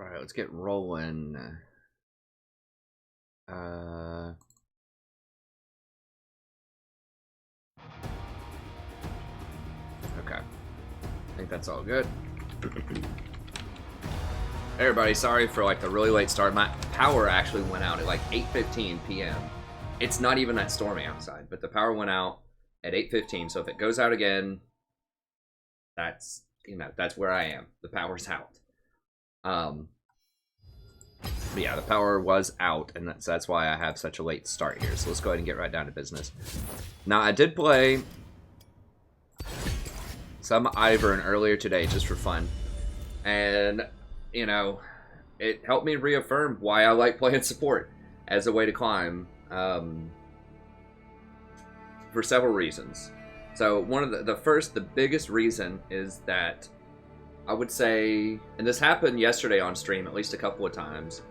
Alright, let's get rolling. Okay. I think that's all good. Everybody, sorry for like the really late start. My power actually went out at like 8:15 p.m. It's not even that stormy outside, but the power went out at 8:15. So if it goes out again, that's, you know, that's where I am. The power's out. But yeah, the power was out, and that's why I have such a late start here. So let's go ahead and get right down to business. Now, I did play some Ivern earlier today just for fun. And, you know, it helped me reaffirm why I like playing support as a way to climb. For several reasons. So one of the biggest reason is that I would say, and this happened yesterday on stream at least a couple of times,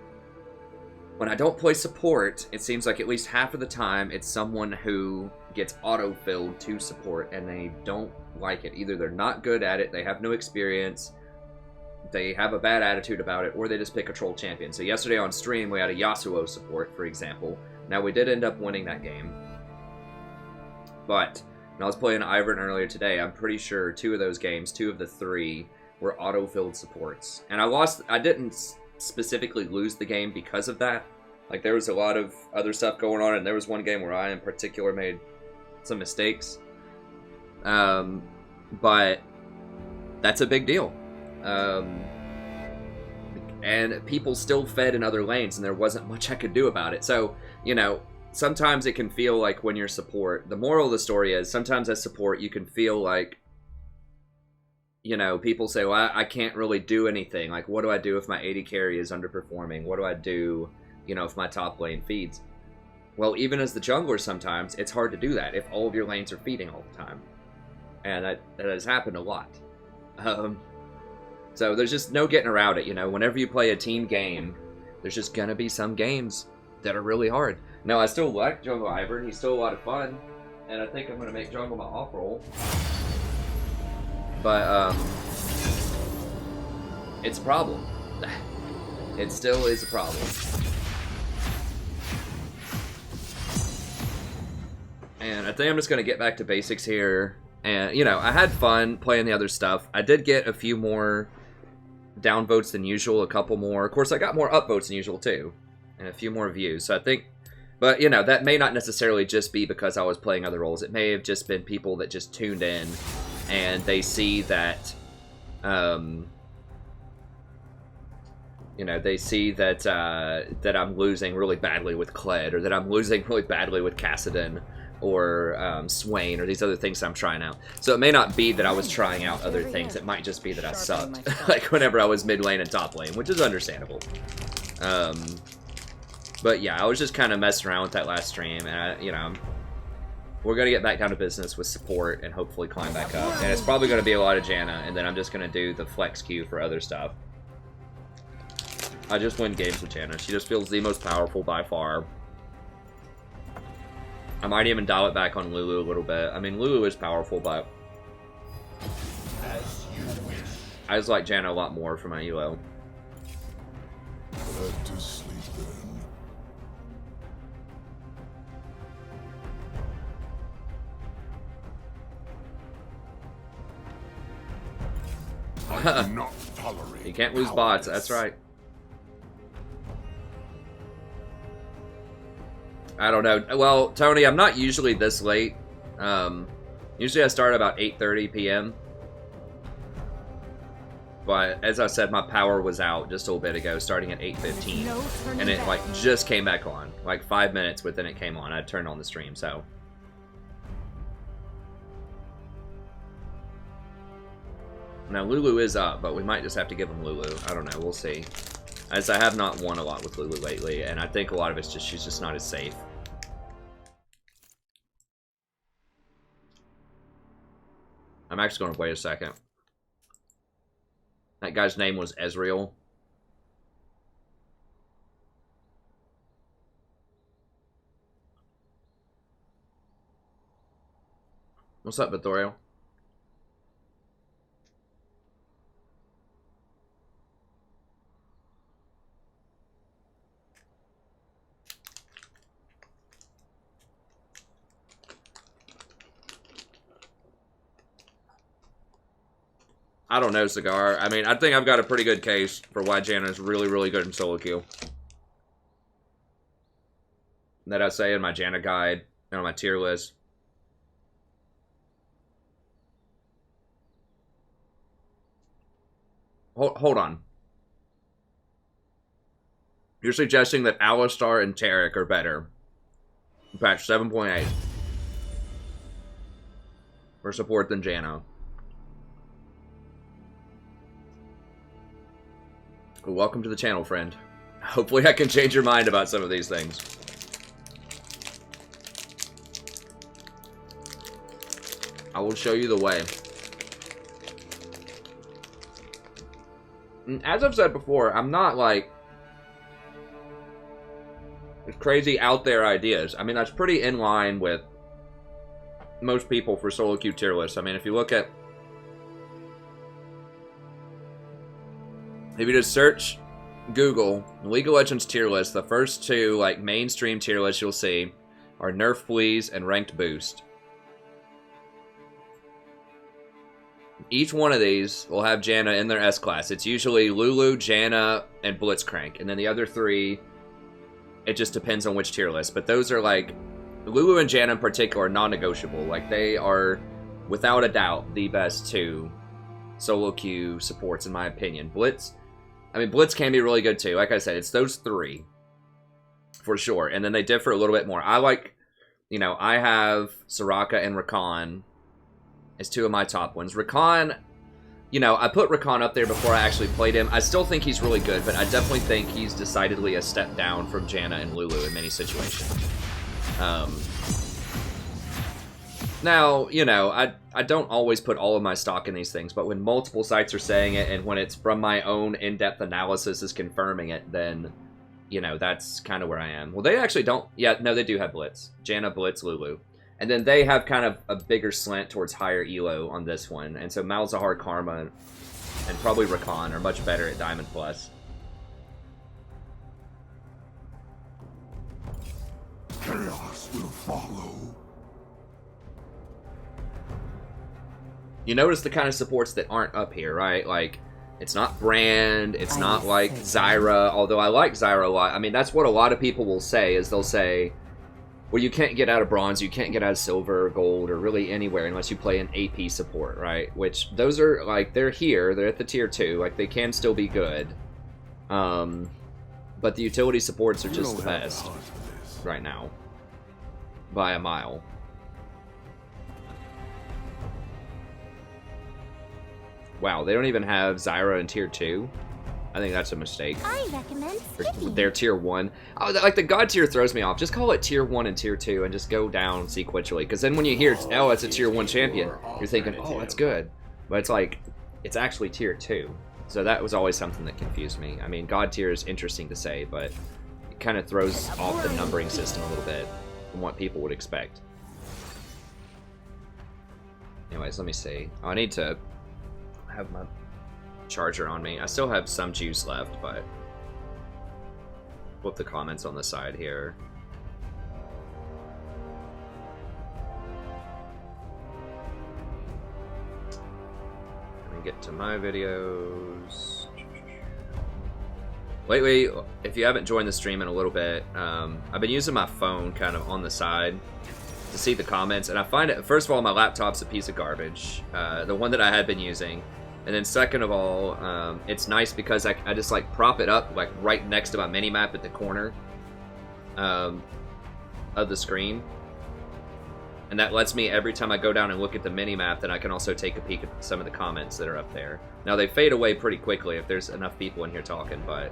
when I don't play support, it seems like at least half of the time it's someone who gets auto-filled to support and they don't like it. Either they're not good at it, they have no experience, they have a bad attitude about it, or they just pick a troll champion. So yesterday on stream we had a Yasuo support, for example. Now we did end up winning that game, but when I was playing Ivern earlier today, I'm pretty sure 2 of those games, 2 of the 3, were auto-filled supports. And I didn't specifically lose the game because of that. Like, there was a lot of other stuff going on, and there was one game where I in particular made some mistakes. But that's a big deal. And people still fed in other lanes, and there wasn't much I could do about it. So, you know, sometimes it can feel like when you're support, the moral of the story is sometimes as support you can feel like, you know, people say, well, I can't really do anything. Like, what do I do if my AD carry is underperforming? What do I do, you know, if my top lane feeds? Well, even as the jungler sometimes, it's hard to do that if all of your lanes are feeding all the time. And that has happened a lot. So there's just no getting around it, you know. Whenever you play a team game, there's just going to be some games that are really hard. Now, I still like Jungle Ivern. He's still a lot of fun. And I think I'm going to make Jungle my off role. But, it's a problem. It still is a problem. And I think I'm just going to get back to basics here. And, you know, I had fun playing the other stuff. I did get a few more downvotes than usual, a couple more. Of course, I got more upvotes than usual, too. And a few more views. So I think, but, you know, that may not necessarily just be because I was playing other roles. It may have just been people that just tuned in and they see that, you know, they see that that I'm losing really badly with Kled, or that I'm losing really badly with Kassadin, or Swain, or these other things I'm trying out. So it may not be that I was trying out other things, it might just be that I sucked, like whenever I was mid lane and top lane, which is understandable. But yeah, I was just kind of messing around with that last stream, and you know, we're going to get back down to business with support and hopefully climb back up. And it's probably going to be a lot of Janna, and then I'm just going to do the flex queue for other stuff. I just win games with Janna. She just feels the most powerful by far. I might even dial it back on Lulu a little bit. I mean, Lulu is powerful, but I just like Janna a lot more for my elo. Back to sleep then. I do not tolerate. You can't lose bots, that's right. I don't know. Well, Tony, I'm not usually this late. Usually I start about 8:30 p.m. But as I said, my power was out just a little bit ago, starting at 8:15, and it like just came back on, like 5 minutes within it came on. I turned on the stream, so. Now Lulu is up, but we might just have to give him Lulu. I don't know. We'll see. As I have not won a lot with Lulu lately, and I think a lot of it's just she's just not as safe. I'm actually going to wait a second. That guy's name was Ezreal. What's up, Vittorio? I don't know, Cigar. I mean, I think I've got a pretty good case for why Janna is really, really good in solo queue. That I say in my Janna guide and on my tier list. Hold on. You're suggesting that Alistar and Taric are better. Patch 7.8. For support than Janna. Well, welcome to the channel, friend. Hopefully I can change your mind about some of these things. I will show you the way. As I've said before, I'm not like crazy out there ideas. I mean, that's pretty in line with most people for solo queue tier lists. I mean, if you look at, if you just search Google League of Legends tier list, the first two like mainstream tier lists you'll see are Nerf Please and Ranked Boost. Each one of these will have Janna in their S class. It's usually Lulu, Janna, and Blitzcrank. And then the other three, it just depends on which tier list. But those are like, Lulu and Janna in particular are non-negotiable. Like, they are, without a doubt, the best two solo queue supports, in my opinion. Blitz can be really good too. Like I said, it's those three, for sure. And then they differ a little bit more. I like, you know, I have Soraka and Rakan as two of my top ones. Rakan, you know, I put Rakan up there before I actually played him. I still think he's really good, but I definitely think he's decidedly a step down from Janna and Lulu in many situations. Now, you know, I don't always put all of my stock in these things, but when multiple sites are saying it, and when it's from my own in-depth analysis is confirming it, then, you know, that's kind of where I am. Well, they actually don't, yeah, no, they do have Blitz. Janna, Blitz, Lulu. And then they have kind of a bigger slant towards higher elo on this one. And so Malzahar, Karma, and probably Rakan are much better at Diamond Plus. Chaos will follow. You notice the kind of supports that aren't up here, right? Like, it's not Brand, it's not like Zyra, although I like Zyra a lot. I mean, that's what a lot of people will say, is they'll say, well, you can't get out of bronze, you can't get out of silver or gold or really anywhere unless you play an AP support, right? Which, those are, like, they're here, they're at the tier 2, like, they can still be good. But the utility supports are just the best right now. By a mile. Wow, they don't even have Zyra in tier 2? I think that's a mistake. I recommend skipping. They're tier 1. Oh, like the god tier throws me off. Just call it tier 1 and tier 2 and just go down sequentially. Because then when you hear, oh, it's a tier 1 champion, you're thinking, oh, that's good. But it's like, it's actually tier 2. So that was always something that confused me. I mean, god tier is interesting to say, but it kind of throws off the numbering system a little bit from what people would expect. Anyways, let me see. Oh, I need to have my charger on me. I still have some juice left, but flip the comments on the side here. Let me get to my videos. Lately, if you haven't joined the stream in a little bit, I've been using my phone kind of on the side to see the comments, and I find it, first of all, my laptop's a piece of garbage, the one that I had been using. And then second of all, it's nice because I just like prop it up like right next to my mini-map at the corner of the screen. And that lets me, every time I go down and look at the mini-map, then I can also take a peek at some of the comments that are up there. Now they fade away pretty quickly if there's enough people in here talking, but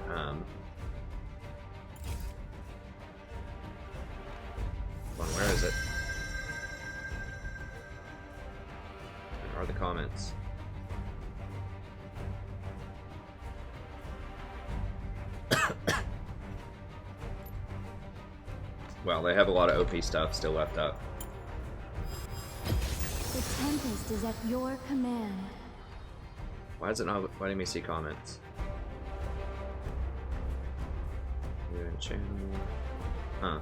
where is it? Where are the comments? Well, they have a lot of OP stuff still left up. The Tempest is at your command. Why is it not letting me see comments? Huh.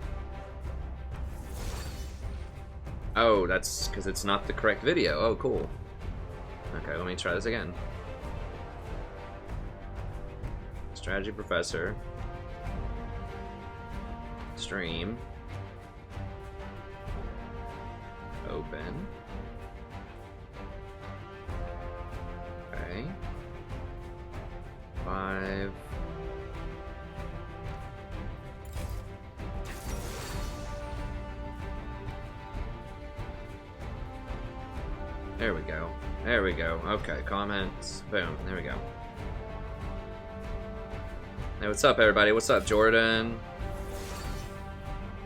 Oh, that's because it's not the correct video. Oh, cool. Okay, let me try this again. Strategy Professor. Stream. Open. Okay. 5. There we go. There we go. Okay, comments. Boom. There we go. Hey, what's up, everybody? What's up, Jordan?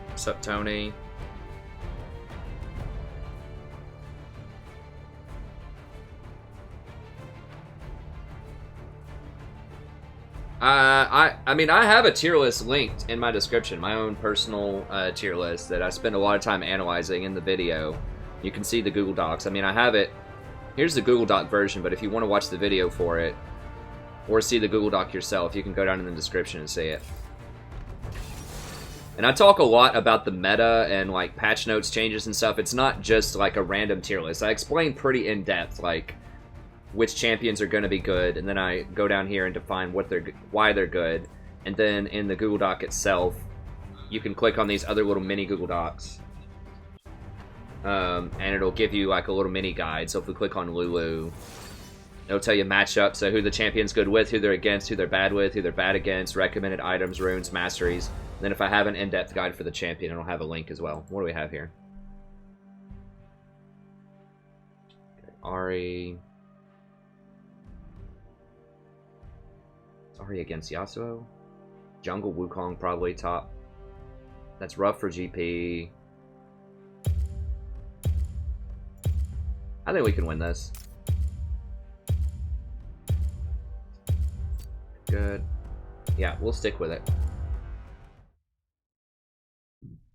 What's up, Tony? I mean, I have a tier list linked in my description, my own personal tier list that I spend a lot of time analyzing in the video. You can see the Google Docs. I mean, I have it. Here's the Google Doc version, but if you want to watch the video for it, or see the Google Doc yourself, you can go down in the description and see it. And I talk a lot about the meta and, like, patch notes changes and stuff. It's not just, like, a random tier list. I explain pretty in-depth, like, which champions are going to be good, and then I go down here and define why they're good. And then in the Google Doc itself, you can click on these other little mini Google Docs. And it'll give you like a little mini guide. So if we click on Lulu, it'll tell you matchups, so who the champion's good with, who they're against, who they're bad with, who they're bad against, recommended items, runes, masteries. And then if I have an in-depth guide for the champion, it'll have a link as well. What do we have here? Okay, Ari against Yasuo. Jungle Wukong probably top. That's rough for GP. I think we can win this. Good. Yeah, we'll stick with it.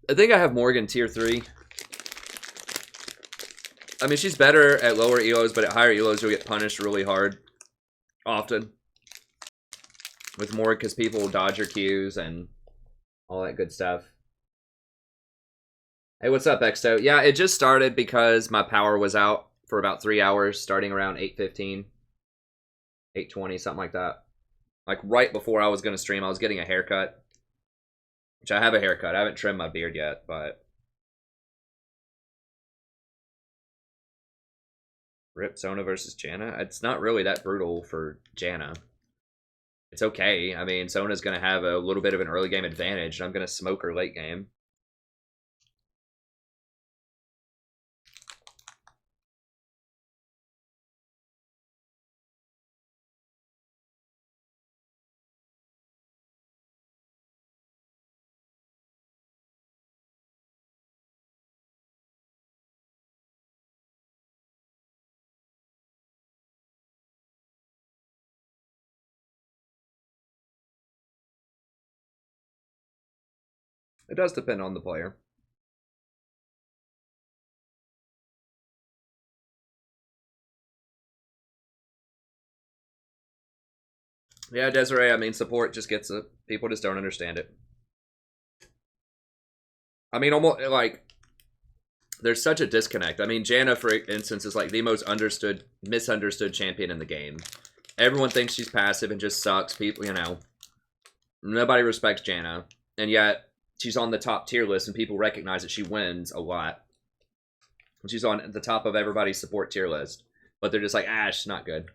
I think I have Morgan tier 3. I mean, she's better at lower ELOs, but at higher ELOs you'll get punished really hard. Often. With Morgan, because people will dodge your Qs and all that good stuff. Hey, what's up, Exto? Yeah, it just started because my power was out for about 3 hours, starting around 8:15, 8:20, something like that. Like right before I was going to stream, I was getting a haircut. Which I have a haircut. I haven't trimmed my beard yet, but... Rip Sona versus Janna? It's not really that brutal for Janna. It's okay. I mean, Sona's going to have a little bit of an early game advantage, and I'm going to smoke her late game. It does depend on the player. Yeah, Desiree, I mean, support just gets it. People just don't understand it. I mean, almost, like, there's such a disconnect. I mean, Janna, for instance, is, like, the most misunderstood champion in the game. Everyone thinks she's passive and just sucks. People, you know, nobody respects Janna. And yet, she's on the top tier list, and people recognize that she wins a lot. She's on the top of everybody's support tier list. But they're just like, ah, she's not good.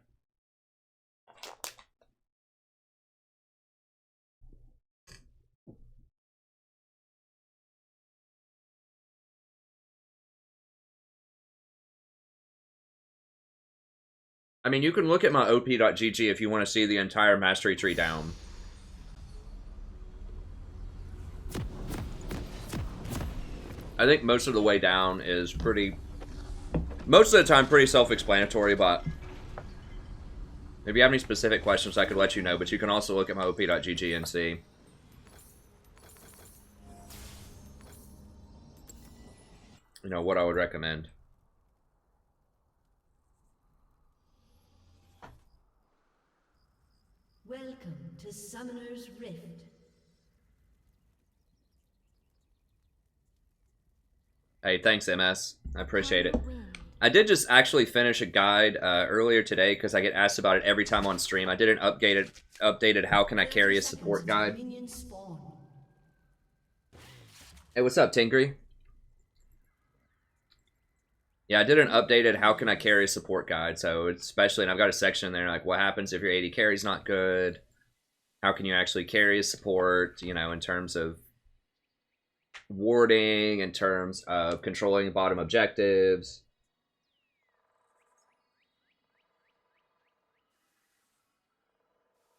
I mean, you can look at my op.gg if you want to see the entire mastery tree down. I think most of the way down is pretty... Most of the time pretty self-explanatory, but... If you have any specific questions, I could let you know, but you can also look at my op.gg and see. You know, what I would recommend. Welcome to Summoner's Rift. Hey, thanks, MS. I appreciate it. I did just actually finish a guide earlier today because I get asked about it every time on stream. I did an updated how can I carry a support guide. Hey, what's up, Tingry? Yeah, I did an updated how can I carry a support guide. So especially, and I've got a section in there like what happens if your AD carry's not good. How can you actually carry a support, you know, in terms of warding, in terms of controlling bottom objectives.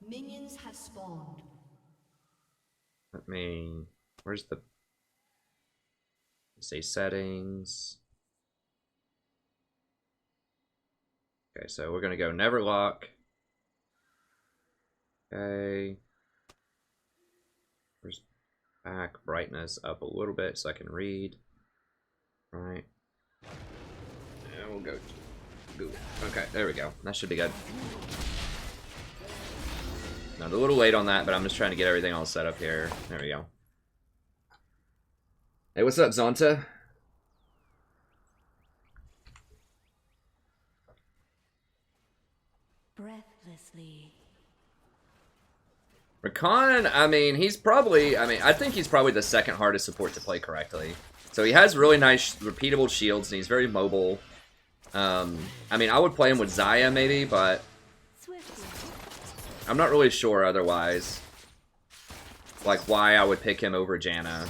Minions have spawned. Let me, where's the, say settings. Okay, so we're gonna go never lock. Okay. Where's back brightness up a little bit so I can read. All right. And we'll go Google. Okay, there we go. That should be good. Now, a little late on that, but I'm just trying to get everything all set up here. There we go. Hey, what's up, Zonta? Breathlessly. Rakan, I mean, he's probably, I think he's probably the second hardest support to play correctly. So he has really nice, repeatable shields, and he's very mobile. I mean, I would play him with Zyra maybe, but I'm not really sure otherwise. Like, why I would pick him over Janna.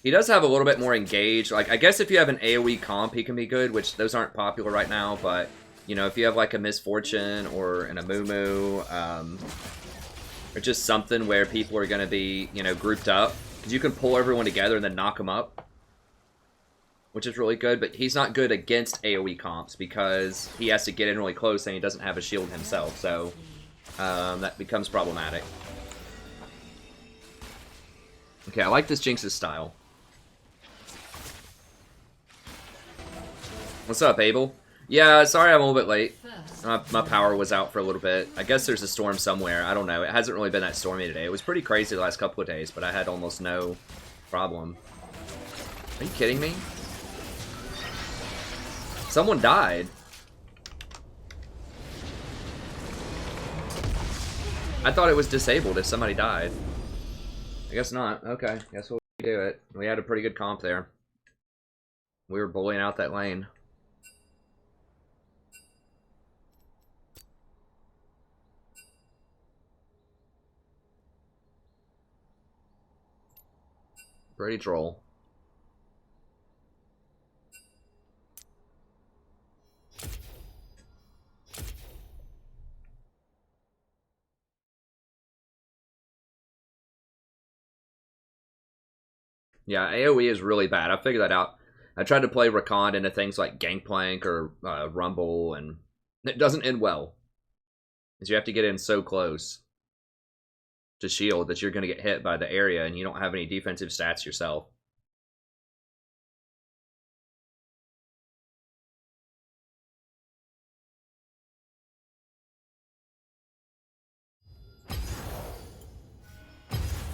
He does have a little bit more engage. Like, I guess if you have an AoE comp, he can be good, which those aren't popular right now, but, you know, if you have, like, a Misfortune or an Amumu, or just something where people are going to be, you know, grouped up, because you can pull everyone together and then knock them up, which is really good, but he's not good against AoE comps because he has to get in really close and he doesn't have a shield himself, so that becomes problematic. Okay, I like this Jinx's style. What's up, Abel? Yeah, sorry I'm a little bit late. My power was out for a little bit. I guess there's a storm somewhere. I don't know. It hasn't really been that stormy today. It was pretty crazy the last couple of days, but I had almost no problem. Are you kidding me? Someone died. I thought it was disabled if somebody died. I guess not. Okay, guess we'll do it. We had a pretty good comp there. We were bullying out that lane. Pretty troll. Yeah, AoE is really bad. I figured that out. I tried to play Rakan into things like Gangplank or Rumble, and it doesn't end well. Because you have to get in so close to shield that you're going to get hit by the area, and you don't have any defensive stats yourself.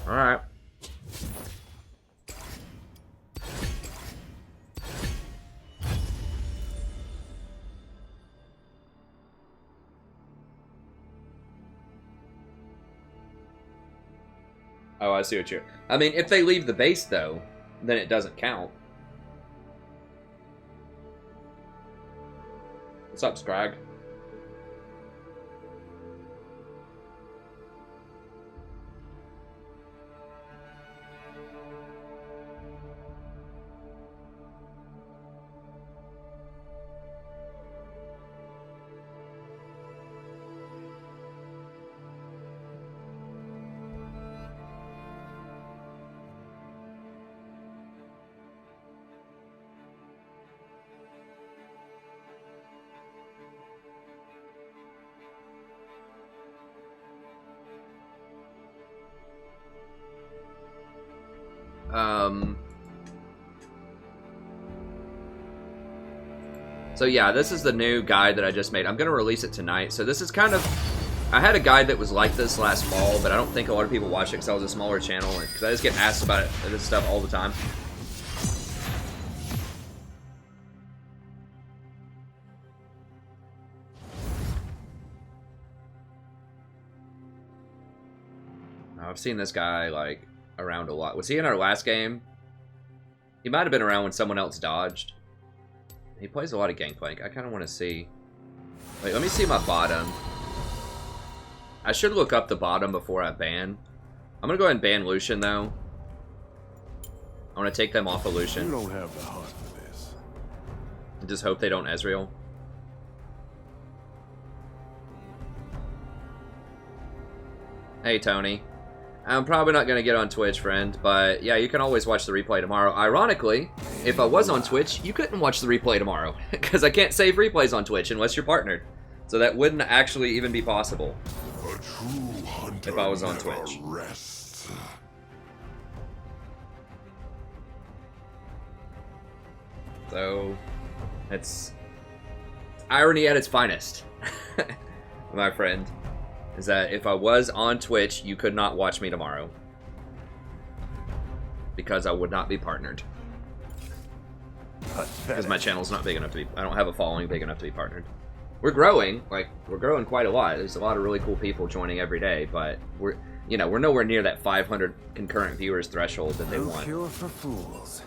Alright. Oh, I see what you're... I mean, if they leave the base, though, then it doesn't count. What's up, Scrag? So yeah, this is the new guide that I just made. I'm going to release it tonight. So this is kind of... I had a guide that was like this last fall, but I don't think a lot of people watch it because I was a smaller channel. Because I just get asked about this stuff all the time. I've seen this guy, like, around a lot. Was he in our last game? He might have been around when someone else dodged. He plays a lot of Gangplank. I kind of want to see. Wait, let me see my bottom. I should look up the bottom before I ban. I'm going to go ahead and ban Lucian, though. I want to take them off of Lucian. You don't have the heart for this. And just hope they don't Ezreal. Hey, Tony. I'm probably not going to get on Twitch, friend, but yeah, you can always watch the replay tomorrow. Ironically, if I was on Twitch, you couldn't watch the replay tomorrow, because I can't save replays on Twitch unless you're partnered. So that wouldn't actually even be possible A true hunter if I was on never Twitch. rests. So, it's irony at its finest, my friend. Is that if I was on Twitch, you could not watch me tomorrow. Because I would not be partnered. Because my channel's not big enough to be... I don't have a following big enough to be partnered. We're growing. Like, we're growing quite a lot. There's a lot of really cool people joining every day. But we're, you know, we're nowhere near that 500 concurrent viewers threshold that they No want. cure for fools.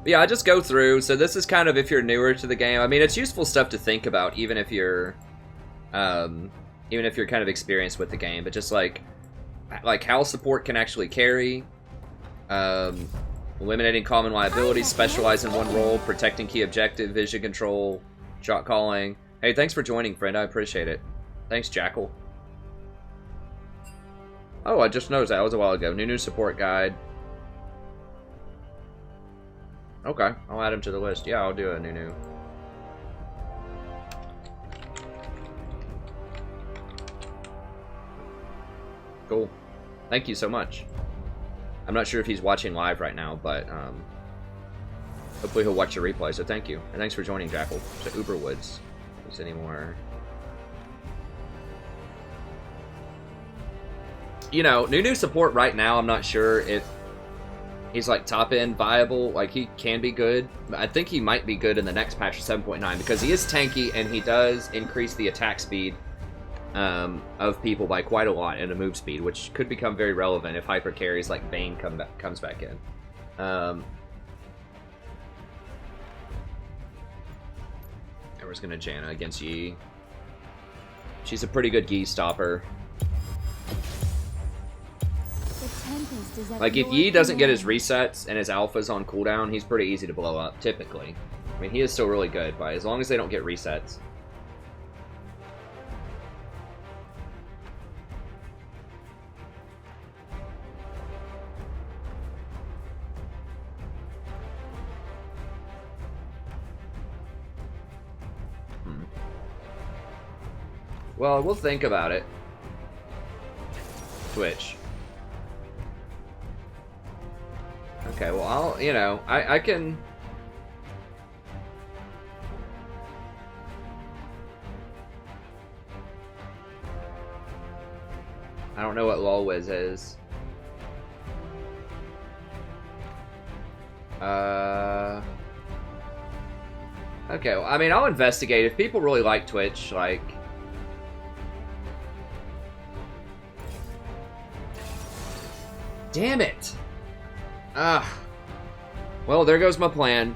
Yeah, I just go through. So this is kind of if you're newer to the game. I mean, it's useful stuff to think about, even if you're kind of experienced with the game. But just like how support can actually carry, eliminating common liabilities, specialize in one role, protecting key objective, vision control, shot calling. Hey, thanks for joining, friend. I appreciate it. Thanks, Jackal. Oh, I just noticed that was a while ago. New support guide. Okay, I'll add him to the list. Yeah, I'll do a new. Cool. Thank you so much. I'm not sure if he's watching live right now, but hopefully he'll watch the replay, so thank you. And thanks for joining, Jackal. So Uberwoods. Is any more? You know, new support right now, I'm not sure if he's like top end viable. Like, he can be good. I think he might be good in the next patch of 7.9 because he is tanky and he does increase the attack speed of people by quite a lot and a move speed, which could become very relevant if hyper carries like Bane comes back in. We're gonna Janna against Yi. She's a pretty good Yi stopper. Like, if Yi doesn't get his resets and his alphas on cooldown, he's pretty easy to blow up, typically. I mean, he is still really good, but as long as they don't get resets. Well, we'll think about it. Twitch. Okay, well, I'll, you know, I can... I don't know what LOLWiz is. Okay, well, I mean, I'll investigate. If people really like Twitch, like... Damn it! Well, there goes my plan.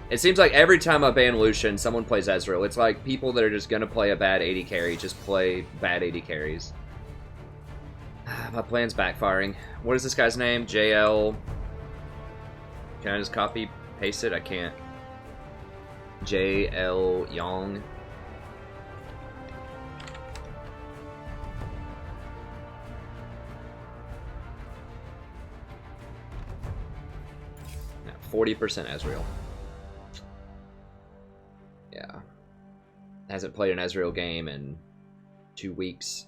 It seems like every time I ban Lucian, someone plays Ezreal. It's like people that are just gonna play a bad AD carry just play bad AD carries. My plan's backfiring. What is this guy's name? JL. Can I just copy paste it? I can't. JL Young. Yeah, 40% Ezreal. Yeah. Hasn't played an Ezreal game in 2 weeks.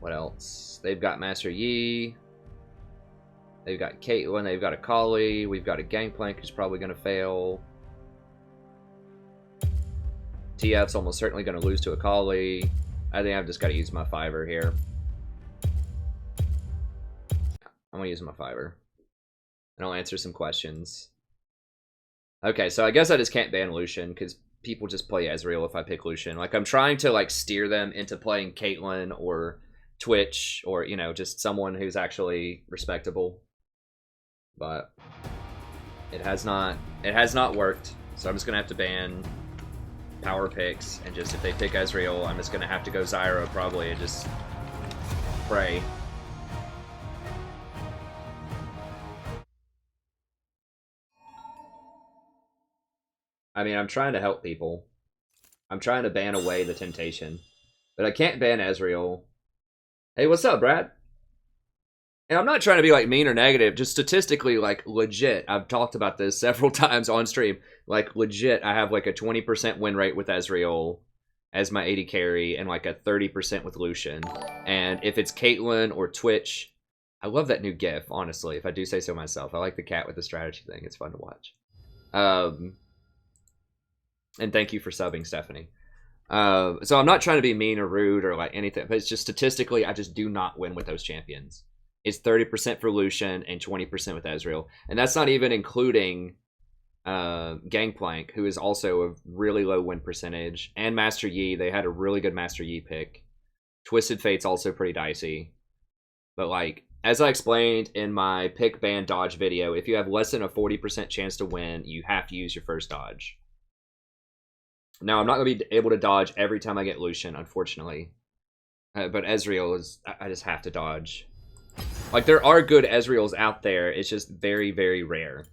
What else? They've got Master Yi. They've got Caitlyn. They've got Akali. We've got a Gangplank who's probably going to fail. TF's almost certainly going to lose to Akali. I think I've just got to use my Fiverr here. I'm going to use my Fiverr. and I'll answer some questions. Okay, so I guess I just can't ban Lucian because people just play Ezreal if I pick Lucian. Like, I'm trying to, like, steer them into playing Caitlyn or Twitch or, you know, just someone who's actually respectable. But it has not worked. So I'm just gonna have to ban power picks, and just if they pick Ezreal, I'm just gonna have to go Zyra probably and just pray. I mean, I'm trying to help people. I'm trying to ban away the temptation. But I can't ban Ezreal. Hey, what's up, Brad? And I'm not trying to be, like, mean or negative. Just statistically, like, legit. I've talked about this several times on stream. Like, legit, I have, like, a 20% win rate with Ezreal as my AD carry and, like, a 30% with Lucian. And if it's Caitlyn or Twitch, I love that new gif, honestly, if I do say so myself. I like the cat with the strategy thing. It's fun to watch. And thank you for subbing, Stephanie. So I'm not trying to be mean or rude or like anything, but it's just statistically, I just do not win with those champions. It's 30% for Lucian and 20% with Ezreal. And that's not even including Gangplank, who is also a really low win percentage. And Master Yi, they had a really good Master Yi pick. Twisted Fate's also pretty dicey. But like, as I explained in my pick ban dodge video, if you have less than a 40% chance to win, you have to use your first dodge. Now, I'm not going to be able to dodge every time I get Lucian, unfortunately. But Ezreal is... I just have to dodge. Like, there are good Ezreals out there. It's just very, very rare.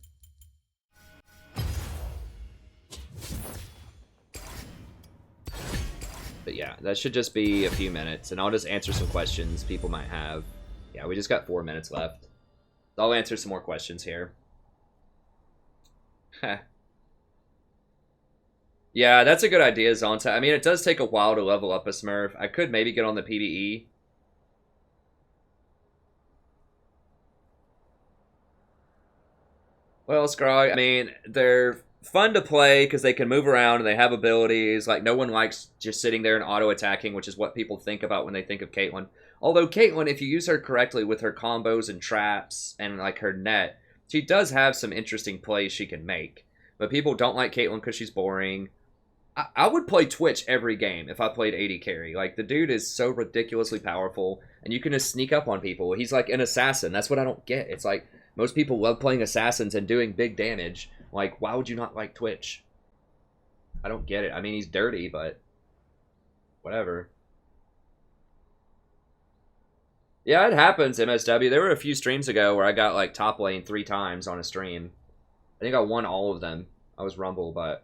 But yeah, that should just be a few minutes. And I'll just answer some questions people might have. Yeah, we just got 4 minutes left. I'll answer some more questions here. Heh. Yeah, that's a good idea, Zonta. I mean, it does take a while to level up a Smurf. I could maybe get on the PvE. Well, Scrog, I mean, they're fun to play because they can move around and they have abilities. Like, no one likes just sitting there and auto-attacking, which is what people think about when they think of Caitlyn. Although Caitlyn, if you use her correctly with her combos and traps and, like, her net, she does have some interesting plays she can make. But people don't like Caitlyn because she's boring. I would play Twitch every game if I played AD carry. Like, the dude is so ridiculously powerful, and you can just sneak up on people. He's like an assassin. That's what I don't get. It's like, most people love playing assassins and doing big damage. Like, why would you not like Twitch? I don't get it. I mean, he's dirty, but whatever. Yeah, it happens, MSW. There were a few streams ago where I got, like, top lane 3 times on a stream. I think I won all of them. I was Rumble, but...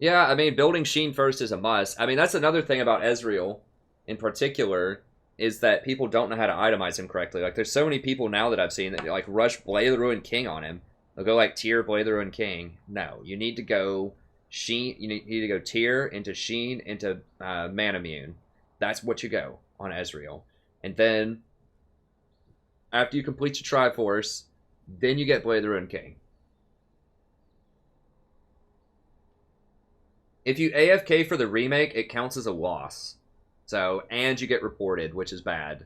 Yeah, I mean, building Sheen first is a must. I mean, that's another thing about Ezreal, in particular, is that people don't know how to itemize him correctly. Like, there's so many people now that I've seen that, like, rush Blade of the Ruined King on him. They'll go, like, tier Blade of the Ruined King. No, you need to go Sheen, you need to go tier into Sheen into Manamune. That's what you go on Ezreal. And then, after you complete your Triforce, then you get Blade of the Ruined King. If you AFK for the remake, it counts as a loss. So, and you get reported, which is bad.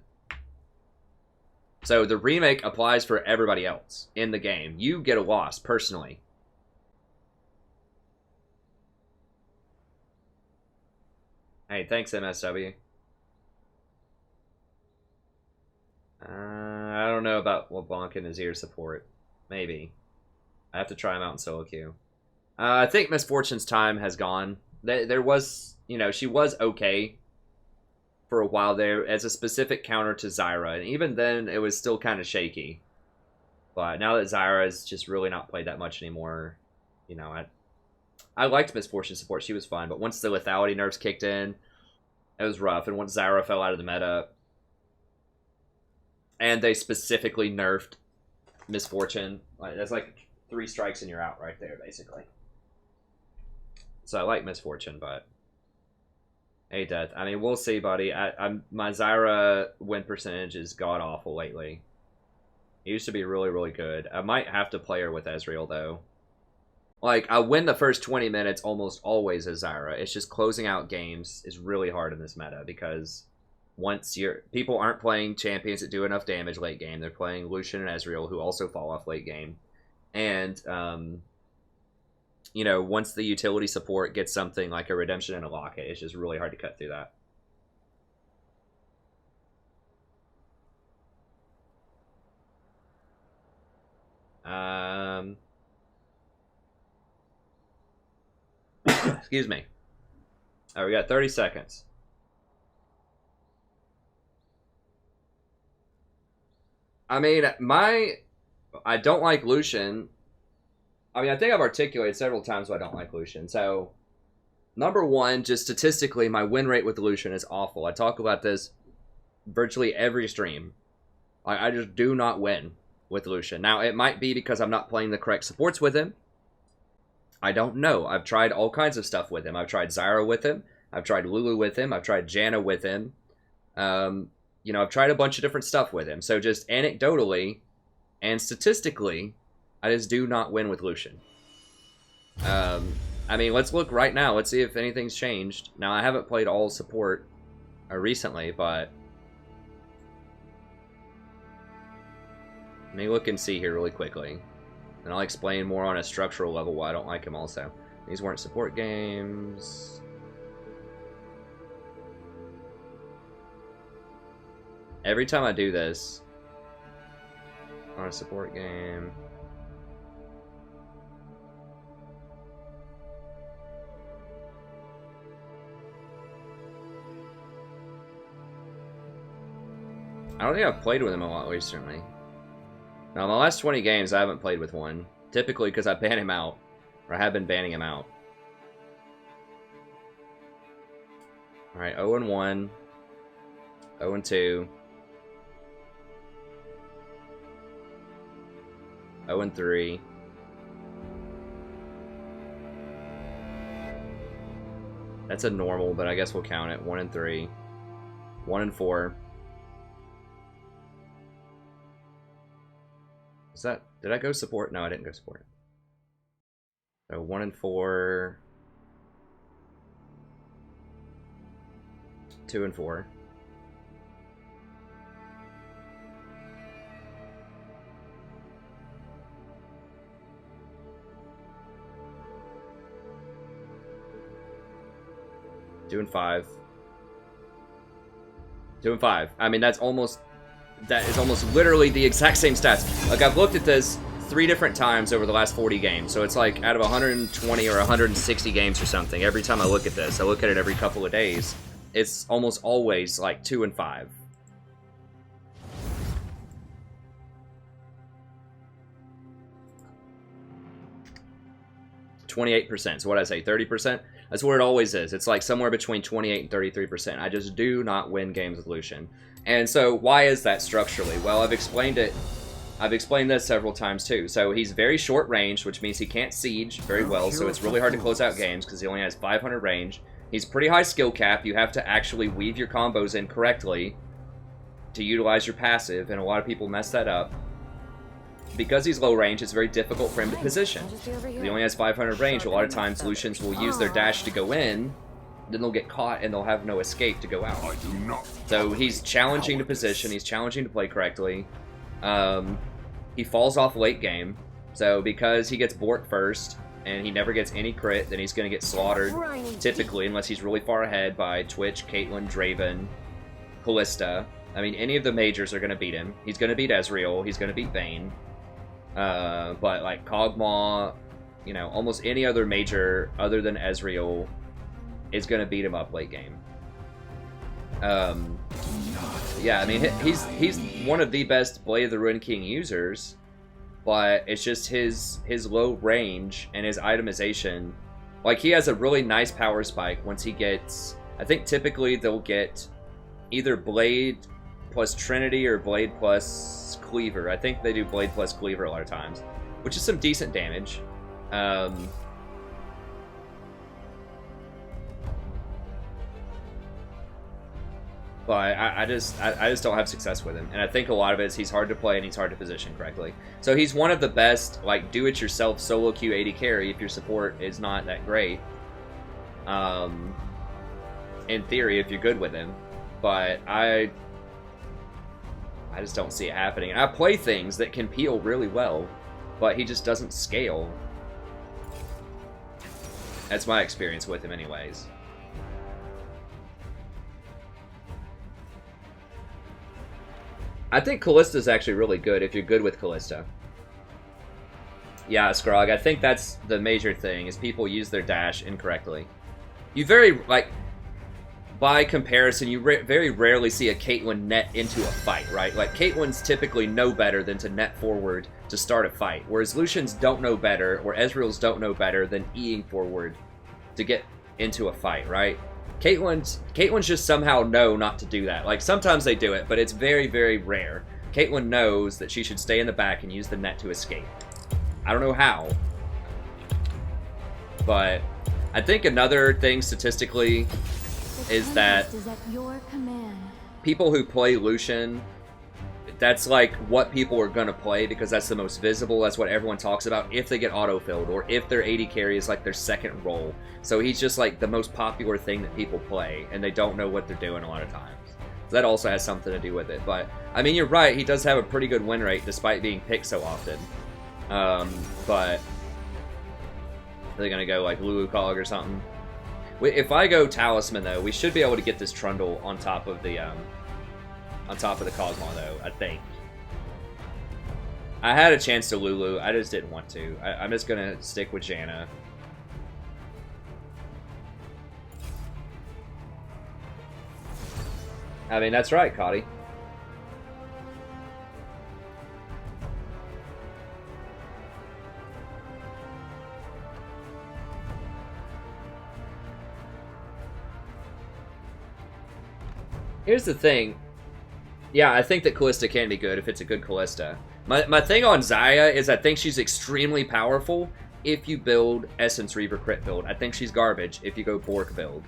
So the remake applies for everybody else in the game. You get a loss, personally. Hey, thanks, MSW. I don't know about LeBlanc and his ear support. Maybe. I have to try him out in solo queue. I think Misfortune's time has gone. There was, you know, she was okay for a while there as a specific counter to Zyra. And even then, it was still kind of shaky. But now that Zyra has just really not played that much anymore, you know, I liked Misfortune support. She was fun. But once the lethality nerfs kicked in, it was rough. And once Zyra fell out of the meta, and they specifically nerfed Misfortune, like, that's like 3 strikes and you're out right there, basically. So I like Misfortune, but hey, Death. I mean, we'll see, buddy. My Zyra win percentage is god-awful lately. It used to be really, really good. I might have to play her with Ezreal, though. Like, I win the first 20 minutes almost always as Zyra. It's just closing out games is really hard in this meta because once people aren't playing champions that do enough damage late game. They're playing Lucian and Ezreal, who also fall off late game. And, you know, once the utility support gets something like a Redemption and a Locket, it's just really hard to cut through that. Excuse me. All right, we got 30 seconds. I mean, I don't like Lucian. I mean, I think I've articulated several times why I don't like Lucian. So, number one, just statistically, my win rate with Lucian is awful. I talk about this virtually every stream. I just do not win with Lucian. Now, it might be because I'm not playing the correct supports with him. I don't know. I've tried all kinds of stuff with him. I've tried Zyra with him. I've tried Lulu with him. I've tried Janna with him. You know, I've tried a bunch of different stuff with him. So just anecdotally and statistically, I just do not win with Lucian. I mean, let's look right now. Let's see if anything's changed. Now, I haven't played all support recently, but let me look and see here really quickly. And I'll explain more on a structural level why I don't like him also. These weren't support games. Every time I do this on a support game, I don't think I've played with him a lot recently. Now, in the last 20 games, I haven't played with one. Typically because I ban him out. Or I have been banning him out. Alright, 0-1. 0-2. 0-3. That's a normal, but I guess we'll count it. 1-3. 1-4. Is that... Did I go support? No, I didn't go support. So 1-4. 2-4. Doing 5. 2-5. I mean, that's almost... That is almost literally the exact same stats. Like, I've looked at this 3 different times over the last 40 games. So it's like out of 120 or 160 games or something. Every time I look at this, I look at it every couple of days. It's almost always like 2-5. %. So what did I say? 30%? That's what it always is. It's like somewhere between 28 and 33%. I just do not win games with Lucian. And so why is that structurally? Well, I've explained it. I've explained this several times too. So he's very short range, which means he can't siege very well. So it's really hard to close out games because he only has 500 range. He's pretty high skill cap. You have to actually weave your combos in correctly to utilize your passive, and a lot of people mess that up. Because he's low range, it's very difficult for him to position. He only has 500 range. A lot of times, Lucians will use their dash to go in, then they'll get caught and they'll have no escape to go out. So he's challenging to position. He's challenging to play correctly. He falls off late game. So because he gets Bork first and he never gets any crit, then he's going to get slaughtered, typically, unless he's really far ahead by Twitch, Caitlyn, Draven, Callista. I mean, any of the majors are going to beat him. He's going to beat Ezreal. He's going to beat Vayne. But like Kog'Maw, you know, almost any other major other than Ezreal is going to beat him up late game. Yeah, I mean, he's one of the best Blade of the Ruined King users, but it's just his low range and his itemization. Like, he has a really nice power spike once he gets... I think typically they'll get either Blade plus Trinity or Blade plus Cleaver. I think they do Blade plus Cleaver a lot of times, which is some decent damage. But I just don't have success with him, and I think a lot of it is he's hard to play and he's hard to position correctly. So he's one of the best, like, do-it-yourself solo queue AD carry if your support is not that great. In theory, if you're good with him. but I just don't see it happening. I play things that can peel really well, but he just doesn't scale. That's my experience with him anyways. I think Callista's actually really good if you're good with Callista. Yeah, Scrog, I think that's the major thing, is people use their dash incorrectly. You very, like, by comparison, you very rarely see a Caitlyn net into a fight, right? Like, Caitlyn's typically know better than to net forward to start a fight, whereas Lucians don't know better, or Ezreals don't know better than E-ing forward to get into a fight, right? Caitlyn's just somehow know not to do that. Like, sometimes they do it, but it's very, very rare. Caitlyn knows that she should stay in the back and use the net to escape. I don't know how, but I think another thing statistically is that people who play Lucian, that's like what people are going to play because that's the most visible. That's what everyone talks about if they get autofilled or if their AD carry is like their second role. So he's just like the most popular thing that people play and they don't know what they're doing a lot of times. So that also has something to do with it. But I mean, you're right. He does have a pretty good win rate despite being picked so often. But are they going to go like Lulu Cog or something? If I go Talisman though, we should be able to get this Trundle on top of the Cosmo though, I think. I had a chance to Lulu, I just didn't want to. I'm just gonna stick with Janna. I mean, that's right, Cotty. Here's the thing. Yeah, I think that Callista can be good if it's a good Callista. My thing on Zyra is I think she's extremely powerful if you build Essence Reaver crit build. I think she's garbage if you go Bork build.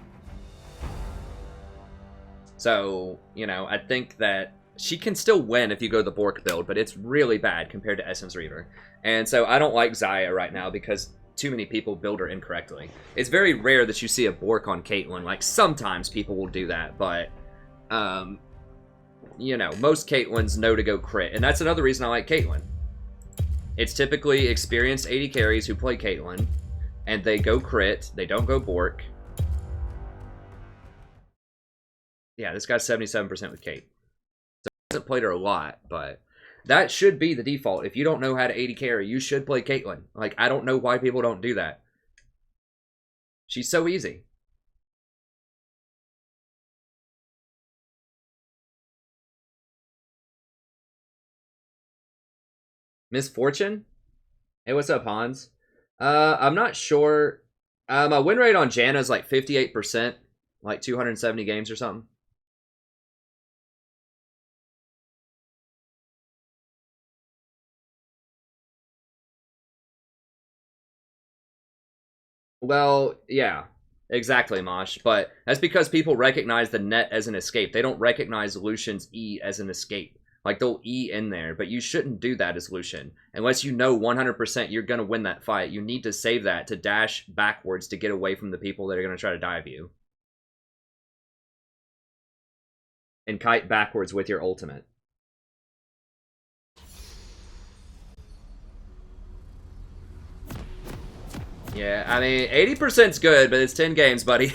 So, you know, I think that she can still win if you go the Bork build, but it's really bad compared to Essence Reaver. And so I don't like Zyra right now because too many people build her incorrectly. It's very rare that you see a Bork on Caitlyn. Like, sometimes people will do that, but you know, most Caitlyn's know to go crit, and that's another reason I like Caitlyn. It's typically experienced AD carries who play Caitlyn, and they go crit, they don't go Bork. Yeah, this guy's 77% with Kate. So he hasn't played her a lot, but that should be the default. If you don't know how to AD carry, you should play Caitlyn. Like, I don't know why people don't do that. She's so easy. Misfortune? Hey, what's up, Hans? I'm not sure. My win rate on Janna is like 58%, like 270 games or something. Well, yeah, exactly, Mosh. But that's because people recognize the net as an escape. They don't recognize Lucian's E as an escape. Like, they'll E in there, but you shouldn't do that as Lucian. Unless you know 100% you're going to win that fight. You need to save that to dash backwards to get away from the people that are going to try to dive you. And kite backwards with your ultimate. Yeah, I mean, 80%'s good, but it's 10 games, buddy.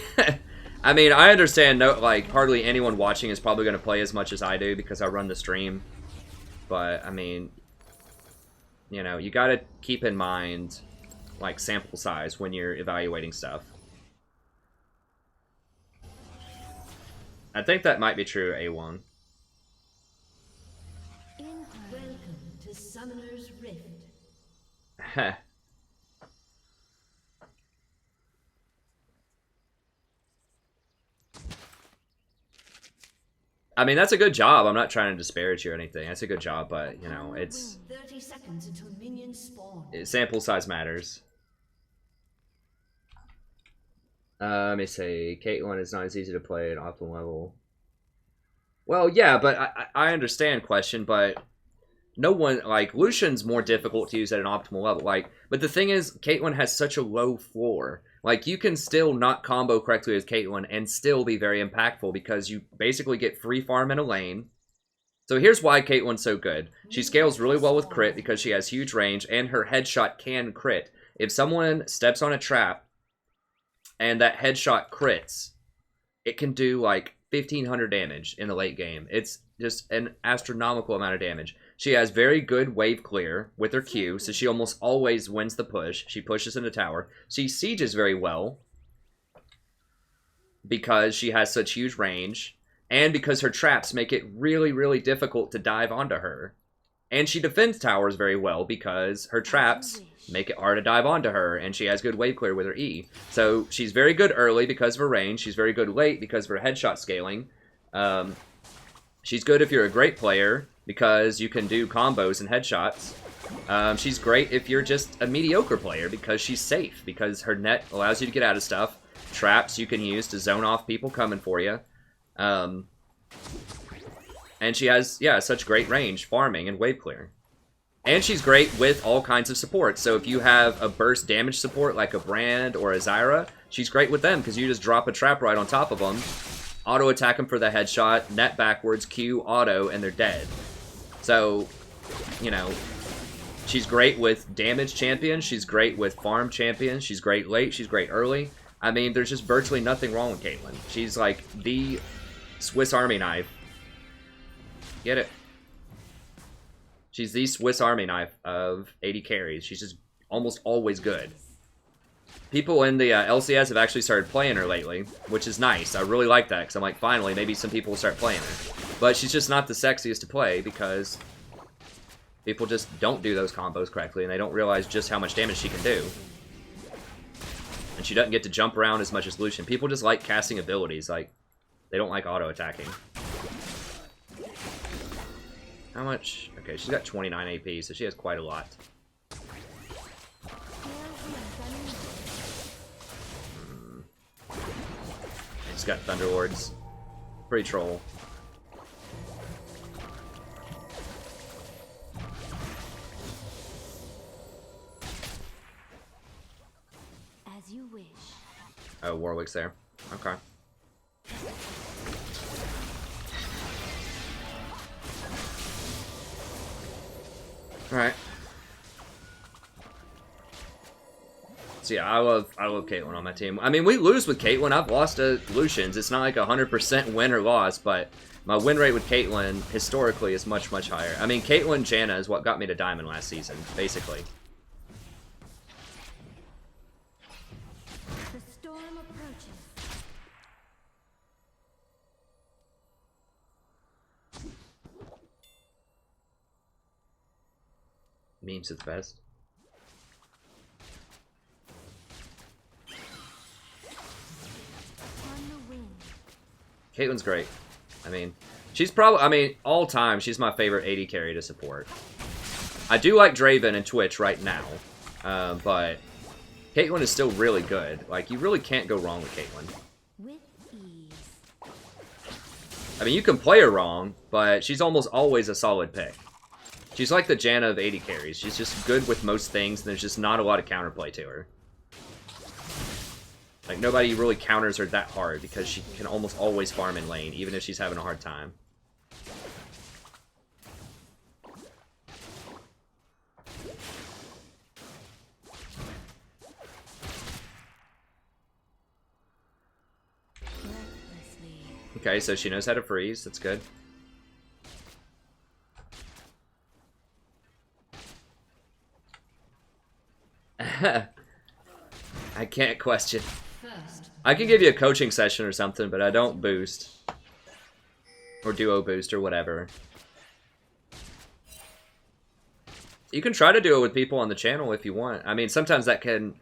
I mean, I understand, hardly anyone watching is probably going to play as much as I do because I run the stream. But, I mean, you know, you got to keep in mind, like, sample size when you're evaluating stuff. I think that might be true, A1. Welcome to Summoner's Rift. Heh. I mean, that's a good job. I'm not trying to disparage you or anything. That's a good job, but, you know, it's... 30 seconds until minions spawn. Sample size matters. Let me see. Caitlyn is not as easy to play at optimal level. Well, yeah, but I understand question, but no one, like, Lucian's more difficult to use at an optimal level. Like, but the thing is, Caitlyn has such a low floor. Like, you can still not combo correctly with Caitlyn and still be very impactful because you basically get free farm in a lane. So here's why Caitlyn's so good. She scales really well with crit because she has huge range and her headshot can crit. If someone steps on a trap and that headshot crits, it can do like 1,500 damage in the late game. It's just an astronomical amount of damage. She has very good wave clear with her Q, so she almost always wins the push. She pushes in the tower. She sieges very well because she has such huge range, and because her traps make it really, really difficult to dive onto her. And she defends towers very well because her traps make it hard to dive onto her, and she has good wave clear with her E. So she's very good early because of her range. She's very good late because of her headshot scaling. She's good if you're a great player because you can do combos and headshots. She's great if you're just a mediocre player because she's safe, because her net allows you to get out of stuff. Traps you can use to zone off people coming for you. And she has, yeah, such great range, farming, and wave clear. And she's great with all kinds of support. So if you have a burst damage support like a Brand or a Zyra, she's great with them because you just drop a trap right on top of them, auto attack them for the headshot, net backwards, Q, auto, and they're dead. So, you know, she's great with damage champions. She's great with farm champions. She's great late. She's great early. I mean, there's just virtually nothing wrong with Caitlyn. She's like the Swiss Army knife. Get it? She's the Swiss Army knife of 80 carries. She's just almost always good. People in the LCS have actually started playing her lately, which is nice. I really like that, because I'm like, finally, maybe some people will start playing her. But she's just not the sexiest to play, because people just don't do those combos correctly, and they don't realize just how much damage she can do. And she doesn't get to jump around as much as Lucian. People just like casting abilities, like, they don't like auto-attacking. How much? Okay, she's got 29 AP, so she has quite a lot. She's got Thunderlords. Pretty troll. As you wish. Oh, Warwick's there. Okay. Alright. So yeah, I love Caitlyn on my team. I mean, we lose with Caitlyn. I've lost to Lucian's. It's not like 100% win or loss, but my win rate with Caitlyn historically is much, much higher. I mean, Caitlyn Janna is what got me to Diamond last season, basically. The storm approaches. Memes is the best. Caitlyn's great. I mean, she's probably, I mean, all time, she's my favorite 80 carry to support. I do like Draven and Twitch right now, but Caitlyn is still really good. Like, you really can't go wrong with Caitlyn. With ease. I mean, you can play her wrong, but she's almost always a solid pick. She's like the Janna of 80 carries. She's just good with most things, and there's just not a lot of counterplay to her. Like, nobody really counters her that hard because she can almost always farm in lane, even if she's having a hard time. Okay, so she knows how to freeze. That's good. I can't question. I can give you a coaching session or something, but I don't boost. Or duo boost or whatever. You can try to do it with people on the channel if you want. I mean, sometimes that can,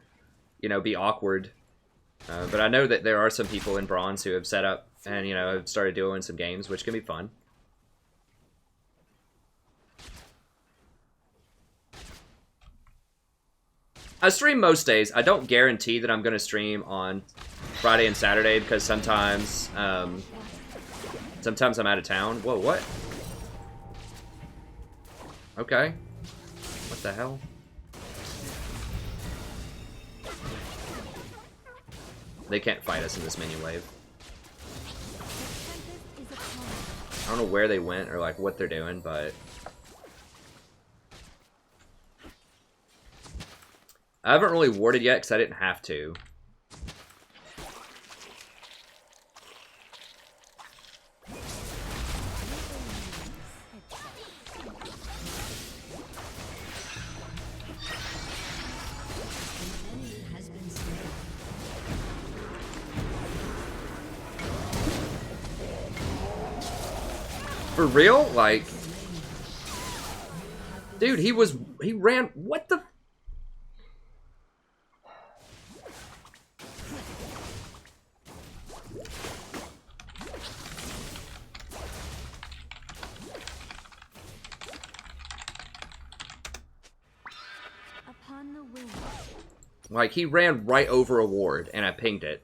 you know, be awkward. But I know that there are some people in Bronze who have set up and, you know, have started doing some games, which can be fun. I stream most days. I don't guarantee that I'm going to stream on Friday and Saturday because sometimes, sometimes I'm out of town. Whoa, what? Okay. What the hell? They can't fight us in this minion wave. I don't know where they went or like what they're doing, but I haven't really warded yet because I didn't have to. For real? Like, dude, he ran, what the? Upon the wind. Like, he ran right over a ward, and I pinged it.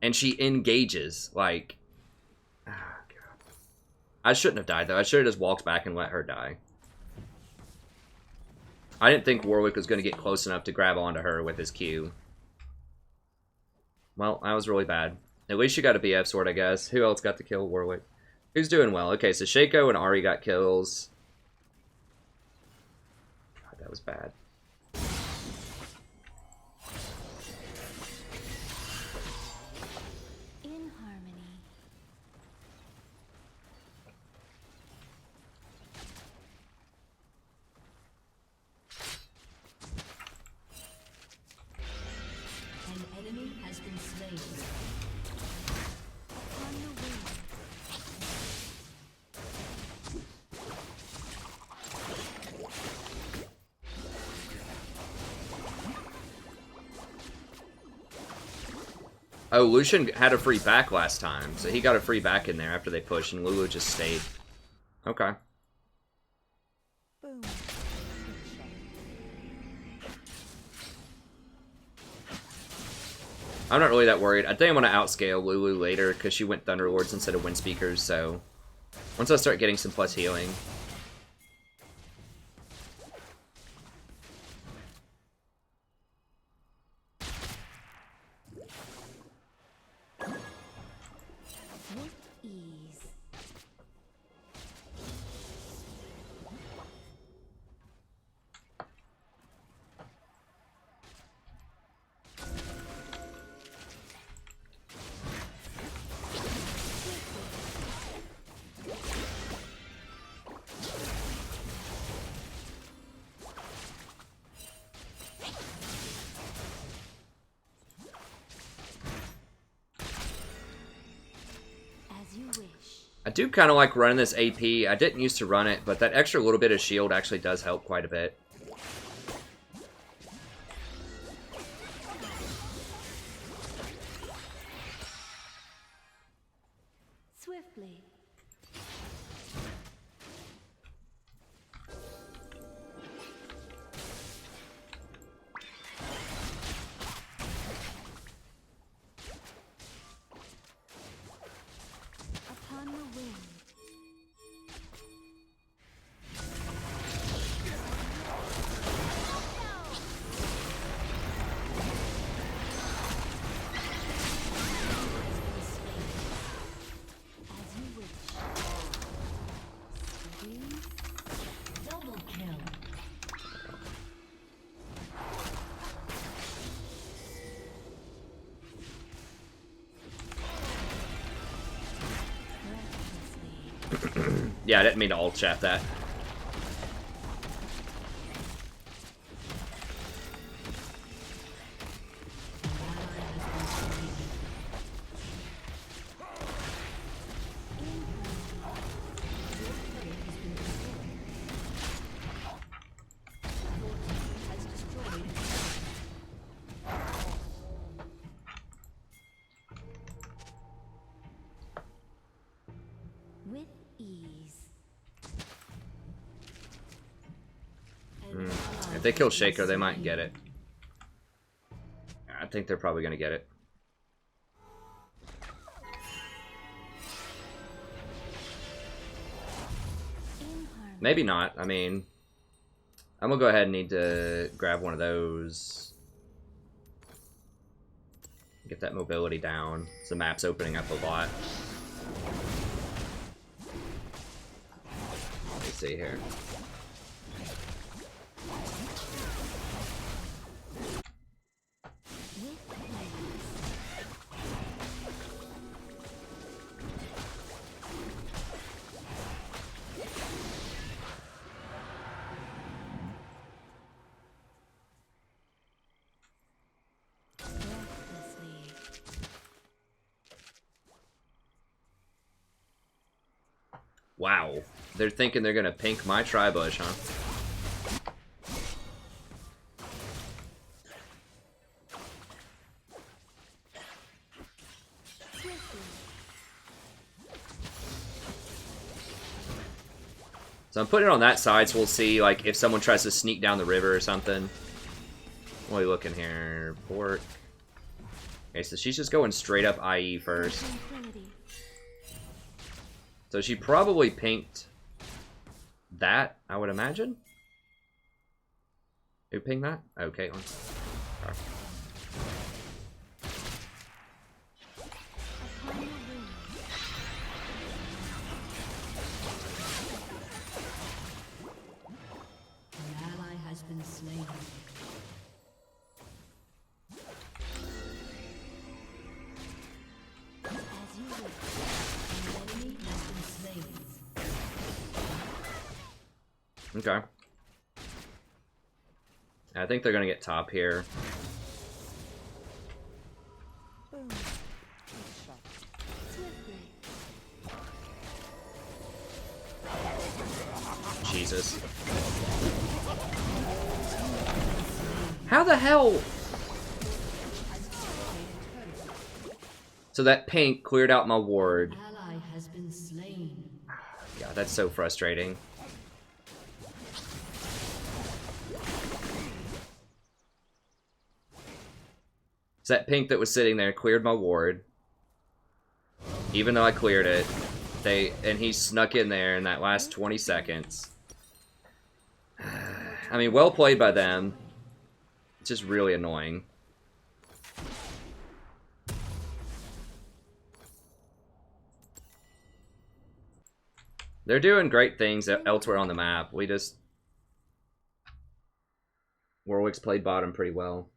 And she engages, like, I shouldn't have died, though. I should have just walked back and let her die. I didn't think Warwick was going to get close enough to grab onto her with his Q. Well, that was really bad. At least she got a BF sword, I guess. Who else got to kill Warwick? Who's doing well? Okay, so Shaco and Ari got kills. God, that was bad. In harmony. An enemy has been slain. Upon the wind. Oh, Lucian had a free back last time, so he got a free back in there after they pushed, and Lulu just stayed. Okay. Boom. I'm not really that worried. I think I'm going to outscale Lulu later, because she went Thunderlords instead of Wind Speakers, so once I start getting some plus healing. With ease. As you wish. I do kind of like running this AP. I didn't used to run it, but that extra little bit of shield actually does help quite a bit. Swiftly. Upon the wind. As you wish. Steady. Double kill. Breathlessly. Yeah, I didn't mean to alt chat that. Has destroyed. With ease. If they kill Shaker, they might get it. I think they're probably going to get it. In harmony. Maybe not. I mean, I'm gonna go ahead and need to grab one of those. Get that mobility down. So the map's opening up a lot. Let me see here. Wow. They're thinking they're gonna pink my tri-bush, huh? So I'm putting it on that side, so we'll see, like, if someone tries to sneak down the river or something. What are we looking here? Bork. Okay, so she's just going straight up IE first. So she probably pinked that, I would imagine. Who pinged that? Oh, Caitlyn. Okay. An ally has been slain. As you wish. An enemy has been slain. Okay. I think they're gonna get top here. Jesus. How the hell? So that pink cleared out my ward. Ally has been slain. God, that's so frustrating. So that pink that was sitting there cleared my ward. Even though I cleared it. And he snuck in there in that last 20 seconds. I mean, well played by them. It's just really annoying. They're doing great things elsewhere on the map. We just... Warwick's played bottom pretty well.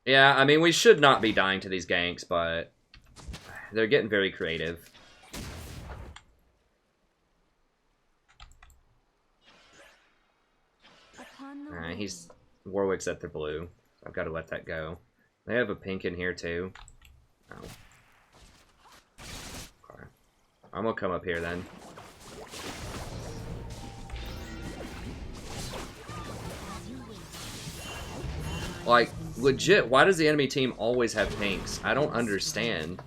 Yeah, I mean, we should not be dying to these ganks, but they're getting very creative. Alright, Warwick's at the blue. I've got to let that go. They have a pink in here, too. Oh. Okay. I'm gonna come up here, then. Like, legit, why does the enemy team always have pinks? I don't understand.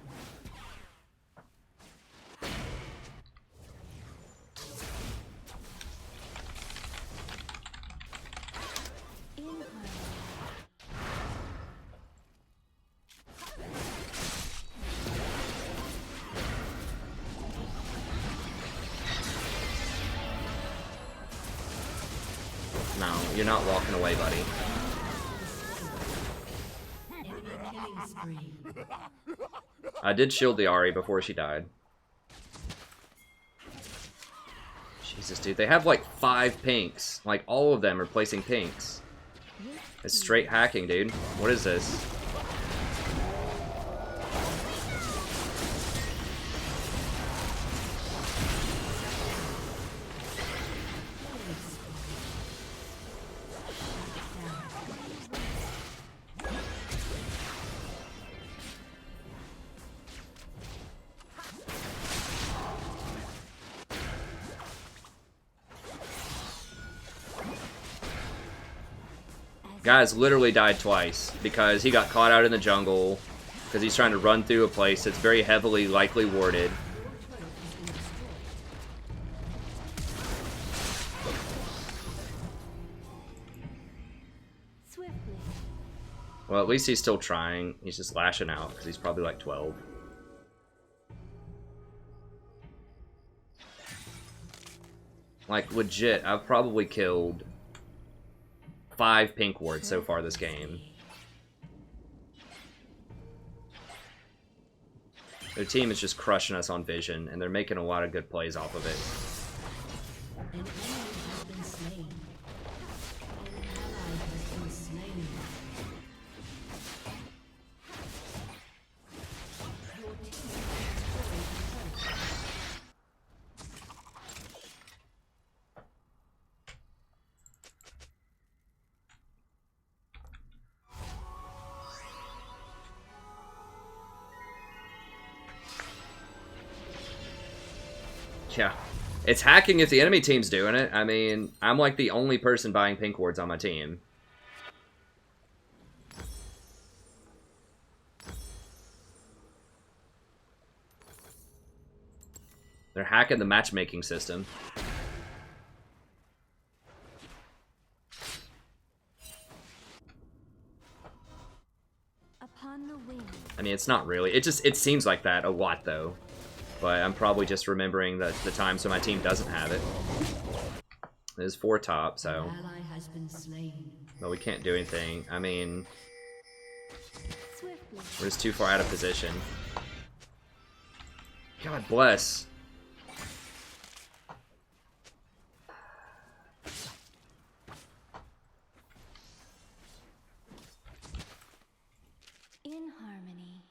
No, you're not walking away, buddy. I did shield the Ahri before she died. Jesus, dude. They have like 5 pinks. Like, all of them are placing pinks. It's straight hacking, dude. What is this? Guys literally died twice because he got caught out in the jungle because he's trying to run through a place that's very heavily likely warded. Well, at least he's still trying. He's just lashing out because he's probably like 12. Like, legit, I've probably killed 5 pink wards so far this game. Their team is just crushing us on vision, and they're making a lot of good plays off of it. An enemy has been slain. An ally has been slain. Your team has destroyed a turret. Yeah. It's hacking if the enemy team's doing it. I mean, I'm like the only person buying pink wards on my team. They're hacking the matchmaking system. Upon the wing. I mean, it's not really. It seems like that a lot, though. But I'm probably just remembering the times when my team doesn't have it. There's 4 top, so... Ally has been slain. But we can't do anything. I mean... Swiftly. We're just too far out of position. God bless. In harmony.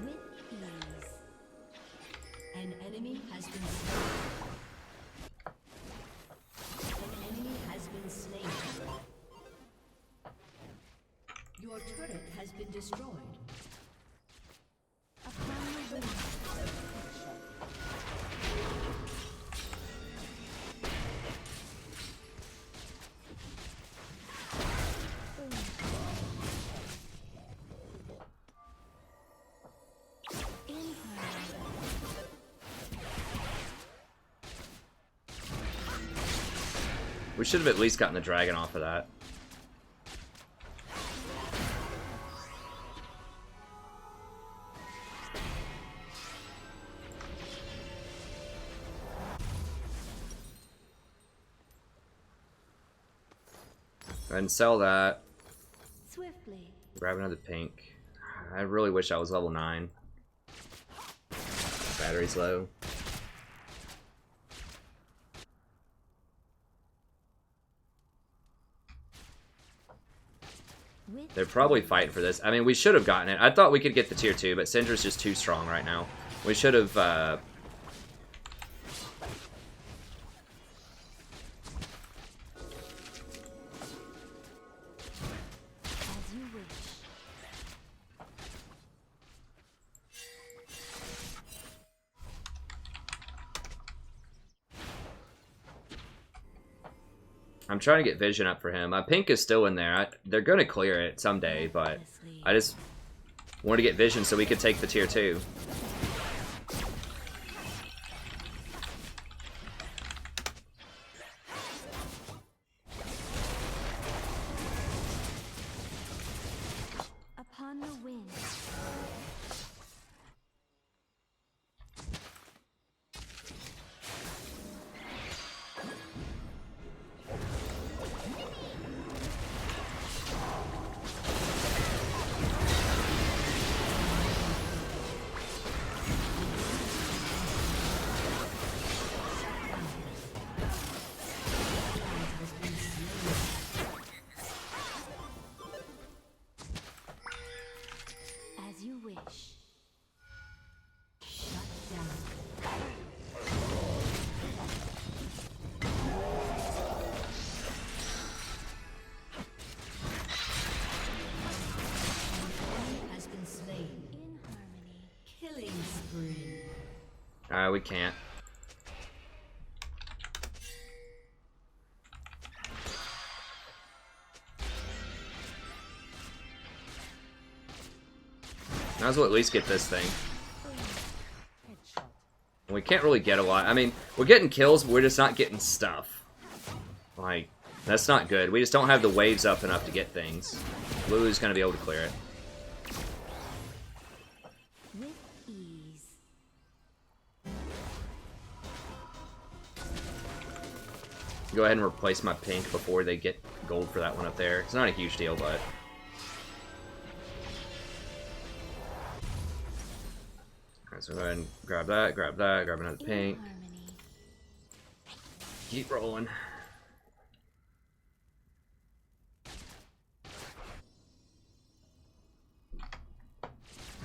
With ease. An enemy has been slain. An enemy has been slain. Your turret has been destroyed. Upon the wing. In harmony. We should have at least gotten the dragon off of that. Go ahead and sell that. Swiftly. Grab another pink. I really wish I was level 9. Battery's low. With They're probably fighting for this. I mean, we should have gotten it. I thought we could get the tier 2, but Syndra's just too strong right now. We should have... as you wish. I'm trying to get vision up for him. Pink is still in there. They're going to clear it someday, but I just wanted to get vision so we could take the tier 2. Upon the wing. As you wish. Shut down. An enemy has been slain. In harmony. Killing spree. We can't. Might as well at least get this thing. We can't really get a lot. I mean, we're getting kills, but we're just not getting stuff. Like, that's not good. We just don't have the waves up enough to get things. Lulu's gonna be able to clear it. With ease. Go ahead and replace my pink before they get gold for that one up there. It's not a huge deal, but... Alright, so go ahead and grab that, grab another pink. Keep rolling.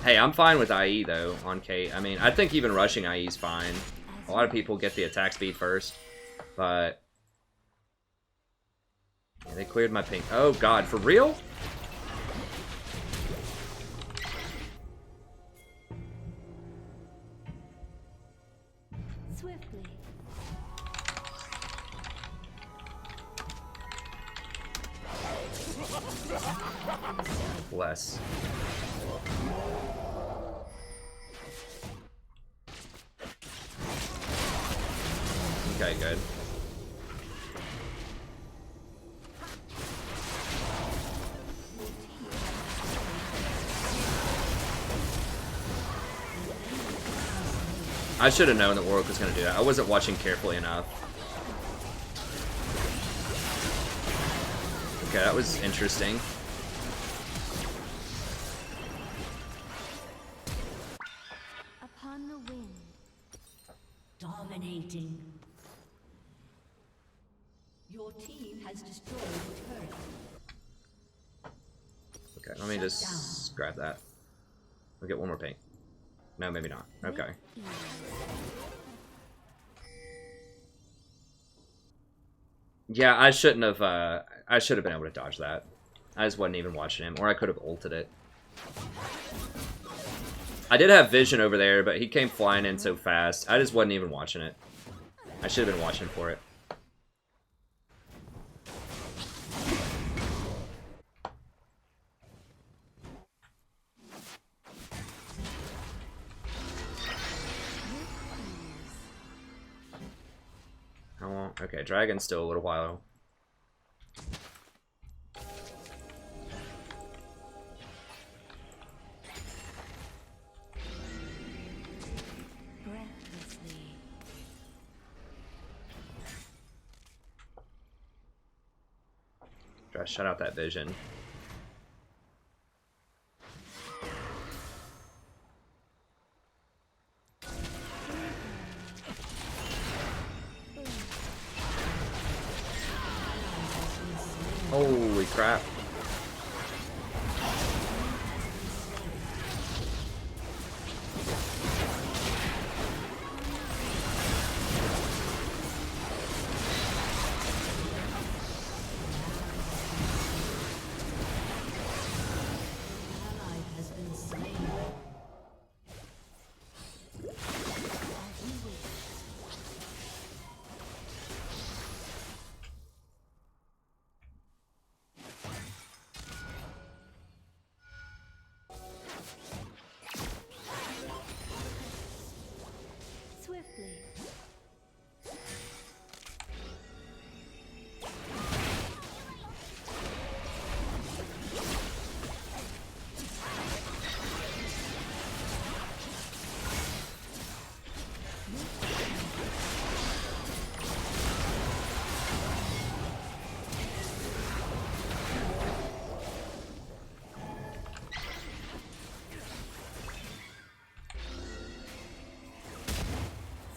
Hey, I'm fine with IE though on Kate. I mean, I think even rushing IE is fine. A lot of people get the attack speed first, but yeah, they cleared my pink. Oh god, for real? Swiftly. Less. Okay, good. I should have known that Warwick was going to do that. I wasn't watching carefully enough. Okay, that was interesting. Upon the wind. Dominating. Your team has destroyed a turret. Okay, let me just grab that. We'll get one more pink. No, maybe not. Okay. Yeah, I shouldn't have, I should have been able to dodge that. I just wasn't even watching him, or I could have ulted it. I did have vision over there, but he came flying in so fast. I just wasn't even watching it. I should have been watching for it. How long? Okay, dragon's still a little while. Breathlessly. Try to shut out that vision. Holy crap. Ally has been slain. Swiftly.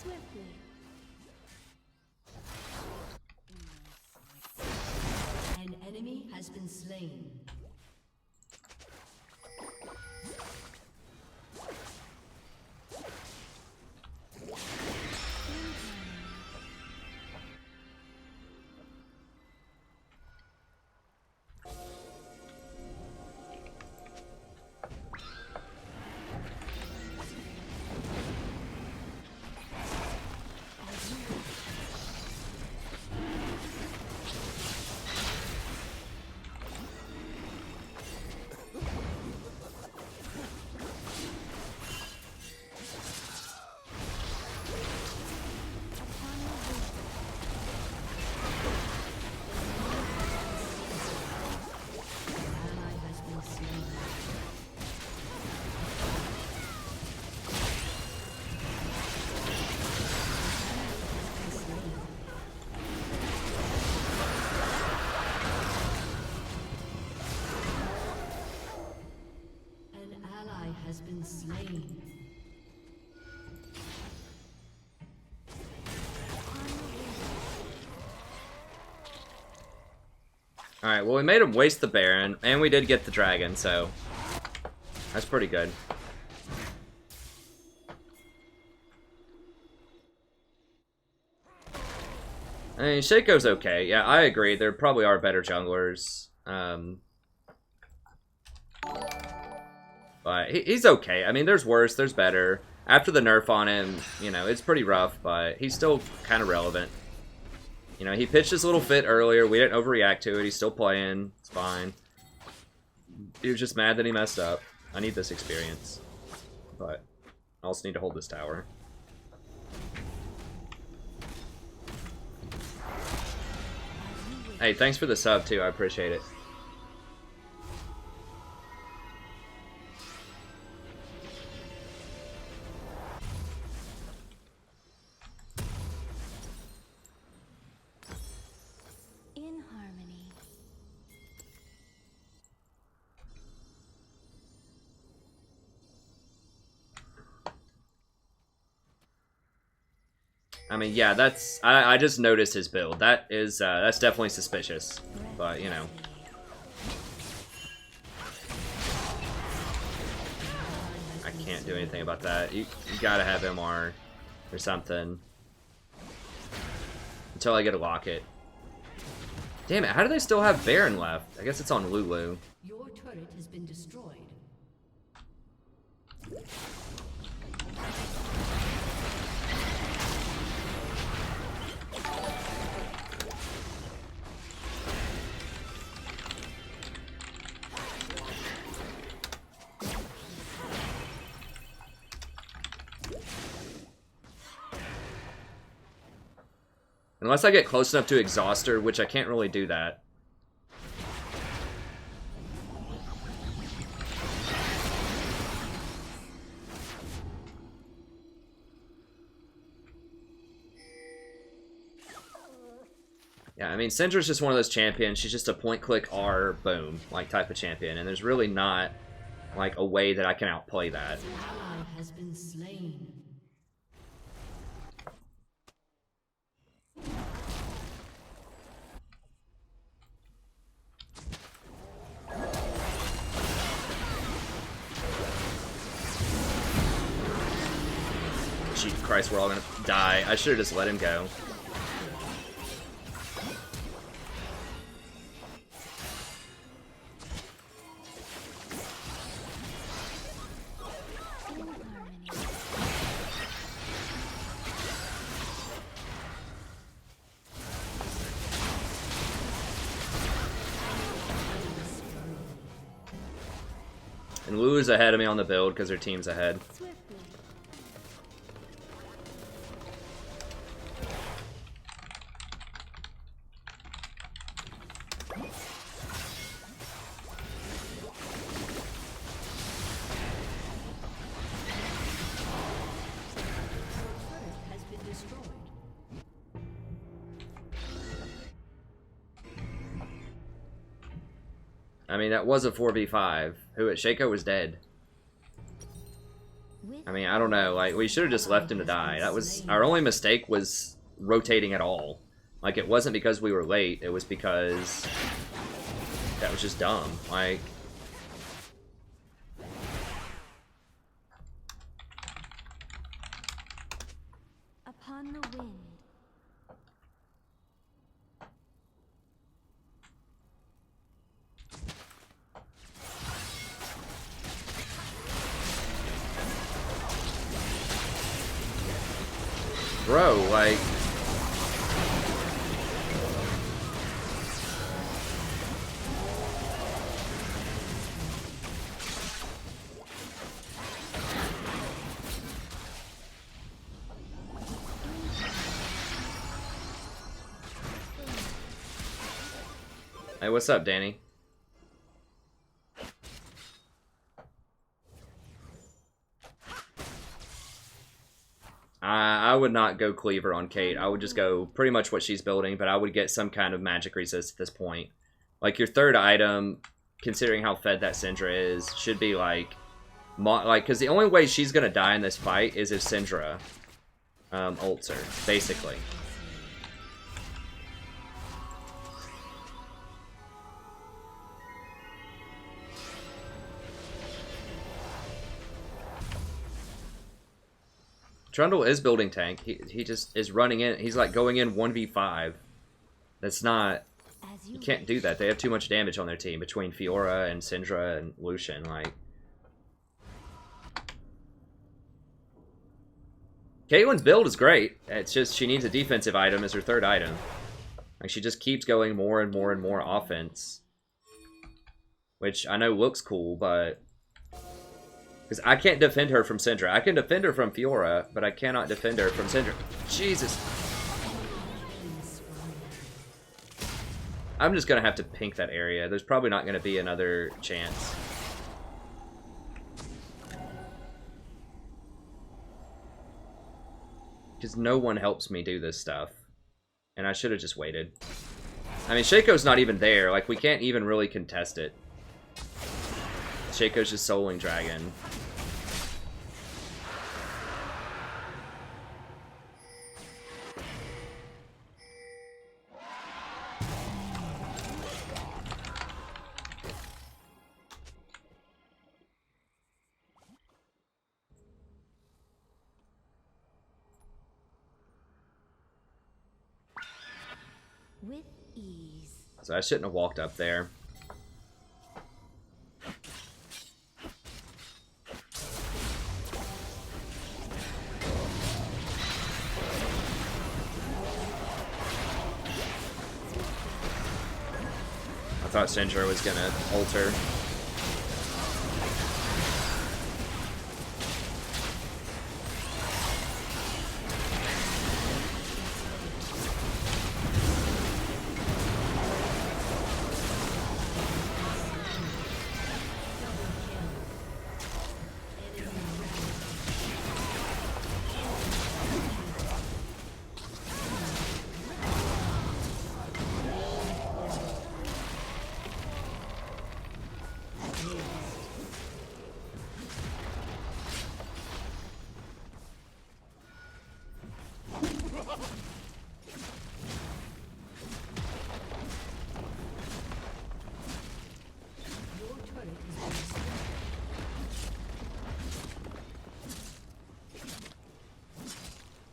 Swiftly. An enemy has been slain. slain. Alright, well we made him waste the Baron, and we did get the dragon, so that's pretty good. I mean, Shaco's okay. Yeah, I agree. There probably are better junglers. But he's okay. I mean, there's worse, there's better. After the nerf on him, you know, it's pretty rough, but he's still kind of relevant. You know, he pitched his little fit earlier. We didn't overreact to it. He's still playing. It's fine. He was just mad that he messed up. I need this experience. But I also need to hold this tower. Hey, thanks for the sub, too. I appreciate it. In harmony. I mean, yeah, that's... I just noticed his build. That is, that's definitely suspicious. But, you know. I can't do anything about that. You gotta have MR or something. Until I get a locket. Damn it, how do they still have Baron left? I guess it's on Lulu. Your turret has been destroyed. Unless I get close enough to exhaust her, which I can't really do that. Yeah, I mean, Syndra's just one of those champions. She's just a point-click R, boom, like type of champion. And there's really not, like, a way that I can outplay that. An ally has been slain. Jesus Christ, we're all gonna die. I should have just let him go. In harmony. And Lulu's ahead of me on the build because her team's ahead. Swiftly. Turret has been destroyed. I mean, that was a 4v5. Who at Shaco was dead. With I mean, I don't know. Like, we should have just left him to die. That was our only mistake was rotating at all. Like, it wasn't because we were late. It was because that was just dumb. Like, upon the wind. bro, like... Hey, what's up, Danny? I would not go Cleaver on Kate. I would just go pretty much what she's building, but I would get some kind of magic resist at this point. Like, your third item, considering how fed that Syndra is, should be, like, like, because the only way she's gonna die in this fight is if Syndra ults her, basically. Trundle is building tank. He just is running in. He's like going in 1v5. That's not... You can't do that. They have too much damage on their team between Fiora and Syndra and Lucian. Like, Caitlyn's build is great. It's just she needs a defensive item as her third item. Like, she just keeps going more and more and more offense. Which I know looks cool, but... Because I can't defend her from Syndra. I can defend her from Fiora, but I cannot defend her from Syndra. Jesus. I'm just going to have to pink that area. There's probably not going to be another chance. Because no one helps me do this stuff. And I should have just waited. I mean, Shaco's not even there. Like, we can't even really contest it. Shaco's just soloing Dragon. With ease. So I shouldn't have walked up there. I thought Syndra was gonna ult her.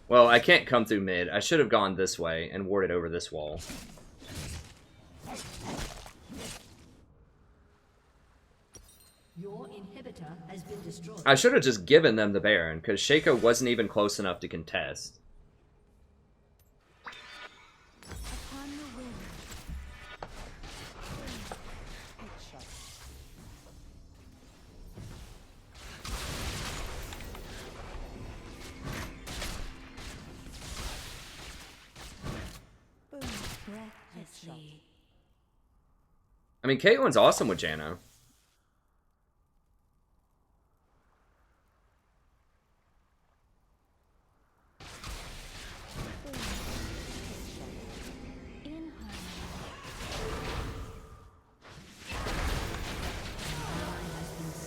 Well, I can't come through mid. I should have gone this way and warded over this wall. Your inhibitor has been destroyed. I should have just given them the Baron, because Shaco wasn't even close enough to contest. Upon the wind. Boom. Breathlessly. I mean, Caitlyn's awesome with Janna.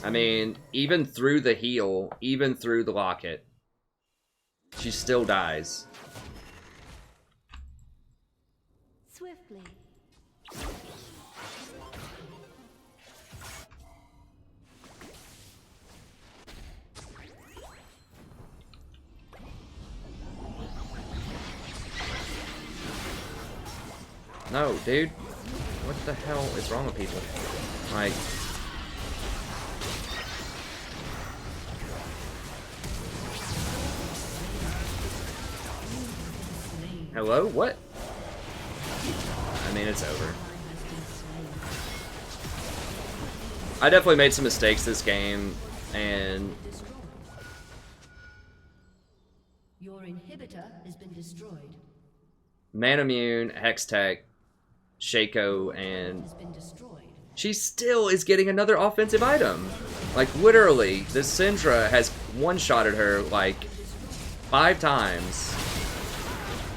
I mean, even through the heal, even through the locket, she still dies. Swiftly. No, dude. What the hell is wrong with people? Like... Hello? What? I mean, it's over. I definitely made some mistakes this game, and... Your inhibitor has been destroyed. Manamune, Hextech, Shaco, and... Has been destroyed. She still is getting another offensive item. Like, literally, this Syndra has one-shotted her, like, 5 times.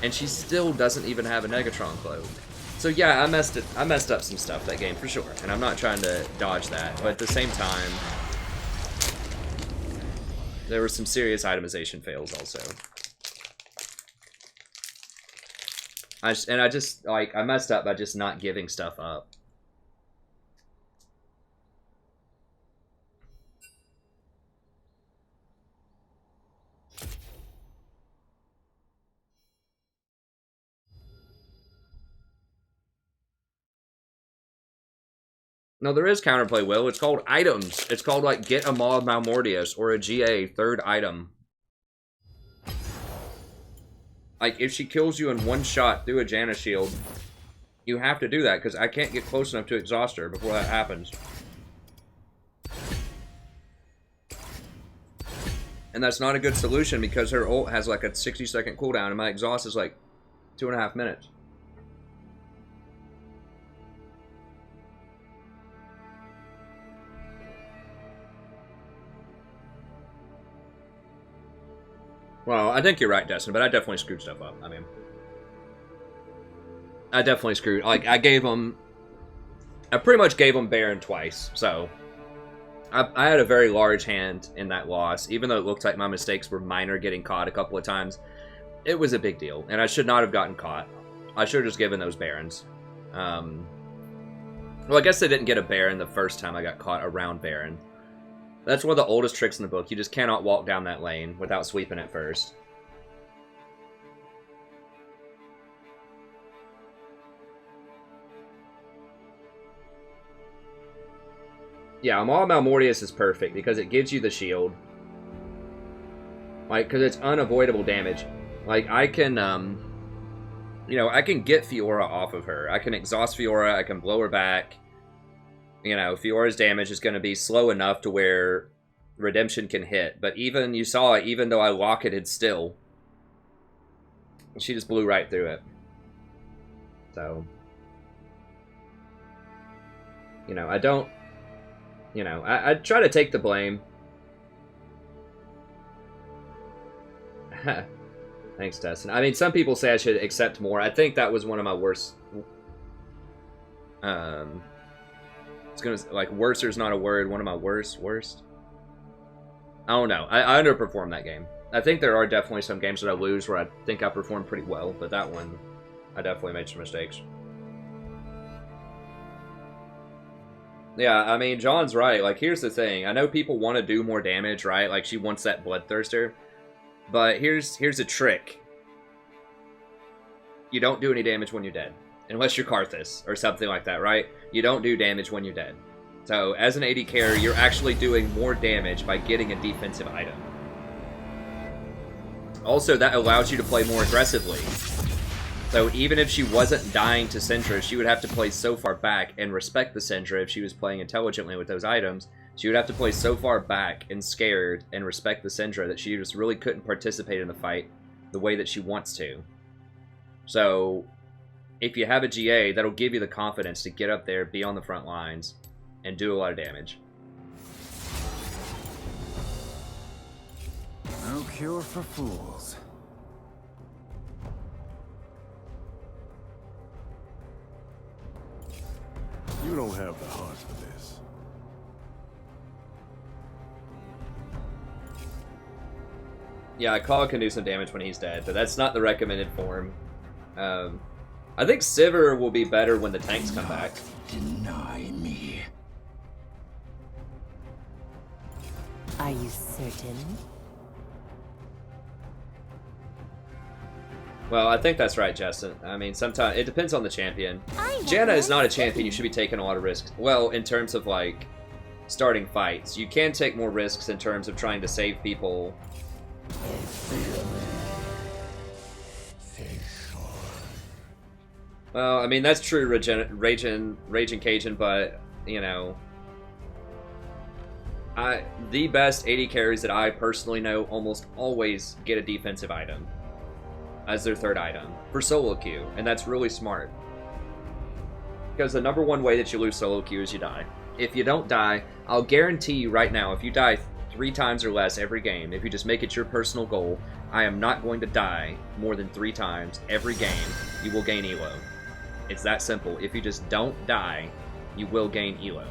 And she still doesn't even have a Negatron cloak. So yeah, I messed up some stuff that game for sure, and I'm not trying to dodge that. But at the same time, There were some serious itemization fails also. I just like, I messed up by just not giving stuff up. No, there is counterplay, Will. It's called items. It's called, like, get a Maw of Malmortius or a GA, third item. Like, if she kills you in one shot through a Janna shield, you have to do that, because I can't get close enough to exhaust her before that happens. And that's not a good solution, because her ult has, like, a 60-second cooldown, and my exhaust is, like, 2.5 minutes. Well, I think you're right, Destin, but I definitely screwed stuff up. I mean, I definitely screwed. Like, I pretty much gave him Baron twice, so I had a very large hand in that loss. Even though it looked like my mistakes were minor, getting caught a couple of times, it was a big deal, and I should not have gotten caught. I should have just given those Barons. Well, I guess they didn't get a Baron the first time I got caught around Baron. That's one of the oldest tricks in the book. You just cannot walk down that lane without sweeping it first. Yeah, Maw of Malmortius is perfect because it gives you the shield. Like, because it's unavoidable damage. Like, I can, you know, I can get Fiora off of her. I can exhaust Fiora, I can blow her back. You know, Fiora's damage is going to be slow enough to where Redemption can hit. But even, you saw it, even though I locketed still, she just blew right through it. So, you know, I don't, you know, I try to take the blame. Thanks, Dustin. I mean, some people say I should accept more. I think that was one of my worst, like, worser's not a word. One of my worst. I don't know. I underperformed that game. I think there are definitely some games that I lose where I think I performed pretty well, but that one, I definitely made some mistakes. Yeah, I mean, John's right. Like, here's the thing. I know people want to do more damage, right? Like, she wants that Bloodthirster. But here's a trick. You don't do any damage when you're dead. Unless you're Karthus or something like that, right? You don't do damage when you're dead. So, as an AD carry, you're actually doing more damage by getting a defensive item. Also, that allows you to play more aggressively. So, even if she wasn't dying to Syndra, she would have to play so far back and respect the Syndra if she was playing intelligently with those items. She would have to play so far back and scared and respect the Syndra that she just really couldn't participate in the fight the way that she wants to. So, if you have a GA, that'll give you the confidence to get up there, be on the front lines, and do a lot of damage. No cure for fools. You don't have the heart for this. Yeah, Claw can do some damage when he's dead, but that's not the recommended form. I think Sivir will be better when the tanks come back. Deny me. Are you certain? Well, I think that's right, Justin. I mean, sometimes it depends on the champion. Janna is not a champion you should be taking a lot of risks. Well, in terms of, like, starting fights. You can take more risks in terms of trying to save people. Well, I mean, that's true, Raging Cajun, but, you know, the best AD carries that I personally know almost always get a defensive item as their third item for solo queue, and that's really smart. Because the number one way that you lose solo queue is you die. If you don't die, I'll guarantee you right now, if you die 3 times or less every game, if you just make it your personal goal, I am not going to die more than 3 times every game, you will gain elo. It's that simple. If you just don't die, you will gain elo.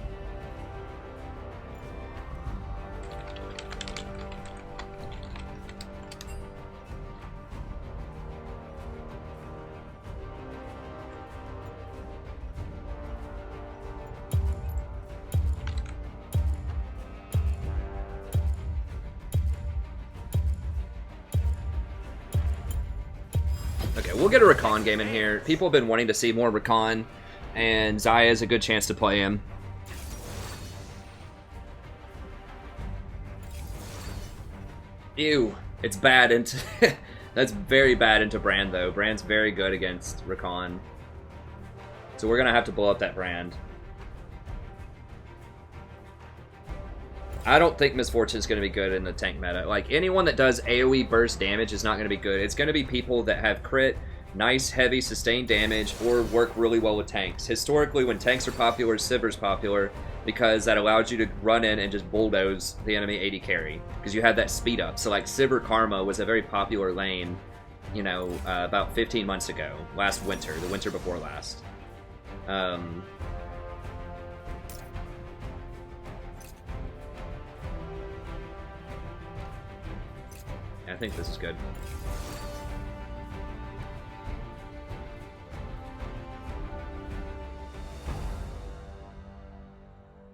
We'll get a Rakan game in here. People have been wanting to see more Rakan, and Zyra is a good chance to play him. Ew. It's bad into... That's very bad into Brand, though. Brand's very good against Rakan. So we're going to have to blow up that Brand. I don't think Misfortune's going to be good in the tank meta. Like, anyone that does AoE burst damage is not going to be good. It's going to be people that have crit, nice, heavy, sustained damage, or work really well with tanks. Historically, when tanks are popular, Sivir's popular, because that allows you to run in and just bulldoze the enemy AD carry, because you have that speed up. So, like, Sivir Karma was a very popular lane, you know, about 15 months ago, last winter, the winter before last. I think this is good.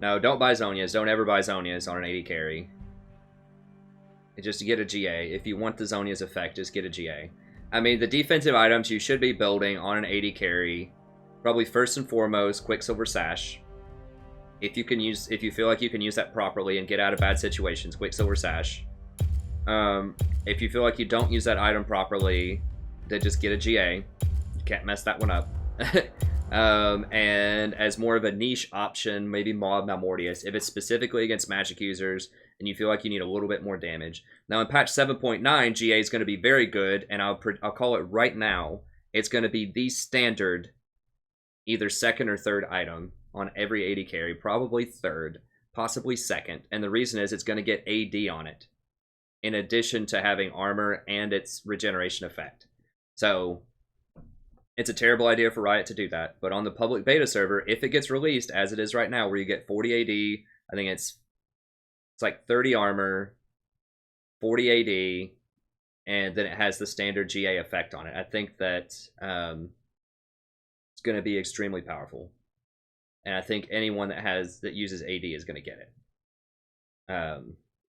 No, don't buy Zhonya's. Don't ever buy Zhonya's on an AD carry. Just to get a GA. If you want the Zhonya's effect, just get a GA. I mean, the defensive items you should be building on an AD carry, probably first and foremost, Quicksilver Sash. If you feel like you can use that properly and get out of bad situations, Quicksilver Sash. If you feel like you don't use that item properly, then just get a GA. You can't mess that one up. And as more of a niche option, maybe Maud Malmortius, if it's specifically against magic users and you feel like you need a little bit more damage. Now in patch 7.9, GA is going to be very good, and I'll call it right now. It's going to be the standard, either second or third item on every AD carry, probably third, possibly second. And the reason is it's going to get AD on it, in addition to having armor and its regeneration effect. So it's a terrible idea for Riot to do that. But on the public beta server, if it gets released, as it is right now, where you get 40 AD, I think it's like 30 armor, 40 AD, and then it has the standard GA effect on it. I think that it's going to be extremely powerful. And I think anyone that uses AD is going to get it.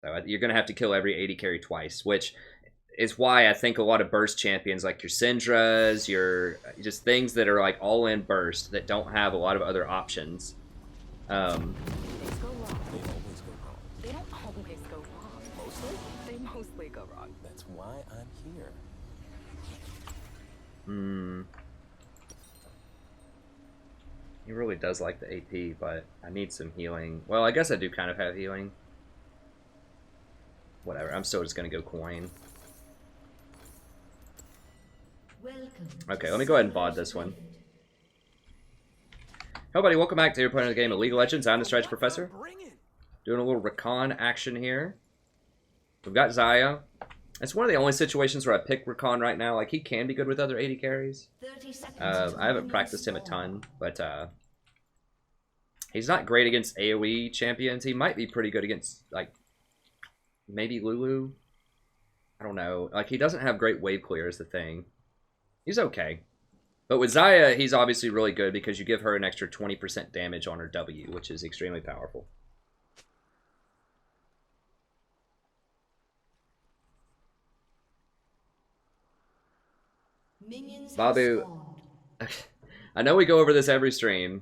So you're going to have to kill every AD carry twice, which is why I think a lot of burst champions, like your Syndras, your just things that are like all-in burst that don't have a lot of other options. Things go wrong. They always go wrong. They don't always go wrong. Mostly? They mostly go wrong. That's why I'm here. He really does like the AP, but I need some healing. Well, I guess I do kind of have healing. Whatever, I'm still just gonna go coin. Okay, let me go ahead and VOD this one. Hello buddy, welcome back to your playing the game of League of Legends. I'm the Stretch Professor. Doing a little Rakan action here. We've got Zyra. It's one of the only situations where I pick Rakan right now. Like, he can be good with other AD carries. I haven't practiced him a ton, but he's not great against AoE champions. He might be pretty good against, like, maybe Lulu. I don't know. Like, he doesn't have great wave clear is the thing. He's okay. But with Zyra, he's obviously really good because you give her an extra 20% damage on her W, which is extremely powerful. Babu, I know we go over this every stream.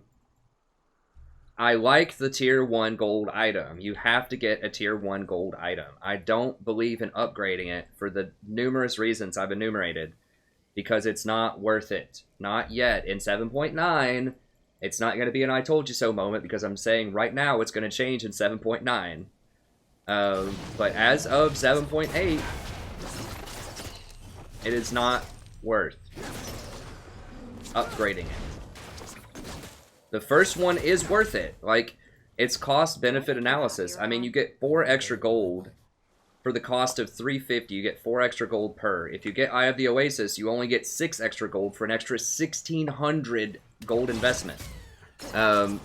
I like the tier 1 gold item. You have to get a tier 1 gold item. I don't believe in upgrading it for the numerous reasons I've enumerated. Because it's not worth it. Not yet. In 7.9, it's not going to be an I told you so moment, because I'm saying right now it's going to change in 7.9. But as of 7.8, it is not worth upgrading it. The first one is worth it. Like, it's cost-benefit analysis. I mean, you get 4 extra gold for the cost of 350. You get 4 extra gold per. If you get Eye of the Oasis, you only get 6 extra gold for an extra 1,600 gold investment. So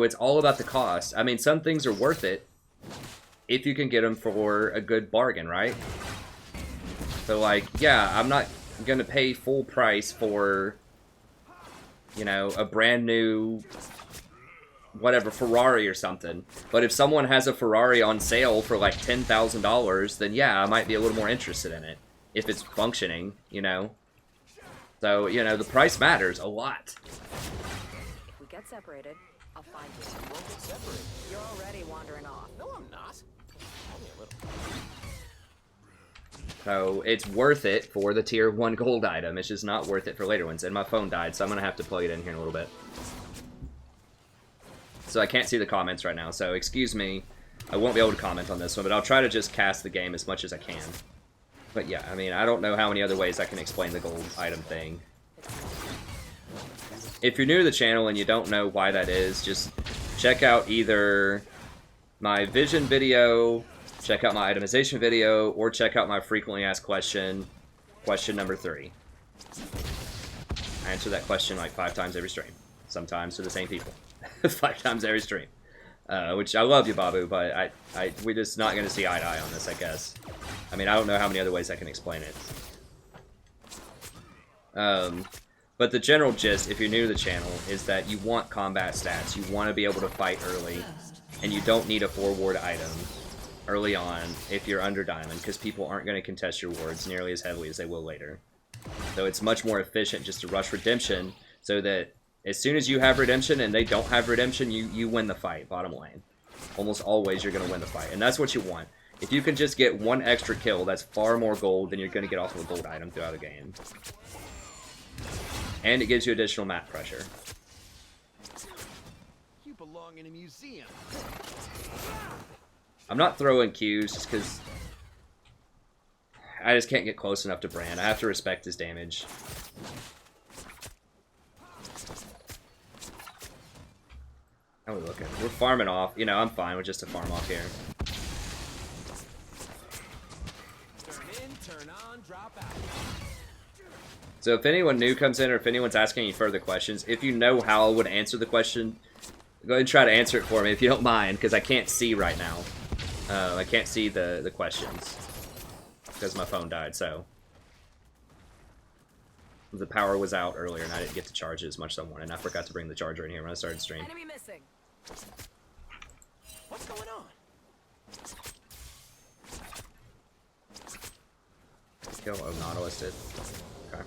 it's all about the cost. I mean, some things are worth it if you can get them for a good bargain, right? So, like, yeah, I'm not gonna pay full price for, you know, a brand new, whatever, Ferrari or something. But if someone has a Ferrari on sale for like $10,000, then yeah, I might be a little more interested in it. If it's functioning, you know. So, you know, the price matters a lot. If we get separated, I'll find you. We won't get separated. You're already wandering off. No, I'm not. Only a little. So, it's worth it for the tier 1 gold item. It's just not worth it for later ones. And my phone died, so I'm going to have to plug it in here in a little bit. So I can't see the comments right now, so excuse me. I won't be able to comment on this one, but I'll try to just cast the game as much as I can. But yeah, I mean, I don't know how many other ways I can explain the gold item thing. If you're new to the channel and you don't know why that is, just check out either my vision video, check out my itemization video, or check out my frequently asked question, question number 3. I answer that question like 5 times every stream. Sometimes to the same people. 5 times every stream. Which, I love you, Babu, but we're just not going to see eye to eye on this, I guess. I mean, I don't know how many other ways I can explain it. But the general gist, if you're new to the channel, is that you want combat stats. You want to be able to fight early, and you don't need a 4-ward item early on if you're under diamond, because people aren't going to contest your wards nearly as heavily as they will later. So it's much more efficient just to rush redemption, so that as soon as you have redemption and they don't have redemption, you win the fight, bottom lane. Almost always you're going to win the fight, and that's what you want. If you can just get 1 extra kill, that's far more gold than you're going to get off of a gold item throughout the game. And it gives you additional map pressure. You belong in a museum. I'm not throwing Qs just because I just can't get close enough to Brand. I have to respect his damage. How are we looking? We're farming off. You know, I'm fine with just a farm off here. Turn in, turn on, drop out. So if anyone new comes in, or if anyone's asking any further questions, if you know how I would answer the question, go ahead and try to answer it for me if you don't mind, because I can't see right now. I can't see the questions because my phone died, so. The power was out earlier and I didn't get to charge it as much as I wanted, and I forgot to bring the charger in here when I started stream. Enemy missing. What's going on? Kill Nautilus did. Okay.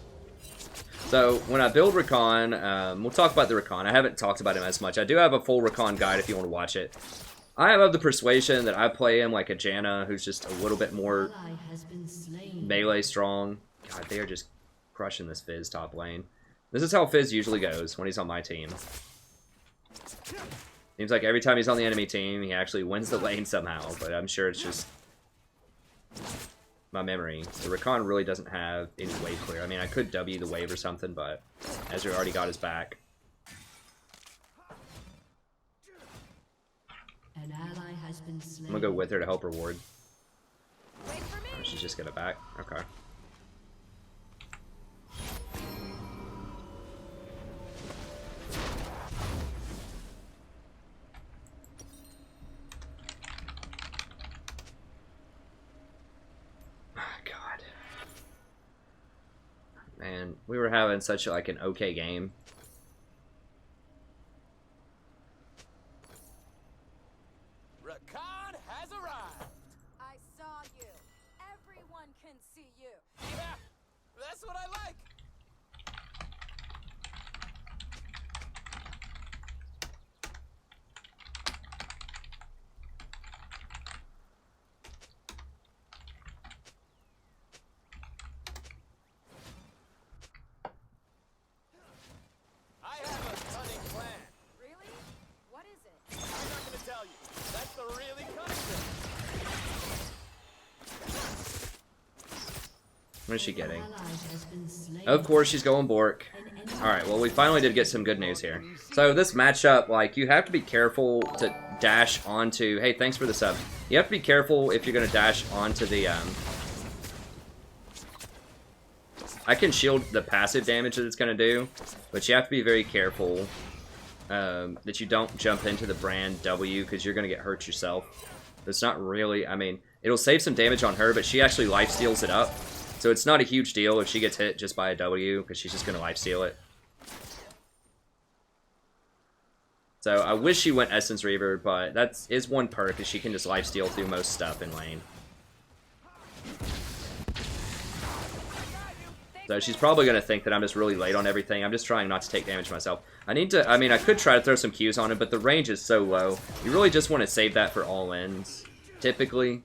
So, when I build Rakan, we'll talk about the Rakan. I haven't talked about him as much. I do have a full Rakan guide if you want to watch it. I am of the persuasion that I play him like a Janna, who's just a little bit more melee strong. God, they are just crushing this Fizz top lane. This is how Fizz usually goes when he's on my team. Seems like every time he's on the enemy team, he actually wins the lane somehow, but I'm sure it's just my memory. The Rakan really doesn't have any wave clear. I mean, I could W the wave or something, but Ezreal already got his back. An ally has been slain. I'm gonna go with her to help her ward. Wait for me. Oh, she's just gonna back. Okay. God. Man, we were having such like an okay game. Rakan has arrived. I saw you. Everyone can see you. Yeah, that's what I like. I have a cunning plan. Really? What is it? I'm not gonna tell you. That's the really cunning thing. What is she getting? Ally has been slain. Of course, she's going Bork. Alright, well, we finally did get some good news here. So, this matchup, like, you have to be careful to dash onto... Hey, thanks for the sub. You have to be careful if you're going to dash onto the, I can shield the passive damage that it's going to do, but you have to be very careful that you don't jump into the Brand W, because you're going to get hurt yourself. It's not really... I mean, it'll save some damage on her, but she actually lifesteals it up. So it's not a huge deal if she gets hit just by a W, because she's just going to lifesteal it. So I wish she went Essence Reaver, but that is one perk, is she can just lifesteal through most stuff in lane. Thank So she's probably going to think that I'm just really late on everything. I'm just trying not to take damage myself. I need to, I mean, I could try to throw some Qs on him, but the range is so low. You really just want to save that for all ends, typically.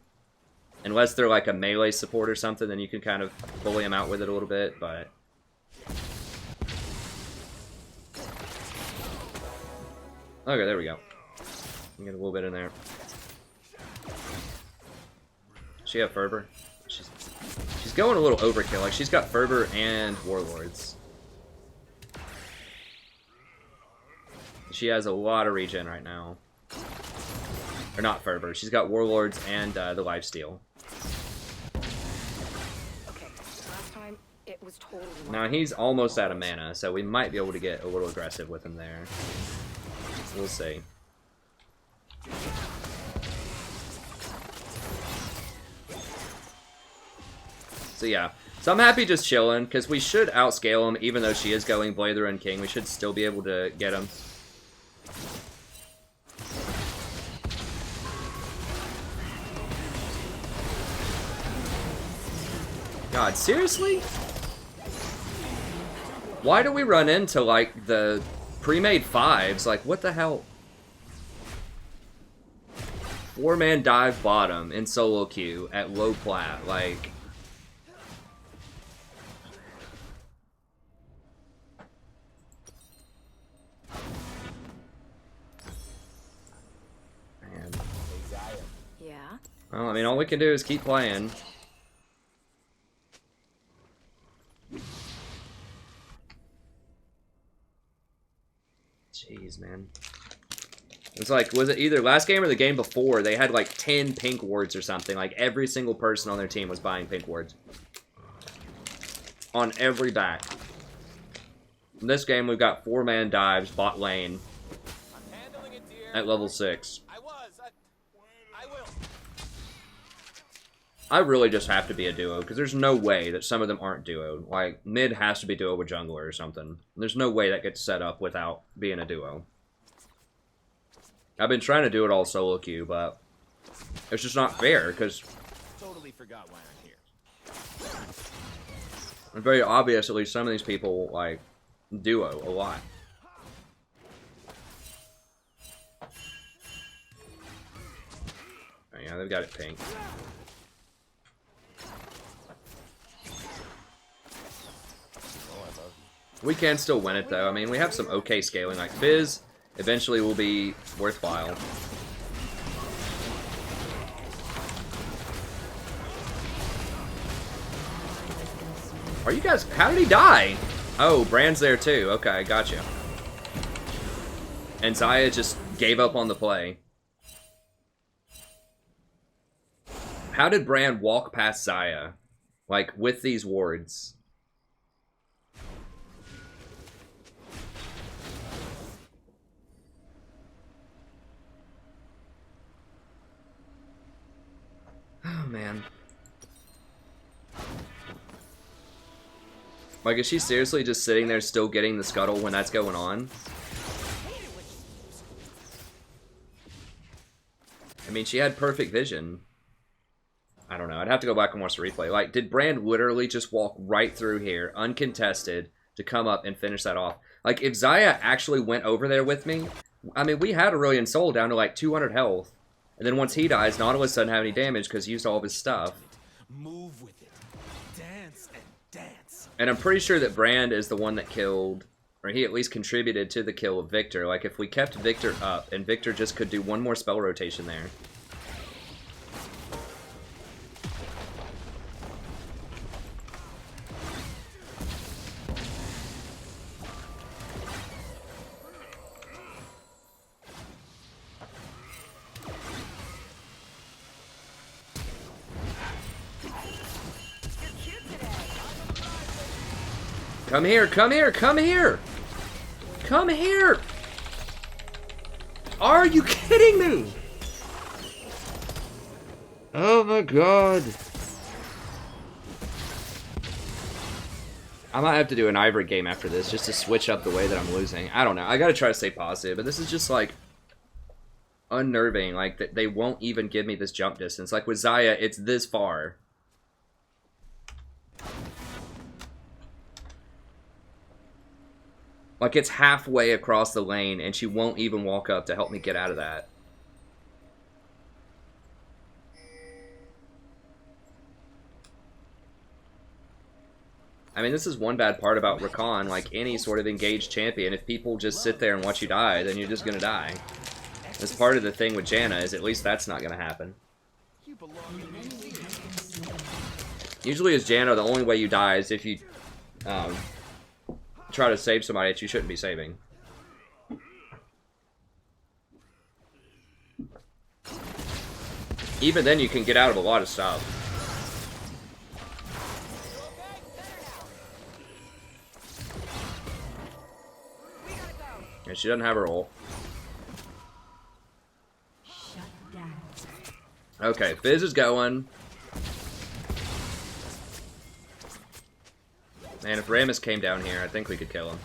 Unless they're like a melee support or something, then you can kind of bully him out with it a little bit, but... Okay, there we go. Get a little bit in there. She have Fervor? She's going a little overkill. Like, she's got Fervor and Warlords. She has a lot of regen right now. Or not Fervor. She's got Warlords and the Lifesteal. Okay, last time it was totally. Now, he's almost out of mana, so we might be able to get a little aggressive with him there. We'll see. So yeah, so I'm happy just chilling, because we should outscale him, even though she is going Blather and King. We should still be able to get him. God, seriously? Why do we run into, like, the pre-made 5s? Like, what the hell? 4-man dive bottom in solo queue at low plat, like... Man. Yeah. Well, I mean, all we can do is keep playing. Jeez, man. It's like, was it either last game or the game before? They had like 10 pink wards or something. Like every single person on their team was buying pink wards. On every back. In this game, we've got 4-man dives, bot lane. I'm handling it, dear. At level 6. I will. I really just have to be a duo, because there's no way that some of them aren't duo. Like, mid has to be duo with jungler or something. There's no way that gets set up without being a duo. I've been trying to do it all solo queue, but it's just not fair, because Totally forgot why I'm here. it's very obvious, at least some of these people, like, duo a lot. Oh, yeah, they've got it pink. We can still win it, though. I mean, we have some okay scaling. Like, Fizz eventually will be worthwhile. Are you guys... How did he die? Oh, Brand's there, too. Okay, gotcha. And Zyra just gave up on the play. How did Brand walk past Zyra? Like, with these wards? Oh, man. Like, is she seriously just sitting there still getting the scuttle when that's going on? I mean, she had perfect vision. I don't know. I'd have to go back and watch the replay. Like, did Brand literally just walk right through here, uncontested, to come up and finish that off? Like, if Zyra actually went over there with me, I mean, we had Aurelion Sol down to, like, 200 health. And then once he dies, Nautilus doesn't have any damage because he used all of his stuff. Move with it. Dance and dance. And I'm pretty sure that Brand is the one that killed, or he at least contributed to the kill of Victor. Like, if we kept Victor up, and Victor just could do one more spell rotation there. Come here, come here, come here! Come here! Are you kidding me? Oh my god. I might have to do an Ivory game after this just to switch up the way that I'm losing. I don't know. I gotta try to stay positive, but this is just like unnerving. Like, they won't even give me this jump distance. Like with Zyra, it's this far. Like, it's halfway across the lane, and she won't even walk up to help me get out of that. I mean, this is one bad part about Rakan, like any sort of engaged champion. If people just sit there and watch you die, then you're just gonna die. That's part of the thing with Janna, is at least that's not gonna happen. Usually as Janna, the only way you die is if you try to save somebody that you shouldn't be saving. Even then you can get out of a lot of stuff. And she doesn't have her ult. Shut down. Okay, Fizz is going. Man, if Rammus came down here, I think we could kill him.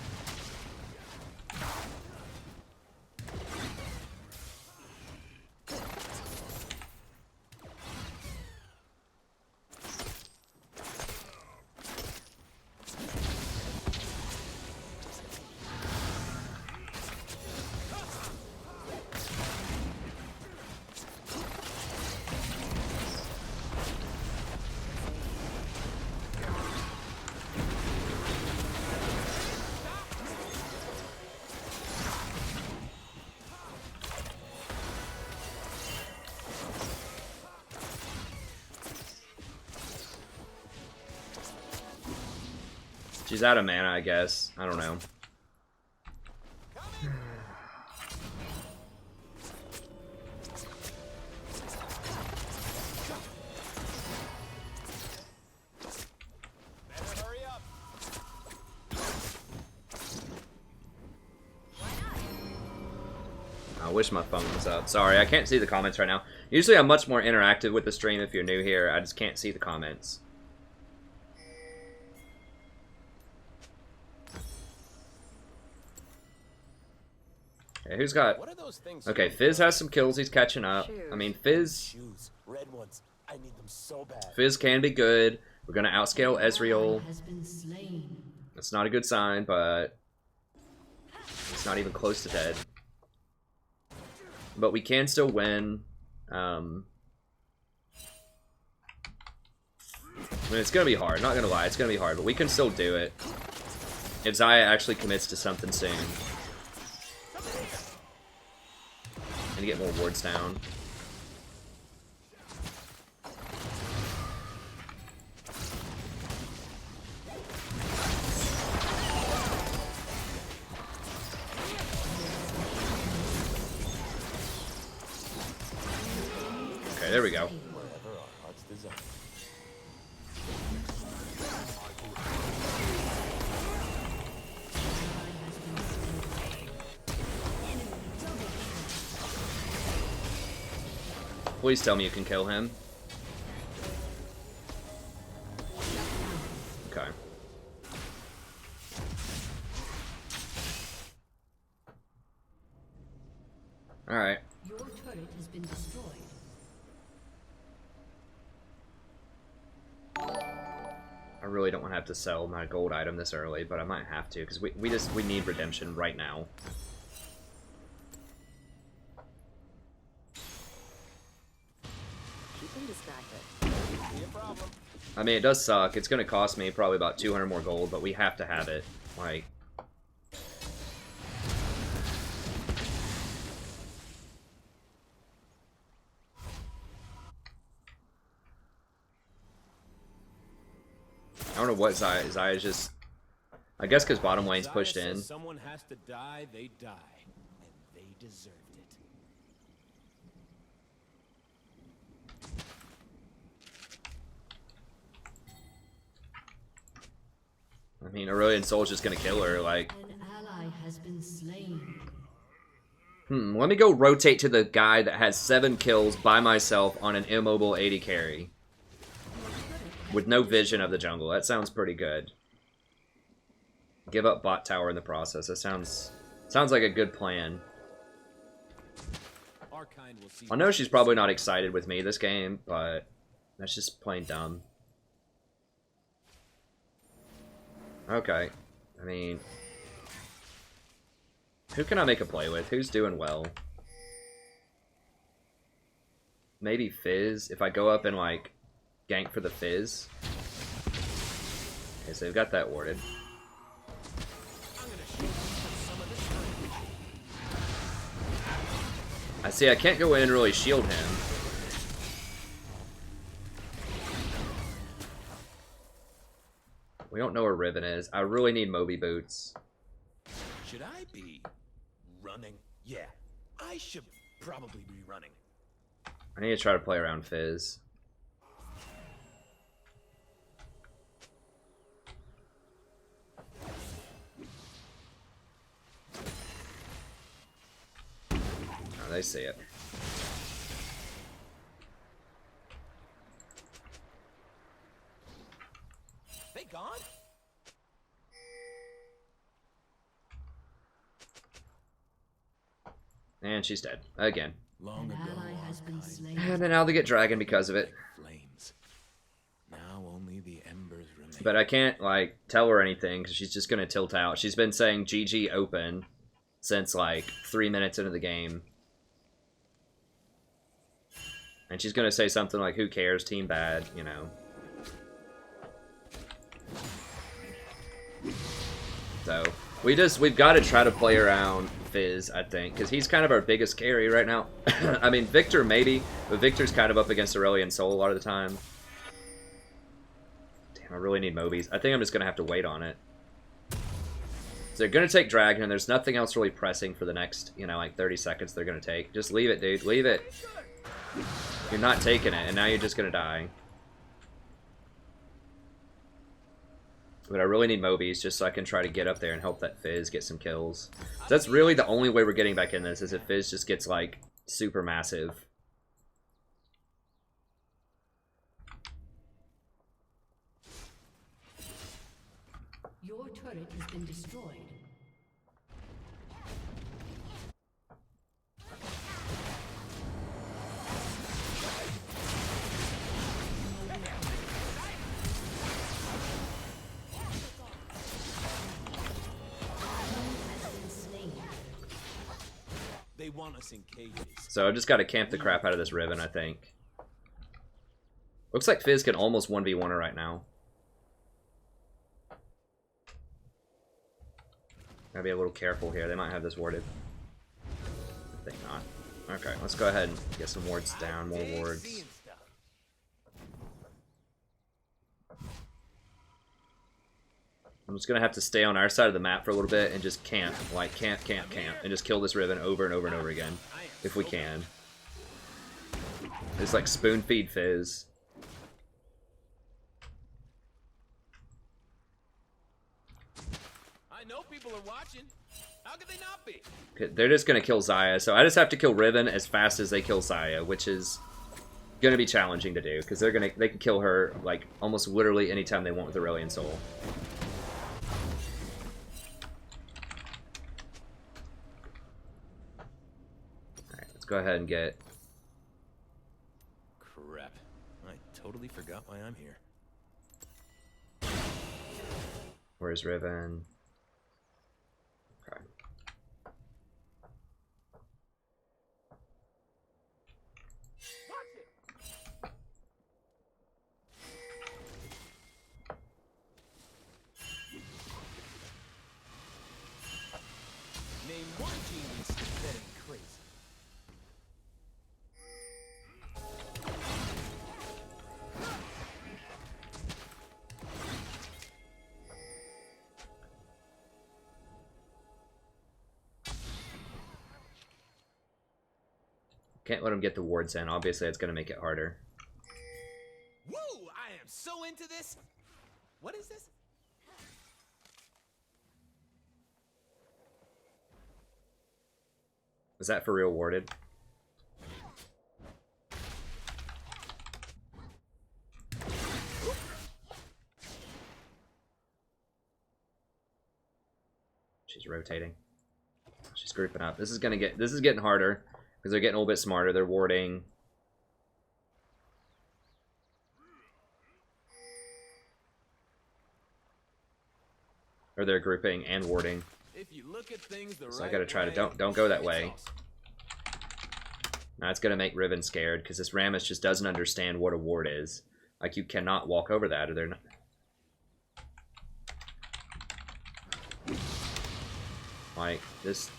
She's out of mana, I guess. I don't know. Better hurry up. I wish my phone was up. Sorry, I can't see the comments right now. Usually I'm much more interactive with the stream if you're new here. I just can't see the comments. Okay, who's got... What are those things? Okay, Fizz has some kills. He's catching up. I mean, Fizz... Shoes, red ones. I need them so bad. Fizz can be good. We're going to outscale Ezreal. Has been slain. That's not a good sign, but... it's not even close to dead. But we can still win. I mean, it's going to be hard. Not going to lie. It's going to be hard, but we can still do it. If Zyra actually commits to something soon. And get more wards down. Okay, there we go. Wherever our hearts desire. Please tell me you can kill him. Okay. Alright. Your turret has been destroyed. I really don't want to have to sell my gold item this early, but I might have to, because we need redemption right now. Keeping distracted. Be a problem. I mean, it does suck. It's going to cost me probably about 200 more gold, but we have to have it. Like... I don't know what Zyra's just... I guess because bottom lane's pushed in. Someone has to die, they die. And they deserved it. I mean, Aurelion Sol's just gonna kill her, like... An ally has been slain. Let me go rotate to the guy that has 7 kills by myself on an immobile 80 carry. With no vision of the jungle. That sounds pretty good. Give up bot tower in the process. That sounds like a good plan. Our kind will see. I know she's probably not excited with me this game, but that's just plain dumb. Okay. I mean... Who can I make a play with? Who's doing well? Maybe Fizz. If I go up and, like, gank for the Fizz. Okay, so they've got that warded. I see I can't go in and really shield him. We don't know where Riven is. I really need Moby boots. Should I be running? Yeah, I should probably be running. I need to try to play around Fizz. Oh, they see it. They gone? And she's dead. Again. Long An ago, ally has been slain. And then now they get Dragon because of it. flames. Now only the embers remain. But I can't, like, tell her anything because she's just going to tilt out. She's been saying GG open since, like, 3 minutes into the game. And she's going to say something like, who cares, team bad, you know. So, we've got to try to play around Fizz, I think, because he's kind of our biggest carry right now. I mean, Victor maybe, but Victor's kind of up against Aurelion Sol a lot of the time. Damn, I really need Mobies. I think I'm just going to have to wait on it. So they're going to take Dragon, and there's nothing else really pressing for the next, you know, like 30 seconds they're going to take. Just leave it, dude. Leave it. You're not taking it, and now you're just going to die. But I really need Mobies just so I can try to get up there and help that Fizz get some kills. So that's really the only way we're getting back in this, is if Fizz just gets, like, super massive. Your turret has been destroyed. They want us in cages. So I just got to camp the crap out of this Riven, I think. Looks like Fizz can almost 1v1 her right now. Gotta be a little careful here. They might have this warded. I think not. Okay, let's go ahead and get some wards down. More wards. I'm just gonna have to stay on our side of the map for a little bit and just camp, like camp, and just kill this Riven over and over and over again, if we can. Just like spoon feed Fizz. I know people are watching. How could they not be? Okay, they're just gonna kill Zyra, so I just have to kill Riven as fast as they kill Zyra, which is gonna be challenging to do because they can kill her like almost literally anytime they want with Aurelion Sol. Go ahead and get. Crap. I totally forgot why I'm here. Where's Riven? Okay. Name one genius that ain't crazy. Can't let him get the wards in. Obviously, it's going to make it harder. Woo! I am so into this. What is this? Is that for real warded? She's rotating. She's grouping up. This is getting harder because they're getting a little bit smarter. They're warding. Or they're grouping and warding. If If you look at things the So right I gotta try to way, don't go that it's way. awesome. Now it's gonna make Riven scared because this Rammus just doesn't understand what a ward is. Like, you cannot walk over that or they're not. Like this.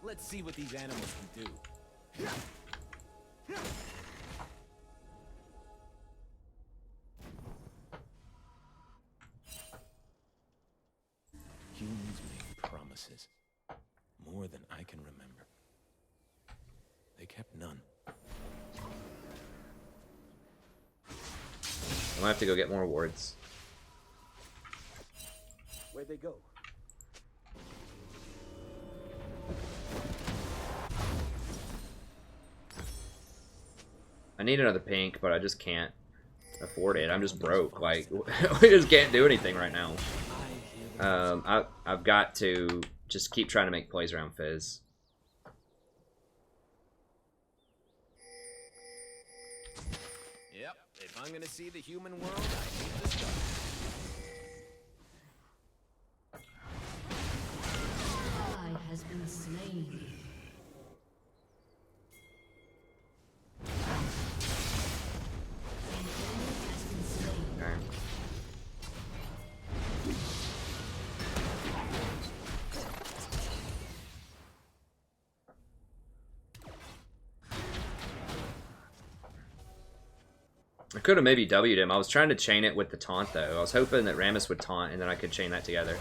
Let's see what these animals can do. Humans make promises. More than I can remember. They kept none. I'm gonna have to go get more wards. Where'd they go? I need another pink, but I just can't afford it. I'm just broke. Like, we just can't do anything right now. I've got to just keep trying to make plays around Fizz. Yep, if I'm gonna see the human world, I need to start. Ally has been slain. An enemy has been slain. Okay. I could have maybe W'd him. I was trying to chain it with the taunt, though. I was hoping that Rammus would taunt, and then I could chain that together.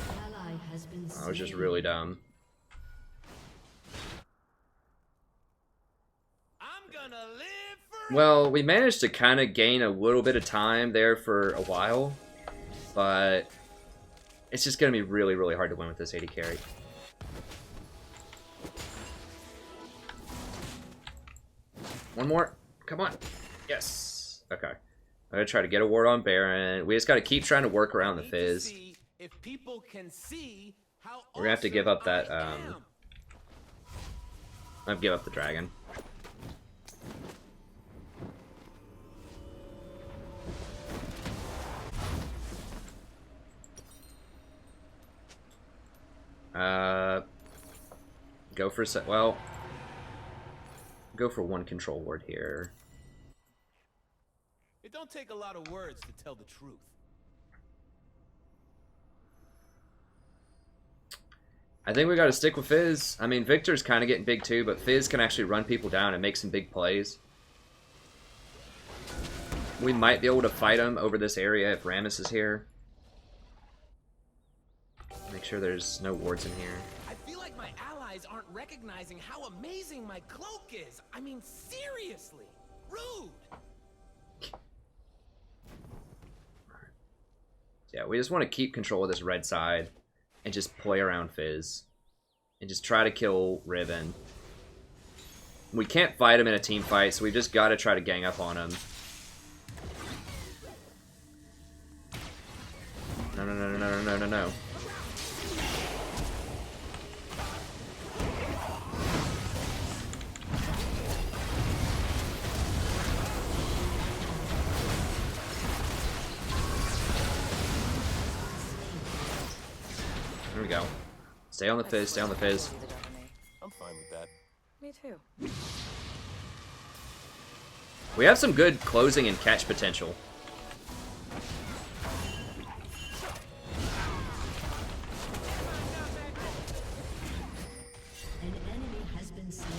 Ally has been slain. I was just really dumb. I'm gonna live for Well, we managed to kind of gain a little bit of time there for a while, but it's just going to be really, really hard to win with this 80 carry. One more. Come on. Yes. Okay. I'm going to try to get a ward on Baron. We just got to keep trying to work around the Need to Fizz. see if people can see how We're going to have to give up that, awesome I am. I've give up the dragon. Go for well, go for one control ward here. It don't take a lot of words to tell the truth. I think we got to stick with Fizz. I mean, Victor's kind of getting big too, but Fizz can actually run people down and make some big plays. We might be able to fight him over this area if Rammus is here. Make sure there's no wards in here. I feel like my allies aren't recognizing how amazing my cloak is. I mean, seriously. Rude. Yeah, we just want to keep control of this red side and just play around Fizz and just try to kill Riven. We can't fight him in a team fight, so we just got to try to gang up on him. No, no, no, no, no, no, no, no. There we go. Stay on the Fizz, stay on the Fizz. I'm fine with that. Me too. We have some good closing and catch potential. An enemy has been slain.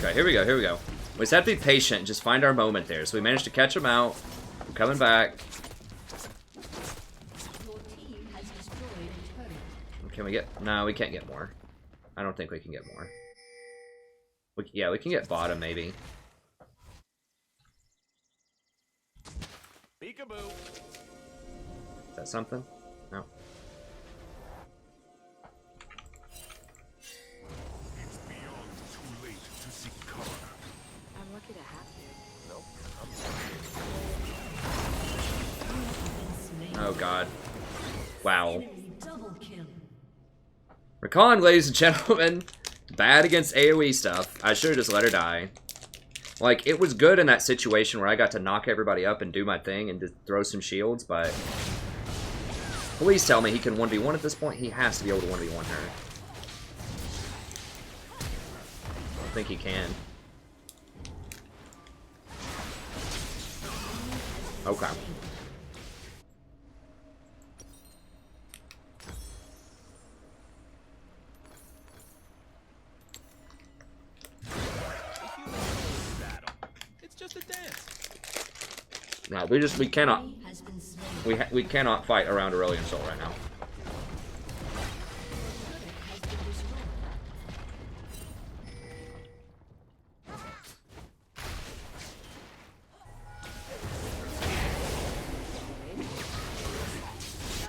Okay, here we go, here we go. We just have to be patient and just find our moment there. So we managed to catch him out. We're coming back. Your team has destroyed a turret. Can we get... No, we can't get more. I don't think we can get more. Yeah, we can get bottom, maybe. Peekaboo. Is that something? No. It's beyond too late to seek cover. I'm lucky to have you. Nope. Oh god. Wow. Double kill. Rakan, ladies and gentlemen. Bad against AoE stuff. I should have just let her die. Like, it was good in that situation where I got to knock everybody up and do my thing and just throw some shields, but... Please tell me he can 1v1 at this point. He has to be able to 1v1 her. I think he can. Okay. It's just a dance. No, we cannot, Has been slain. we cannot fight around Aurelion Soul right now. Has been destroyed.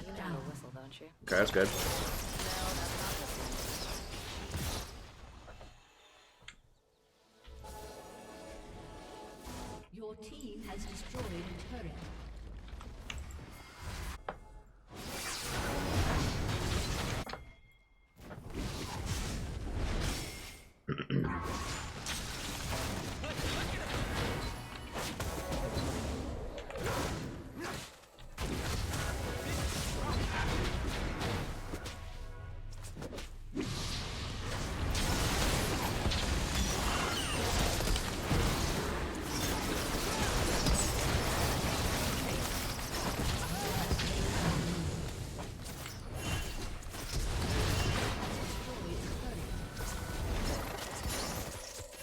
You know how to whistle, don't you? Okay, that's good. No, that's not whistling. Your team has destroyed a turret.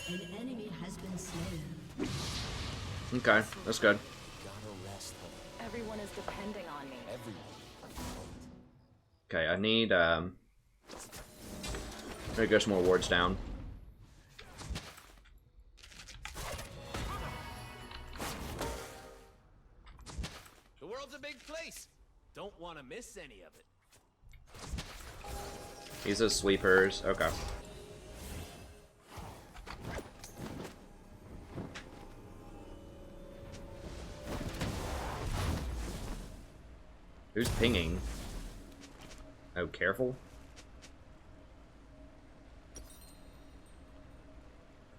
An enemy has been slain. Okay, that's good. Gotta rest them. Everyone is depending on me. Everyone. Okay, I need, there goes some more wards down. The world's a big place. Don't want to miss any of it. These are sweepers. Okay. Who's pinging? Oh, careful.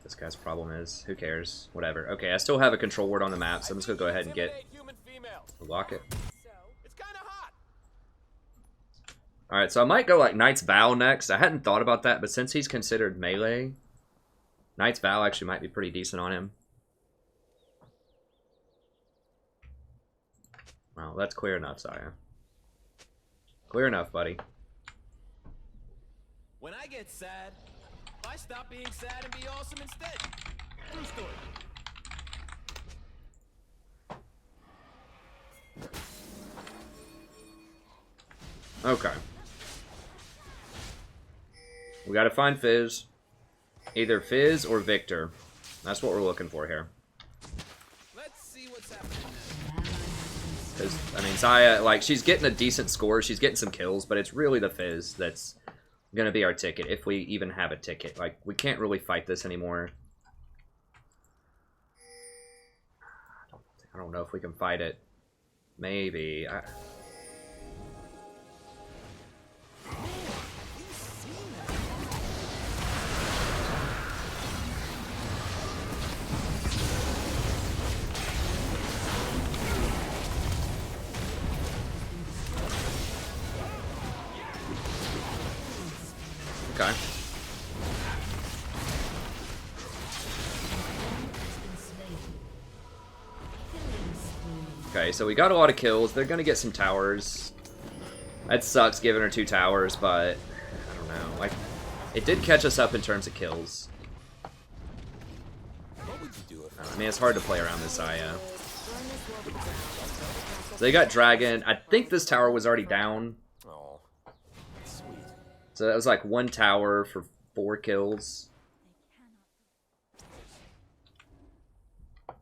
This guy's problem is, who cares? Whatever. Okay, I still have a control ward on the map, so I'm just gonna go ahead and get Intimidate human females. lock it. So, it's kind of hot. Alright, so I might go like Knight's Vow next. I hadn't thought about that, but since he's considered melee, Knight's Vow actually might be pretty decent on him. Well, that's clear enough, Zyra. Clear enough, buddy. When I get sad, I stop being sad and be awesome instead. True story. Okay. We gotta find Fizz. Either Fizz or Victor. That's what we're looking for here. Let's see what's happening now. Because, I mean, Zyra, like, she's getting a decent score. She's getting some kills, but it's really the Fizz that's gonna be our ticket, if we even have a ticket. Like, we can't really fight this anymore. I don't know if we can fight it. Maybe. Okay. Okay, so we got a lot of kills. They're gonna get some towers. That sucks giving her 2 towers, but I don't know. Like, it did catch us up in terms of kills. What would you do if I mean, it's hard to play around this Aya. So they got Dragon. I think this tower was already down. Oh, that's sweet. So that was like 1 tower for 4 kills. It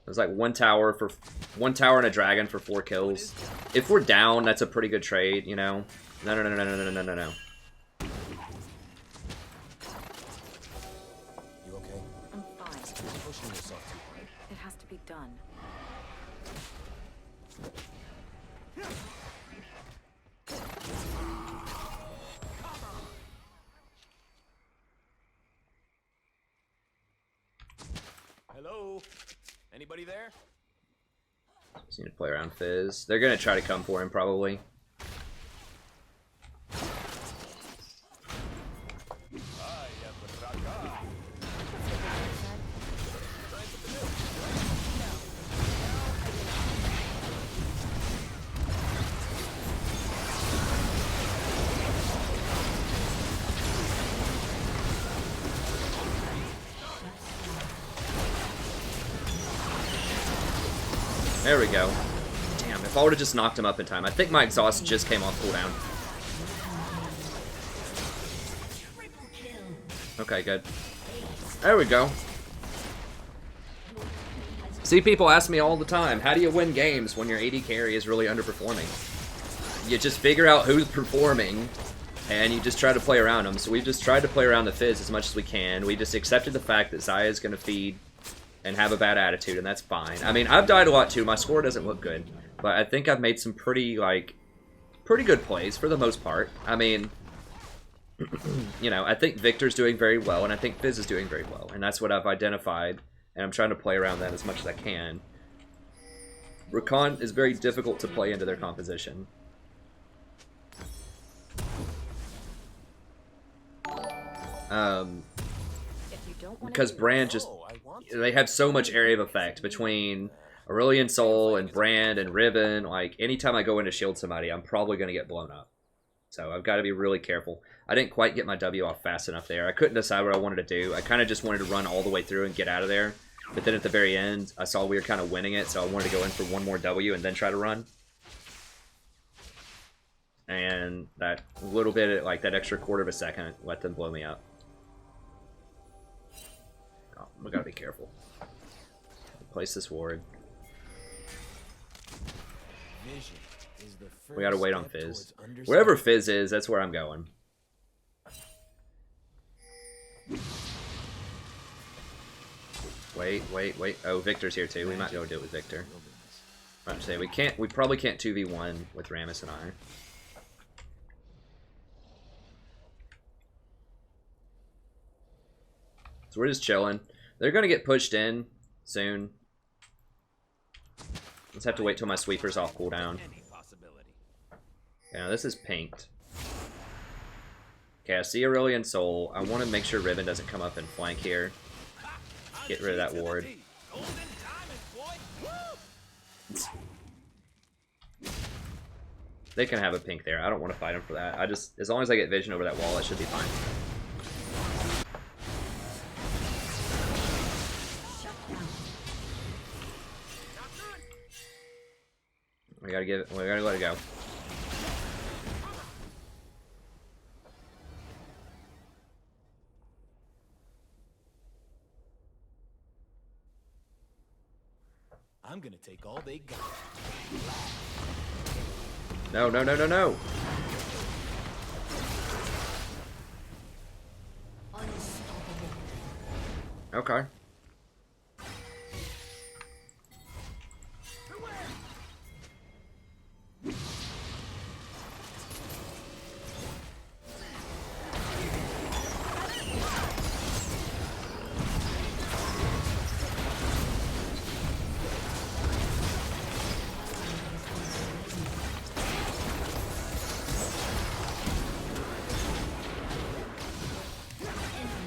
was like 1 tower and a dragon for 4 kills. If we're down, that's a pretty good trade, you know. No. You okay? I'm fine. You're pushing yourself too hard. It has to be done. Hello? Anybody there? Just need to play around Fizz. They're gonna try to come for him probably. I am Rakan. There we go. Damn, if I would have just knocked him up in time. I think my exhaust just came off cooldown. Okay, good. There we go. See, people ask me all the time, how do you win games when your AD carry is really underperforming? You just figure out who's performing, and you just try to play around them. So we've just tried to play around the Fizz as much as we can. We just accepted the fact that Zyra is going to feed and have a bad attitude, and that's fine. I mean, I've died a lot too. My score doesn't look good, but I think I've made some pretty good plays for the most part. I mean, you know, I think Victor's doing very well, and I think Fizz is doing very well, and that's what I've identified, and I'm trying to play around that as much as I can. Rakan is very difficult to play into their composition. Because Brand just, they have so much area of effect between Aurelion Sol and Brand and Riven. Like, anytime I go in to shield somebody, I'm probably going to get blown up. So I've got to be really careful. I didn't quite get my W off fast enough there. I couldn't decide what I wanted to do. I kind of just wanted to run all the way through and get out of there. But then at the very end, I saw we were kind of winning it, so I wanted to go in for one more W and then try to run. And that little bit, like that extra quarter of a second, let them blow me up. Oh, we gotta be careful. Place this ward. We gotta wait on Fizz. Wherever Fizz is, that's where I'm going. Wait. Oh, Victor's here too. We might be able to do it with Victor. I'm about to say, we probably can't 2v1 with Rammus and I. So we're just chilling. They're gonna get pushed in soon. Let's have to wait till my sweeper's off cooldown. Yeah, this is pinked. Okay, I see Aurelion Sol. I want to make sure Riven doesn't come up and flank here. Get rid of that ward. They can have a pink there. I don't want to fight him for that. As long as I get vision over that wall, I should be fine. We gotta let it go. I'm gonna take all they got. No. Okay.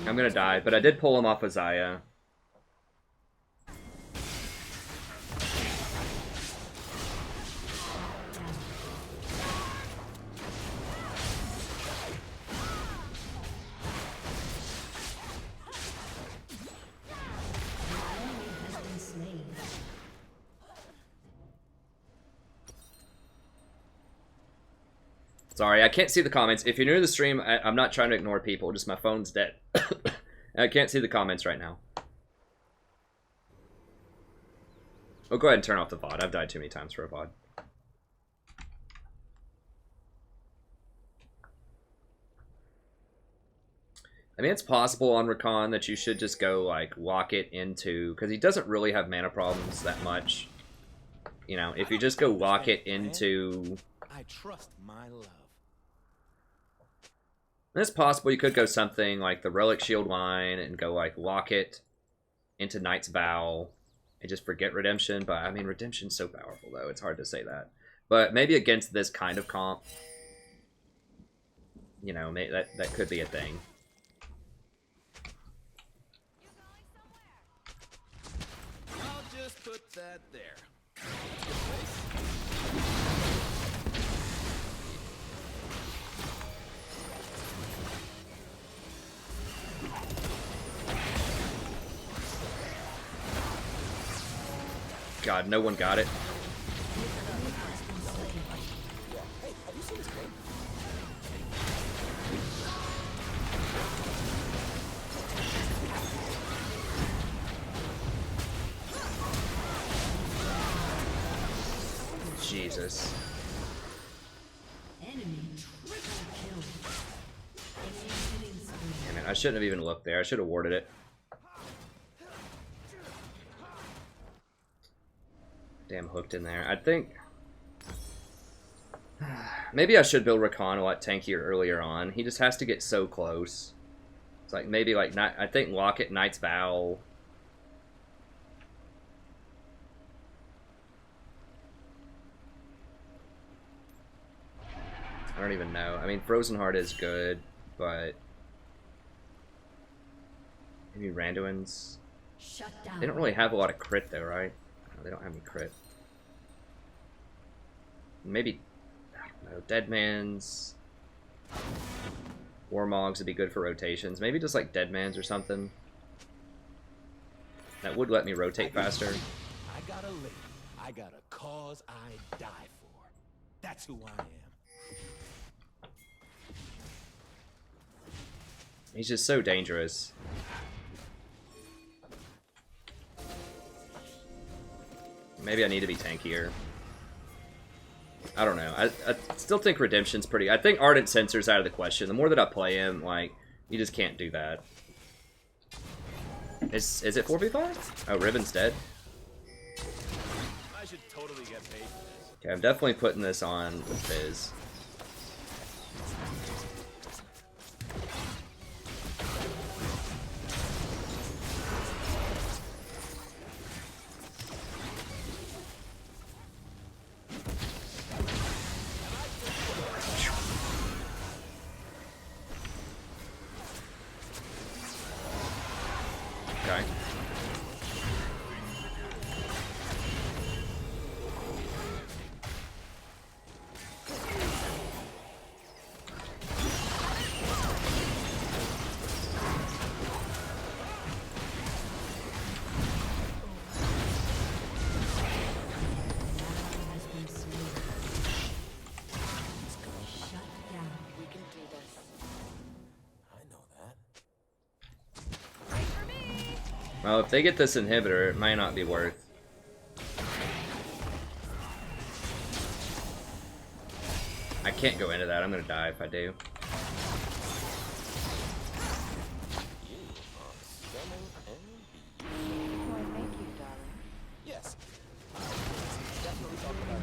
I'm gonna die, but I did pull him off of Zyra. Sorry, I can't see the comments. If you're new to the stream, I'm not trying to ignore people. Just my phone's dead. I can't see the comments right now. Oh, go ahead and turn off the VOD. I've died too many times for a VOD. I mean, it's possible on Rakan that you should just go, like, walk it into... Because he doesn't really have mana problems that much. You know, if you just go walk it into... I trust my love. It's possible you could go something like the Relic Shield line and go, like, walk it into Knight's Vow and just forget Redemption. But, I mean, Redemption's so powerful, though. It's hard to say that. But maybe against this kind of comp, you know, that could be a thing. I'll just put that there. God, no one got it. Jesus. Damn it, I shouldn't have even looked there. I should have warded it. Damn, hooked in there. I think... Maybe I should build Rakan a lot tankier earlier on. He just has to get so close. It's like, maybe like, I think Locket, Knight's Vow... I don't even know. I mean, Frozen Heart is good, but... Maybe Randuin's... They don't really have a lot of crit though, right? No, they don't have any crit. Maybe... I don't know, Deadman's... Warmogs would be good for rotations. Maybe just like Deadman's or something. That would let me rotate faster. I got a lady. I got a cause I die for. That's who I am. He's just so dangerous. Maybe I need to be tankier. I don't know. I still think Redemption's pretty... I think Ardent Censor's out of the question. The more that I play him, like, you just can't do that. Is it 4v5? Oh, Ribbon's dead. I should totally get paid for this. Okay, I'm definitely putting this on with Fizz. Okay. We can do this. I know that. Well, if they get this inhibitor, it might not be worth. I can't go into that. I'm gonna die if I do. Why, thank you, darling. Yes. Definitely talk about it.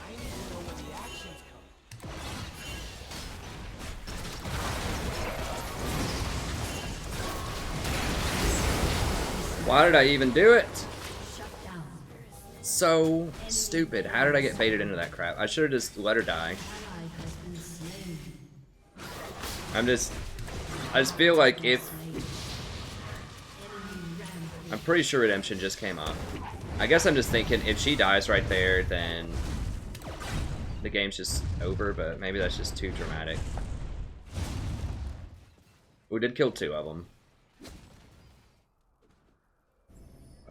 I need to know when the actions come. Why did I even do it? So stupid. How did I get baited into that crap? I should have just let her die. I'm just... I just feel like if... I'm pretty sure Redemption just came up. I guess I'm just thinking if she dies right there, then the game's just over, but maybe that's just too dramatic. We did kill 2 of them.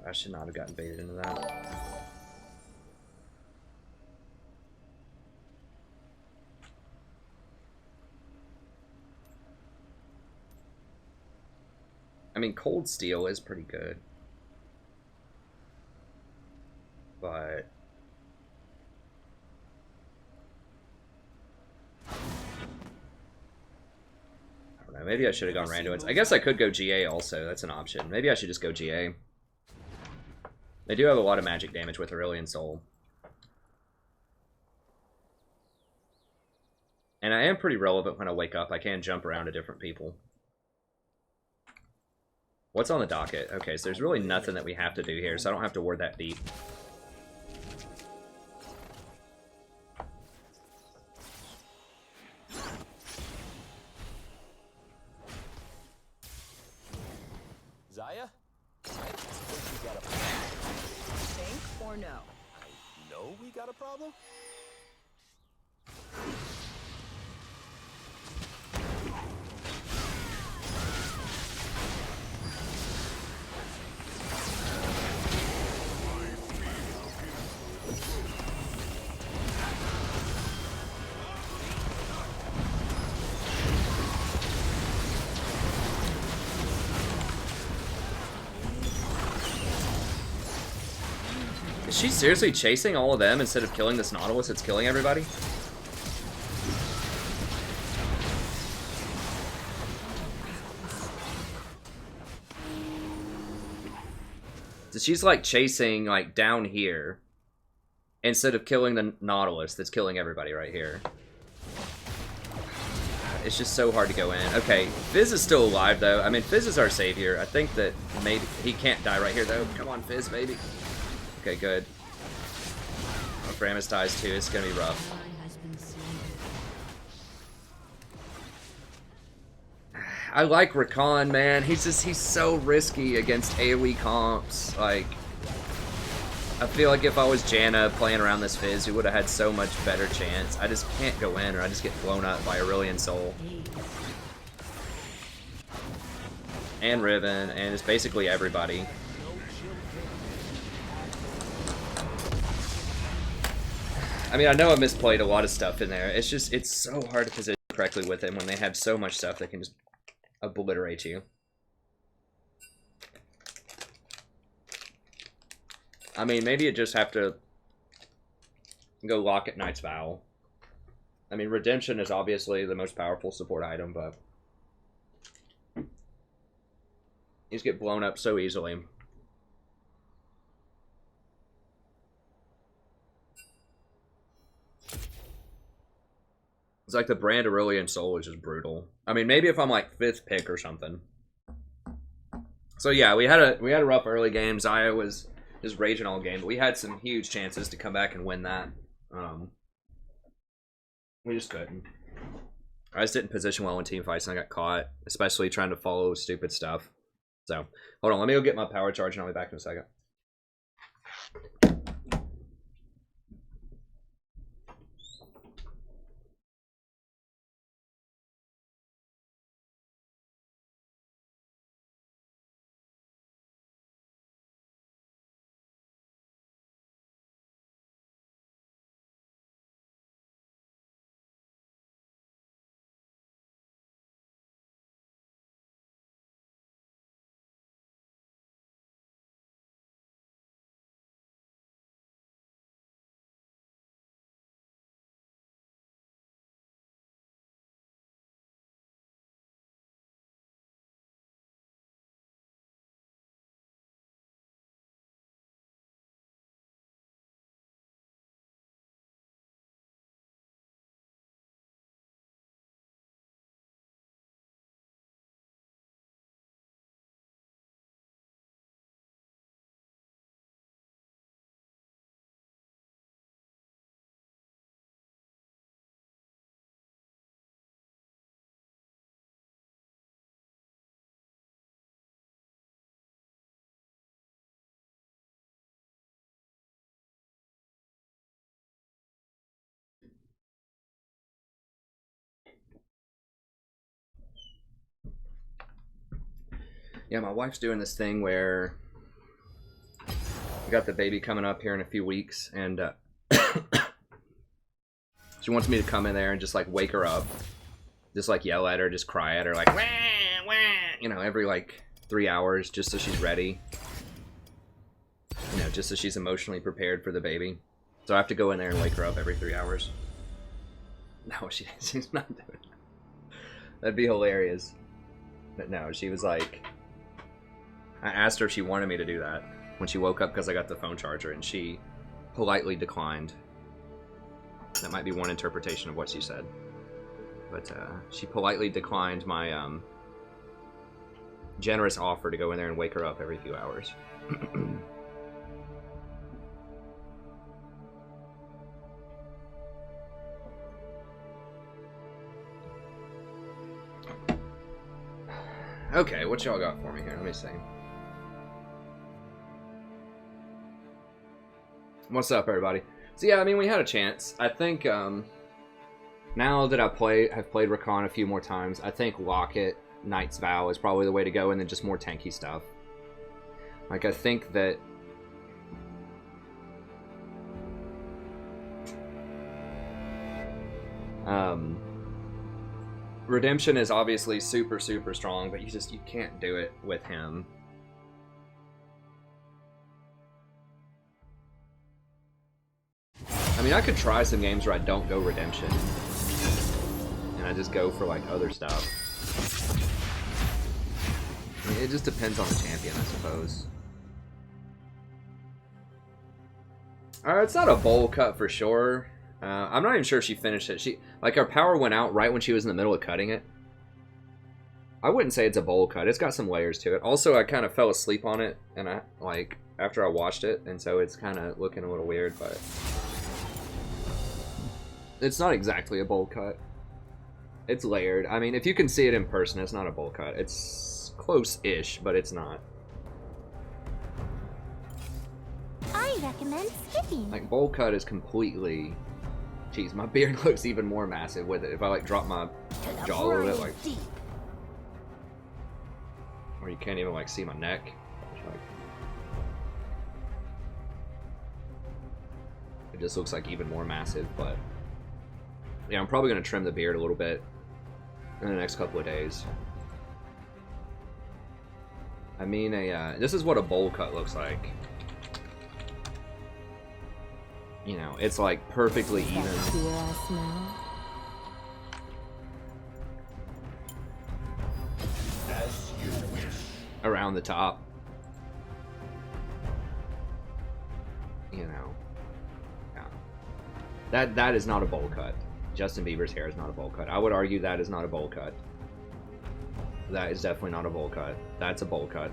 I should not have gotten baited into that. I mean, Cold Steel is pretty good. But... I don't know, maybe I should have gone Randuin's. I guess I could go GA also, that's an option. Maybe I should just go GA. They do have a lot of magic damage with Aurelion Soul. And I am pretty relevant when I wake up. I can jump around to different people. What's on the docket? Okay, so there's really nothing that we have to do here, so I don't have to ward that beat. Zaya? I think we got a problem. Think or no? I know we got a problem? Is she seriously chasing all of them instead of killing this Nautilus that's killing everybody? So she's like chasing like down here instead of killing the Nautilus that's killing everybody right here. It's just so hard to go in. Okay, Fizz is still alive though. I mean, Fizz is our savior. I think that maybe he can't die right here though. Come on, Fizz, baby. Okay, good. If Rammus dies too, it's gonna be rough. I like Rakan, man. He's so risky against AoE comps. Like, I feel like if I was Janna playing around this Fizz, we would have had so much better chance. I just can't go in, or I just get blown up by Aurelion Soul. And Riven, and it's basically everybody. I mean, I know I misplayed a lot of stuff in there. It's just, it's so hard to position correctly with him when they have so much stuff that can just obliterate you. I mean, maybe you just have to go lock at Knight's Vow. I mean, Redemption is obviously the most powerful support item, but you just get blown up so easily. It's like the brand Aurelion Soul is just brutal. I mean, maybe if I'm like 5th pick or something. So yeah, we had a rough early game. Zyra was just raging all game, but we had some huge chances to come back and win that. We just couldn't. I just didn't position well in team fights and I got caught, especially trying to follow stupid stuff. So, hold on, let me go get my power charge and I'll be back in a second. Yeah, my wife's doing this thing where we got the baby coming up here in a few weeks, and she wants me to come in there and just like wake her up, just like yell at her, just cry at her, like wah, wah, you know, every like 3 hours, just so she's ready, you know, just so she's emotionally prepared for the baby. So I have to go in there and wake her up every 3 hours. No, she's not doing that. That'd be hilarious. But no, she was like, I asked her if she wanted me to do that when she woke up because I got the phone charger, and she politely declined. That might be one interpretation of what she said. But she politely declined my generous offer to go in there and wake her up every few hours. Okay, what y'all got for me here? Let me see. What's up, everybody? So yeah, I mean, we had a chance. I think now that have played Rakan a few more times, I think Locket, Knight's Vow is probably the way to go, and then just more tanky stuff. Like, I think that Redemption is obviously super, super strong, but you can't do it with him. I mean, I could try some games where I don't go Redemption, and I just go for, like, other stuff. I mean, it just depends on the champion, I suppose. It's not a bowl cut for sure. I'm not even sure if she finished it. Like, her power went out right when she was in the middle of cutting it. I wouldn't say it's a bowl cut. It's got some layers to it. Also, I kind of fell asleep on it, and after I watched it, and so it's kind of looking a little weird, but it's not exactly a bowl cut. It's layered. I mean, if you can see it in person, it's not a bowl cut. It's close-ish, but it's not. I recommend skipping. Like, bowl cut is completely... Jeez, my beard looks even more massive with it. If I, like, drop my jaw a little bit, like... Or you can't even, like, see my neck. Like, it just looks like even more massive, but... Yeah, I'm probably going to trim the beard a little bit in the next couple of days. I mean, this is what a bowl cut looks like. You know, it's like perfectly even. As you wish. Around the top. You know. Yeah. That is not a bowl cut. Justin Bieber's hair is not a bowl cut. I would argue that is not a bowl cut. That is definitely not a bowl cut. That's a bowl cut.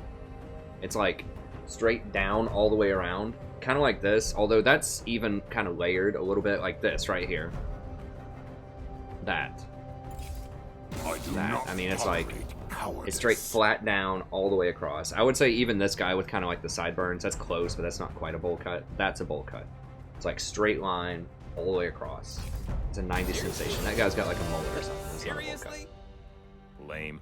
It's like straight down all the way around. Kind of like this, although that's even kind of layered a little bit, like this right here. That. I mean, it's like, it's straight flat down all the way across. I would say even this guy with kind of like the sideburns, that's close, but that's not quite a bowl cut. That's a bowl cut. It's like straight line all the way across. It's a 90s sensation. That guy's got like a mullet or something. That's not a bowl cut. Lame.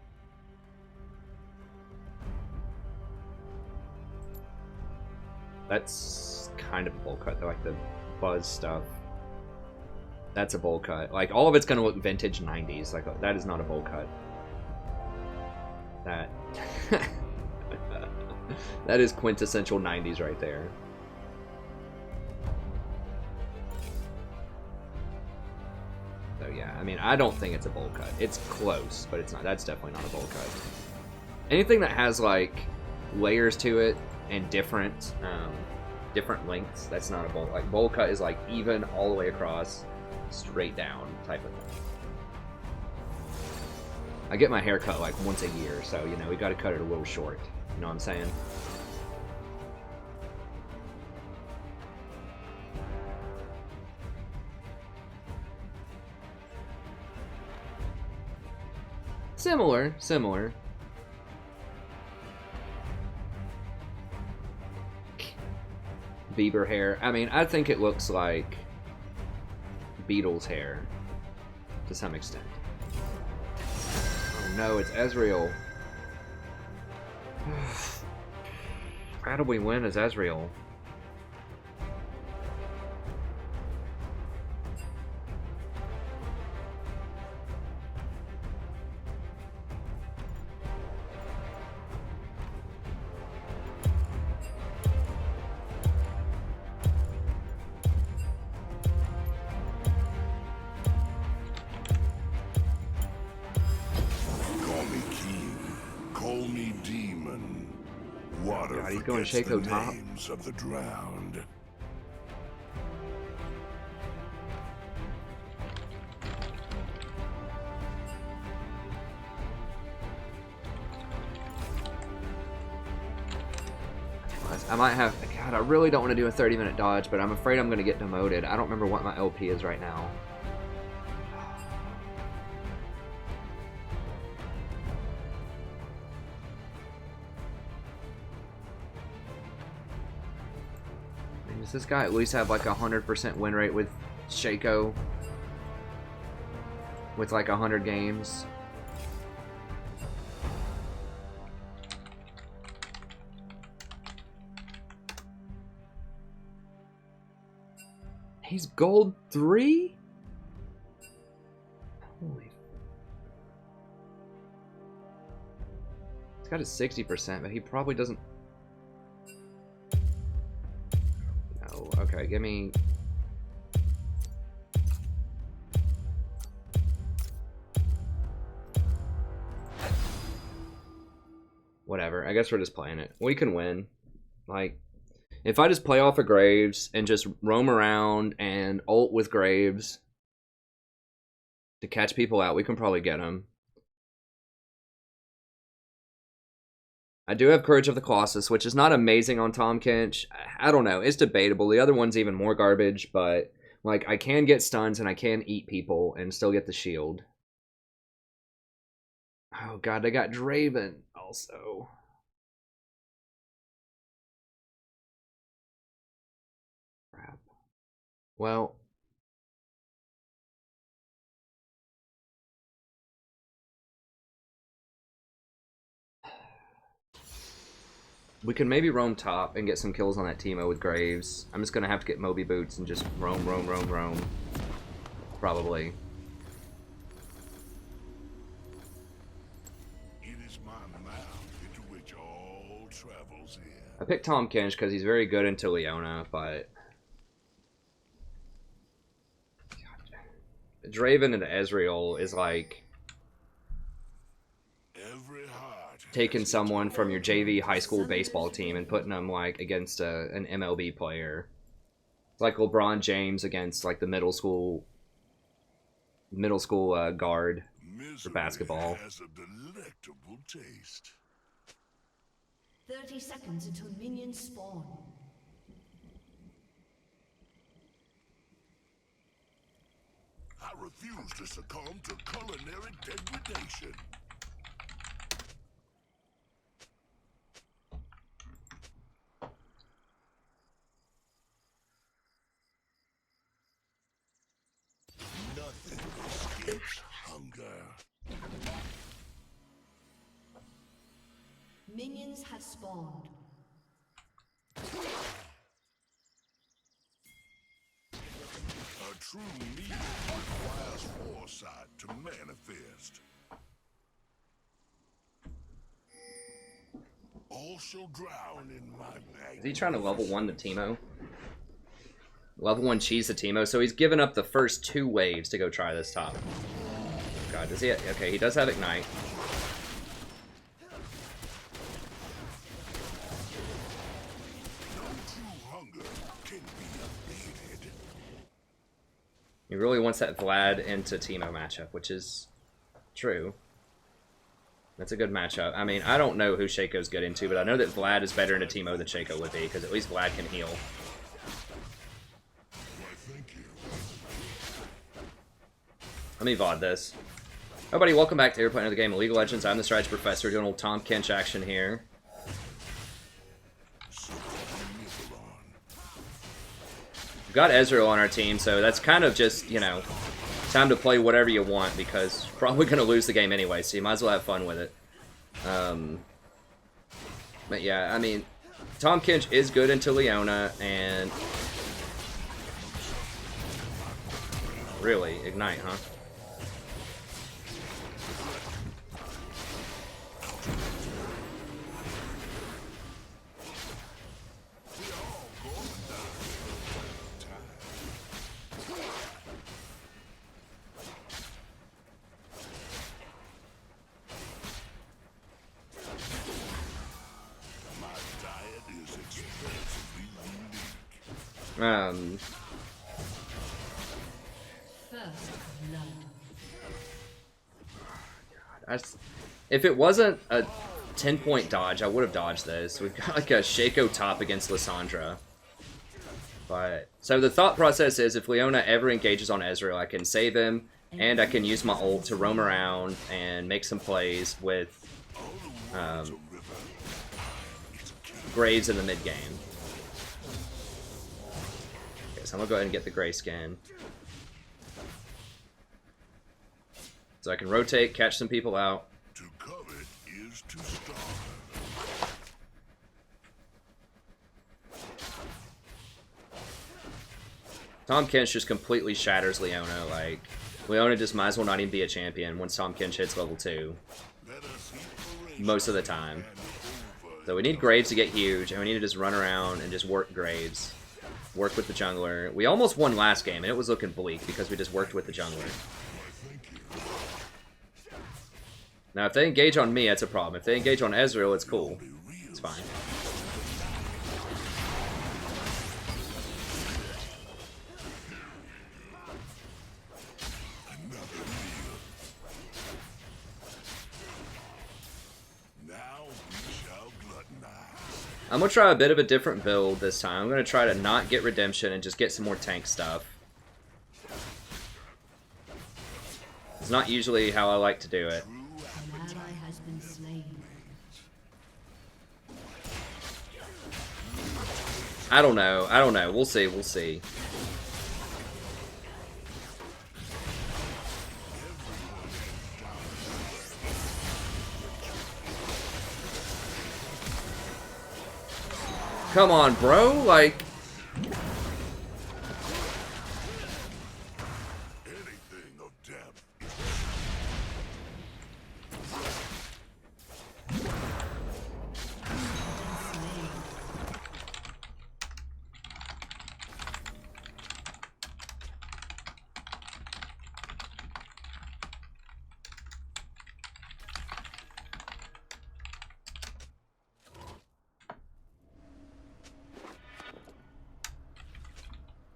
That's kind of a bowl cut, though, like the buzz stuff. That's a bowl cut. Like, all of it's going to look vintage 90s. Like, that is not a bowl cut. That... that is quintessential 90s right there. So, yeah, I mean, I don't think it's a bowl cut. It's close, but it's not. That's definitely not a bowl cut. Anything that has, like, layers to it and different lengths, that's not a bowl. Like, bowl cut is like even all the way across, straight down type of thing. I get my hair cut like once a year, so you know we got to cut it a little short. You know what I'm saying? Similar. Bieber hair. I mean, I think it looks like Beatles hair to some extent. Oh no, it's Ezreal. How do we win as Ezreal? Call me king, call me demon. Water God, he's going forgets Shaco the top. names of the drowned. I might have... God, I really don't want to do a 30-minute dodge, but I'm afraid I'm going to get demoted. I don't remember what my LP is right now. I mean, does this guy at least have like a 100% win rate with Shaco? With like 100 games? He's gold 3? Holy. He's got a 60%, but he probably doesn't. No, okay, give me. Whatever, I guess we're just playing it. We can win. Like, if I just play off of Graves and just roam around and ult with Graves to catch people out, we can probably get them. I do have Courage of the Colossus, which is not amazing on Tahm Kench. I don't know. It's debatable. The other one's even more garbage, but like I can get stuns and I can eat people and still get the shield. Oh god, they got Draven also. Well, we can maybe roam top and get some kills on that Teemo with Graves. I'm just going to have to get Moby Boots and just roam. Probably. It is my mouth into which all travels in. I picked Tahm Kench because he's very good into Leona, but Draven and Ezreal is like taking someone from your JV high school baseball team and putting them like against an MLB player. It's like LeBron James against like the middle school guard for basketball. Has a delectable taste. 30 seconds until minions spawn. I refuse to succumb to culinary degradation. Nothing escapes hunger. Minions have spawned. A true meal requires foresight to manifest. All shall drown in my magnet. Is he trying to level 1 the Teemo? Level 1 cheese the Teemo, so he's given up the first 2 waves to go try this top. God, does he? Okay, he does have Ignite. He really wants that Vlad into Teemo matchup, which is true. That's a good matchup. I mean, I don't know who Shaco's good into, but I know that Vlad is better into Teemo than Shaco would be, because at least Vlad can heal. Let me VOD this. Everybody, welcome back to Airplane of the Game of League of Legends. I'm the Strategy Professor, doing a little Tahm Kench action here. We've got Ezreal on our team, so that's kind of just, you know, time to play whatever you want, because you're probably going to lose the game anyway, so you might as well have fun with it. But yeah, I mean, Tahm Kench is good into Leona, and really, Ignite, huh? If it wasn't a 10-point dodge, I would have dodged this. We've got like a Shaco top against Lissandra. But so the thought process is if Leona ever engages on Ezreal, I can save him, and I can use my ult to roam around and make some plays with Graves in the mid game. Okay, so I'm gonna go ahead and get the Gray skin. So I can rotate, catch some people out. To covet is to starve. Tahm Kench just completely shatters Leona. Like, Leona just might as well not even be a champion once Tahm Kench hits level 2. Most of the time. So we need Graves to get huge, and we need to just run around and just work Graves. Work with the jungler. We almost won last game, and it was looking bleak because we just worked with the jungler. Now, if they engage on me, that's a problem. If they engage on Ezreal, it's cool. It's fine. I'm going to try a bit of a different build this time. I'm going to try to not get Redemption and just get some more tank stuff. It's not usually how I like to do it. I don't know. I don't know. We'll see. We'll see. Come on, bro. Like...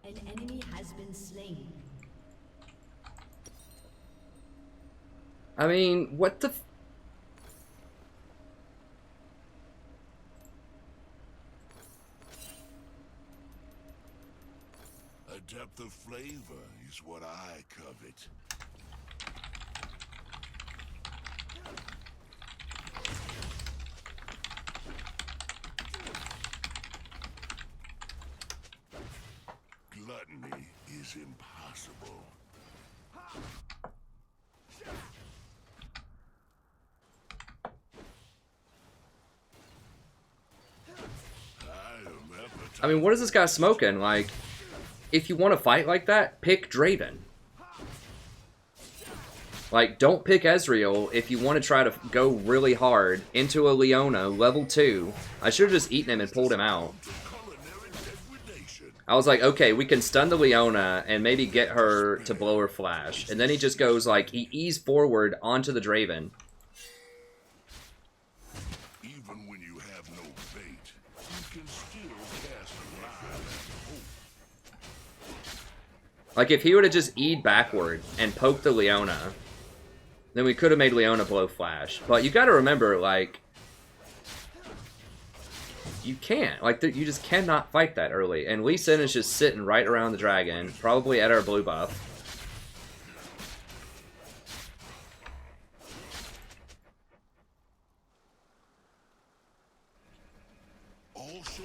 An enemy has been slain. I mean, what the... A depth of flavor is what I covet. Gluttony is impossible. I mean, what is this guy smoking? Like, if you want to fight like that, pick Draven. Like, don't pick Ezreal if you want to try to go really hard into a Leona, level 2. I should have just eaten him and pulled him out. I was like, okay, we can stun the Leona and maybe get her to blow her flash. And then he just goes like, he eased forward onto the Draven. Even when you have no bait, you can still cast alive and hope. Like, if he would have just E'd backward and poked the Leona, then we could have made Leona blow flash. But you gotta remember, like, you can't. Like, you just cannot fight that early. And Lee Sin is just sitting right around the dragon, probably at our blue buff.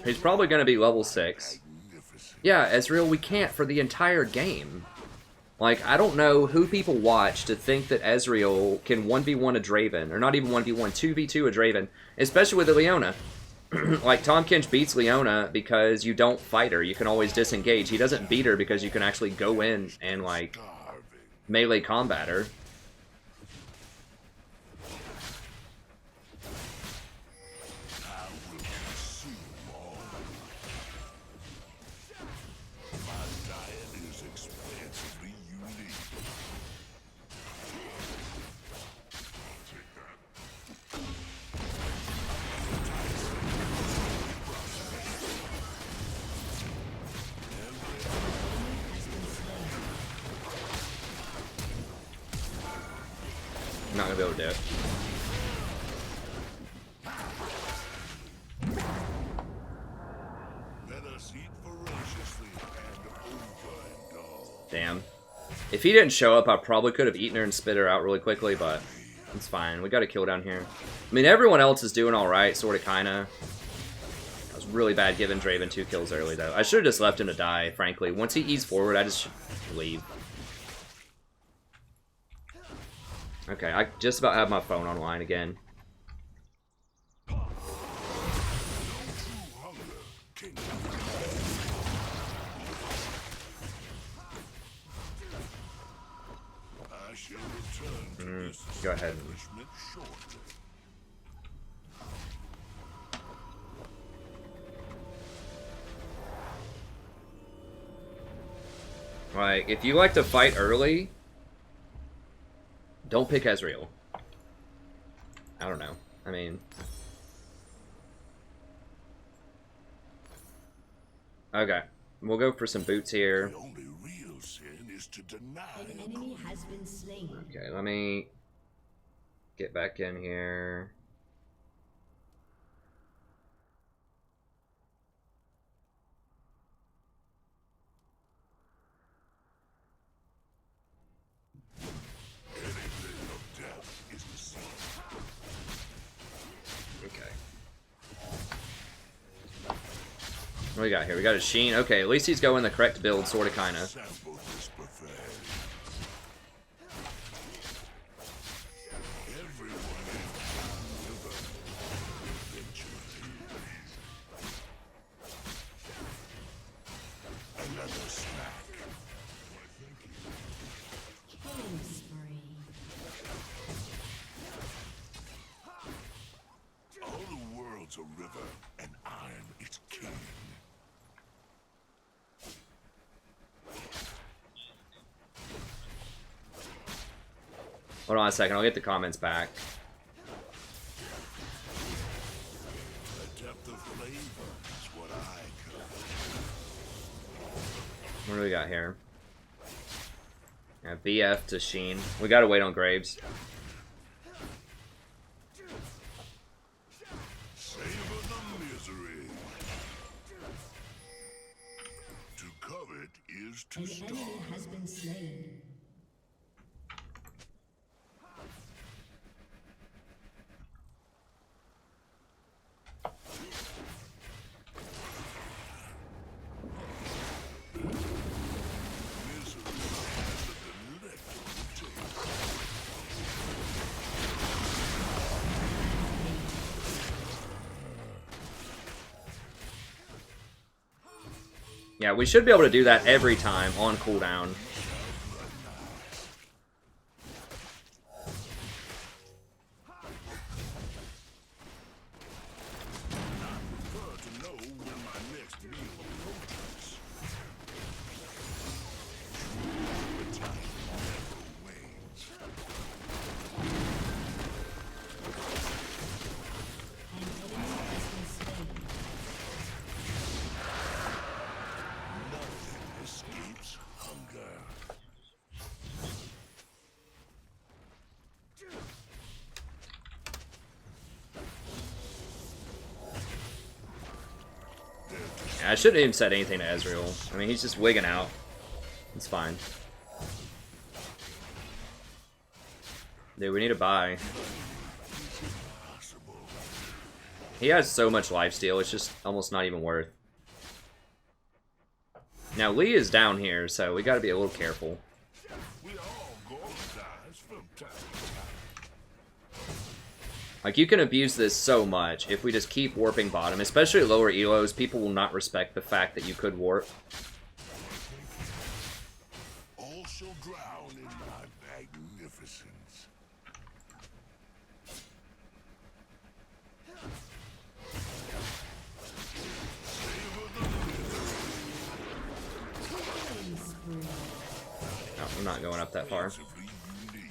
He's probably going to be level 6. Yeah, Ezreal, we can't for the entire game. Like, I don't know who people watch to think that Ezreal can 1v1 a Draven, or not even 1v1, 2v2 a Draven, especially with the Leona. like, Tahm Kench beats Leona because you don't fight her. You can always disengage. He doesn't beat her because you can actually go in and, like, melee combat her. I'm not gonna be able to do it. Let us eat ferociously and overindulge. Damn. If he didn't show up, I probably could have eaten her and spit her out really quickly, but it's fine. We got a kill down here. I mean, everyone else is doing alright, sort of, kinda. That was really bad giving Draven 2 kills early, though. I should have just left him to die, frankly. Once he eats forward, I just should leave. Okay, I just about have my phone online again. Go ahead. Like, if you like to fight early, don't pick Ezreal. I don't know. I mean... Okay. We'll go for some boots here. The only real sin is to deny. An enemy has been slain. Okay, let me get back in here. What do we got here? We got a Sheen. Okay, at least he's going the correct build, sorta, kinda. Killing spree. All the world's a river, and I'm its king. Hold on a second, I'll get the comments back. The depth of flavor is what I covet. What do we got here? Yeah, BF to Sheen. We gotta wait on Graves. Savor the misery. To covet is to An starve. enemy has been slain. Yeah, we should be able to do that every time on cooldown. I shouldn't have even said anything to Ezreal. I mean, he's just wigging out. It's fine. Dude, we need to buy. He has so much lifesteal, it's just almost not even worth. Now, Lee is down here, so we gotta be a little careful. We all go dies from time to time. Like, you can abuse this so much if we just keep warping bottom, especially lower elos. People will not respect the fact that you could warp. All shall drown in my magnificence. No, I'm not going up that far. Massively unique.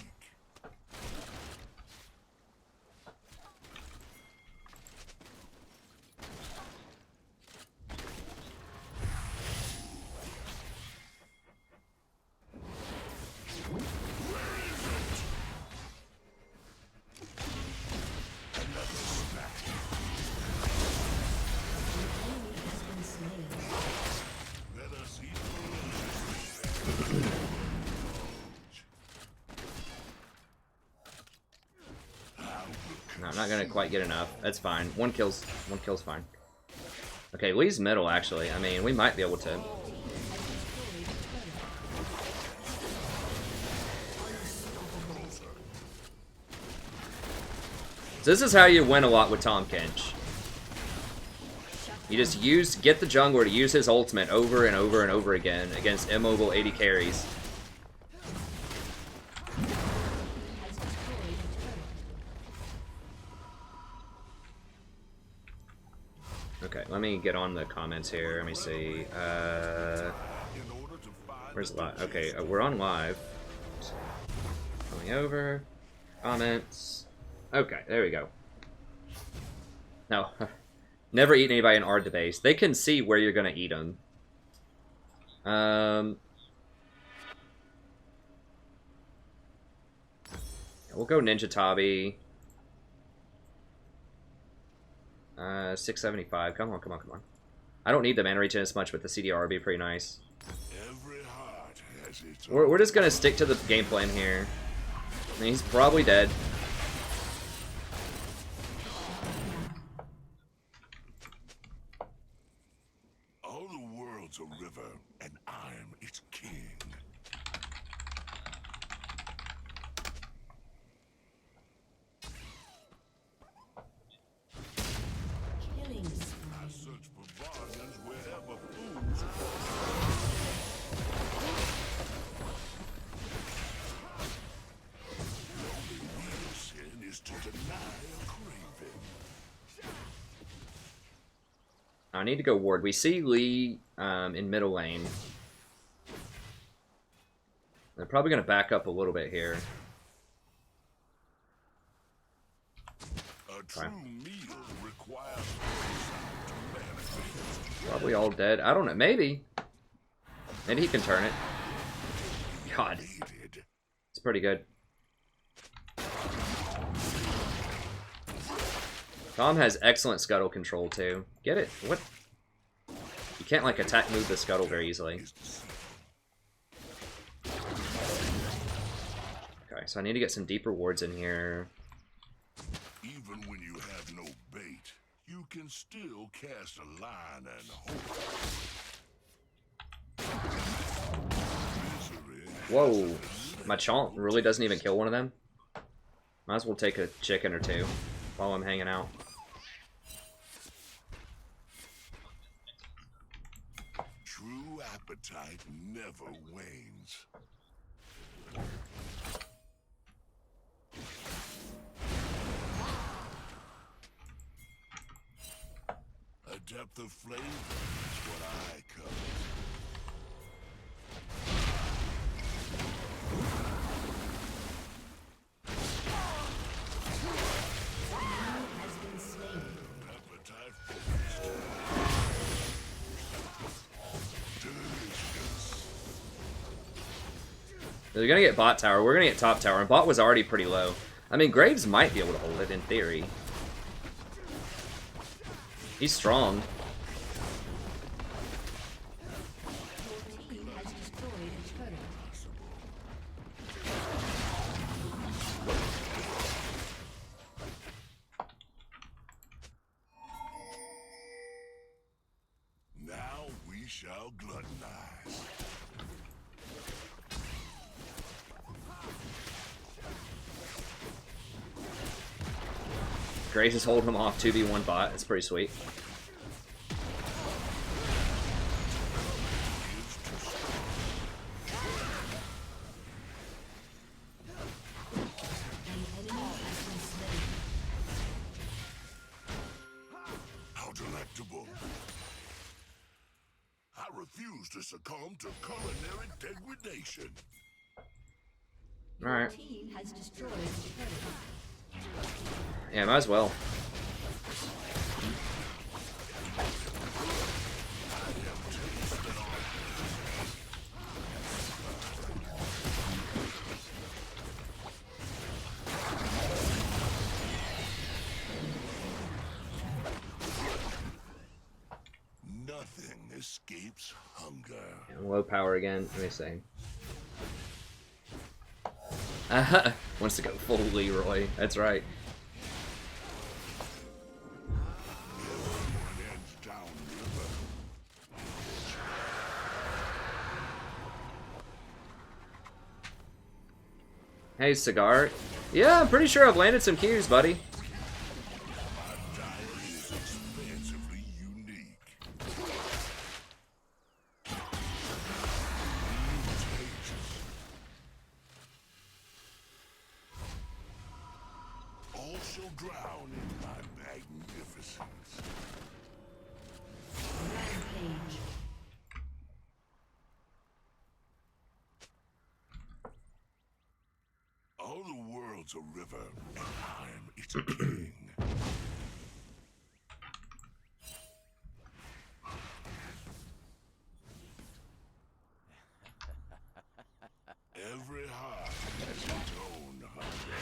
Let us eat. No, I'm not gonna quite get enough. That's fine. One kill's fine. Okay, Lee's middle, actually. I mean, we might be able to. So this is how you win a lot with Tahm Kench. You just get the jungler to use his ultimate over and over and over again against immobile 80 carries. Okay, let me get on the comments here. Let me see. Where's live? Okay, we're on live. Coming over. Comments. Okay, there we go. No. Never eat anybody in our base. They can see where you're going to eat them. We'll go Ninja Tabi. 675. Come on, come on, come on. I don't need the mana regen as much, but the CDR would be pretty nice. Every heart has its We're just going to stick to the game plan here. I mean, he's probably dead. All the world's a river, and I'm its king. Killing spree. I search for bargains wherever fools. The only real sin is to deny a craving. I need to go ward. We see Lee in middle lane. They're probably going to back up a little bit here. A true meal requires to manifest. Probably all dead. I don't know. Maybe. Maybe he can turn it. God. Needed. It's pretty good. Tahm has excellent scuttle control too. Get it? What? You can't like attack move the scuttle very easily. Okay, so I need to get some deeper wards in here. Even when you have no bait, you can still cast a line and hope. Misery Whoa. My Chomp really doesn't even kill one of them? Might as well take a chicken or two while I'm hanging out. True appetite never wanes. A depth of flavor is what I covet. Has been slain. Appetite focused. Delicious. They're gonna get bot tower. We're gonna get top tower. And bot was already pretty low. I mean, Graves might be able to hold it in theory. He's strong. Your team has destroyed a turret. Now we shall gluttonize. Grace is holding him off 2v1 bot. It's pretty sweet. How delectable. I refuse to succumb to culinary degradation. Alright. Team has destroyed the turret. Yeah, might as well. Nothing escapes hunger. Low power again. Let me see. Wants to go full Leroy. That's right. Everyone ends downriver. Hey, Cigar. Yeah, I'm pretty sure I've landed some Qs, buddy. My diet is expansively unique. All shall drown in my magnificence. Rampage. All the world's a river, and I'm its king. Every heart has its own hunger.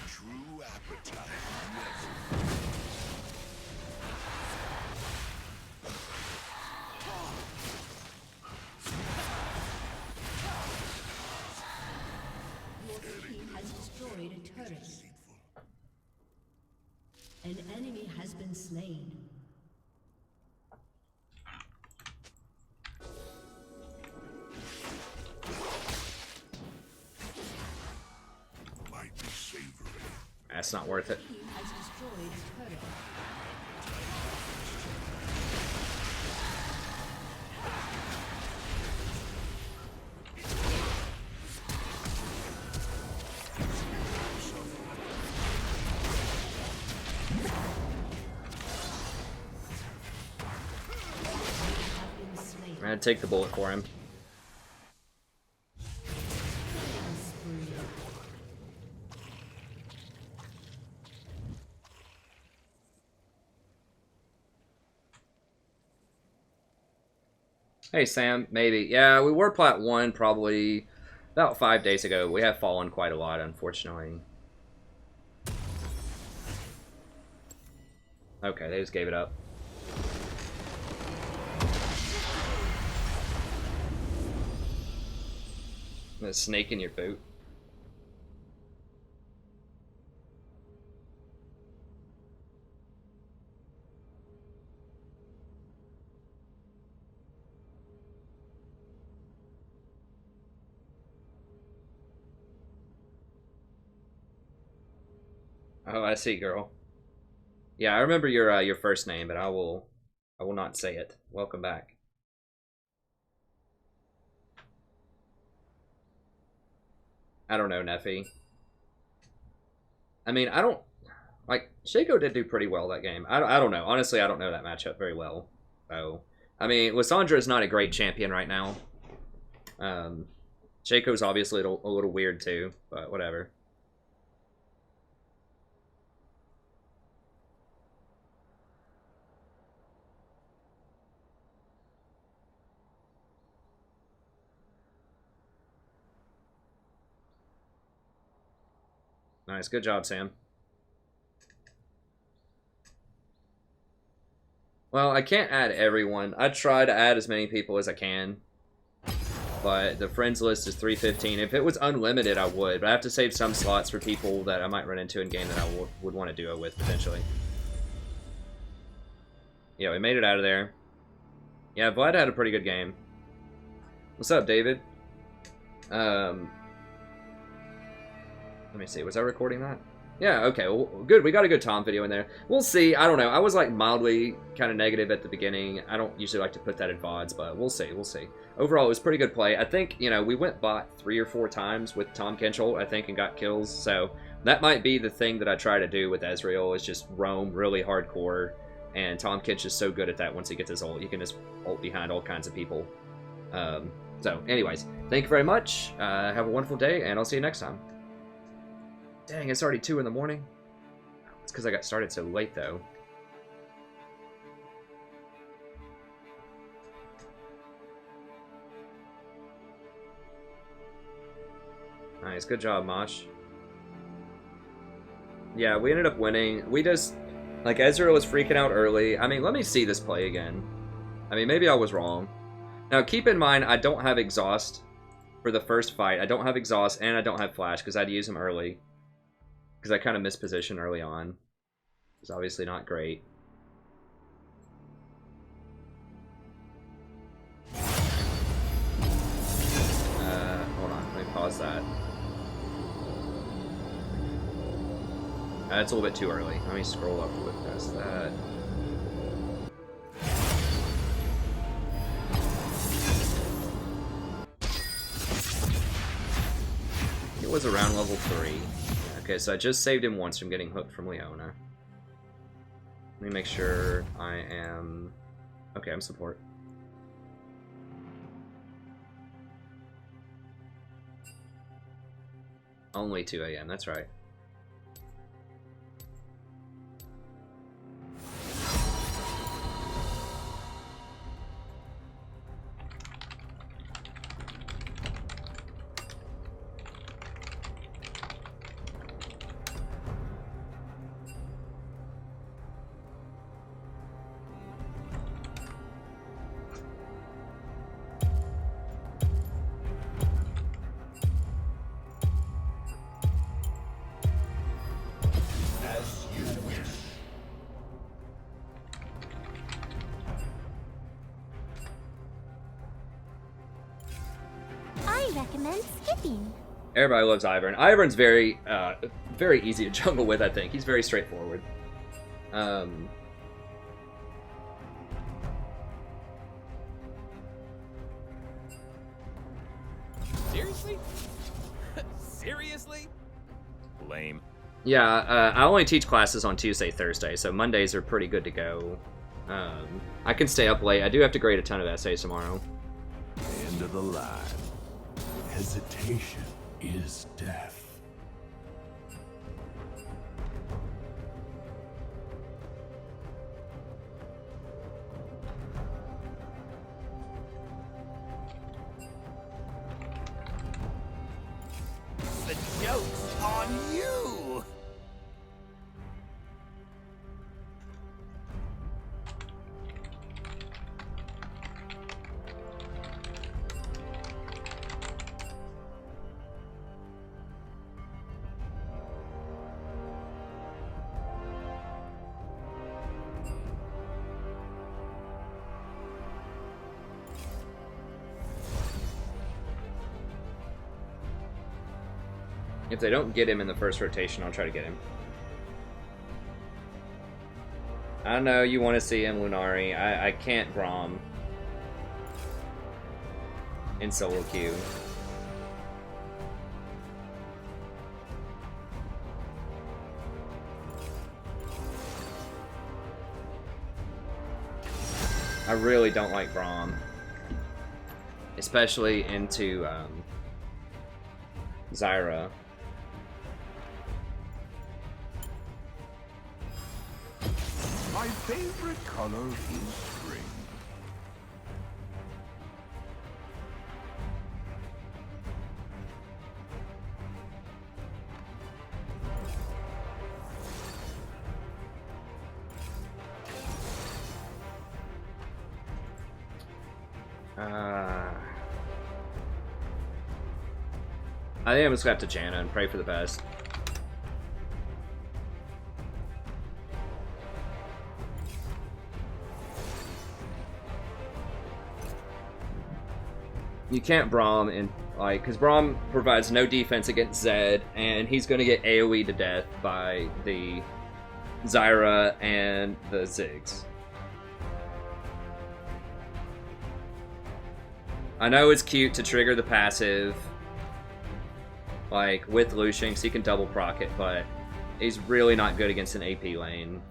True appetite. Your team has destroyed a turret. An enemy has been slain. Might be savory. That's not worth it. Team has destroyed a turret. Have been slain. I'm gonna take the bullet for him. Spree. Hey, Sam. Maybe. Yeah, we were plat 1 probably about 5 days ago. We have fallen quite a lot, unfortunately. Okay, they just gave it up. A snake in your boot. Oh, I see, girl. Yeah, I remember your first name, but I will not say it. Welcome back. I don't know, Neffy. I mean, I don't... Like, Shaco did do pretty well that game. I don't know. Honestly, I don't know that matchup very well. So, I mean, Lissandra is not a great champion right now. Shaco's obviously a little weird too, but whatever. Nice. Good job, Sam. Well, I can't add everyone. I try to add as many people as I can. But the friends list is 315. If it was unlimited, I would. But I have to save some slots for people that I might run into in game that I would want to duo with, potentially. Yeah, we made it out of there. Yeah, Vlad had a pretty good game. What's up, David? Let me see. Was I recording that? Yeah, okay. Well, good. We got a good Tahm video in there. We'll see. I don't know. I was like mildly kind of negative at the beginning. I don't usually like to put that in VODs, but we'll see. We'll see. Overall, it was pretty good play. I think, you know, we went bot 3 or 4 times with Tahm Kench ult, I think, and got kills. So that might be the thing that I try to do with Ezreal is just roam really hardcore. And Tahm Kench is so good at that once he gets his ult. He can just ult behind all kinds of people. So, anyways, thank you very much. Have a wonderful day, and I'll see you next time. Dang, it's already 2 in the morning. It's because I got started so late, though. Nice, good job, Mosh. Yeah, we ended up winning. We just, like, Ezreal was freaking out early. I mean, let me see this play again. I mean, maybe I was wrong. Now, keep in mind, I don't have Exhaust for the first fight. I don't have Exhaust, and I don't have Flash, because I'd use him early. Because I kind of missed position early on. It's obviously not great. Hold on, let me pause that. That's a little bit too early. Let me scroll up with past that. It was around level 3. Okay, so I just saved him once from getting hooked from Leona. Let me make sure I am... Okay, I'm support. Only 2 AM, that's right. I recommend skipping. Everybody loves Ivern. Ivern's very easy to jungle with, I think. He's very straightforward. Seriously? Seriously? Lame. Yeah, I only teach classes on Tuesday, Thursday, so Mondays are pretty good to go. I can stay up late. I do have to grade a ton of essays tomorrow. End of the line. Hesitation is death. The joke's on you! If they don't get him in the first rotation, I'll try to get him. I know you want to see him, Lunari. I can't Grom in solo queue. I really don't like Grom. Especially into Zyra. My favorite color is spring. I think I'm just gonna have to Janna and pray for the best. You can't Braum in, like, because Braum provides no defense against Zed, and he's going to get AoE to death by the Zyra and the Ziggs. I know it's cute to trigger the passive, like, with Lucian, because he can double proc it, but he's really not good against an AP lane.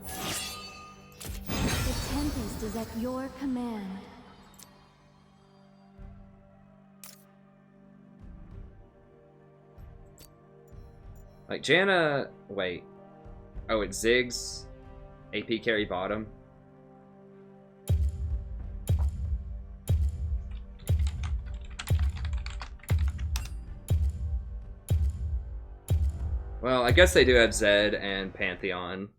The Tempest is at your command. Like, Janna... Wait. Oh, it's Ziggs. AP carry bottom. Well, I guess they do have Zed and Pantheon.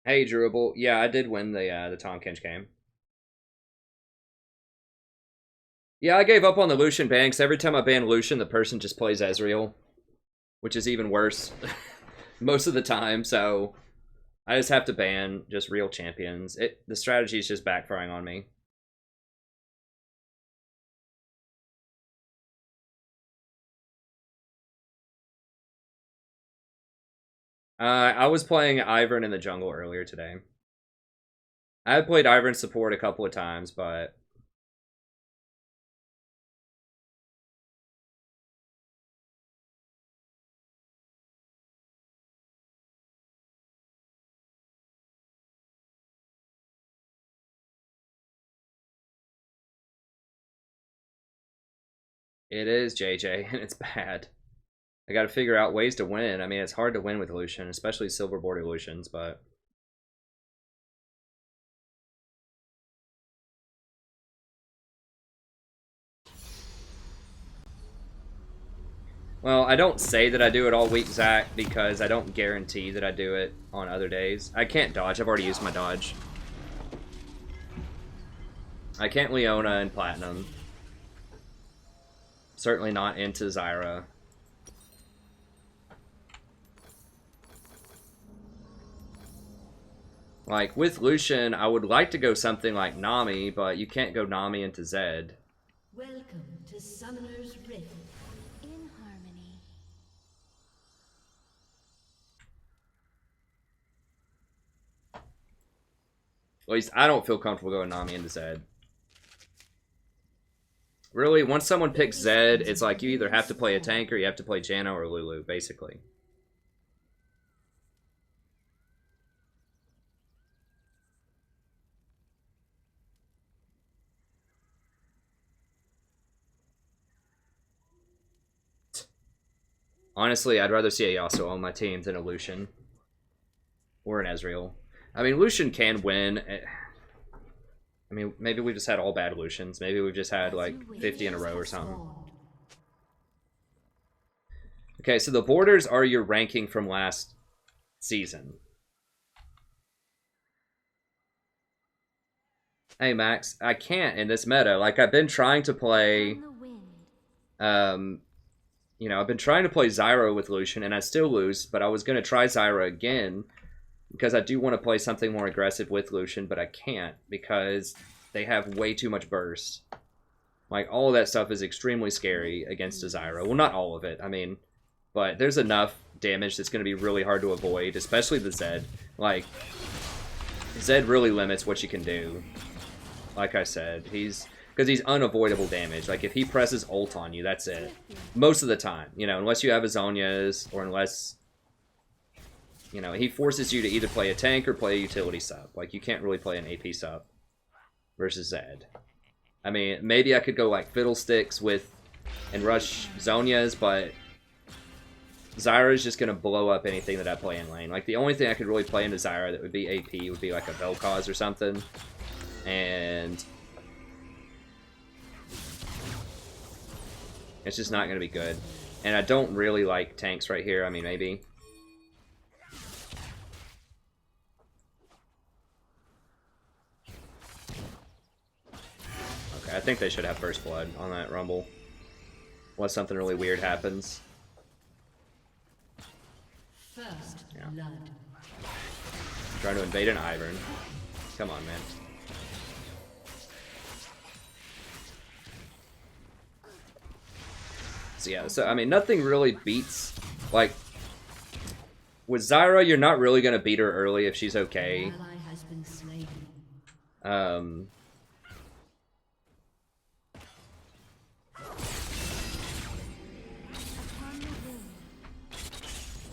Hey, Durable. Yeah, I did win the Tahm Kench game. Yeah, I gave up on the Lucian ban, because every time I ban Lucian, the person just plays Ezreal. Which is even worse most of the time, so I just have to ban just real champions. The strategy is just backfiring on me. I was playing Ivern in the jungle earlier today. I had played Ivern support a couple of times, but... It is, JJ, and it's bad. I gotta figure out ways to win. I mean, it's hard to win with Lucian, especially silver border Lucians, but... Well, I don't say that I do it all week, Zach, because I don't guarantee that I do it on other days. I can't dodge. I've already used my dodge. I can't Leona in Platinum. Certainly not into Zyra. Like, with Lucian, I would like to go something like Nami, but you can't go Nami into Zed. Welcome to Summoner's Rift. In harmony. At least I don't feel comfortable going Nami into Zed. Really, once someone picks Zed, it's like you either have to play a tank or you have to play Janna or Lulu, basically. Honestly, I'd rather see a Yasuo on my team than a Lucian. Or an Ezreal. I mean, Lucian can win. I mean, maybe we just had all bad Lucians. Maybe we've just had, like, 50 in a row or something. Okay, so the borders are your ranking from last season. Hey, Max, I can't in this meta. Like, I've been trying to play... you know, I've been trying to play Zyra with Lucian, and I still lose, but I was going to try Zyra again, because I do want to play something more aggressive with Lucian, but I can't, because they have way too much burst. Like, all of that stuff is extremely scary against a Zyra. Well, not all of it, I mean, but there's enough damage that's going to be really hard to avoid, especially the Zed. Like, Zed really limits what you can do. Like I said, because he's unavoidable damage. Like, if he presses ult on you, that's it. Most of the time, you know, unless you have Azonias, or unless, you know, he forces you to either play a tank or play a utility sub. Like, you can't really play an AP sub versus Zed. I mean, maybe I could go, like, Fiddlesticks with, and rush Zonias, but Zyra is just going to blow up anything that I play in lane. Like, the only thing I could really play into Zyra that would be AP would be, like, a Vel'Koz or something. And... It's just not going to be good. And I don't really like tanks right here. I mean, maybe. Okay, I think they should have first blood on that Rumble. Unless something really weird happens. First Yeah. blood. Trying to invade an Ivern. Come on, man. So yeah, so I mean, nothing really beats, like, with Zyra, you're not really gonna beat her early if she's okay. An ally has been slain.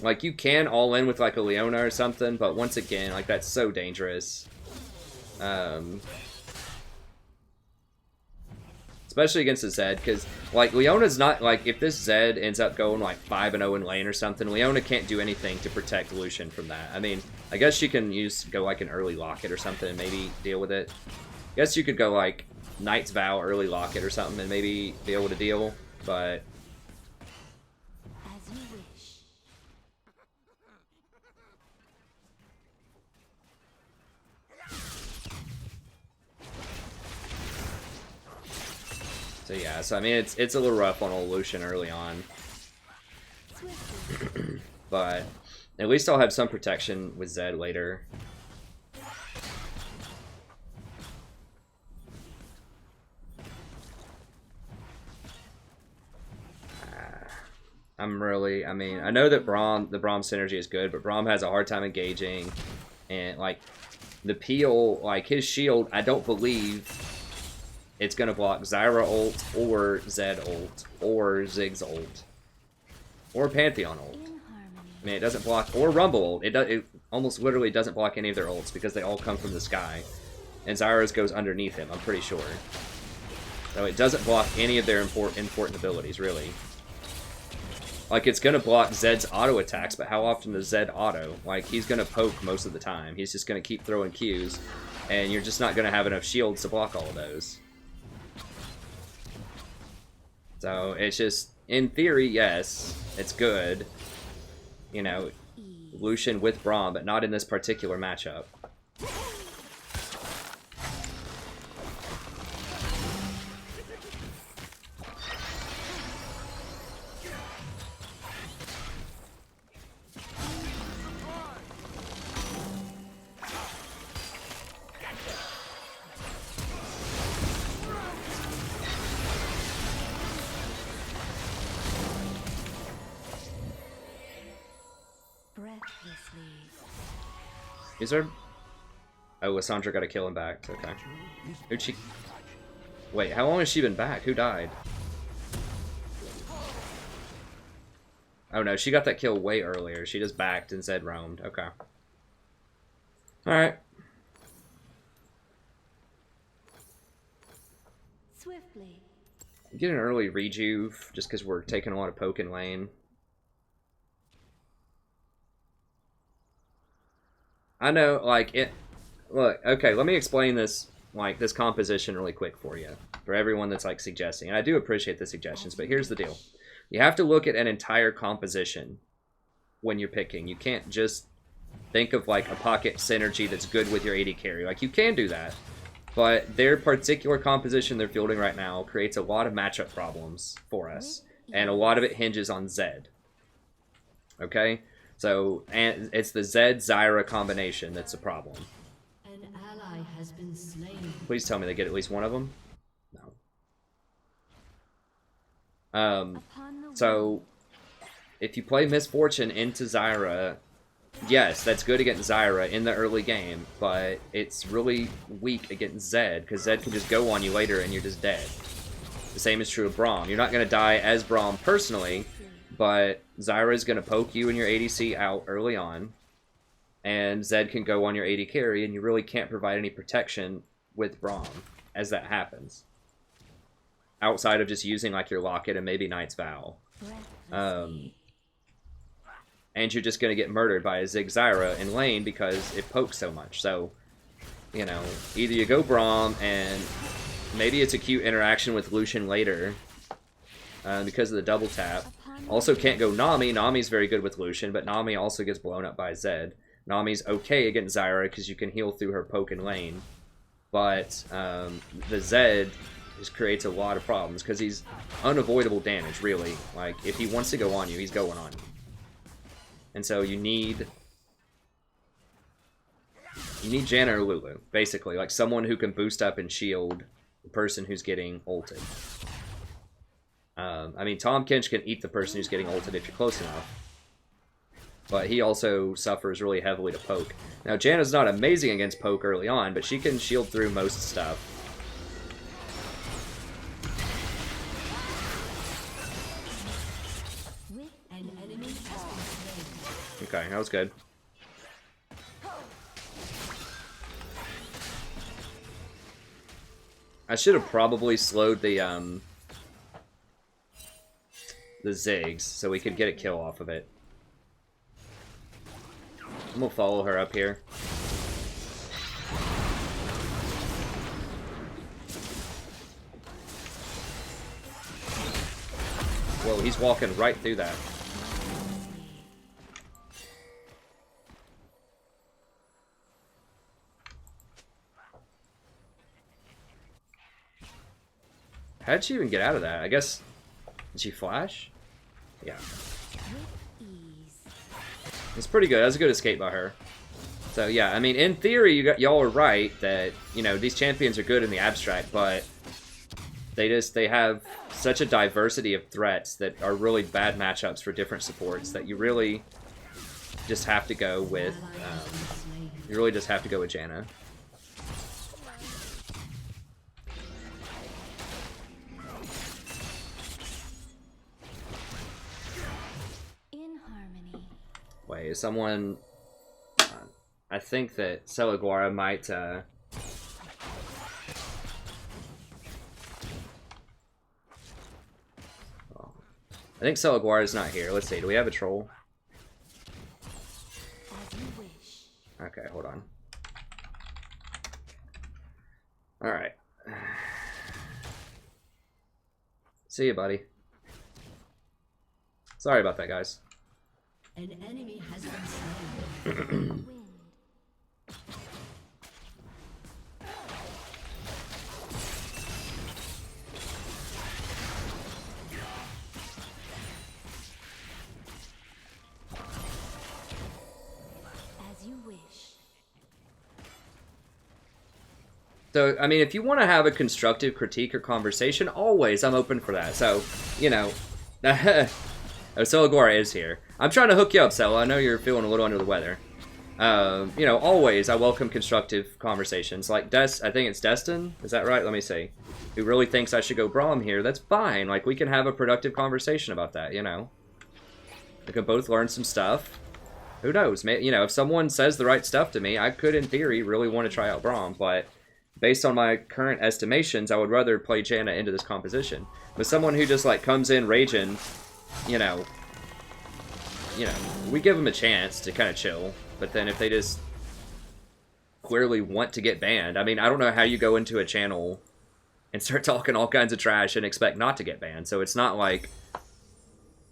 Like, you can all in with, like, a Leona or something, but once again, like, that's so dangerous. Especially against the Zed, because, like, Leona's not, like, if this Zed ends up going, like, 5-0 in lane or something, Leona can't do anything to protect Lucian from that. I mean, I guess she can go, like, an early locket or something and maybe deal with it. I guess you could go, like, Knight's Vow, early locket or something and maybe be able to deal, but... As you wish. So yeah, so I mean, it's a little rough on old Lucian early on. But at least I'll have some protection with Zed later. I mean, I know that the Braum synergy is good, but Braum has a hard time engaging. And, like, the Peel, like, his shield, I don't believe it's going to block Zyra ult, or Zed ult, or Ziggs ult, or Pantheon ult. I mean, it doesn't block, or Rumble ult. It almost literally doesn't block any of their ults, because they all come from the sky. And Zyra's goes underneath him, I'm pretty sure. So it doesn't block any of their important abilities, really. Like, it's going to block Zed's auto attacks, but how often does Zed auto? Like, he's going to poke most of the time. He's just going to keep throwing Qs, and you're just not going to have enough shields to block all of those. So, it's just, in theory, yes, it's good. You know, Lucian with Braum, but not in this particular matchup. Is there... Oh, Lissandra got to kill him back. Okay. Who'd she... Wait, how long has she been back? Who died? Oh no, she got that kill way earlier. She just backed and Zed roamed. Okay. Alright. Swiftly. Get an early rejuve, just because we're taking a lot of poke in lane. I know, like, it... Look, okay, let me explain this, like, this composition really quick for you. For everyone that's, like, suggesting. And I do appreciate the suggestions, but here's the deal. You have to look at an entire composition when you're picking. You can't just think of, like, a pocket synergy that's good with your AD carry. Like, you can do that. But their particular composition they're fielding right now creates a lot of matchup problems for us. And a lot of it hinges on Zed. Okay? So, and it's the Zed-Zyra combination that's a problem. An ally has been slain. Please tell me they get at least one of them. No. So, if you play Misfortune into Zyra, yes, that's good against Zyra in the early game, but it's really weak against Zed, because Zed can just go on you later and you're just dead. The same is true of Braum. You're not going to die as Braum personally, but Zyra is going to poke you and your ADC out early on, and Zed can go on your AD carry, and you really can't provide any protection with Braum as that happens. Outside of just using, like, your Locket and maybe Knight's Vow. And you're just going to get murdered by a Zig Zyra in lane because it pokes so much. So, you know, either you go Braum and maybe it's a cute interaction with Lucian later, because of the double tap. Also can't go Nami. Nami's very good with Lucian, but Nami also gets blown up by Zed. Nami's okay against Zyra because you can heal through her poke and lane. But the Zed just creates a lot of problems because he's unavoidable damage, really. Like, if he wants to go on you, he's going on you. And so you need Janna or Lulu, basically. Like, someone who can boost up and shield the person who's getting ulted. I mean, Tahm Kench can eat the person who's getting ulted if you're close enough. But he also suffers really heavily to poke. Now, Janna's not amazing against poke early on, but she can shield through most stuff. Okay, that was good. I should have probably slowed the Ziggs so we could get a kill off of it. I'm gonna follow her up here. Whoa, he's walking right through that. How'd she even get out of that? I guess... Did she flash? Yeah. It's pretty good. That was a good escape by her. So, yeah, I mean, in theory, y'all are right that, you know, these champions are good in the abstract, but they have such a diversity of threats that are really bad matchups for different supports that you really just have to go with, Janna. Wait, is someone... I think that Celaguara might... I think Celaguara's not here. Let's see, do we have a troll? Okay, hold on. Alright. See you, buddy. Sorry about that, guys. An enemy has been slain. As you wish. So, I mean, if you want to have a constructive critique or conversation, always, I'm open for that. So, you know... Oh, Celaguara is here. I'm trying to hook you up, Cela. I know you're feeling a little under the weather. You know, always, I welcome constructive conversations. Like, I think it's Destin? Is that right? Let me see. Who really thinks I should go Braum here? That's fine. Like, we can have a productive conversation about that, you know? We can both learn some stuff. Who knows? You know, if someone says the right stuff to me, I could, in theory, really want to try out Braum, but... Based on my current estimations, I would rather play Janna into this composition. But someone who just, like, comes in raging... You know, we give them a chance to kind of chill, but then if they just clearly want to get banned, I mean, I don't know how you go into a channel and start talking all kinds of trash and expect not to get banned. So it's not like,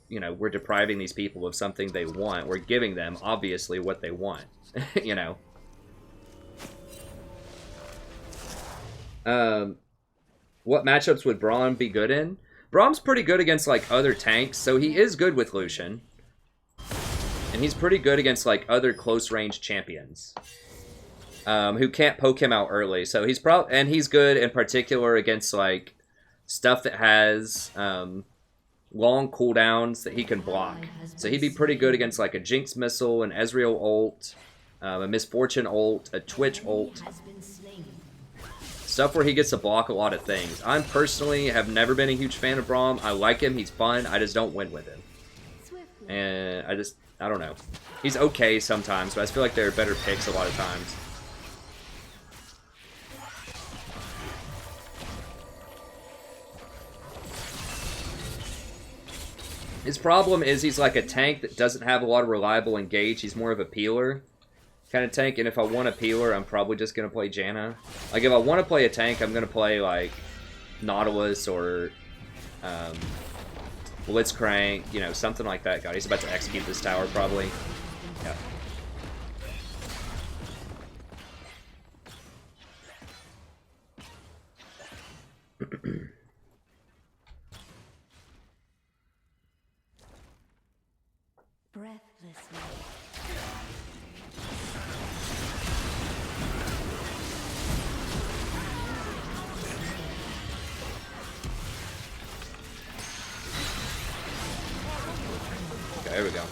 you know, we're depriving these people of something they want. We're giving them, obviously, what they want, you know. What matchups would Braum be good in? Braum's pretty good against, like, other tanks, so he is good with Lucian. And he's pretty good against, like, other close-range champions. Who can't poke him out early. So he's and he's good in particular against, like, stuff that has long cooldowns that he can block. So he'd be pretty good against, like, a Jinx missile, an Ezreal ult, a Misfortune ult, a Twitch ult. Stuff where he gets to block a lot of things. I personally have never been a huge fan of Braum. I like him. He's fun. I just don't win with him. And I don't know. He's okay sometimes, but I feel like there are better picks a lot of times. His problem is he's like a tank that doesn't have a lot of reliable engage. He's more of a peeler kind of tank, and if I want a peeler, I'm probably just going to play Janna. Like, if I want to play a tank, I'm going to play, like, Nautilus or Blitzcrank, you know, something like that. God, he's about to execute this tower probably. Yeah. Breathlessly. Okay, there we go.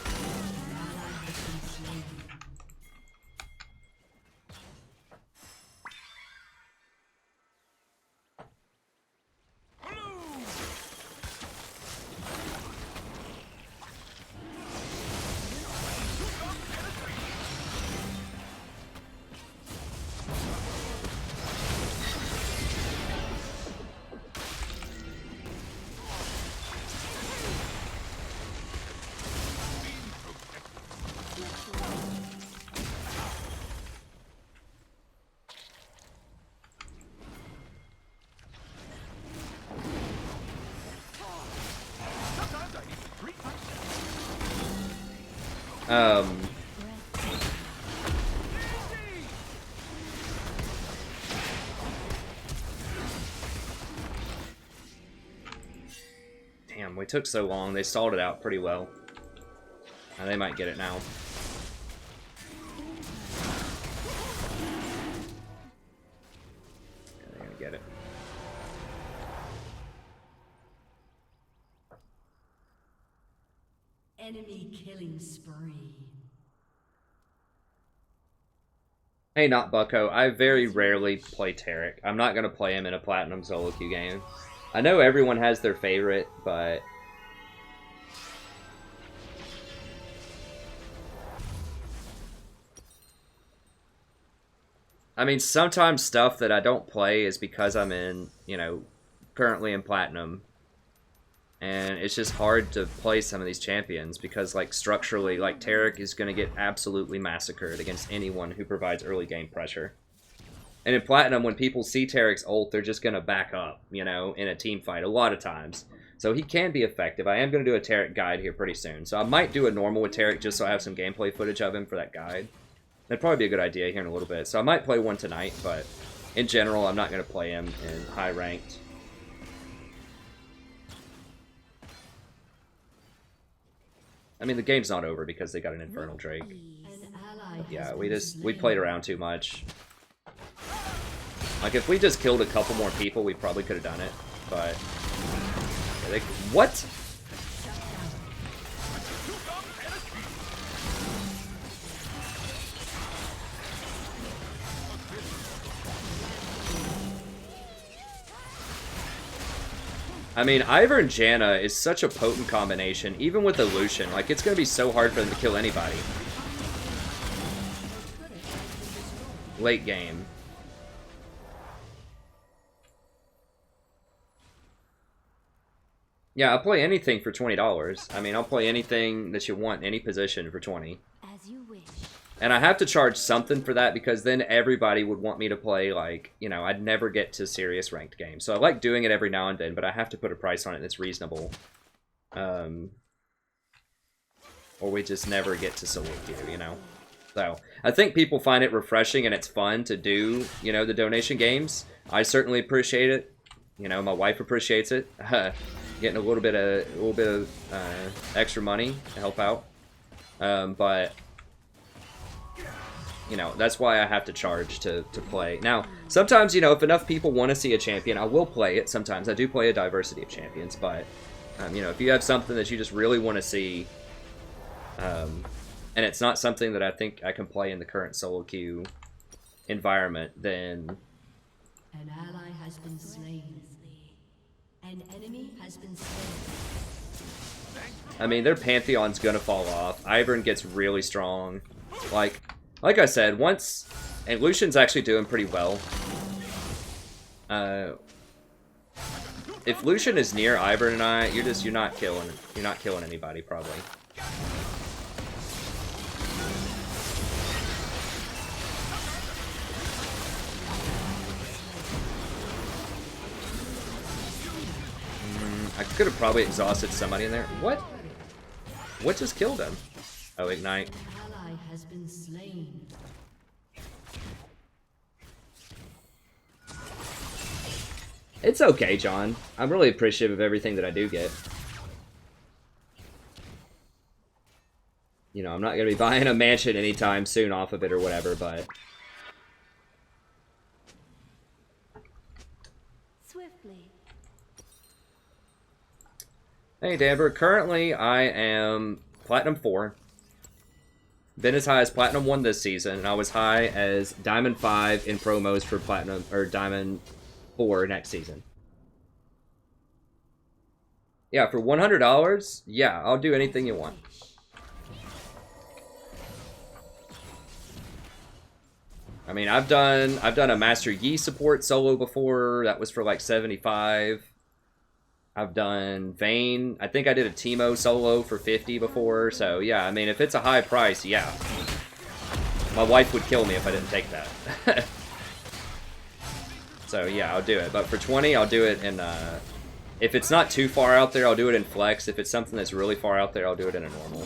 Damn, we took so long. They stalled it out pretty well. They might get it now. Yeah, they're gonna get it. Enemy killing spree. Hey, not Bucko. I very rarely play Tarek. I'm not gonna play him in a Platinum solo queue game. I know everyone has their favorite, but I mean, sometimes stuff that I don't play is because I'm in, you know, currently in Platinum. And it's just hard to play some of these champions because, like, structurally, like, Tarek is going to get absolutely massacred against anyone who provides early game pressure. And in Platinum, when people see Tarek's ult, they're just going to back up, you know, in a team fight a lot of times. So he can be effective. I am going to do a Tarek guide here pretty soon. So I might do a normal with Tarek just so I have some gameplay footage of him for that guide. That'd probably be a good idea here in a little bit. So I might play one tonight, but in general, I'm not going to play him in high ranked. I mean, the game's not over because they got an Infernal Drake. Yeah, we played around too much. Like, if we just killed a couple more people, we probably could have done it. But yeah, what? I mean, Ivern and Janna is such a potent combination, even with the Lucian. Like, it's going to be so hard for them to kill anybody. Late game. Yeah, I'll play anything for $20. I mean, I'll play anything that you want, any position for $20. As you wish. And I have to charge something for that because then everybody would want me to play, like, you know, I'd never get to serious ranked games. So I like doing it every now and then, but I have to put a price on it that's reasonable. Or we just never get to solo queue, you know? So I think people find it refreshing and it's fun to do, you know, the donation games. I certainly appreciate it. You know, my wife appreciates it. Getting a little bit of extra money to help out. But you know, that's why I have to charge to play. Now, sometimes, you know, if enough people want to see a champion, I will play it. Sometimes I do play a diversity of champions, but, you know, if you have something that you just really want to see, and it's not something that I think I can play in the current solo queue environment, then... An ally has been slain. An enemy has been slain. I mean, their Pantheon's gonna fall off. Ivern gets really strong. Like I said, once... And Lucian's actually doing pretty well. If Lucian is near Ivern and I, you're not killing anybody, probably. I Could have probably exhausted somebody in there. What? What just killed him? Oh, ignite. An ally has been slain. It's okay, John. I'm really appreciative of everything that I do get. You know, I'm not going to be buying a mansion anytime soon off of it or whatever, but... Swiftly. Hey, Danver. Currently, I am Platinum 4. Been as high as Platinum 1 this season, and I was high as Diamond 5 in promos for Platinum, or Diamond 4 next season. Yeah, for $100, yeah, I'll do anything you want. I mean, I've done a Master Yi support solo before. That was for like 75. I've done Vayne. I think I did a Teemo solo for 50 before. So yeah, I mean, if it's a high price, yeah. My wife would kill me if I didn't take that. So yeah, I'll do it. But for 20, I'll do it in, if it's not too far out there, I'll do it in Flex. If it's something that's really far out there, I'll do it in a normal.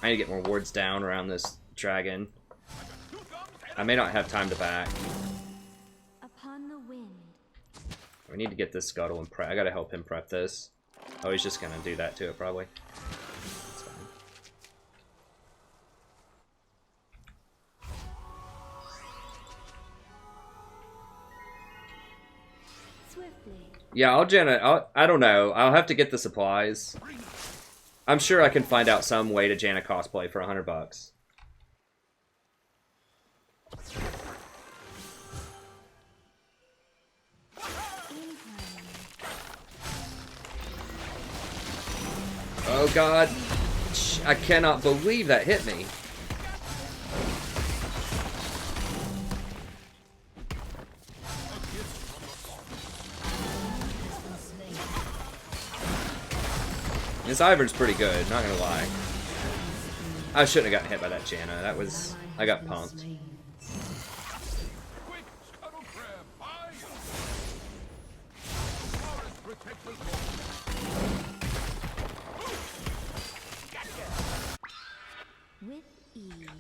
I need to get more wards down around this dragon. I may not have time to back. Upon the wind. We need to get this scuttle and prep. I gotta help him prep this. Oh, he's just gonna do that to it, probably. That's fine. Swiftly. Yeah, I'll Janna. I don't know. I'll have to get the supplies. I'm sure I can find out some way to Janna cosplay for $100. Oh god. I cannot believe that hit me. This Ivern's pretty good, not gonna lie. I shouldn't have gotten hit by that Janna. That was... I got punked.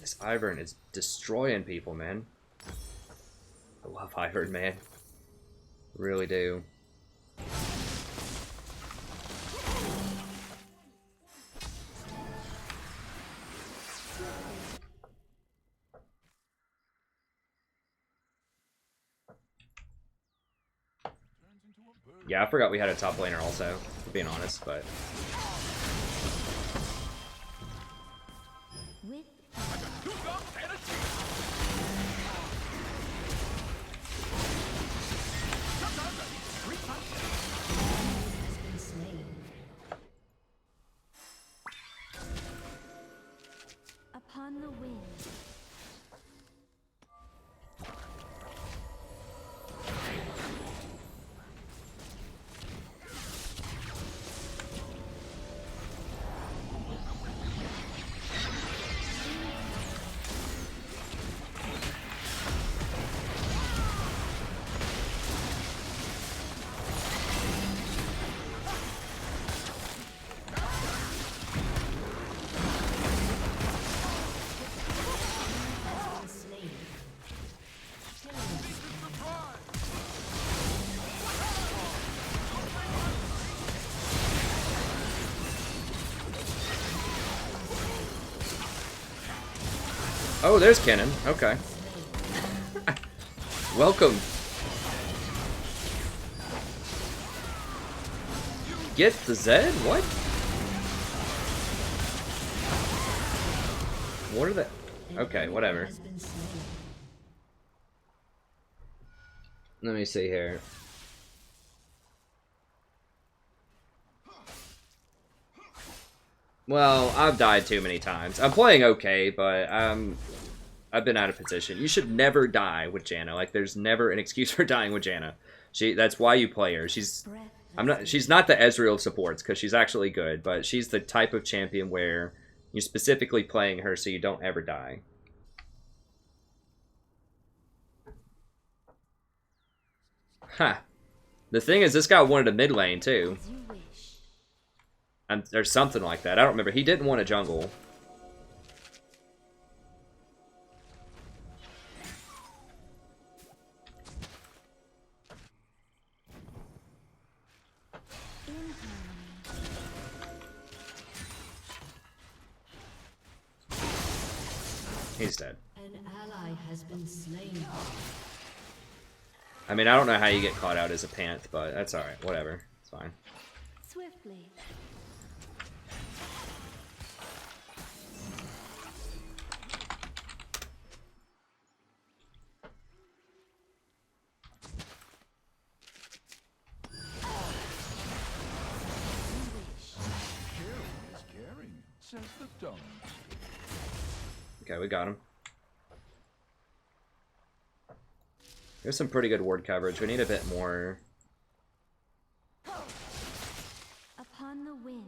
This Ivern is destroying people, man. I love Ivern, man. Really do. Yeah, I forgot we had a top laner also, for being honest, but... Upon the wind. Oh, there's Kennen. Okay. Welcome. Get the Zed? What? What are the... An Okay, enemy whatever. has been slain. Let me see here. Well, I've died too many times. I'm playing okay, but I've been out of position. You should never die with Janna. Like, there's never an excuse for dying with Janna. That's why you play her. She's not the Ezreal of supports, because she's actually good, but she's the type of champion where you're specifically playing her so you don't ever die. Huh. The thing is, this guy wanted a mid lane, too. As you wish. And there's something like that. I don't remember. He didn't want a jungle. He's dead. An ally has been slain. I mean, I don't know how you get caught out as a panth, but that's alright. Whatever. It's fine. Swiftly. Caring is caring, says the dumb. Okay, we got him. There's some pretty good ward coverage. We need a bit more. Upon the wind.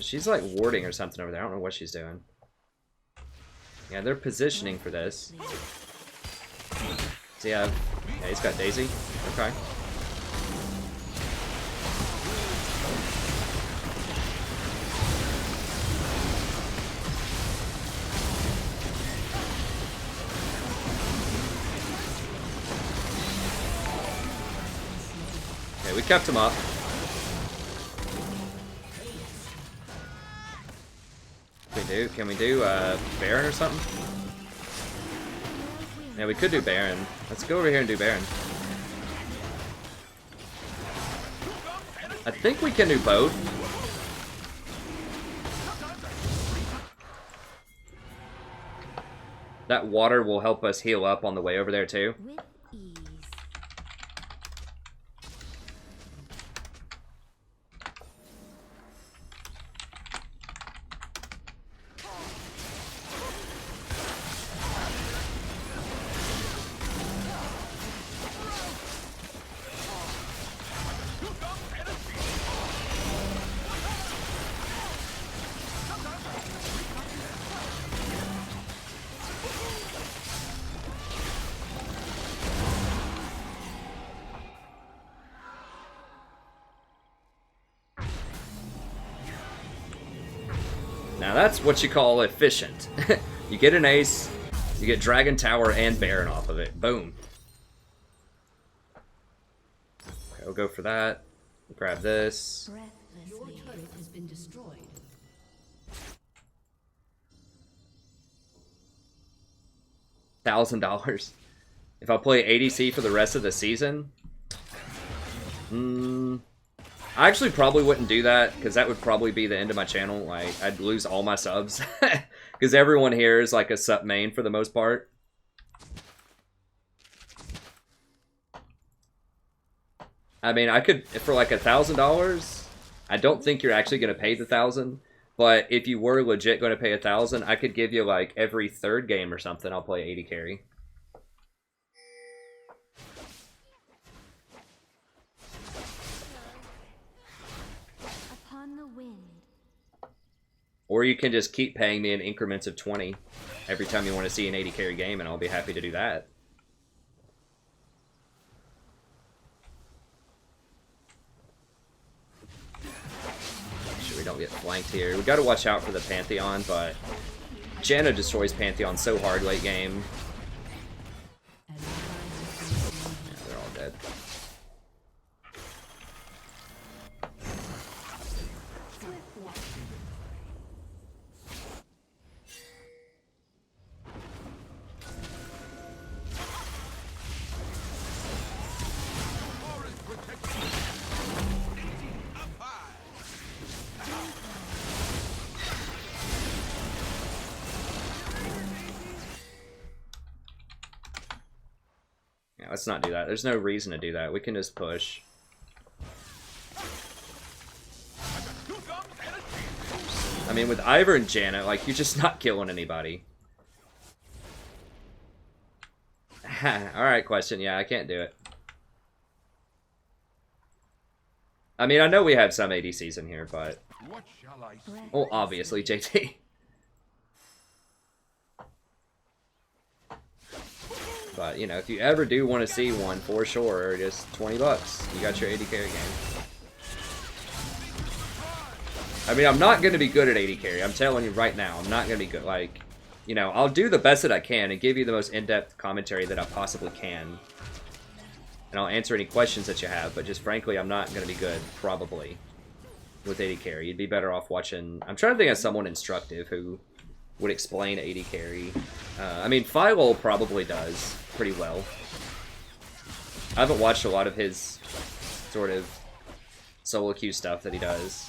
She's like warding or something over there. I don't know what she's doing. Yeah, they're positioning for this. So yeah, he's got Daisy. Okay. Okay, we kept him up. Can we do Baron or something? Yeah, we could do Baron. Let's go over here and do Baron. I think we can do both. That water will help us heal up on the way over there too. With ease. Now that's what you call efficient. You get an ace, you get Dragon Tower and Baron off of it. Boom. Okay, we'll go for that. We'll grab this. Your turret has been destroyed. $1,000. If I play ADC for the rest of the season, I actually probably wouldn't do that, because that would probably be the end of my channel. Like, I'd lose all my subs, because everyone here is like a sub main for the most part. I mean, I could, for like $1,000, I don't think you're actually going to pay the 1,000, but if you were legit going to pay 1,000, I could give you like every third game or something, I'll play 80 carry. Upon the wind. Or you can just keep paying me in increments of 20 every time you want to see an 80 carry game, and I'll be happy to do that. Make sure we don't get flanked here. We got to watch out for the Pantheon, but Janna destroys Pantheon so hard late game. An ally has been slain. Yeah, they're all dead. let's not do that. There's no reason to do that. We can just push. I mean, with Ivor and Janna, like, you're just not killing anybody. Alright, question. Yeah, I can't do it. I mean, I know we have some ADCs in here, but... What shall I say? Well, obviously, JT. But, you know, if you ever do want to see one, for sure, just $20. You got your AD carry game. I mean, I'm not going to be good at AD carry. I'm telling you right now, I'm not going to be good. Like, you know, I'll do the best that I can and give you the most in-depth commentary that I possibly can. And I'll answer any questions that you have, but just frankly, I'm not going to be good, probably, with AD carry. You'd be better off watching... I'm trying to think of someone instructive who would explain AD carry. I mean, Philo probably does pretty well. I haven't watched a lot of his sort of solo queue stuff that he does.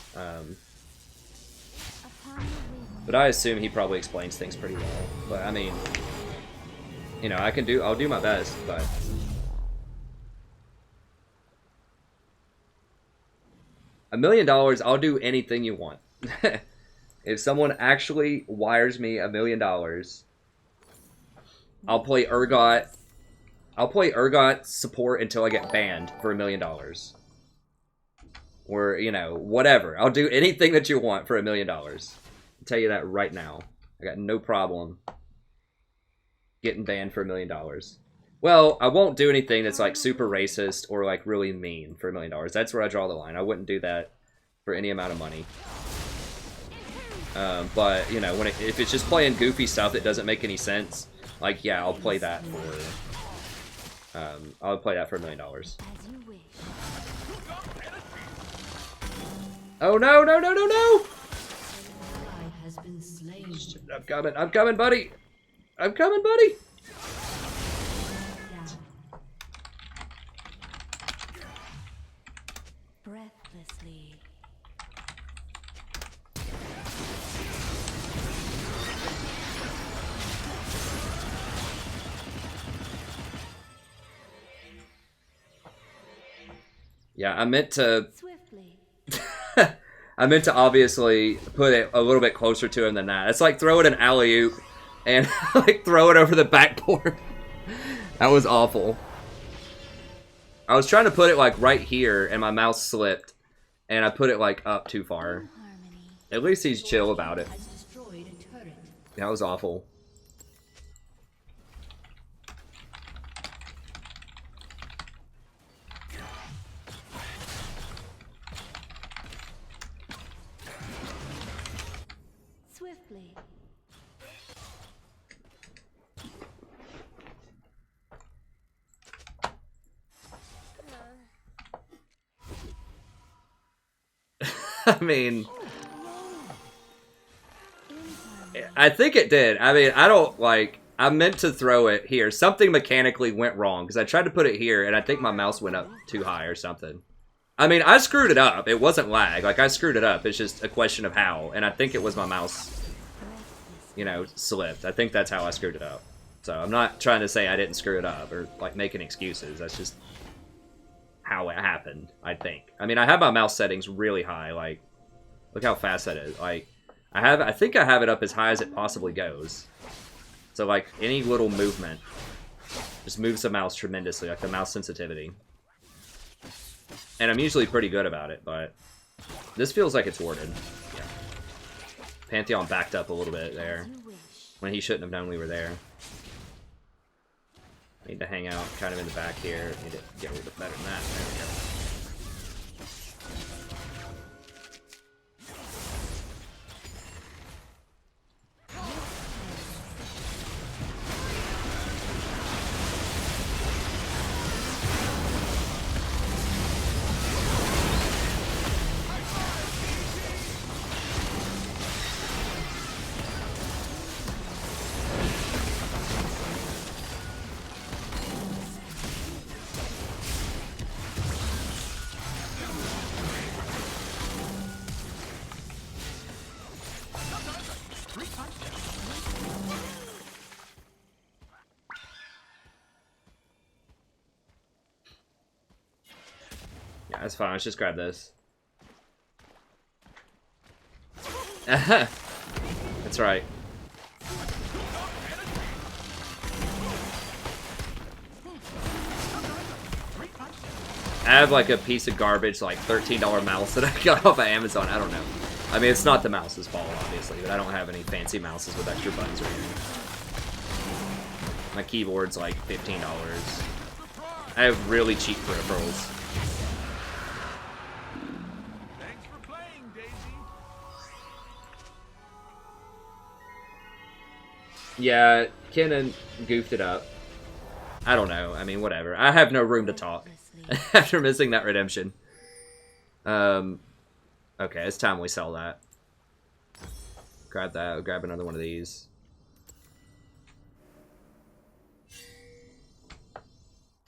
But I assume he probably explains things pretty well. But I mean, you know, I'll do my best, but $1 million, I'll do anything you want. If someone actually wires me $1 million, I'll play Urgot. I'll play Urgot support until I get banned for $1 million. Or, you know, whatever. I'll do anything that you want for $1 million. I'll tell you that right now. I got no problem getting banned for $1 million. Well, I won't do anything that's like super racist or like really mean for $1 million. That's where I draw the line. I wouldn't do that for any amount of money. But, you know, if it's just playing goofy stuff that doesn't make any sense, like, yeah, I'll play that for... I'll play that for $1 million. Oh, no, no, no, no, no! Shit, I'm coming, buddy! I'm coming, buddy! Breathlessly. Yeah, I meant to... Swiftly. I meant to obviously put it a little bit closer to him than that. It's like throwing an alley-oop and like throw it over the backboard. That was awful. I was trying to put it like right here and my mouse slipped and I put it like up too far. At least he's chill about it. That was awful. Swiftly. I mean, I think it did. I mean, I don't like, I meant to throw it here. Something mechanically went wrong because I tried to put it here and I think my mouse went up too high or something. I mean, I screwed it up. It wasn't lag. Like, I screwed it up. It's just a question of how. And I think it was my mouse, you know, slipped. I think that's how I screwed it up. So I'm not trying to say I didn't screw it up or, like, making excuses. That's just how it happened, I think. I mean, I have my mouse settings really high. Like, look how fast that is. Like, I think I have it up as high as it possibly goes. So, like, any little movement just moves the mouse tremendously, like the mouse sensitivity. And I'm usually pretty good about it, but this feels like it's warded. Yeah. Pantheon backed up a little bit there when he shouldn't have known we were there. Need to hang out kind of in the back here. Need to get a little bit better than that. There we go. That's fine. Let's just grab this. That's right. I have like a piece of garbage, like $13 mouse that I got off of Amazon. I don't know. I mean, it's not the mouse's fault, obviously, but I don't have any fancy mouses with extra buttons or anything. My keyboard's like $15. I have really cheap peripherals. Thanks for playing, Daisy. Yeah, Kenan goofed it up. I don't know. I mean, whatever. I have no room to talk after missing that redemption. Okay, it's time we sell that. Grab that. We'll grab another one of these.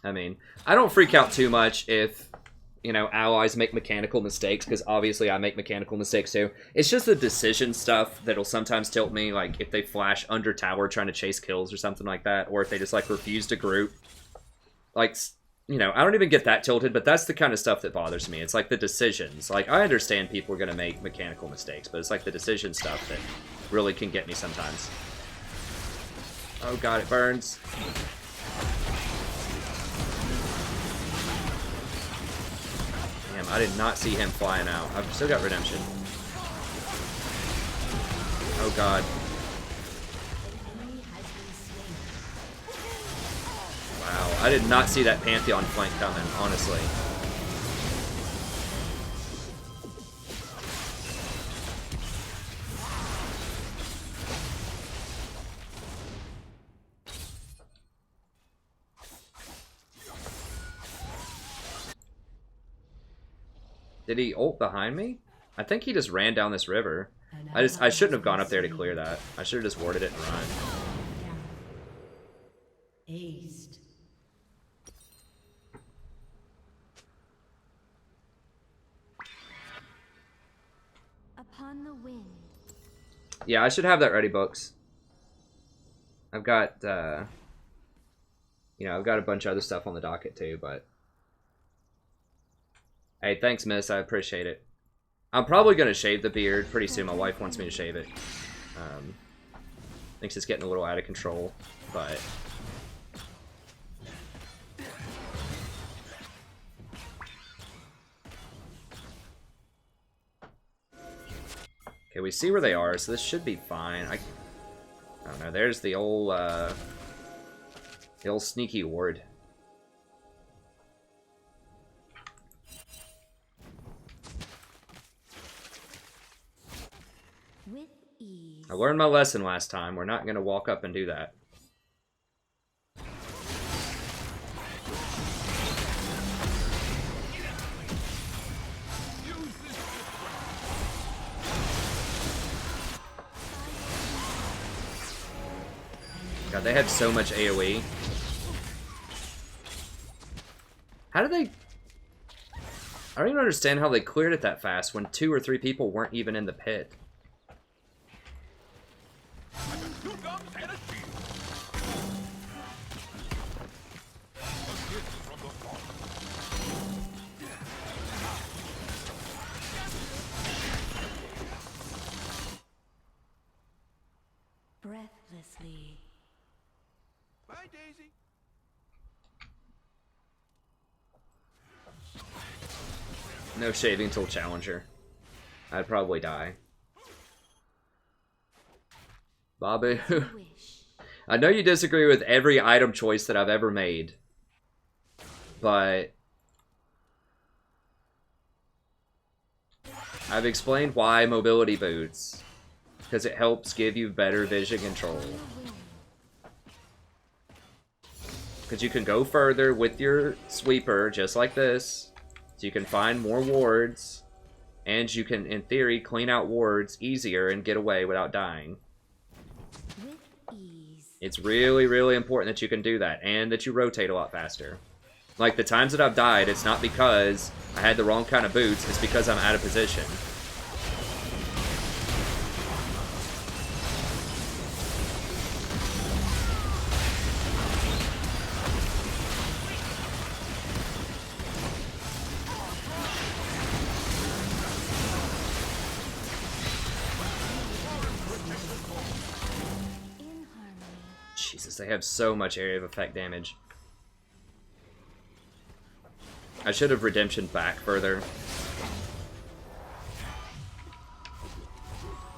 I mean, I don't freak out too much if, you know, allies make mechanical mistakes, because obviously I make mechanical mistakes too. It's just the decision stuff that'll sometimes tilt me, like if they flash under tower trying to chase kills or something like that, or if they just like refuse to group. Like, you know, I don't even get that tilted, but that's the kind of stuff that bothers me. It's like the decisions. Like, I understand people are going to make mechanical mistakes, but it's like the decision stuff that really can get me sometimes. Oh god, it burns. Damn, I did not see him flying out. I've still got redemption. Oh god. Wow, I did not see that Pantheon flank coming, honestly. Did he ult behind me? I think he just ran down this river. I shouldn't have gone up there to clear that. I should have just warded it and run. Aced. Upon the wind. Yeah, I should have that ready, books. I've got, you know, I've got a bunch of other stuff on the docket too, but... Hey, thanks, miss. I appreciate it. I'm probably going to shave the beard pretty soon. My wife wants me to shave it. Thinks it's getting a little out of control, but... Okay, we see where they are, so this should be fine. I don't know. There's the old sneaky ward. With ease. I learned my lesson last time. We're not going to walk up and do that. God, they had so much AoE. How did they... I don't even understand how they cleared it that fast when 2 or 3 people weren't even in the pit. Breathlessly. Bye, Daisy. No shaving till Challenger. I'd probably die. Babu. I know you disagree with every item choice that I've ever made, but I've explained why mobility boots, because it helps give you better vision control. Because you can go further with your sweeper, just like this, so you can find more wards, and you can, in theory, clean out wards easier and get away without dying. It's really, really important that you can do that, and that you rotate a lot faster. Like, the times that I've died, it's not because I had the wrong kind of boots, it's because I'm out of position. Jesus, they have so much area of effect damage. I should have redemption back further.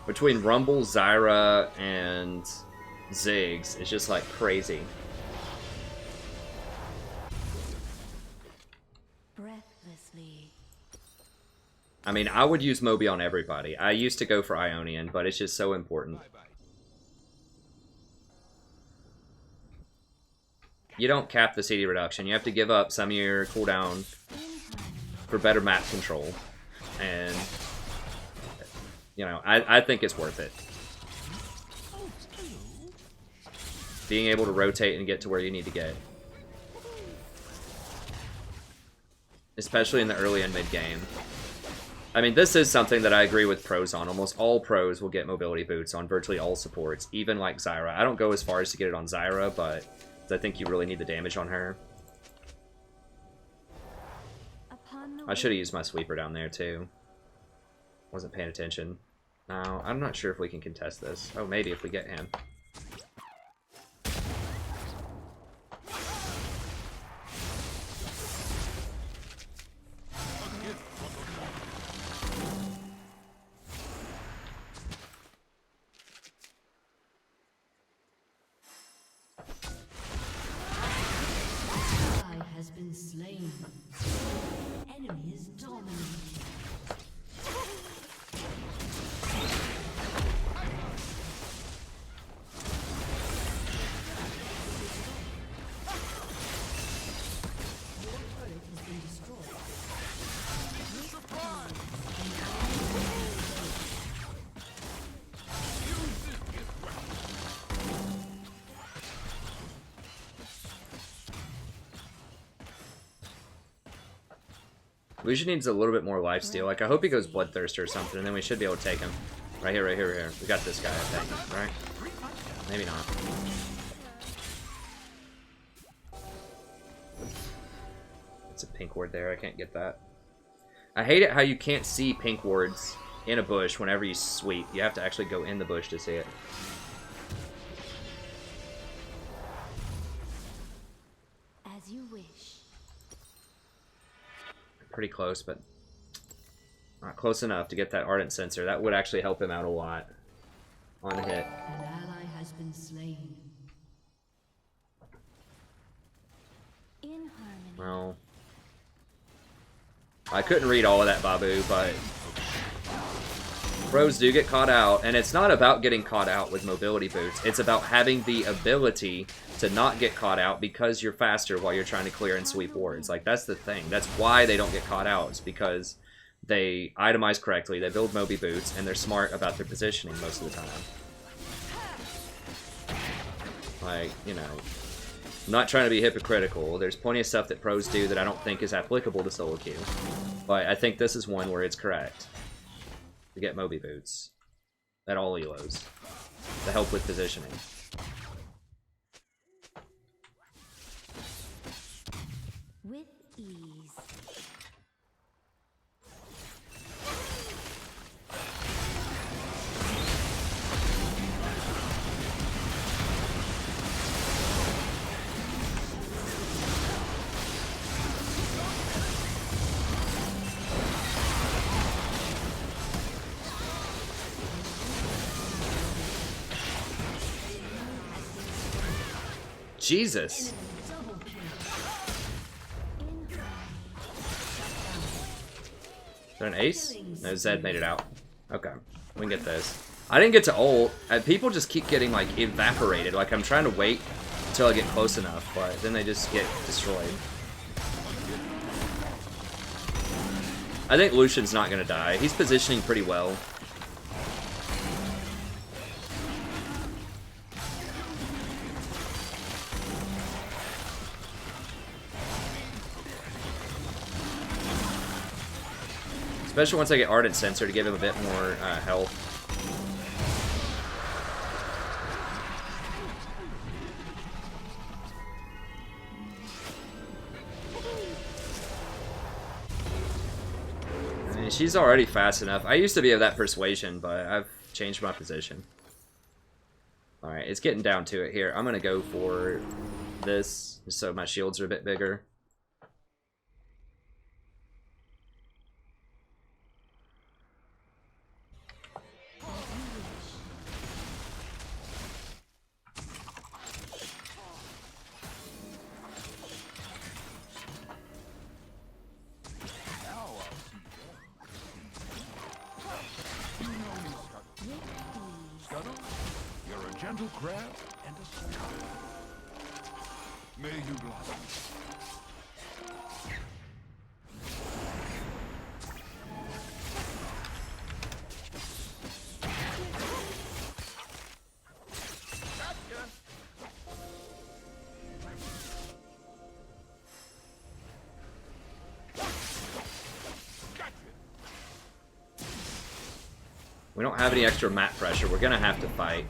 Between Rumble, Zyra, and Ziggs, it's just like crazy. Breathlessly. I mean, I would use Moby on everybody. I used to go for Ionian, but it's just so important. You don't cap the CD reduction. You have to give up some of your cooldown for better map control. And, you know, I think it's worth it. Being able to rotate and get to where you need to get. Especially in the early and mid game. I mean, this is something that I agree with pros on. Almost all pros will get mobility boots on virtually all supports, even like Zyra. I don't go as far as to get it on Zyra, but I think you really need the damage on her. I should have used my sweeper down there too. Wasn't paying attention. No, I'm not sure if we can contest this. Oh, maybe if we get him. Has been slain. Enemy is dominated. Your turret has been destroyed. Lucian needs a little bit more lifesteal. Like, I hope he goes Bloodthirster or something, and then we should be able to take him. Right here, right here, right here. We got this guy, I think. Right? Maybe not. It's a pink ward there. I can't get that. I hate it how you can't see pink wards in a bush whenever you sweep. You have to actually go in the bush to see it. As you wish. Pretty close, but not close enough to get that Ardent Sensor. That would actually help him out a lot on a hit. An ally has been slain. In harmony. Well, I couldn't read all of that, Babu, but pros do get caught out, and it's not about getting caught out with mobility boots. It's about having the ability to not get caught out because you're faster while you're trying to clear and sweep wards. Like, that's the thing. That's why they don't get caught out. It's because they itemize correctly, they build Moby boots, and they're smart about their positioning most of the time. Like, you know, I'm not trying to be hypocritical. There's plenty of stuff that pros do that I don't think is applicable to solo queue. But I think this is one where it's correct. To get Moby boots at all elos to help with positioning. With ease. Jesus. Is there an ace? No, Zed made it out. Okay, we can get this. I didn't get to ult. People just keep getting, like, evaporated. Like, I'm trying to wait until I get close enough, but then they just get destroyed. I think Lucian's not going to die. He's positioning pretty well. Especially once I get Ardent Sensor to give him a bit more health. I mean, she's already fast enough. I used to be of that persuasion, but I've changed my position. Alright, it's getting down to it here. I'm gonna go for this, just so my shields are a bit bigger. You're a gentle crab and a star. May you blossom. We don't have any extra map pressure. We're gonna have to fight.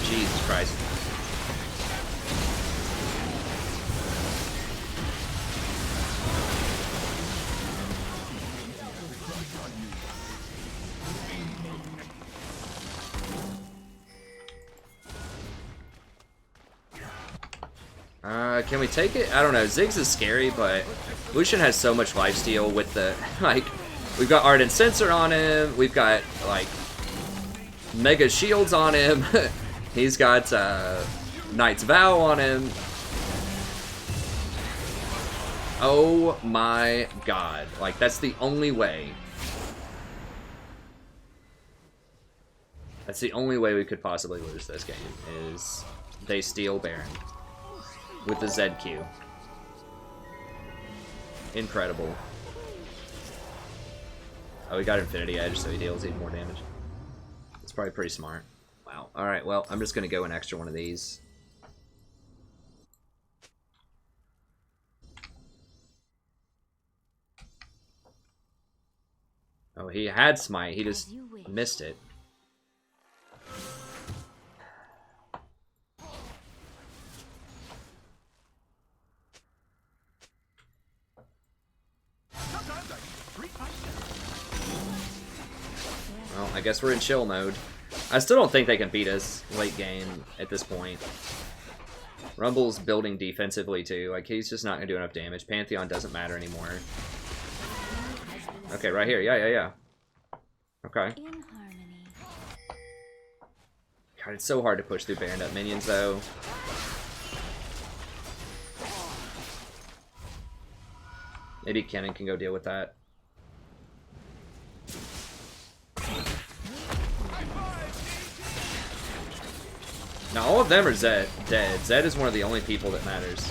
Jesus Christ. Can we take it? I don't know. Ziggs is scary, but Lucian has so much lifesteal with the, like, we've got Ardent Sensor on him, we've got, like, Mega Shields on him, he's got, Knight's Vow on him. Oh my god. Like, that's the only way. That's the only way we could possibly lose this game, is they steal Baron with the ZQ. Incredible. Oh, he got Infinity Edge, so he deals even more damage. It's probably pretty smart. Wow. Alright, well, I'm just gonna go an extra one of these. Oh, he had Smite, he just missed it. Well, I guess we're in chill mode. I still don't think they can beat us late game at this point. Rumble's building defensively too. Like, he's just not going to do enough damage. Pantheon doesn't matter anymore. Okay, right here. Yeah. Okay. God, it's so hard to push through Baron up minions though. Maybe Kennen can go deal with that. Now all of them are Zed dead. Zed is one of the only people that matters.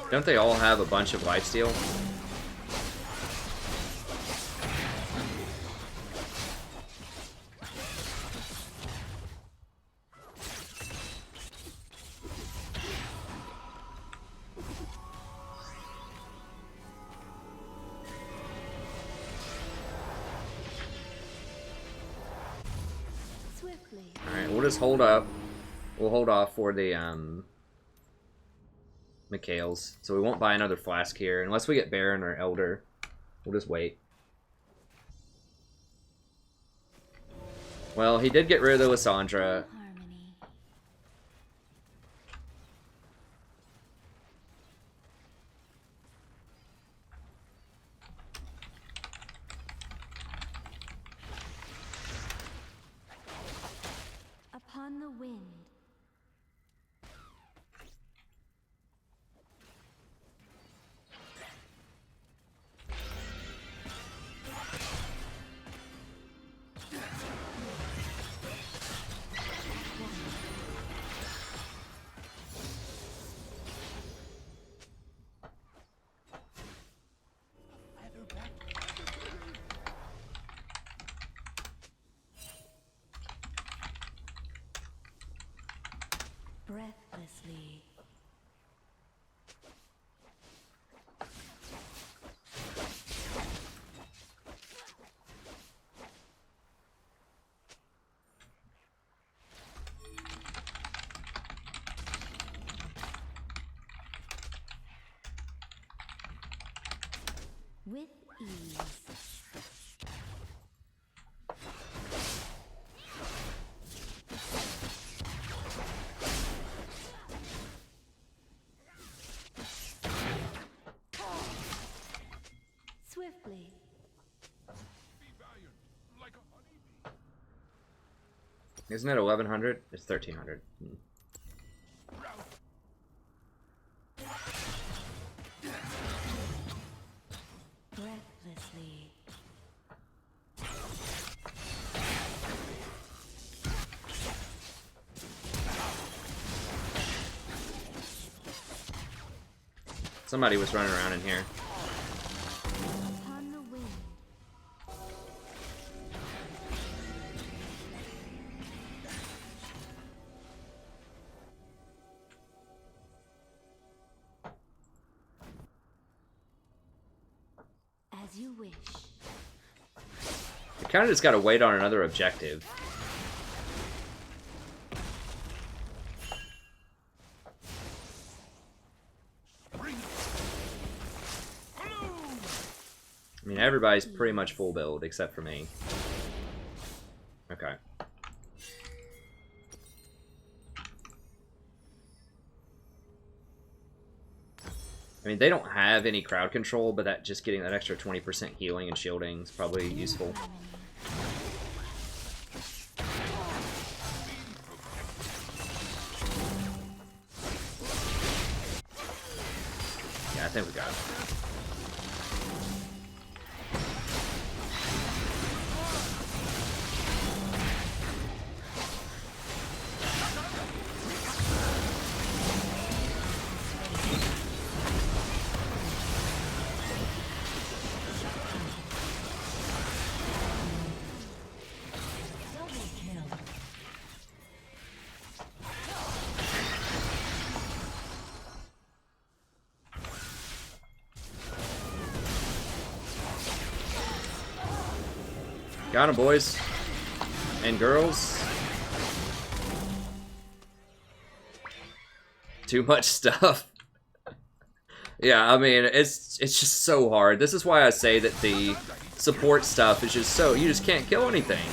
Don't they all have a bunch of lifesteal? Alright, we'll just hold up. We'll hold off for the, Mikhail's. So we won't buy another flask here. Unless we get Baron or Elder. We'll just wait. Well, he did get rid of the Lissandra. Upon the wind. With ease. Swiftly. Be valiant, like a honeybee. Isn't it 1100? It's 1300. Breathlessly. Somebody was running around in here. Upon the wind. As you wish. We kind of just got to wait on another objective. I mean, everybody's pretty much full build except for me. Okay. I mean, they don't have any crowd control, but that just getting that extra 20% healing and shielding is probably useful. Yeah, I think we got it. Got him, boys and girls. Too much stuff. Yeah, I mean, it's just so hard. This is why I say that the support stuff is just so, you just can't kill anything.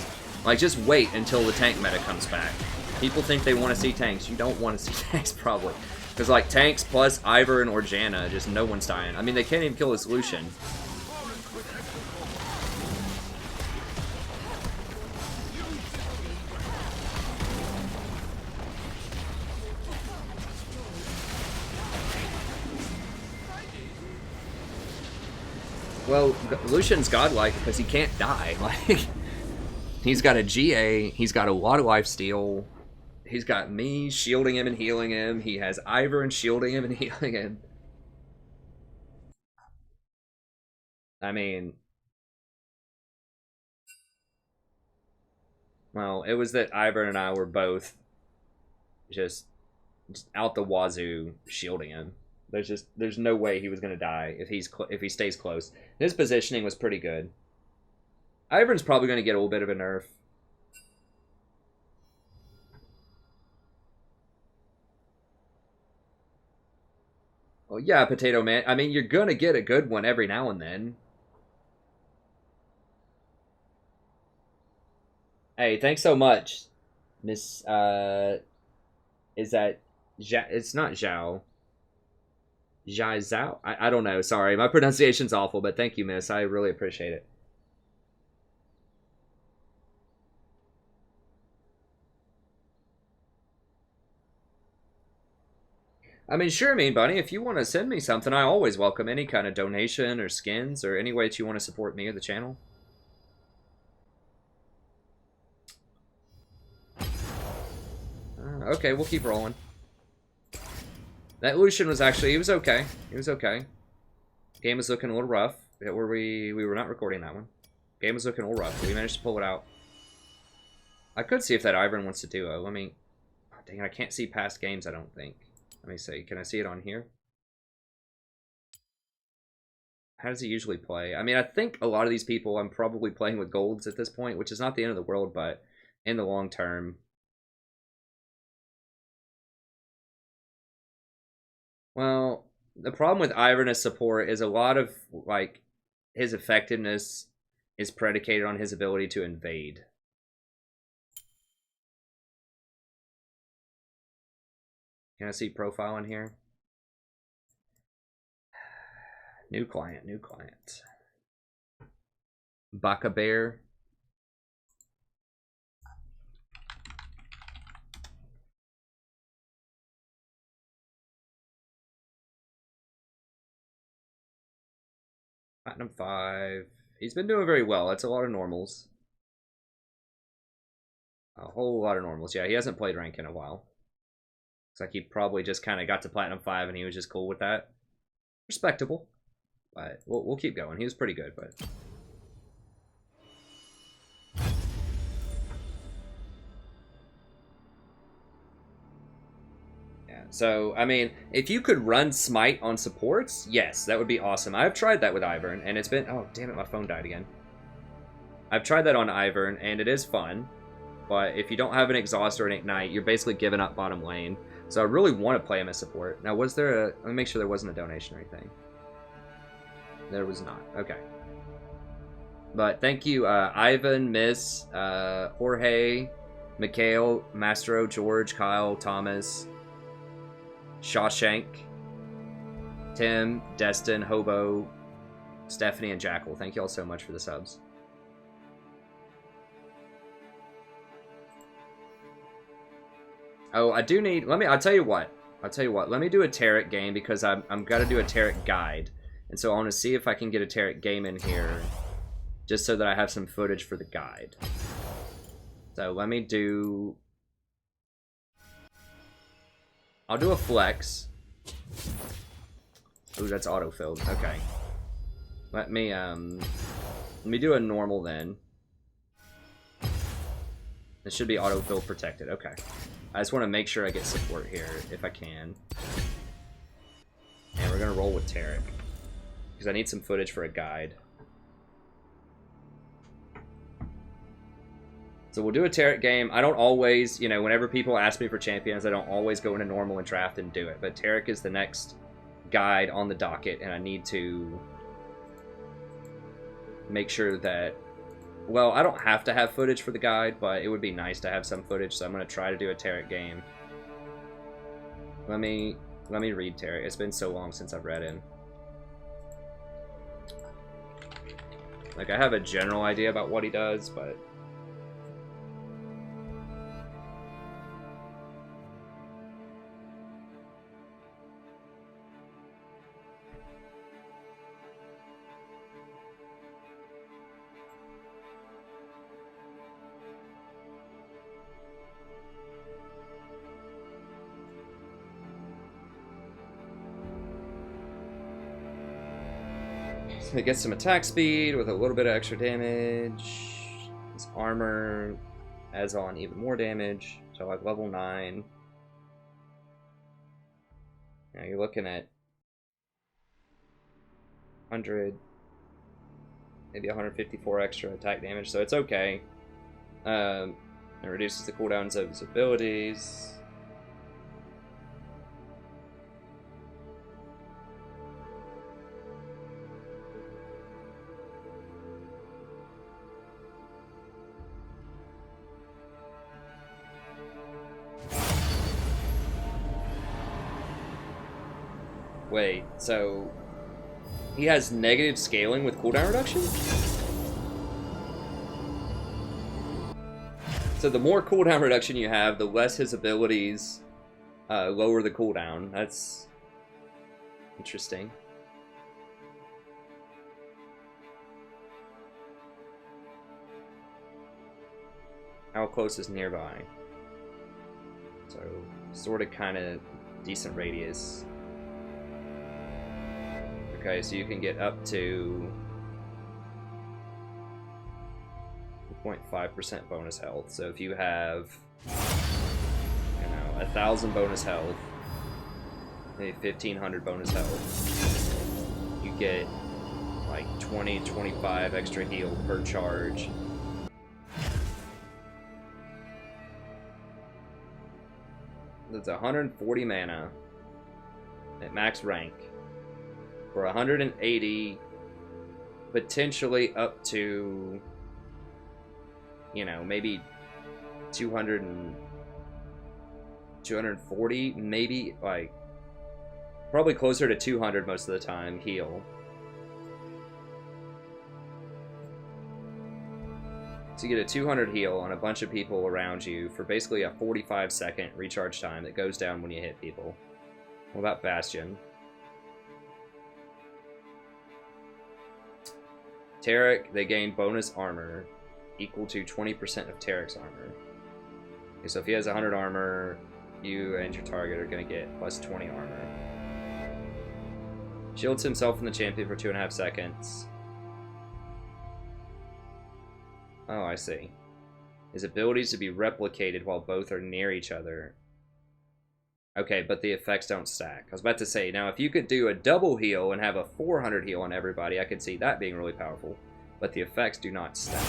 Like, just wait until the tank meta comes back. People think they want to see tanks. You don't want to see tanks, probably. Because, like, tanks plus Ivern or Janna, just no one's dying. I mean, they can't even kill this Lucian. Well, Lucian's godlike because he can't die. Like, he's got a GA, he's got a lot of lifesteal, he's got me shielding him and healing him, he has Ivern shielding him and healing him. I mean, well, it was that Ivern and I were both just out the wazoo shielding him. There's no way he was gonna die if he stays close. His positioning was pretty good. Ivern's probably gonna get a little bit of a nerf. Well, yeah, Potato Man. I mean, you're gonna get a good one every now and then. Hey, thanks so much, Miss. Is that? It's not Zhao. Zhao? I don't know. Sorry, my pronunciation's awful, but thank you, miss. I really appreciate it. I mean, sure, Mean Bunny, if you want to send me something, I always welcome any kind of donation or skins or any way that you want to support me or the channel. Okay, we'll keep rolling. That Lucian was actually, he was okay. He was okay. Game was looking a little rough. We were not recording that one. Game was looking a little rough, but we managed to pull it out. I could see if that Ivern wants to duo. Let me... Oh, dang it, I can't see past games, I don't think. Let me see. Can I see it on here? How does he usually play? I mean, I think a lot of these people, I'm probably playing with golds at this point, which is not the end of the world, but in the long term... Well, the problem with Ivern as support is a lot of, like, his effectiveness is predicated on his ability to invade. Can I see profile in here? New client, new client. Baka Bear. Platinum 5. He's been doing very well. That's a lot of normals. A whole lot of normals. Yeah, he hasn't played rank in a while. Looks like he probably just kind of got to Platinum 5 and he was just cool with that. Respectable. But we'll keep going. He was pretty good, but... So, I mean, if you could run Smite on supports, yes, that would be awesome. I've tried that with Ivern, and it's been... Oh, damn it, my phone died again. I've tried that on Ivern, and it is fun. But if you don't have an Exhaust or an Ignite, you're basically giving up bottom lane. So I really want to play him as support. Now, was there a... Let me make sure there wasn't a donation or anything. There was not. Okay. But thank you, Ivan, Miss, Jorge, Mikhail, Mastro, George, Kyle, Thomas... Shawshank, Tim, Destin, Hobo, Stephanie, and Jackal. Thank you all so much for the subs. Oh, I do need... I'll tell you what. Let me do a Tarot game because I'm got to do a Tarot guide. And so I want to see if I can get a Tarot game in here just so that I have some footage for the guide. So let me do... I'll do a flex. Ooh, that's auto-filled. Okay. Let me do a normal then. This should be auto-fill protected. Okay. I just want to make sure I get support here if I can. And we're gonna roll with Tarek. Because I need some footage for a guide. So we'll do a Tarot game. I don't always, you know, whenever people ask me for champions, I don't always go into normal and draft and do it. But Tarek is the next guide on the docket, and I need to make sure that... Well, I don't have to have footage for the guide, but it would be nice to have some footage, so I'm going to try to do a Tarot game. Let me read Tarot. It's been so long since I've read him. Like, I have a general idea about what he does, but... It gets some attack speed with a little bit of extra damage. His armor adds on even more damage. So like level 9. Now you're looking at 100, maybe 154 extra attack damage, so it's okay. It reduces the cooldowns of his abilities. Wait, so he has negative scaling with cooldown reduction? So the more cooldown reduction you have, the less his abilities lower the cooldown. That's interesting. How close is nearby? So sort of kind of decent radius. Okay, so you can get up to 2.5% bonus health. So if you have, 1,000 bonus health, maybe 1,500 bonus health, you get like 20, 25 extra heal per charge. That's 140 mana at max rank. For 180 potentially up to, you know, maybe 200 and 240, maybe, like, probably closer to 200 most of the time, heal. So you get a 200 heal on a bunch of people around you for basically a 45-second recharge time that goes down when you hit people. What about Bastion? Taric, they gain bonus armor equal to 20% of Taric's armor. Okay, so if he has 100 armor, you and your target are going to get plus 20 armor. Shields himself from the champion for 2.5 seconds. Oh, I see. His abilities to be replicated while both are near each other. Okay, but the effects don't stack. I was about to say, now if you could do a double heal and have a 400 heal on everybody, I could see that being really powerful. But the effects do not stack.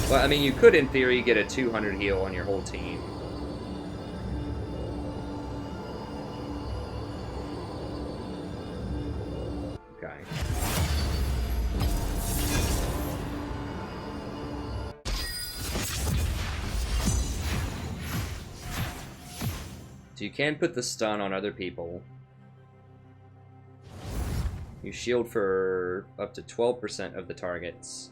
Well, I mean, you could, in theory, get a 200 heal on your whole team. Okay. So you can put the stun on other people. You shield for up to 12% of the target's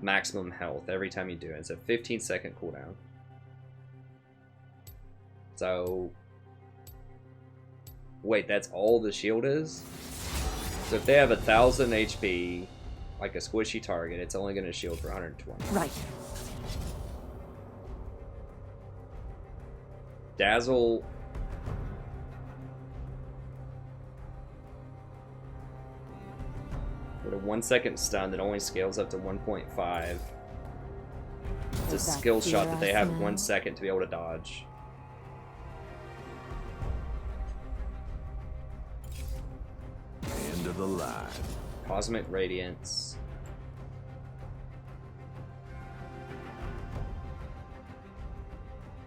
maximum health every time you do it. It's a 15-second cooldown. So... Wait, that's all the shield is? So if they have 1,000 HP, like a squishy target, it's only going to shield for 120. Right. Dazzle... With a 1-second stun that only scales up to 1.5. It's a skill shot that they have 1 second to be able to dodge. End of the line. Cosmic Radiance.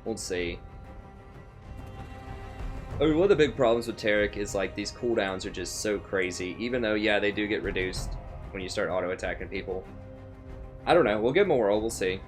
We'll see. I mean, one of the big problems with Taric is, like, these cooldowns are just so crazy. Even though, yeah, they do get reduced when you start auto-attacking people. I don't know. We'll give him a whirl. We'll see.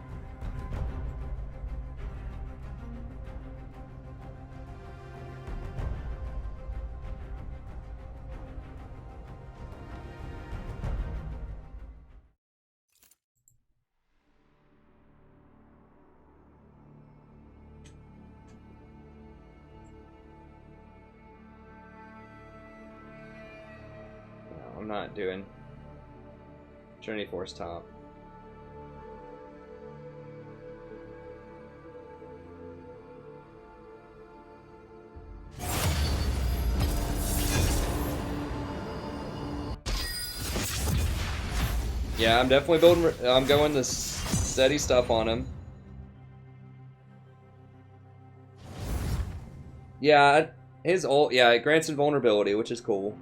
I'm not doing Trinity Force top. Yeah, I'm definitely building. I'm going the steady stuff on him. Yeah, his ult. Yeah, it grants invulnerability, which is cool.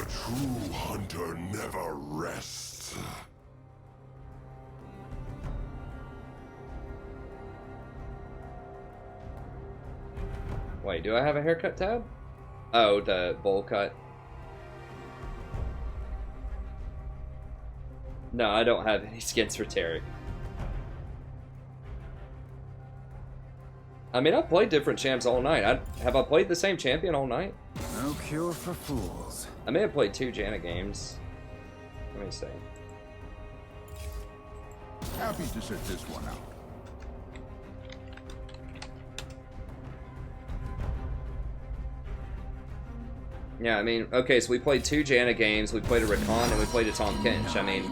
True hunter never rests. Wait, do I have a haircut tab? Oh, the bowl cut. No, I don't have any skins for Taric. I mean, I've played different champs all night. Have I played the same champion all night? No cure for fools. I may have played 2 Janna games. Let me see. Happy to sit this one out. Yeah, I mean, okay, so we played 2 Janna games, we played a Rakan, and we played a Tahm Kench. I mean...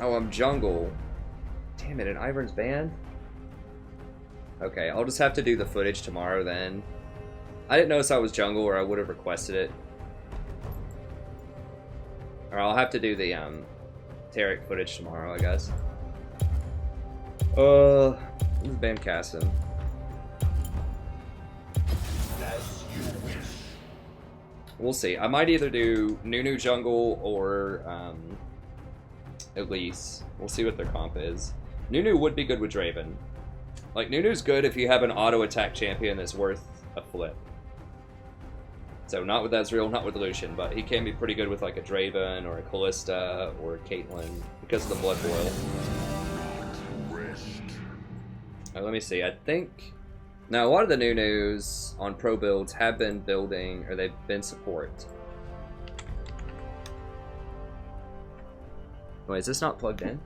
Oh, I'm jungle. Damn it, and Ivern's banned? Okay, I'll just have to do the footage tomorrow then. I didn't notice I was jungle, or I would have requested it. Or I'll have to do the Taric footage tomorrow, I guess. Let's ban Cassim. We'll see. I might either do Nunu jungle or Elise. We'll see what their comp is. Nunu would be good with Draven. Like, Nunu's good if you have an auto attack champion that's worth a flip. So not with Ezreal, not with Lucian, but he can be pretty good with like a Draven or a Callista or a Caitlyn because of the Blood Boil. Let me see. I think now a lot of the Nunus on pro builds have been building, or they've been support. Wait, is this not plugged in?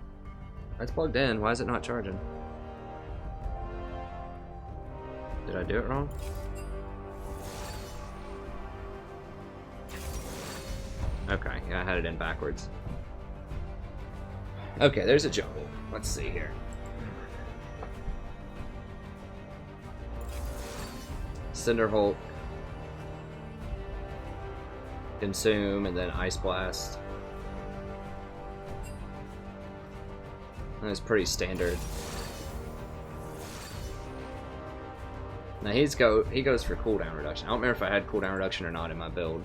It's plugged in. Why is it not charging? Did I do it wrong? Okay, yeah, I had it in backwards. Okay, there's a jungle. Let's see here. Cinderhulk, Consume, and then Ice Blast. That's pretty standard. Now he goes for cooldown reduction. I don't remember if I had cooldown reduction or not in my build.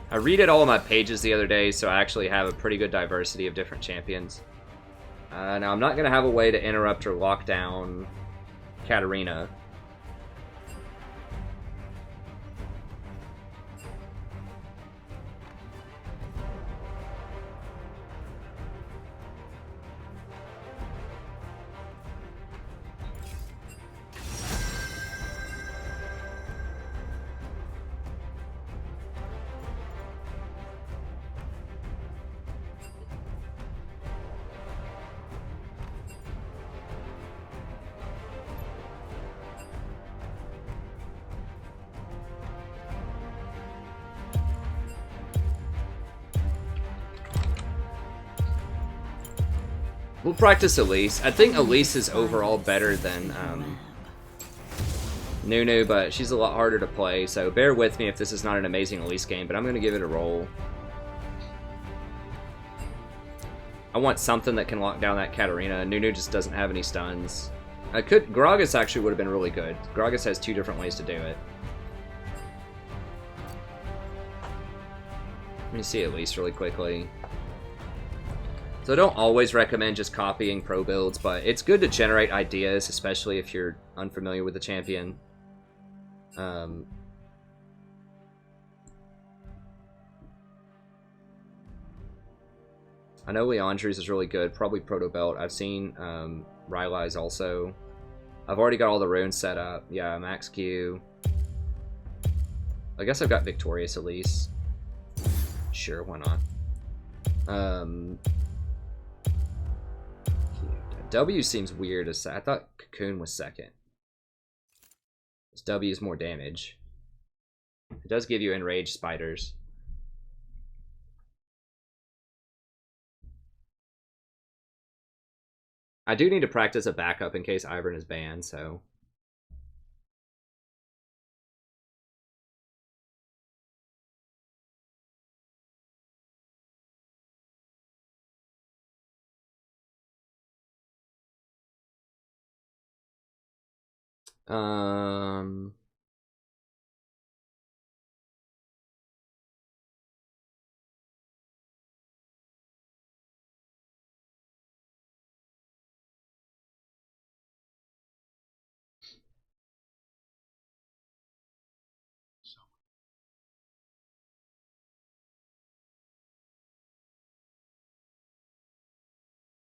I redid all of my pages the other day, so I actually have a pretty good diversity of different champions. Now, I'm not going to have a way to interrupt or lock down Katarina. We'll practice Elise. I think Elise is overall better than Nunu, but she's a lot harder to play, so bear with me if this is not an amazing Elise game, but I'm going to give it a roll. I want something that can lock down that Katarina. Nunu just doesn't have any stuns. Gragas actually would have been really good. Gragas has 2 different ways to do it. Let me see Elise really quickly. So I don't always recommend just copying pro builds, but it's good to generate ideas, especially if you're unfamiliar with the champion. I know Leandre's is really good, probably Proto Belt. I've seen Rylai's also. I've already got all the runes set up. Yeah, Max Q. I guess I've got Victorious Elise. Sure, why not? W seems weird as I thought Cocoon was second. This W is more damage. It does give you enraged spiders. I do need to practice a backup in case Ivern is banned, so.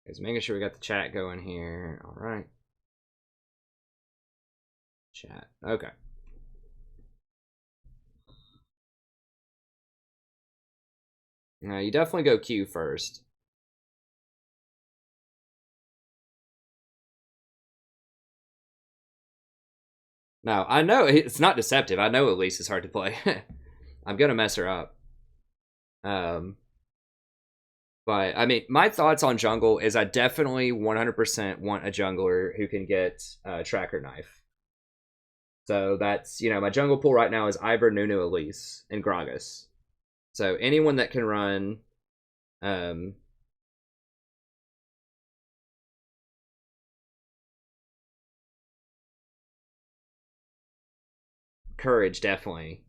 Just making sure we got the chat going here. All right. Chat. Okay. Now you definitely go Q first. Now, I know it's not deceptive. I know Elise is hard to play. I'm going to mess her up. But, I mean, my thoughts on jungle is I definitely 100% want a jungler who can get Tracker Knife. So that's, you know, my jungle pool right now is Ivern, Nunu, Elise, and Gragas. So anyone that can run Courage, definitely.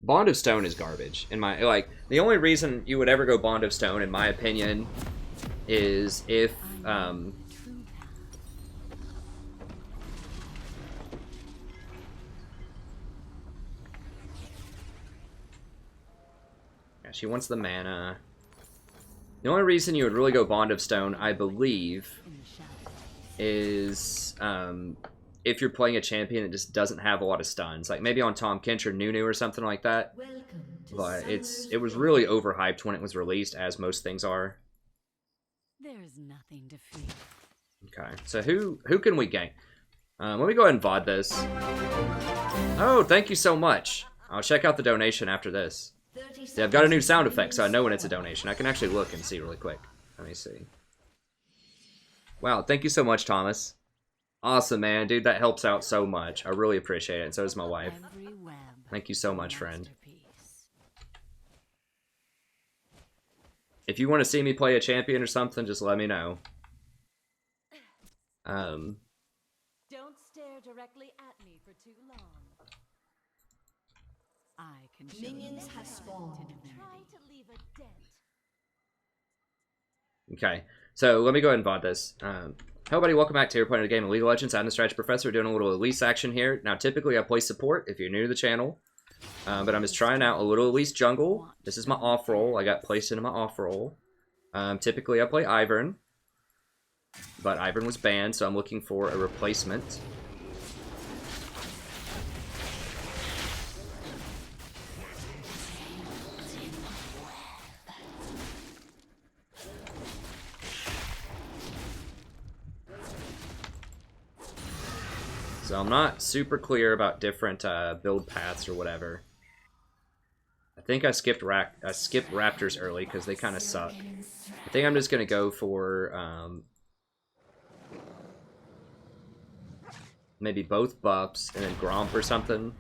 Bond of Stone is garbage. In my, like, the only reason you would ever go Bond of Stone, in my opinion, is if, yeah, she wants the mana. The only reason you would really go Bond of Stone, I believe, is if you're playing a champion that just doesn't have a lot of stuns. Like maybe on Tahm Kench or Nunu or something like that. But it was really overhyped when it was released, as most things are. There's nothing to fear. Okay, so who can we gank? Let me go ahead and VOD this. Oh, thank you so much. I'll check out the donation after this. Yeah, I've got a new sound effect, so I know when it's a donation. I can actually look and see really quick. Let me see. Wow, thank you so much, Thomas. Awesome, man. Dude, that helps out so much. I really appreciate it, and so does my wife. Thank you so much, friend. If you want to see me play a champion or something, just let me know. Don't stare directly at me for too long. I can show Minions have spawned. Try to leave a dent. Okay, so let me go ahead and VOD this. Hello, everybody. Welcome back to your playing a game of League of Legends. I'm the Strategy Professor doing a little Elise action here. Now, typically, I play support if you're new to the channel. But I'm just trying out a little Elise jungle. This is my off role. I got placed into my off role. Typically, I play Ivern. But Ivern was banned, so I'm looking for a replacement. So I'm not super clear about different build paths or whatever. I think I skipped Raptors early because they kind of suck. I think I'm just gonna go for maybe both buffs and then Gromp or something.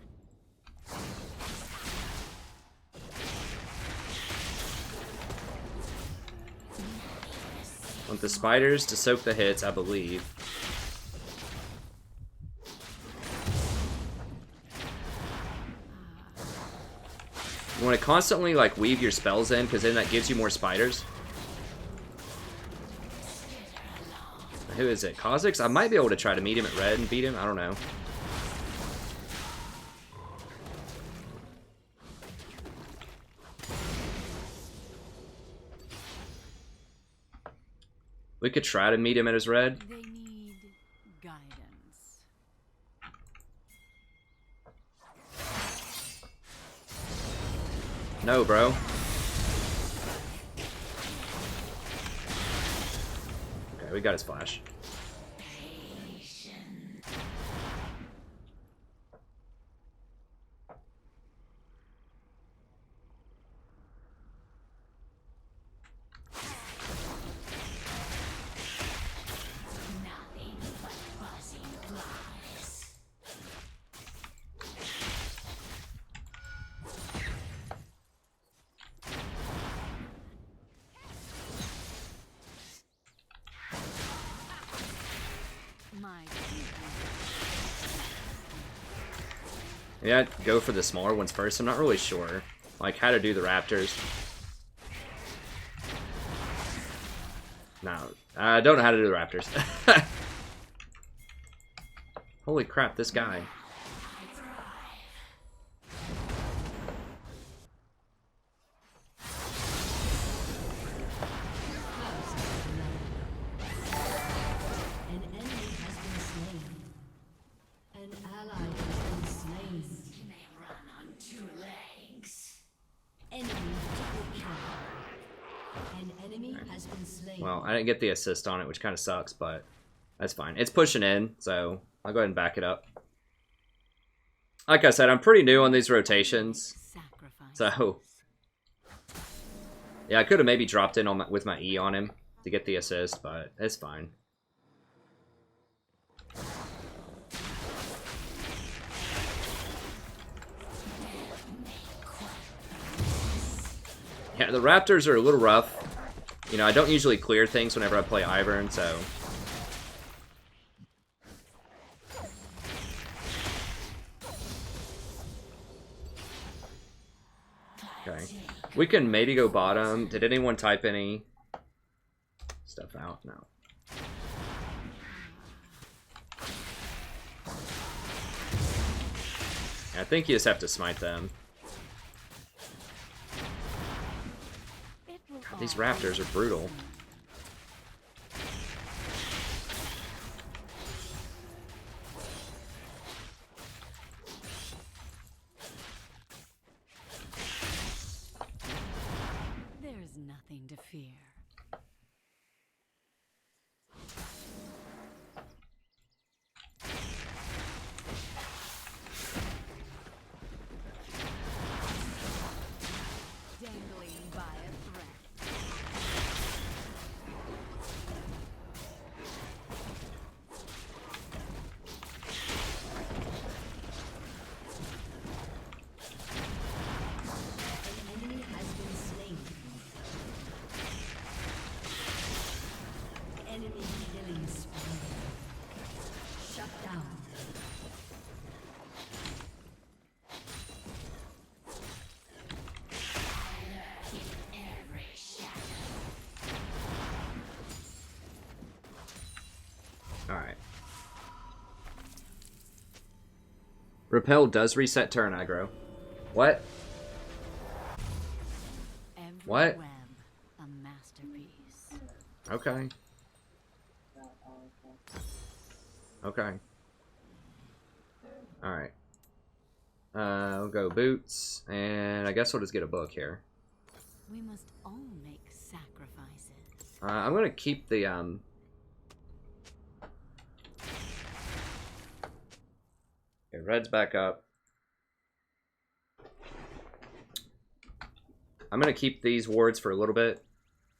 Want the spiders to soak the hits, I believe. You want to constantly like weave your spells in, because then that gives you more spiders. Who is it? Kha'Zix? I might be able to try to meet him at red and beat him. I don't know. We could try to meet him at his red. They need guidance. No, bro. Okay, we got his flash. Maybe I'd go for the smaller ones first. I'm not really sure, like, how to do the Raptors. No, I don't know how to do the Raptors. Holy crap, this guy. Well, I didn't get the assist on it, which kind of sucks, but that's fine. It's pushing in, so I'll go ahead and back it up. Like I said, I'm pretty new on these rotations, so yeah, I could have maybe dropped in on with my E on him to get the assist, but it's fine. Yeah, the Raptors are a little rough. You know, I don't usually clear things whenever I play Ivern, so... We can maybe go bottom. Did anyone type any stuff out? No. I think you just have to smite them. These raptors are brutal. There's nothing to fear. Dangling by a thread. An enemy has been slain. Enemy killing spree. Shut down. Alright. Repel does reset turn aggro. What? Every What? web, a masterpiece. Okay. Okay. Alright. We'll go boots, and I guess we'll just get a book here. We must all make sacrifices. I'm gonna keep the, Okay, red's back up. I'm gonna keep these wards for a little bit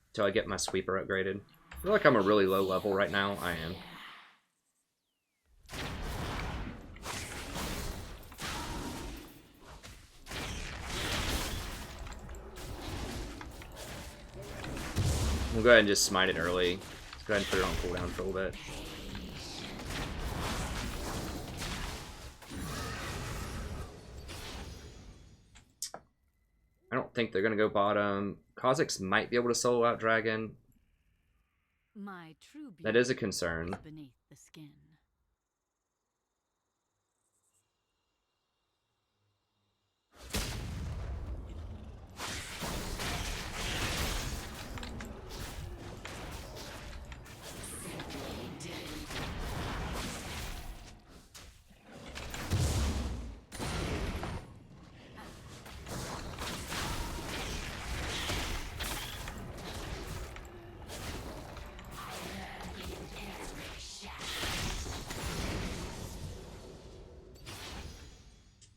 until I get my sweeper upgraded. I feel like I'm a really low level right now. I am. We'll go ahead and just smite it early. Let's go ahead and put it on cooldown for a little bit. I don't think they're gonna go bottom. Kha'Zix might be able to solo out Dragon. My true That is a concern. is beneath the skin.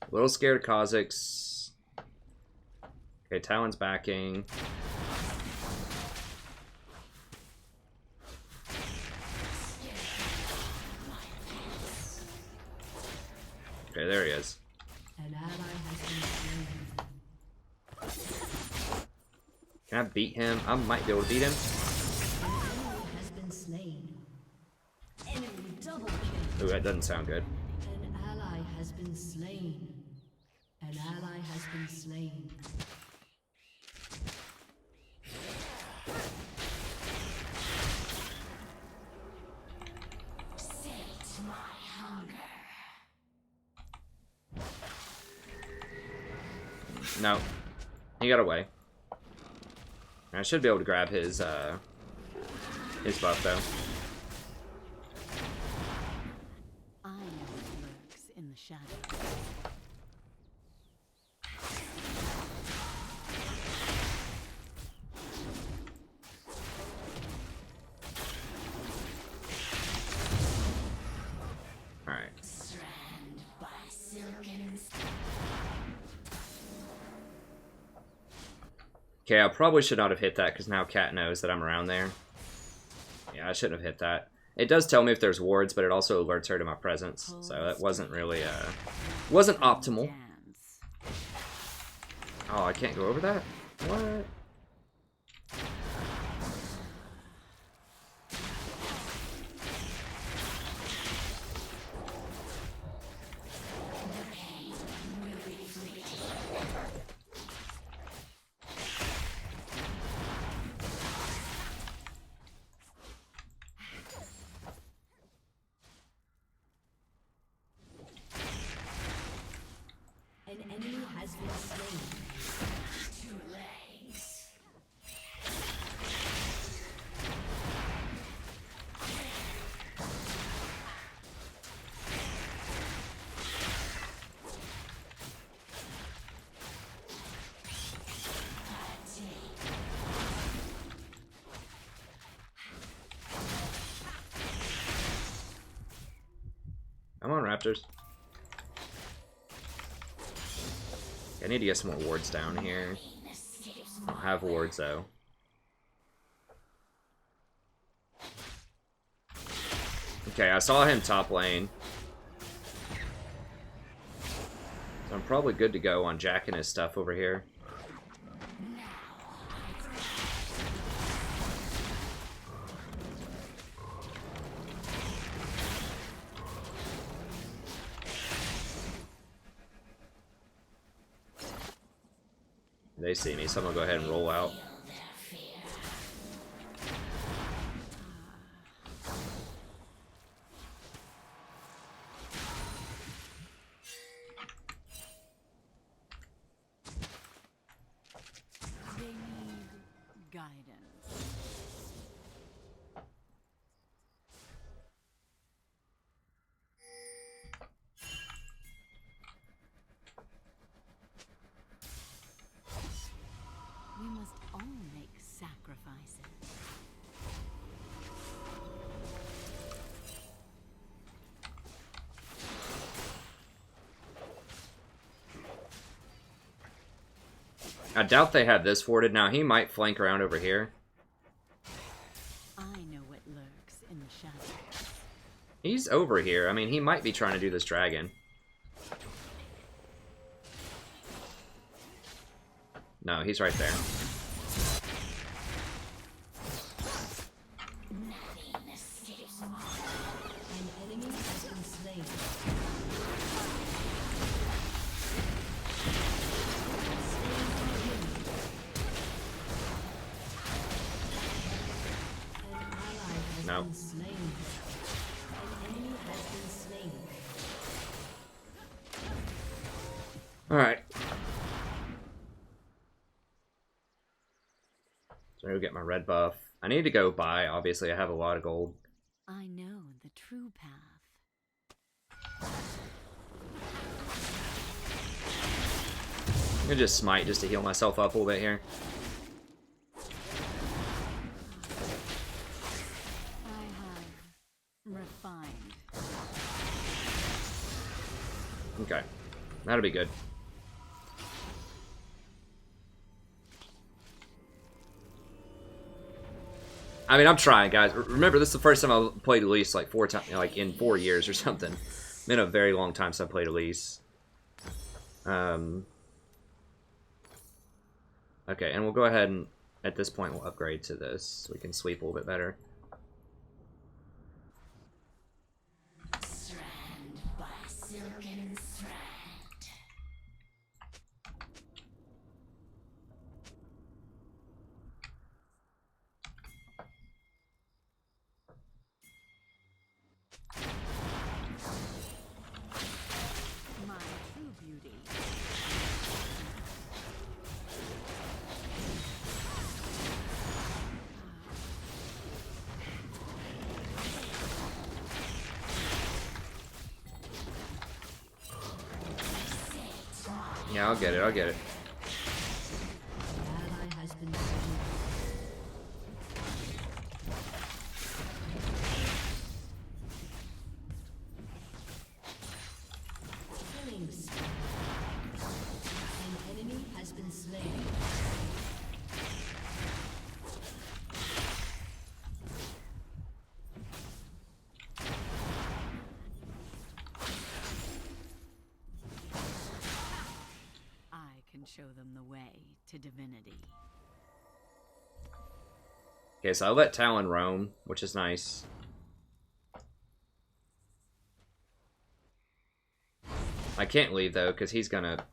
A little scared of Kha'Zix. Okay, Talon's backing. Okay, there he is. An ally has been slain. Can I beat him? I might be able to beat him. An enemy has been slain. Enemy double kill. Ooh, that doesn't sound good. An ally has been slain. An ally has been slain. Sate my hunger. No. He got away. I should be able to grab his buff though. I know what lurks in the shadows. Alright. Okay, I probably should not have hit that because now Cat knows that I'm around there. Yeah, I shouldn't have hit that. It does tell me if there's wards, but it also alerts her to my presence. So that wasn't really, wasn't optimal. Dance. Oh, I can't go over that? What? chapters. I need to get some more wards down here. I don't have wards though. Okay, I saw him top lane. So I'm probably good to go on jacking his stuff over here. They see me, so I'm gonna go ahead and roll out. They need guidance. We must all make sacrifices. I doubt they have this warded. Now, he might flank around over here. I know what lurks in the shadows. He's over here. I mean, he might be trying to do this dragon. No, he's right there. An enemy has been slain. An ally has No. been slain. An enemy has been slain. Alright. So I'll get my red buff. I need to go buy. Obviously, I have a lot of gold. I know the true path. I'm gonna just smite just to heal myself up a little bit here. I have refined. Okay. That'll be good. I mean, I'm trying, guys. Remember, this is the first time I played Elise like 4 times, like in 4 years or something. Been a very long time since I played Elise. Okay, and we'll go ahead and at this point we'll upgrade to this so we can sweep a little bit better. Strand by silken strand. My true beauty. Yeah, I'll get it, I'll get it. Ally has been slain. Killing spree. An enemy has been slain. I can show them the way to divinity. Okay, so I let Talon roam, which is nice. I can't leave though, because he's gonna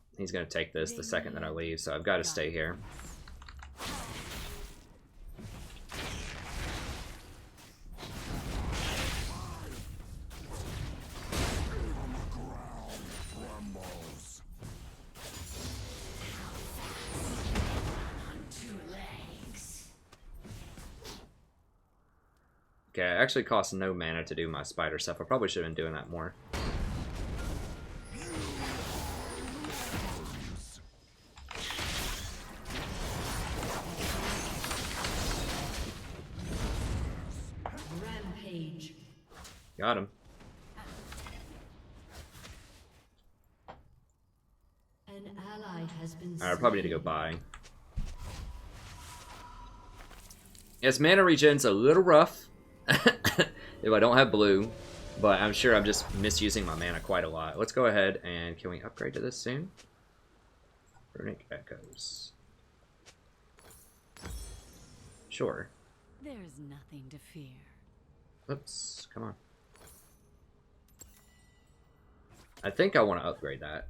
take this the second that I leave, so I've got to stay here. Okay, it actually costs no mana to do my spider stuff. I probably should have been doing that more. Rampage. Got him. I probably need to go buy. Yes, mana regen's a little rough if I don't have blue, but I'm sure I'm just misusing my mana quite a lot. Let's go ahead and can we upgrade to this soon? Runic Echoes. Sure. There's nothing to fear. Oops, come on. I think I want to upgrade that.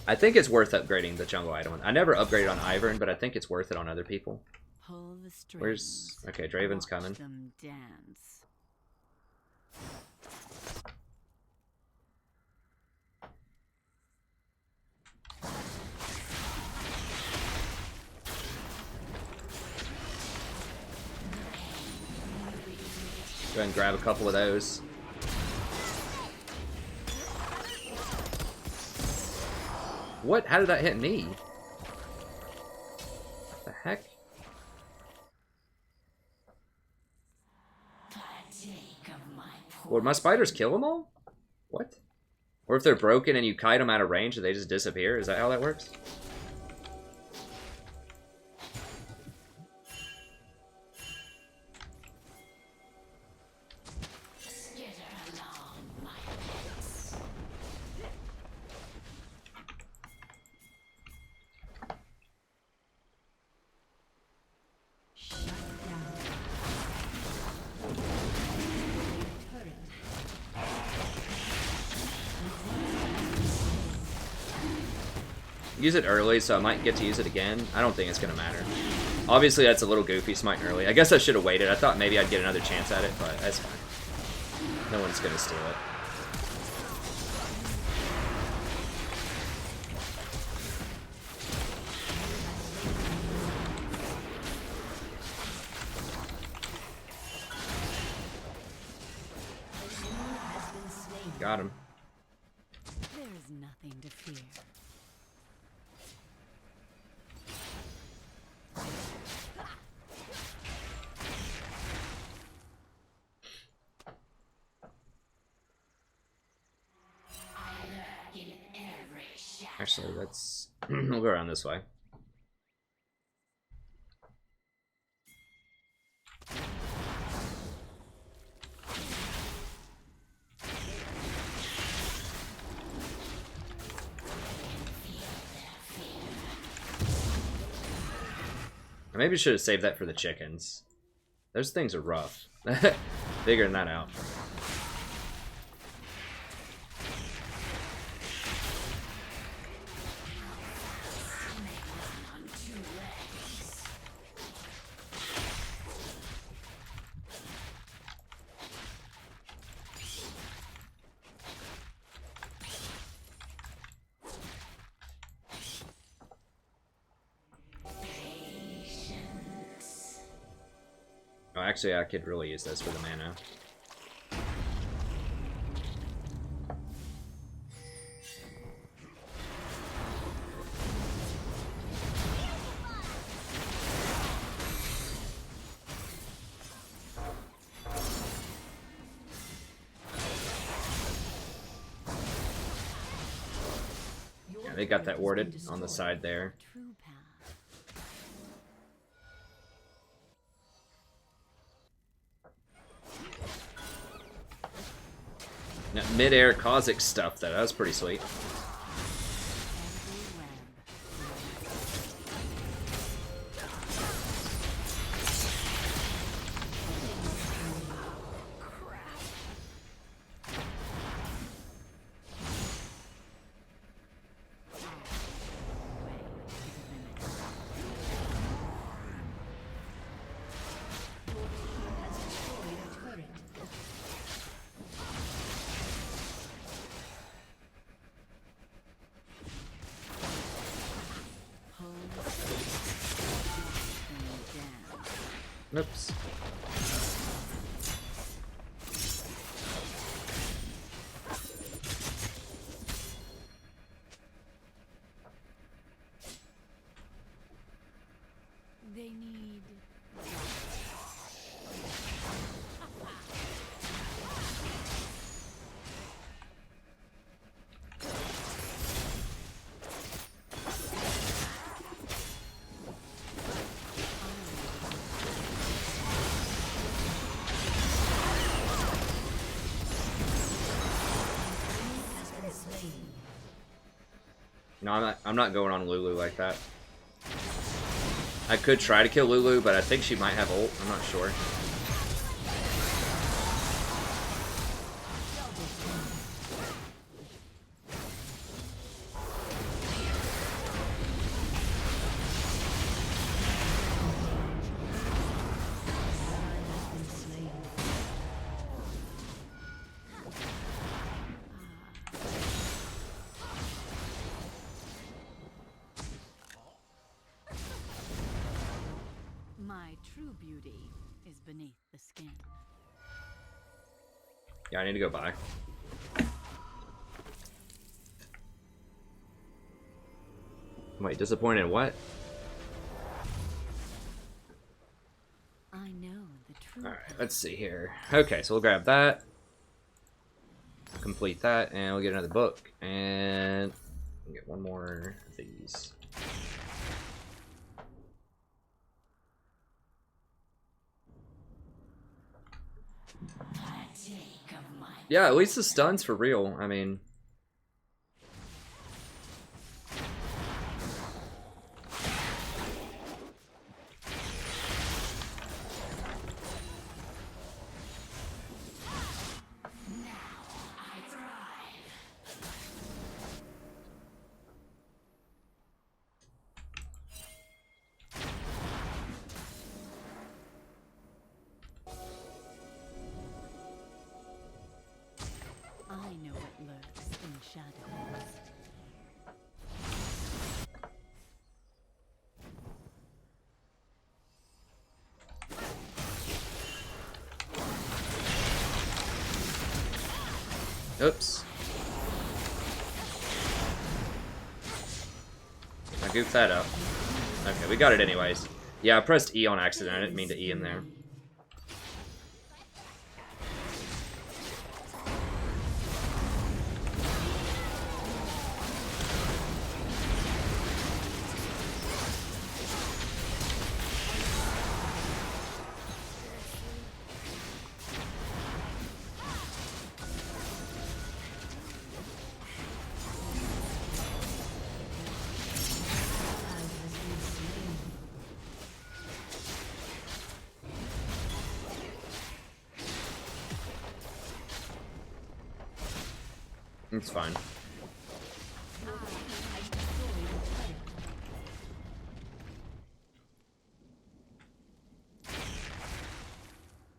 I think it's worth upgrading the jungle item. I never upgraded on Ivern, but I think it's worth it on other people. Pull the strings. Where's... Okay, Draven's Watch coming. them dance. Go ahead and grab a couple of those. What? How did that hit me? What the heck? Would my spiders kill them all? What? Or if they're broken and you kite them out of range, they just disappear? Is that how that works? Use it early, so I might get to use it again. I don't think it's going to matter. Obviously, that's a little goofy, smiting early. I guess I should have waited. I thought maybe I'd get another chance at it, but that's fine. No one's going to steal it. Got him. There's nothing to fear. Actually, let's... we'll go around this way. I maybe should have saved that for the chickens. Those things are rough. Figuring that out. Oh, actually, I could really use this for the mana. Yeah, they got that warded on the side there. True path. That mid-air Kha'Zix stuff, though, that was pretty sweet. Oops. They need... No, I'm not going on Lulu like that. I could try to kill Lulu, but I think she might have ult. I'm not sure. My true beauty is beneath the skin. Yeah, I need to go by. Wait, disappointed in what? I know the truth. Alright, let's see here. Okay, so we'll grab that. Complete that, and we'll get another book. And we'll get one more of these. Yeah, at least the stun's for real. I mean... I know what lurks in the shadows. Oops. I goofed that up. Okay, we got it anyways. Yeah, I pressed E on accident. I didn't mean to E in there. It's fine.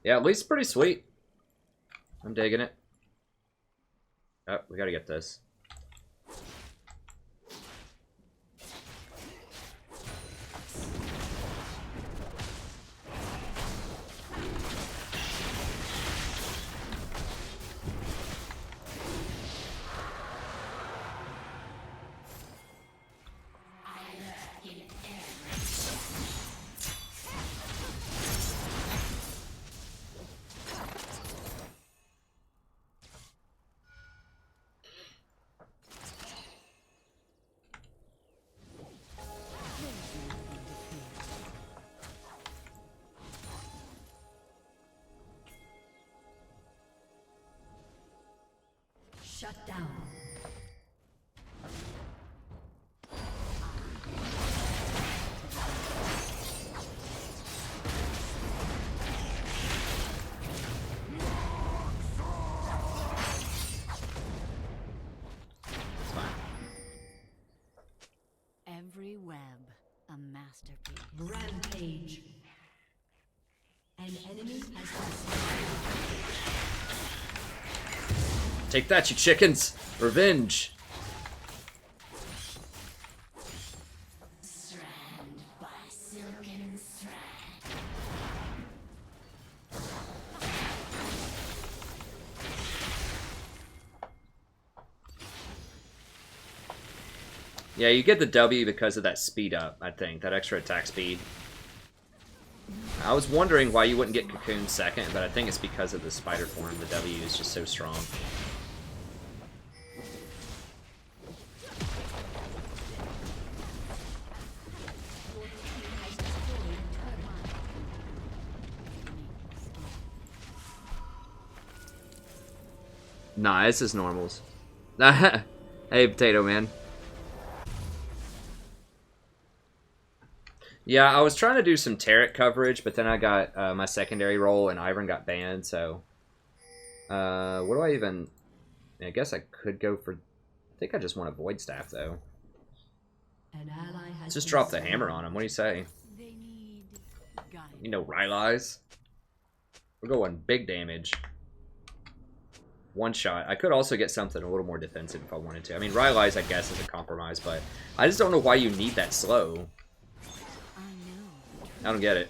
Yeah, at least pretty sweet. I'm digging it. Oh, we gotta get this. Shut down. It's fine. Every web, a masterpiece. Rampage. An enemy has been slain. Take that, you chickens! Revenge! Strand by silken thread. Yeah, you get the W because of that speed up, I think. That extra attack speed. I was wondering why you wouldn't get Cocoon second, but I think it's because of the spider form. The W is just so strong. Nah, this is normals. Hey, Potato Man. Yeah, I was trying to do some turret coverage, but then I got my secondary role and Ivern got banned, so... what do I even... I guess I could go for... I think I just want a Void Staff, though. Let's just drop the hammer on him. What do you say? They need guidance. You know, Rylai's. We're going big damage. One shot. I could also get something a little more defensive if I wanted to. I mean, Rylai's, I guess, is a compromise, but I just don't know why you need that slow. I don't get it.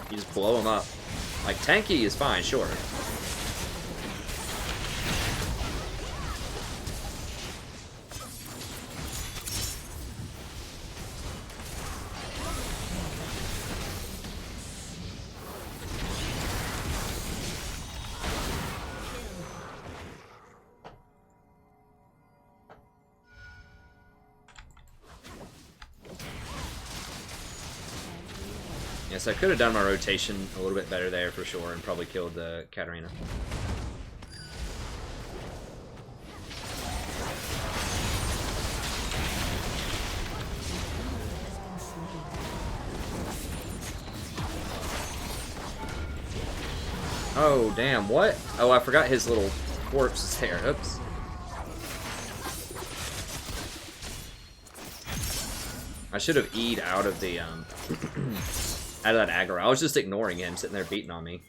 You just blow him up. Like, tanky is fine, sure. Yes, I could have done my rotation a little bit better there for sure and probably killed the Katarina. Oh, damn, what? Oh, I forgot his little corpse is there. Oops. I should have E'd out of the, out of that aggro. I was just ignoring him, sitting there beating on me.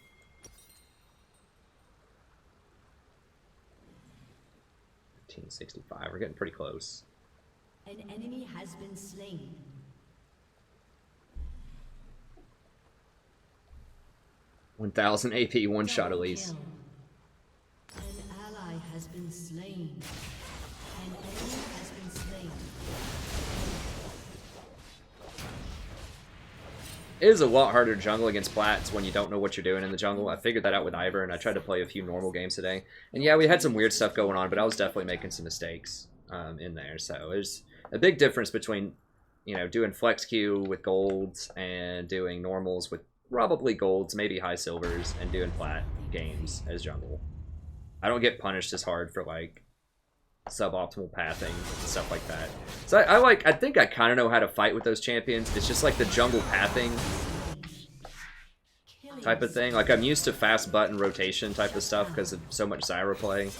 $15.65. We're getting pretty close. An enemy has been slain. 1,000 AP, one shot Elise. An ally has been slain. An enemy has been slain. It is a lot harder to jungle against Plats when you don't know what you're doing in the jungle. I figured that out with Ivern, and I tried to play a few normal games today. And yeah, we had some weird stuff going on, but I was definitely making some mistakes in there. So there's a big difference between, you know, doing flex queue with golds and doing normals with probably golds, maybe high silvers, and doing flat games as jungle. I don't get punished as hard for, like, suboptimal pathing and stuff like that. So I think I kind of know how to fight with those champions. It's just like the jungle pathing type of thing. Like, I'm used to fast button rotation type of stuff because of so much Zyra play.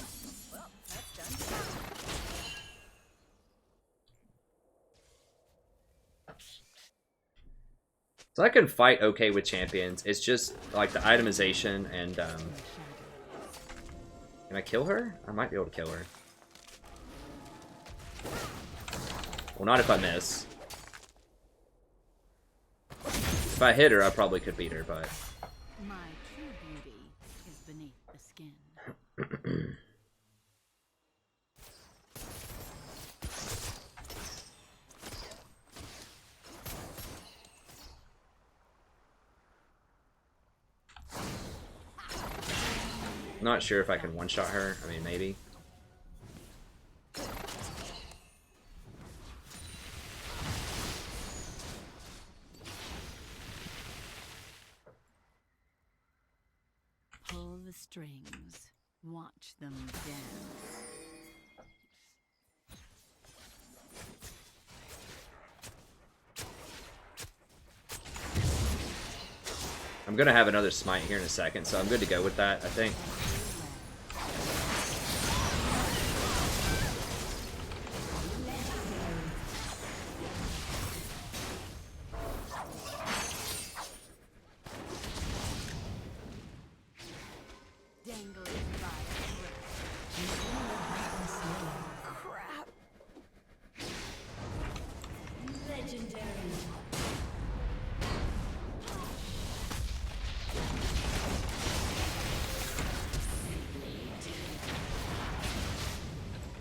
So I can fight okay with champions. It's just like the itemization and can I kill her? I might be able to kill her. Well, not if I miss. If I hit her, I probably could beat her, but... My true beauty is beneath the skin. Not sure if I can one-shot her. I mean, maybe. Pull the strings. Watch them dance. I'm gonna have another smite here in a second, so I'm good to go with that, I think.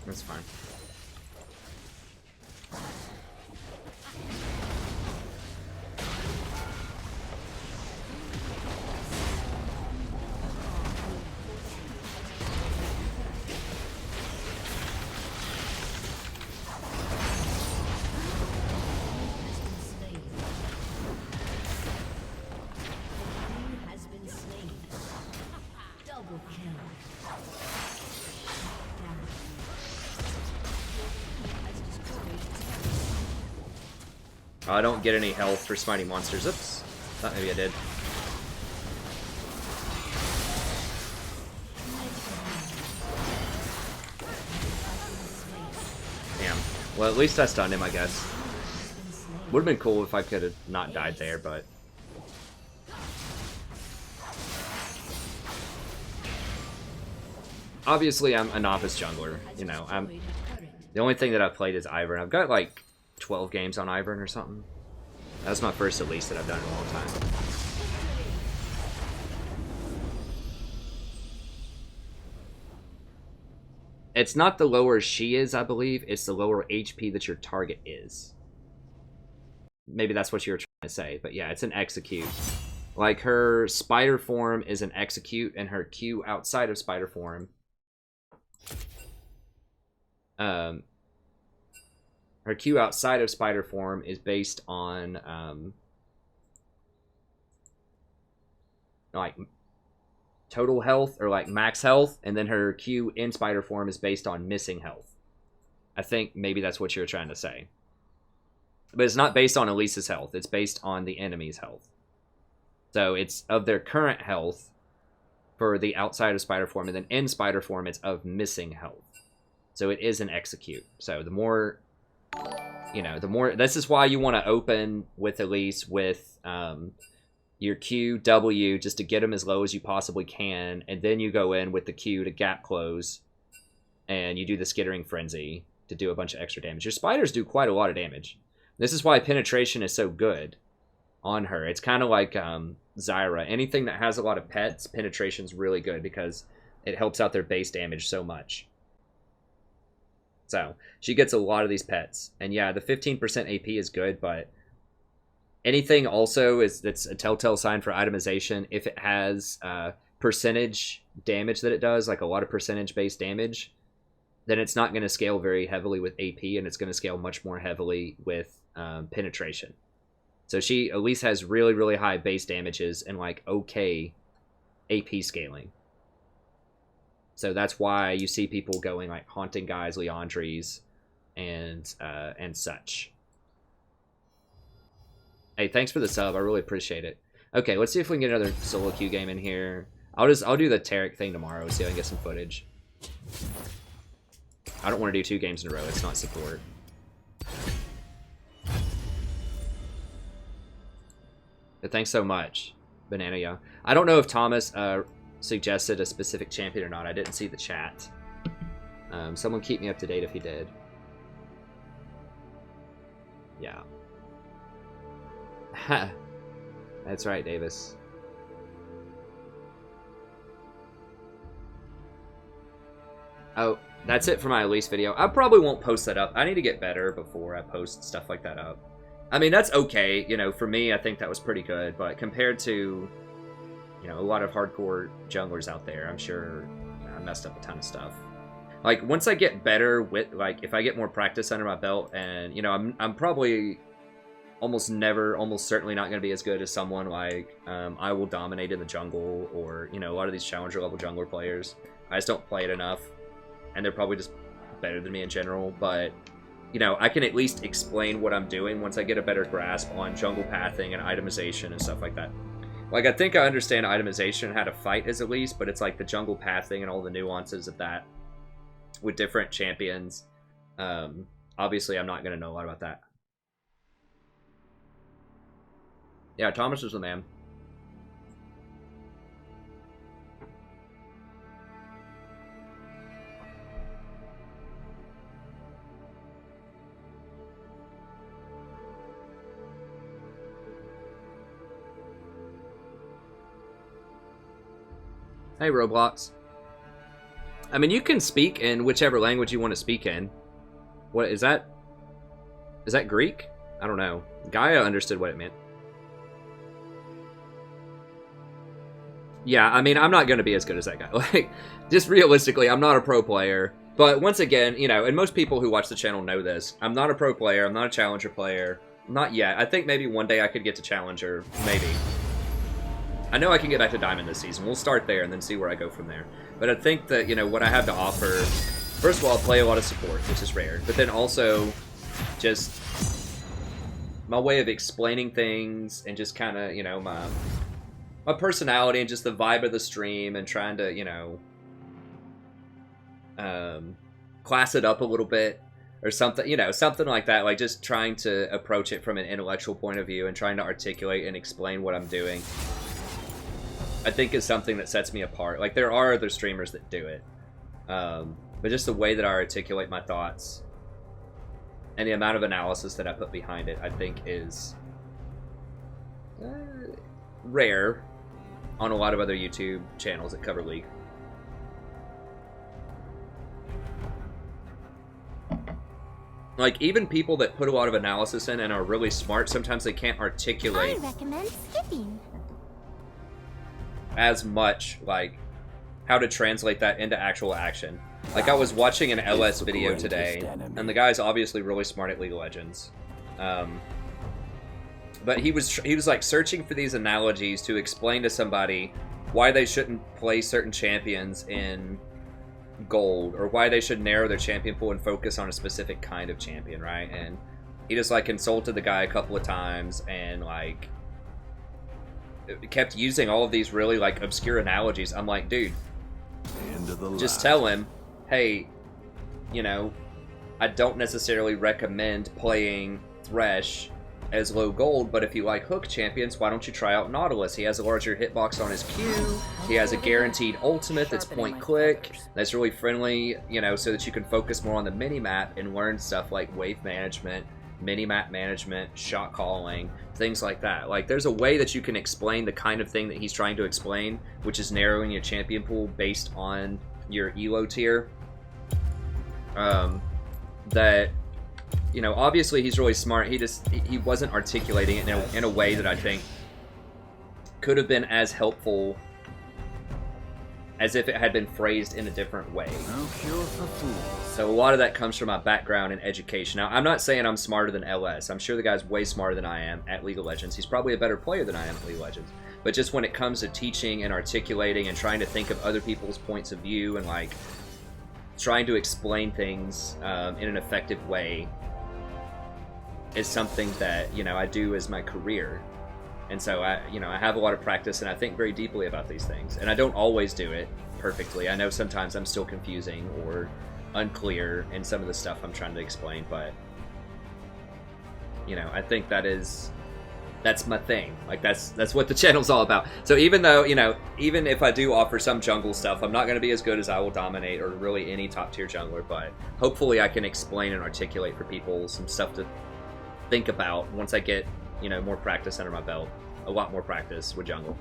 That's fine. I don't get any health for smiting monsters. Oops. Thought maybe I did. Damn. Well, at least I stunned him, I guess. Would have been cool if I could have not died there, but... Obviously, I'm a novice jungler, you know. The only thing that I've played is Ivern. I've got like 12 games on Ivern or something. That's my first Elise that I've done in a long time. It's not the lower she is, I believe. It's the lower HP that your target is. Maybe that's what you were trying to say. But yeah, it's an execute. Like, her spider form is an execute, and her Q outside of spider form... her Q outside of spider form is based on like total health or like max health, and then her Q in spider form is based on missing health. I think maybe that's what you're trying to say. But it's not based on Elise's health, it's based on the enemy's health. So it's of their current health for the outside of spider form, and then in spider form it's of missing health. So it is an execute. So the more, you know, the more... This is why you want to open with Elise with your Q, W, just to get them as low as you possibly can. And then you go in with the Q to gap close. And you do the Skittering Frenzy to do a bunch of extra damage. Your spiders do quite a lot of damage. This is why penetration is so good on her. It's kind of like Zyra. Anything that has a lot of pets, penetration's really good because it helps out their base damage so much. So, she gets a lot of these pets. And yeah, the 15% AP is good, but anything also that's a telltale sign for itemization. If it has percentage damage that it does, like a lot of percentage-based damage, then it's not going to scale very heavily with AP, and it's going to scale much more heavily with penetration. So Elise has really, really high base damages and like okay AP scaling. So that's why you see people going like Haunting Guys, Leandries, and such. Hey, thanks for the sub. I really appreciate it. Okay, let's see if we can get another solo queue game in here. I'll do the Tarek thing tomorrow, see if I can get some footage. I don't want to do 2 games in a row. It's not support. But thanks so much, Banana Young. I don't know if Thomas suggested a specific champion or not. I didn't see the chat. Someone keep me up to date if he did. Yeah. That's right, Davis. Oh, that's it for my Elise video. I probably won't post that up. I need to get better before I post stuff like that up. I mean, that's okay. You know, for me, I think that was pretty good. But compared to, you know, a lot of hardcore junglers out there, I'm sure I messed up a ton of stuff. Like, once I get better with, like, if I get more practice under my belt, and, you know, I'm probably almost certainly not going to be as good as someone like I Will Dominate in the jungle, or, you know, a lot of these challenger level jungler players. I just don't play it enough, and they're probably just better than me in general, but, you know, I can at least explain what I'm doing once I get a better grasp on jungle pathing and itemization and stuff like that. Like, I think I understand itemization, how to fight as Elise, but it's like the jungle pathing and all the nuances of that with different champions. Obviously, I'm not going to know a lot about that. Yeah, Thomas is the man. Hey, Roblox. I mean, you can speak in whichever language you want to speak in. What is that? Is that Greek? I don't know. Gaia understood what it meant. Yeah, I mean, I'm not going to be as good as that guy. Like, just realistically, I'm not a pro player. But once again, you know, and most people who watch the channel know this. I'm not a pro player. I'm not a challenger player. Not yet. I think maybe one day I could get to challenger. Maybe. I know I can get back to Diamond this season. We'll start there and then see where I go from there. But I think that, you know, what I have to offer... First of all, I'll play a lot of support, which is rare. But then also, just... my way of explaining things and just kind of, you know, my personality and just the vibe of the stream and trying to, you know, class it up a little bit or something, you know, something like that. Like just trying to approach it from an intellectual point of view and trying to articulate and explain what I'm doing, I think is something that sets me apart. Like there are other streamers that do it, but just the way that I articulate my thoughts and the amount of analysis that I put behind it, I think is rare on a lot of other YouTube channels that cover League. Like, even people that put a lot of analysis in and are really smart, sometimes they can't articulate I recommend skipping. as much, like, how to translate that into actual action. Like, I was watching an LS video today, and the guy's obviously really smart at League of Legends. But he was like searching for these analogies to explain to somebody why they shouldn't play certain champions in gold, or why they should narrow their champion pool and focus on a specific kind of champion, right? And he just like insulted the guy a couple of times and like kept using all of these really like obscure analogies. I'm like, dude, just tell him, hey, you know, I don't necessarily recommend playing Thresh as low gold, but if you like hook champions, why don't you try out Nautilus? He has a larger hitbox on his Q, he has a guaranteed ultimate that's point click, that's really friendly, you know, so that you can focus more on the mini-map and learn stuff like wave management, mini-map management, shot calling, things like that. Like, there's a way that you can explain the kind of thing that he's trying to explain, which is narrowing your champion pool based on your elo tier. That, you know, obviously he's really smart. He wasn't articulating it in a way that I think could have been as helpful as if it had been phrased in a different way. No cure for fools. So a lot of that comes from my background in education. Now, I'm not saying I'm smarter than LS. I'm sure the guy's way smarter than I am at League of Legends. He's probably a better player than I am at League of Legends. But just when it comes to teaching and articulating and trying to think of other people's points of view and like trying to explain things in an effective way is something that, you know, I do as my career. And so I have a lot of practice and I think very deeply about these things. And I don't always do it perfectly. I know sometimes I'm still confusing or unclear in some of the stuff I'm trying to explain, but, you know, I think that's my thing. Like, that's what the channel's all about. So even though, you know, even if I do offer some jungle stuff, I'm not going to be as good as I Will Dominate or really any top tier jungler, but hopefully I can explain and articulate for people some stuff to think about once I get, you know, more practice under my belt. A lot more practice with jungle.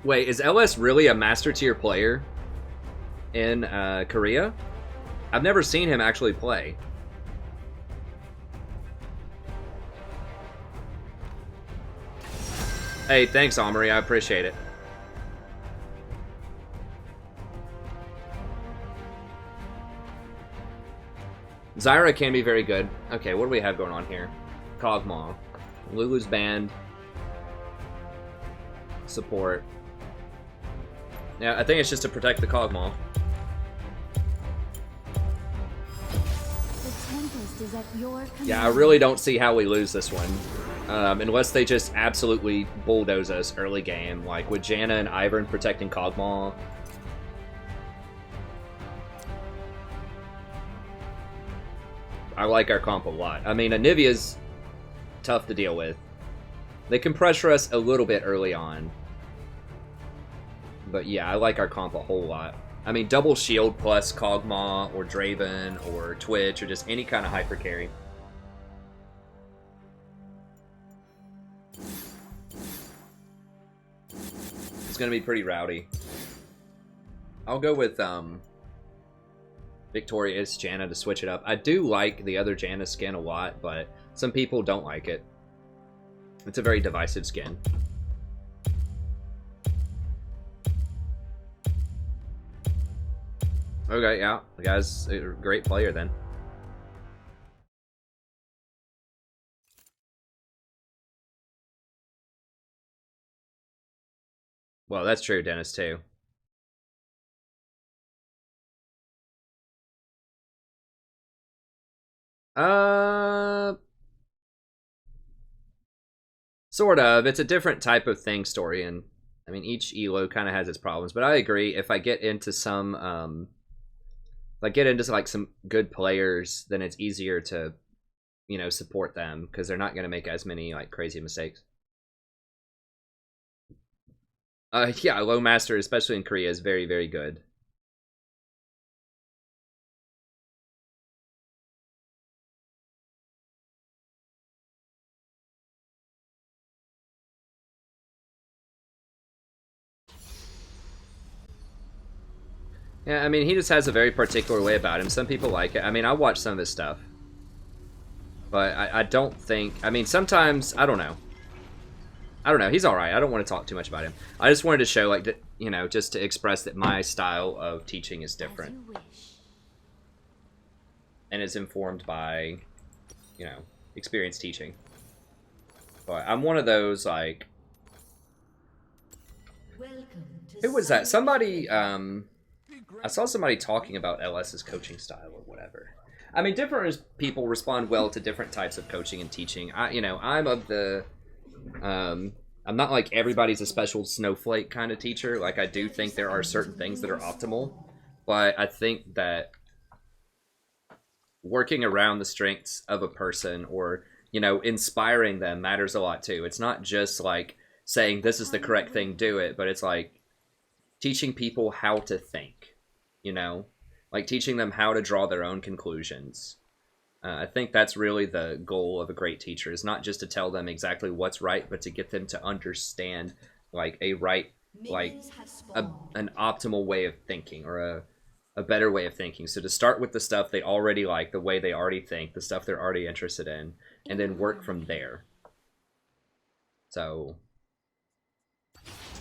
Wait, is LS really a master tier player in Korea? I've never seen him actually play. Hey, thanks, Omri. I appreciate it. Zyra can be very good. Okay, what do we have going on here? Kog'Maw. Lulu's banned. Support. Yeah, I think it's just to protect the Kog'Maw. The Tempest is at your command. Yeah, I really don't see how we lose this one. Unless they just absolutely bulldoze us early game, like with Janna and Ivern protecting Kog'Maw. I like our comp a lot. I mean, Anivia's tough to deal with. They can pressure us a little bit early on. But yeah, I like our comp a whole lot. I mean, double shield plus Kog'Maw or Draven or Twitch or just any kind of hyper carry. It's going to be pretty rowdy. I'll go with Victorious Janna to switch it up. I do like the other Janna skin a lot, but some people don't like it. It's a very divisive skin. Okay, yeah, the guy's a great player then. Well, that's true, Dennis, too. Sort of. It's a different type of thing story, and I mean, each elo kind of has its problems, but I agree. If I get into some, like some good players, then it's easier to, you know, support them because they're not going to make as many like crazy mistakes. Yeah, low master, especially in Korea, is very, very good. Yeah, I mean, he just has a very particular way about him. Some people like it. I mean, I watch some of his stuff. But I don't think... I mean, sometimes... I don't know. I don't know. He's alright. I don't want to talk too much about him. I just wanted to show, like, you know, just to express that my style of teaching is different. And it's informed by, you know, experienced teaching. But I'm one of those, like... Who was that? Somebody, I saw somebody talking about LS's coaching style or whatever. I mean, different people respond well to different types of coaching and teaching. You know, I'm of the... I'm not like everybody's a special snowflake kind of teacher. Like, I do think there are certain things that are optimal. But I think that working around the strengths of a person or, you know, inspiring them matters a lot too. It's not just like saying this is the correct thing, do it. But it's like teaching people how to think, you know? Like teaching them how to draw their own conclusions. I think that's really the goal of a great teacher, is not just to tell them exactly what's right, but to get them to understand like a right, like an optimal way of thinking, or a better way of thinking. So to start with the stuff they already like, the way they already think, the stuff they're already interested in, and then work from there. So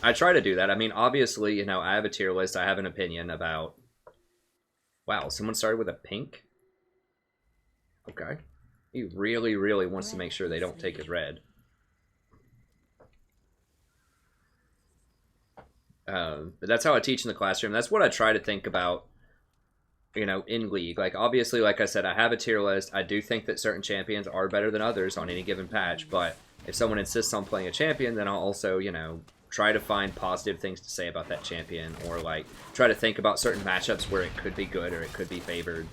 I try to do that. I mean, obviously, you know, I have a tier list. I have an opinion about... Wow, someone started with a pink? Okay. He really, really wants to make sure they don't take his red. But that's how I teach in the classroom. That's what I try to think about, you know, in League. Like, obviously, like I said, I have a tier list. I do think that certain champions are better than others on any given patch. But if someone insists on playing a champion, then I'll also, you know, try to find positive things to say about that champion. Or, like, try to think about certain matchups where it could be good or it could be favored.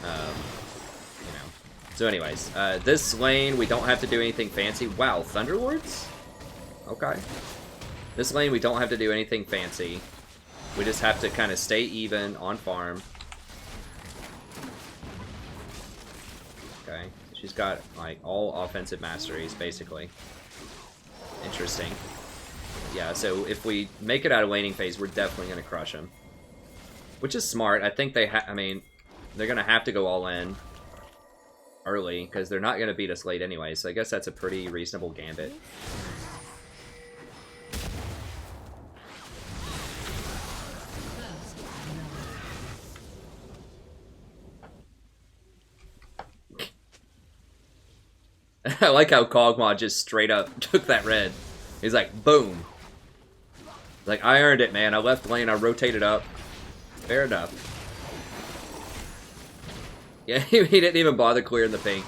You know. So anyways, this lane, we don't have to do anything fancy. Wow, Thunderlords? Okay. This lane, we don't have to do anything fancy. We just have to kind of stay even on farm. Okay. She's got, like, all offensive masteries, basically. Interesting. Yeah, so if we make it out of laning phase, we're definitely going to crush them. Which is smart. I think they I mean, they're going to have to go all in early, because they're not going to beat us late anyway, so I guess that's a pretty reasonable gambit. I like how Kog'Maw just straight up took that red. He's like, boom. Like, I earned it, man. I left lane, I rotated up. Fair enough. Yeah, he didn't even bother clearing the pink.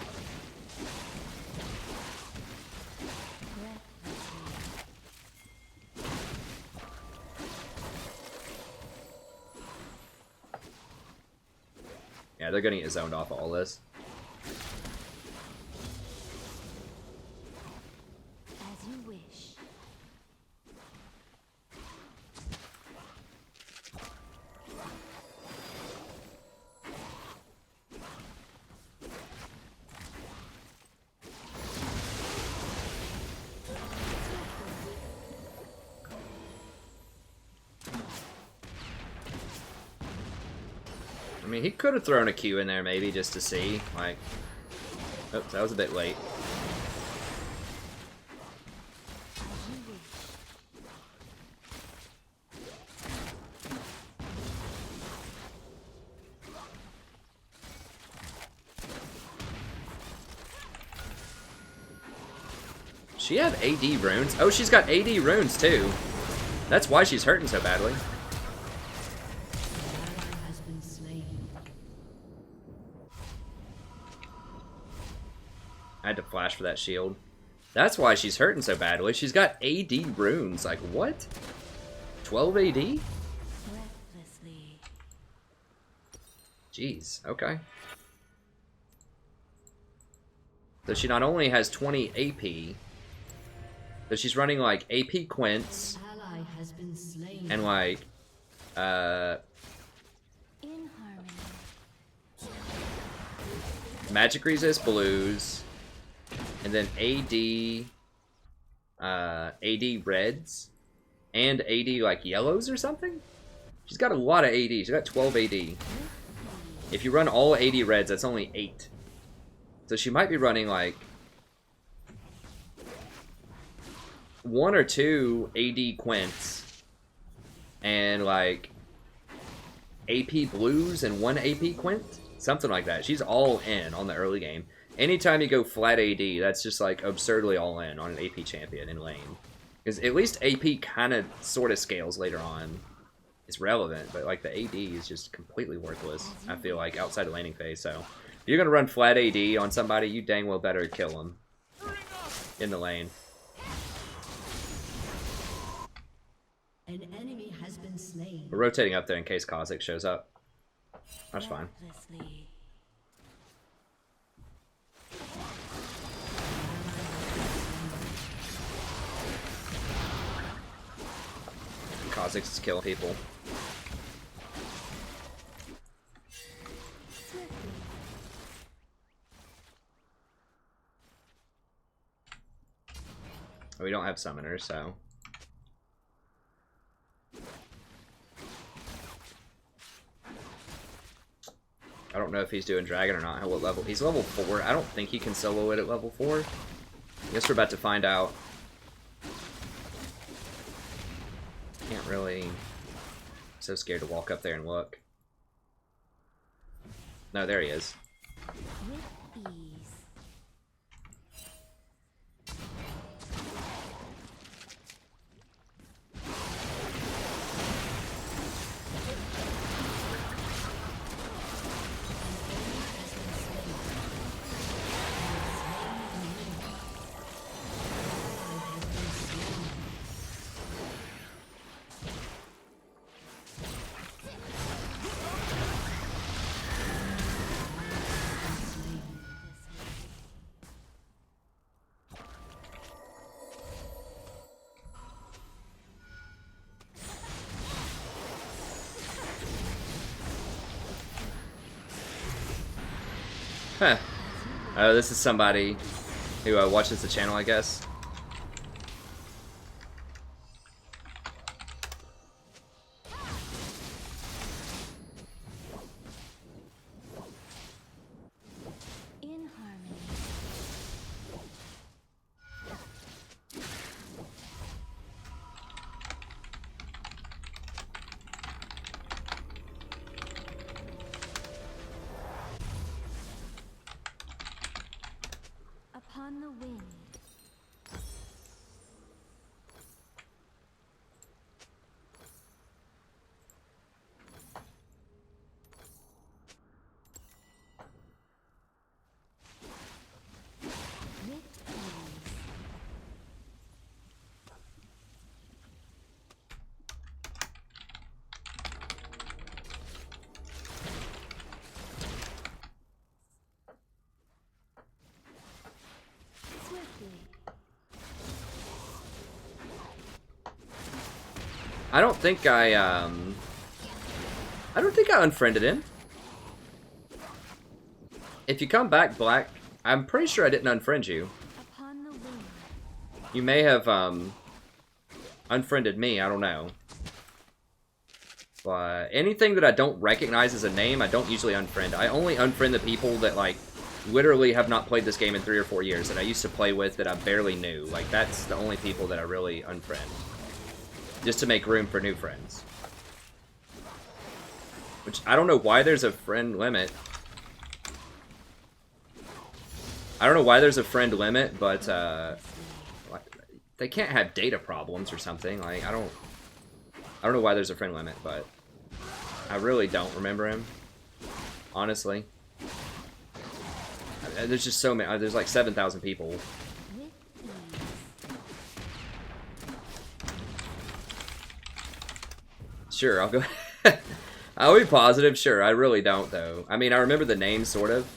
Yeah, they're gonna get zoned off all this. As you wish. I mean, he could have thrown a Q in there maybe just to see, like... Oops, that was a bit late. she have AD runes? Oh, she's got AD runes too. That's why she's hurting so badly. Has been slain. I had to flash for that shield. That's why she's hurting so badly. She's got AD runes. Like, what? 12 AD? Breathlessly. Jeez, okay. So she not only has 20 AP, but she's running like AP Quints Ally has been slain. and like In harmony. magic resist blues, and then AD reds, and AD like yellows or something. She's got a lot of AD. She's got 12 AD. If you run all AD reds, that's only 8. So she might be running like 1 or 2 AD Quints and like AP Blues and 1 AP Quint, something like that. She's all in on the early game. Anytime you go flat AD, that's just like absurdly all in on an AP champion in lane. Because at least AP kind of sort of scales later on. It's relevant, but like the AD is just completely worthless, I feel like, outside of laning phase. So if you're going to run flat AD on somebody, you dang well better kill them in the lane. An enemy has been slain. We're rotating up there in case Kha'Zix shows up. That's fine. Breathlessly. Kha'Zix is killing people. We don't have summoners, so... I don't know if he's doing dragon or not. What level? He's level 4. I don't think he can solo it at level 4. I guess we're about to find out. Can't really... I'm so scared to walk up there and look. No, there he is. With ease. Huh. Oh, this is somebody who watches the channel, I guess. In harmony. Upon the wind. With ease. Swiftly. I don't think I unfriended him. If you come back, Black, I'm pretty sure I didn't unfriend you. Upon the wind. You may have unfriended me, I don't know. But anything that I don't recognize as a name, I don't usually unfriend. I only unfriend the people that, like, literally have not played this game in 3 or 4 years, that I used to play with that I barely knew. Like, that's the only people that I really unfriend. Just to make room for new friends. Which, I don't know why there's a friend limit. I don't know why there's a friend limit, but, like, They can't have data problems or something. Like, I don't know why there's a friend limit, but I really don't remember him. Honestly. There's just so many. There's like 7,000 people. Sure, I'll go. I'll be positive. Sure, I really don't, though. I mean, I remember the name, sort of.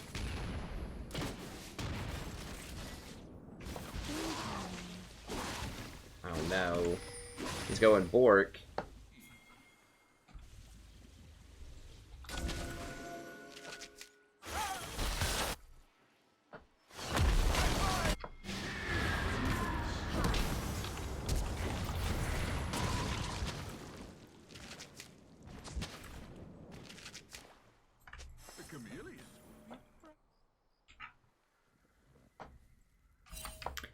Oh, no. He's going Bork.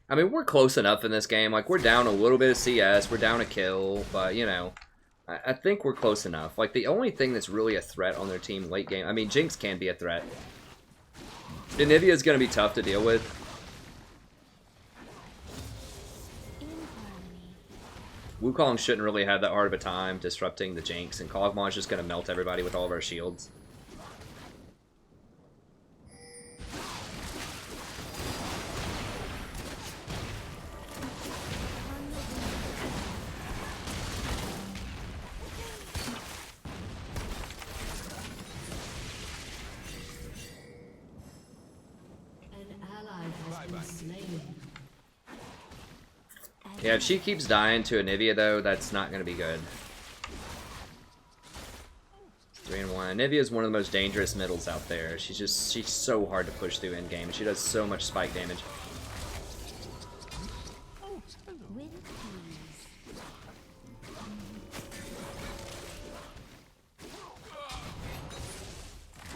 I mean, we're close enough in this game. Like, we're down a little bit of CS. We're down a kill. But, you know, I think we're close enough. Like, the only thing that's really a threat on their team late game... I mean, Jinx can be a threat. Anivia is going to be tough to deal with. Wukong shouldn't really have that hard of a time disrupting the Jinx. And Kog'Maw's just going to melt everybody with all of our shields. Yeah, if she keeps dying to Anivia, though, that's not going to be good. 3-1. Anivia is one of the most dangerous middles out there. She's so hard to push through in game. She does so much spike damage.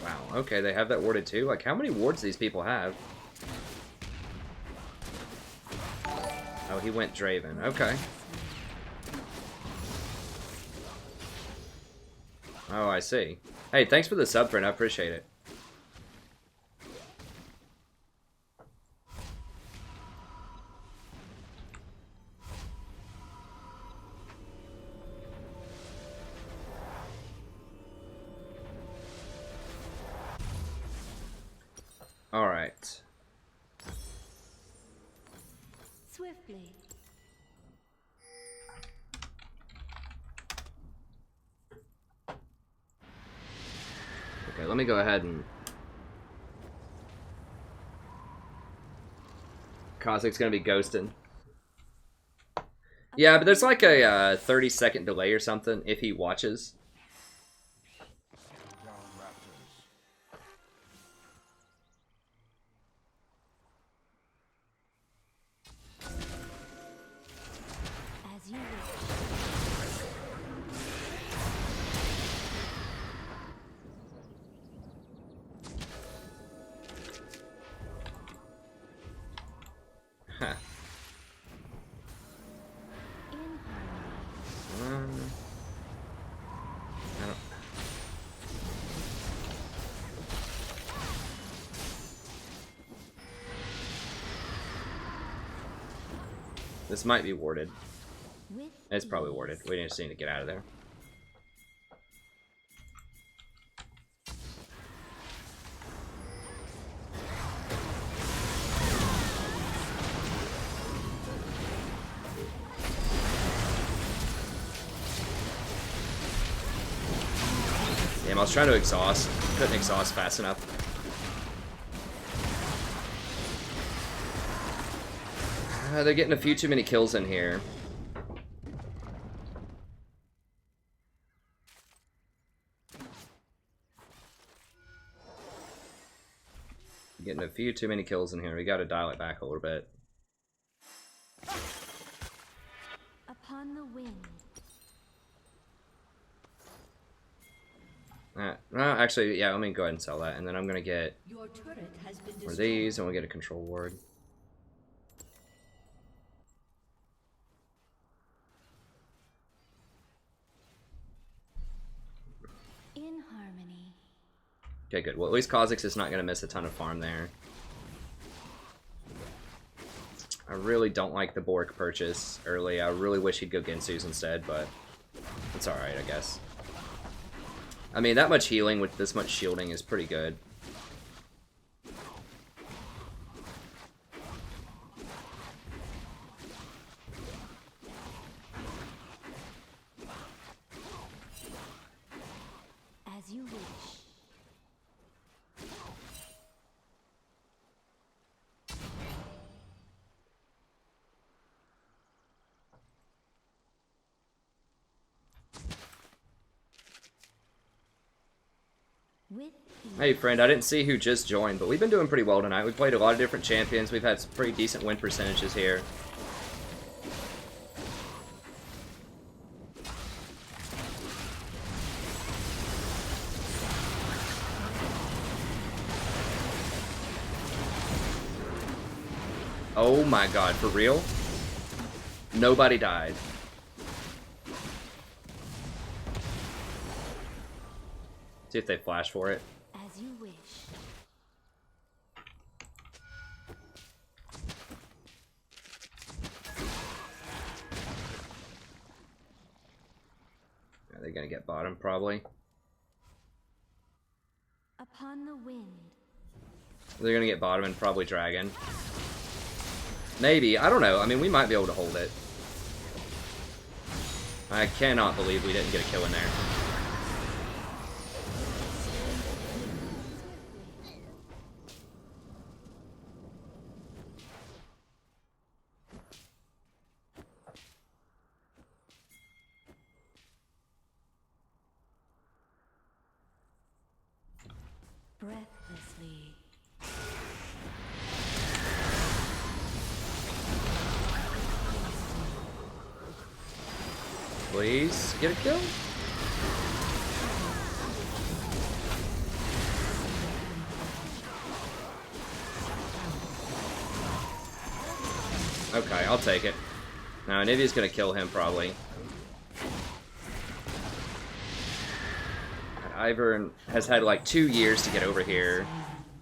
Wow, okay, they have that warded too? Like, how many wards do these people have? Oh, he went Draven. Okay. Oh, I see. Hey, thanks for the sub, friend. I appreciate it. All right. Swiftly. Okay, let me go ahead and... Kha'Zix's gonna be ghosting. Yeah, but there's like a 30-second delay or something if he watches. As you wish. Huh. I don't... This might be warded. It's probably warded. We just need to get out of there. Damn, I was trying to exhaust. Couldn't exhaust fast enough. They're getting a few too many kills in here. Getting a few too many kills in here. We gotta dial it back a little bit. Upon the wind. Well, actually, yeah, let me go ahead and sell that. And then I'm gonna get Your turret has been one of these, and we'll get a control ward. In harmony. Okay, good. Well, at least Kha'Zix is not gonna miss a ton of farm there. I really don't like the Bork purchase early. I really wish he'd go Gensu's instead, but it's alright, I guess. I mean, that much healing with this much shielding is pretty good. As you wish. Hey friend, I didn't see who just joined, but we've been doing pretty well tonight. We played a lot of different champions. We've had some pretty decent win percentages here. Oh my god, for real? Nobody died. See if they flash for it. As you wish. Are they gonna get bottom probably? Upon the wind. They're gonna get bottom and probably dragon. Maybe, I don't know. I mean, we might be able to hold it. I cannot believe we didn't get a kill in there. Breathlessly. Please get a kill. Okay, I'll take it. Now, Nivea's gonna kill him probably. Ivern has had like 2 years to get over here,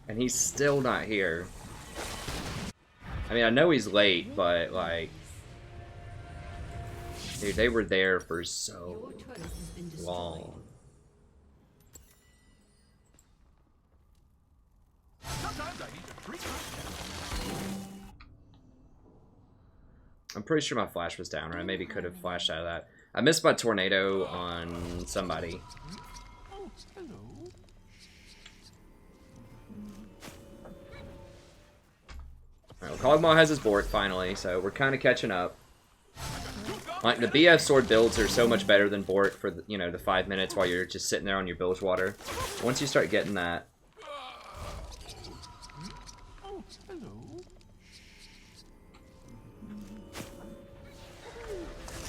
and he's still not here. I mean, I know he's late, but like, dude, they were there for so long. I'm pretty sure my flash was down, or I maybe could have flashed out of that. I missed my tornado on somebody. Alright, well, Kog'Maw has his Bork finally, so we're kind of catching up. Like, the BF sword builds are so much better than Bork for, the, you know, the 5 minutes while you're just sitting there on your bilge water. Once you start getting that...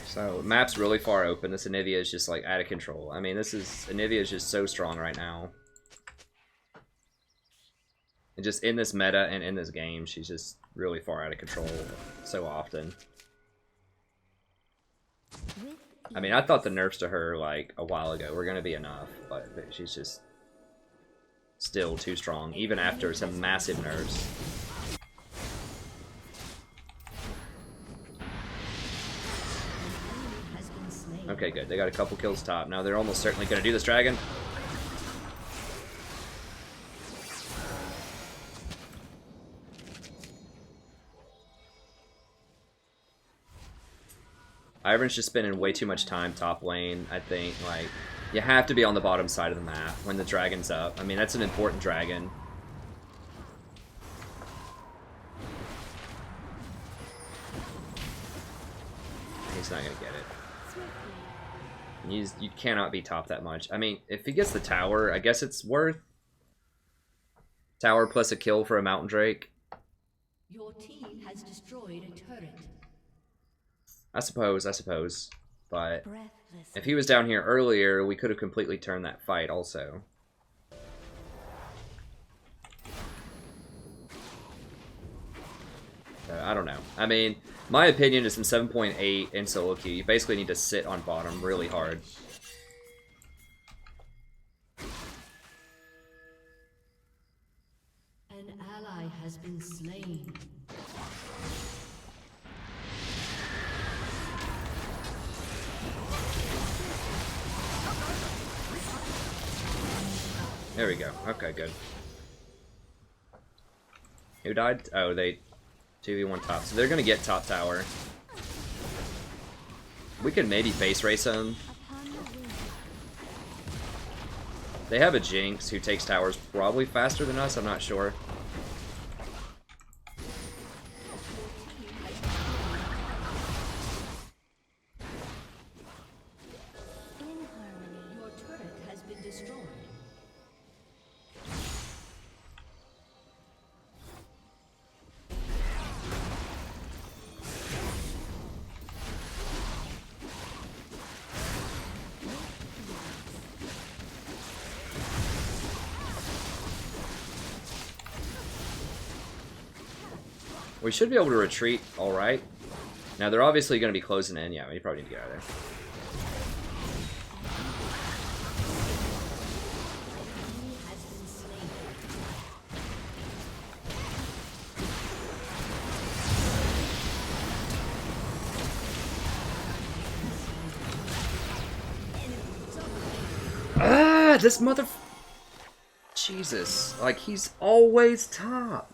So, map's really far open. This Anivia is just, like, out of control. I mean, Anivia is just so strong right now. And just in this meta and in this game, she's just really far out of control so often. I mean, I thought the nerfs to her, like, a while ago were going to be enough, but she's just still too strong, even after some massive nerfs. Okay, good. They got a couple kills top. Now they're almost certainly going to do this dragon. Ivern's just spending way too much time top lane, I think. Like, you have to be on the bottom side of the map when the dragon's up. I mean, that's an important dragon. He's not going to get it. You cannot be top that much. I mean, if he gets the tower, I guess it's worth tower plus a kill for a Mountain Drake. Your team has destroyed a turret. I suppose. But if he was down here earlier, we could have completely turned that fight also. I don't know. I mean, my opinion is in 7.8 in solo queue, you basically need to sit on bottom really hard. An ally has been slain. There we go. Okay, good. Who died? Oh, they 2v1 top. So they're gonna get top tower. We could maybe face race them. They have a Jinx who takes towers probably faster than us, I'm not sure. Your turret has been destroyed. We should be able to retreat alright. Now they're obviously going to be closing in. Yeah, we probably need to get out of there. Ah, this mother... Jesus. Like, he's always top.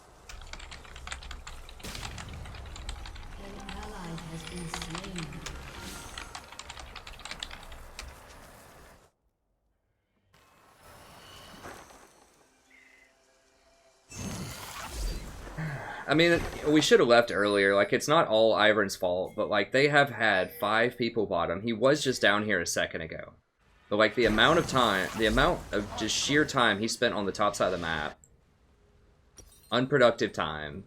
I mean, we should have left earlier. Like, it's not all Ivern's fault, but, like, they have had 5 people bottom. He was just down here a second ago. But, like, the amount of time, the amount of just sheer time he spent on the top side of the map, unproductive time,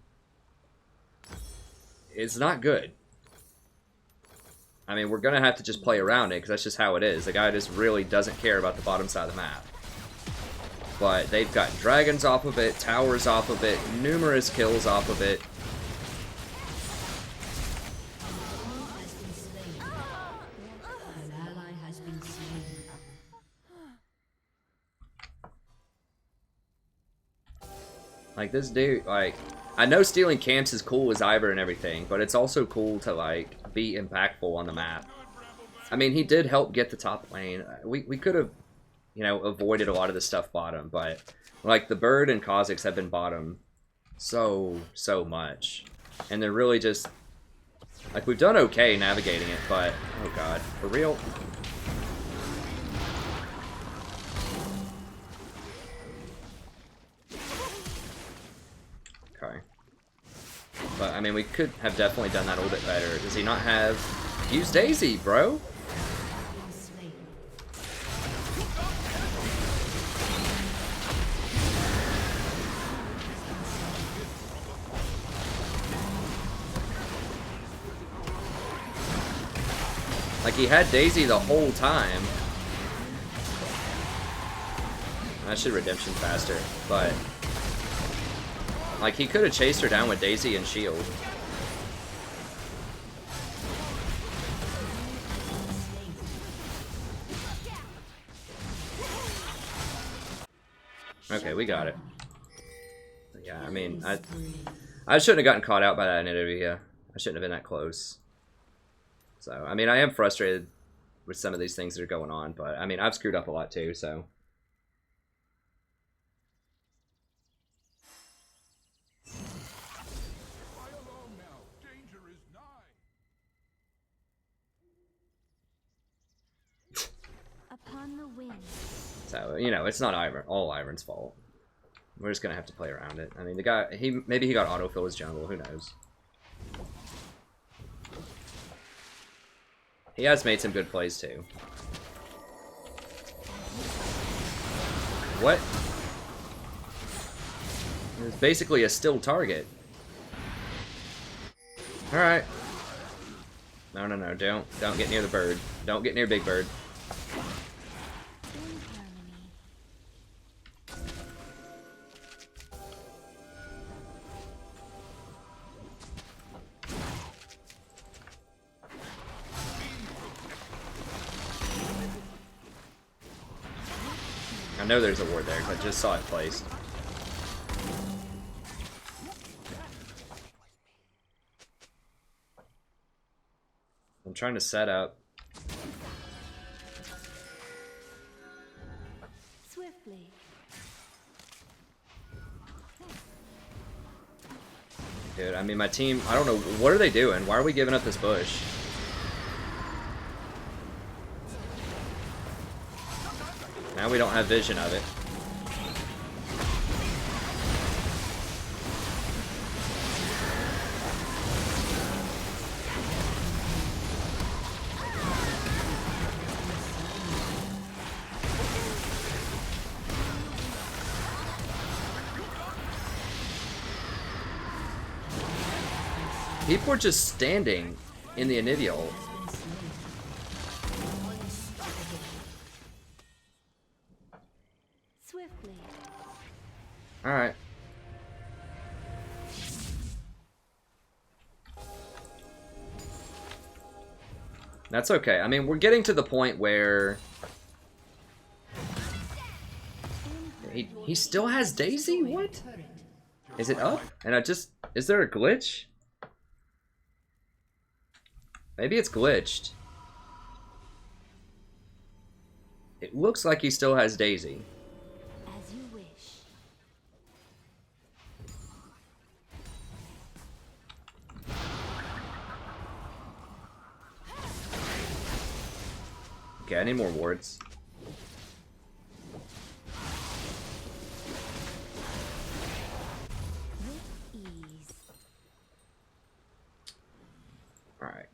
is not good. I mean, we're going to have to just play around it, because that's just how it is. The guy just really doesn't care about the bottom side of the map. But they've got dragons off of it, towers off of it, numerous kills off of it. Like, this dude, like, I know stealing camps is cool as Ivern and everything, but it's also cool to, like, be impactful on the map. I mean, he did help get the top lane. We could have, you know, avoided a lot of the stuff bottom, but, like, the Bird and Kha'Zix have been bottom so much. And they're really just, like, we've done okay navigating it, but, oh god, for real? Okay. But, I mean, we could have definitely done that a little bit better. Does he not have... Use Daisy, bro! Like, he had Daisy the whole time. I should redemption faster, but... Like, he could have chased her down with Daisy and shield. Okay, we got it. Yeah, I mean, I shouldn't have gotten caught out by that interview. I shouldn't have been that close. So, I mean, I am frustrated with some of these things that are going on, but, I mean, I've screwed up a lot too, so... Upon the wind. So, you know, it's not all Ivern's fault. We're just gonna have to play around it. I mean, the guy, maybe he got autofill his jungle, who knows. He has made some good plays, too. What? It was basically a still target. Alright. No, don't get near the bird. Don't get near Big Bird. I know there's a ward there, because I just saw it placed. I'm trying to set up. Swiftly. Dude, I mean, my team, I don't know, what are they doing? Why are we giving up this bush? Now we don't have vision of it. People are just standing in the initial. Swiftly. Alright. That's okay. I mean, we're getting to the point where he still has Daisy? What? Is it up? And is there a glitch? Maybe it's glitched. It looks like he still has Daisy. As you wish. Okay, I need more wards. With ease. Alright.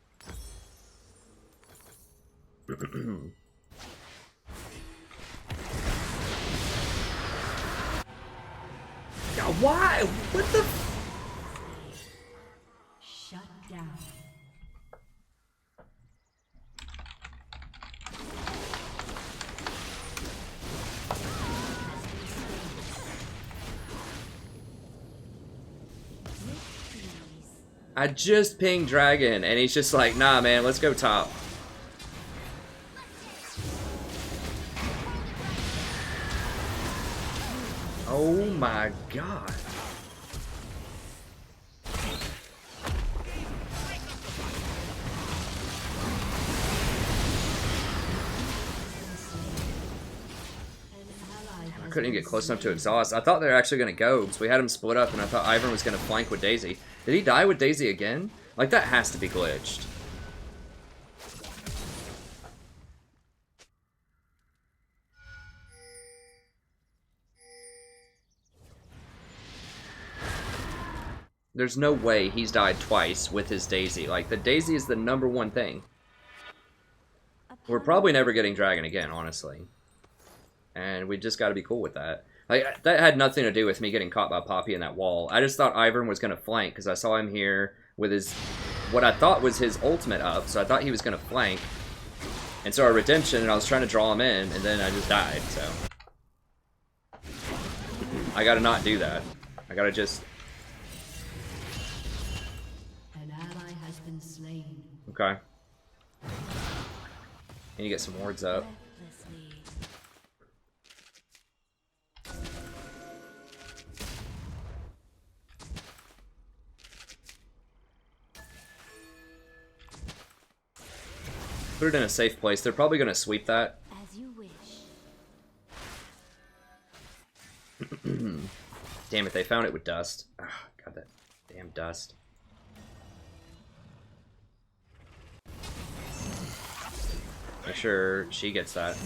Now why? What the? Shut down. I just pinged Dragon and he's just like, nah man, let's go top. Oh my god. I couldn't even get close enough to exhaust. I thought they were actually going to go because we had him split up and I thought Ivern was going to flank with Daisy. Did he die with Daisy again? Like, that has to be glitched. There's no way he's died twice with his Daisy. Like, the Daisy is the #1 thing. We're probably never getting Dragon again, honestly. And we just got to be cool with that. Like, that had nothing to do with me getting caught by Poppy in that wall. I just thought Ivern was going to flank because I saw him here with his, what I thought was his ultimate up. So I thought he was going to flank. And so our redemption, and I was trying to draw him in, and then I just died, so. I got to not do that. I got to just... An ally has been slain. Okay. Need to get some wards up. Put it in a safe place. They're probably going to sweep that. As you wish. Damn it, they found it with dust. Oh, God, that damn dust. Make sure she gets that.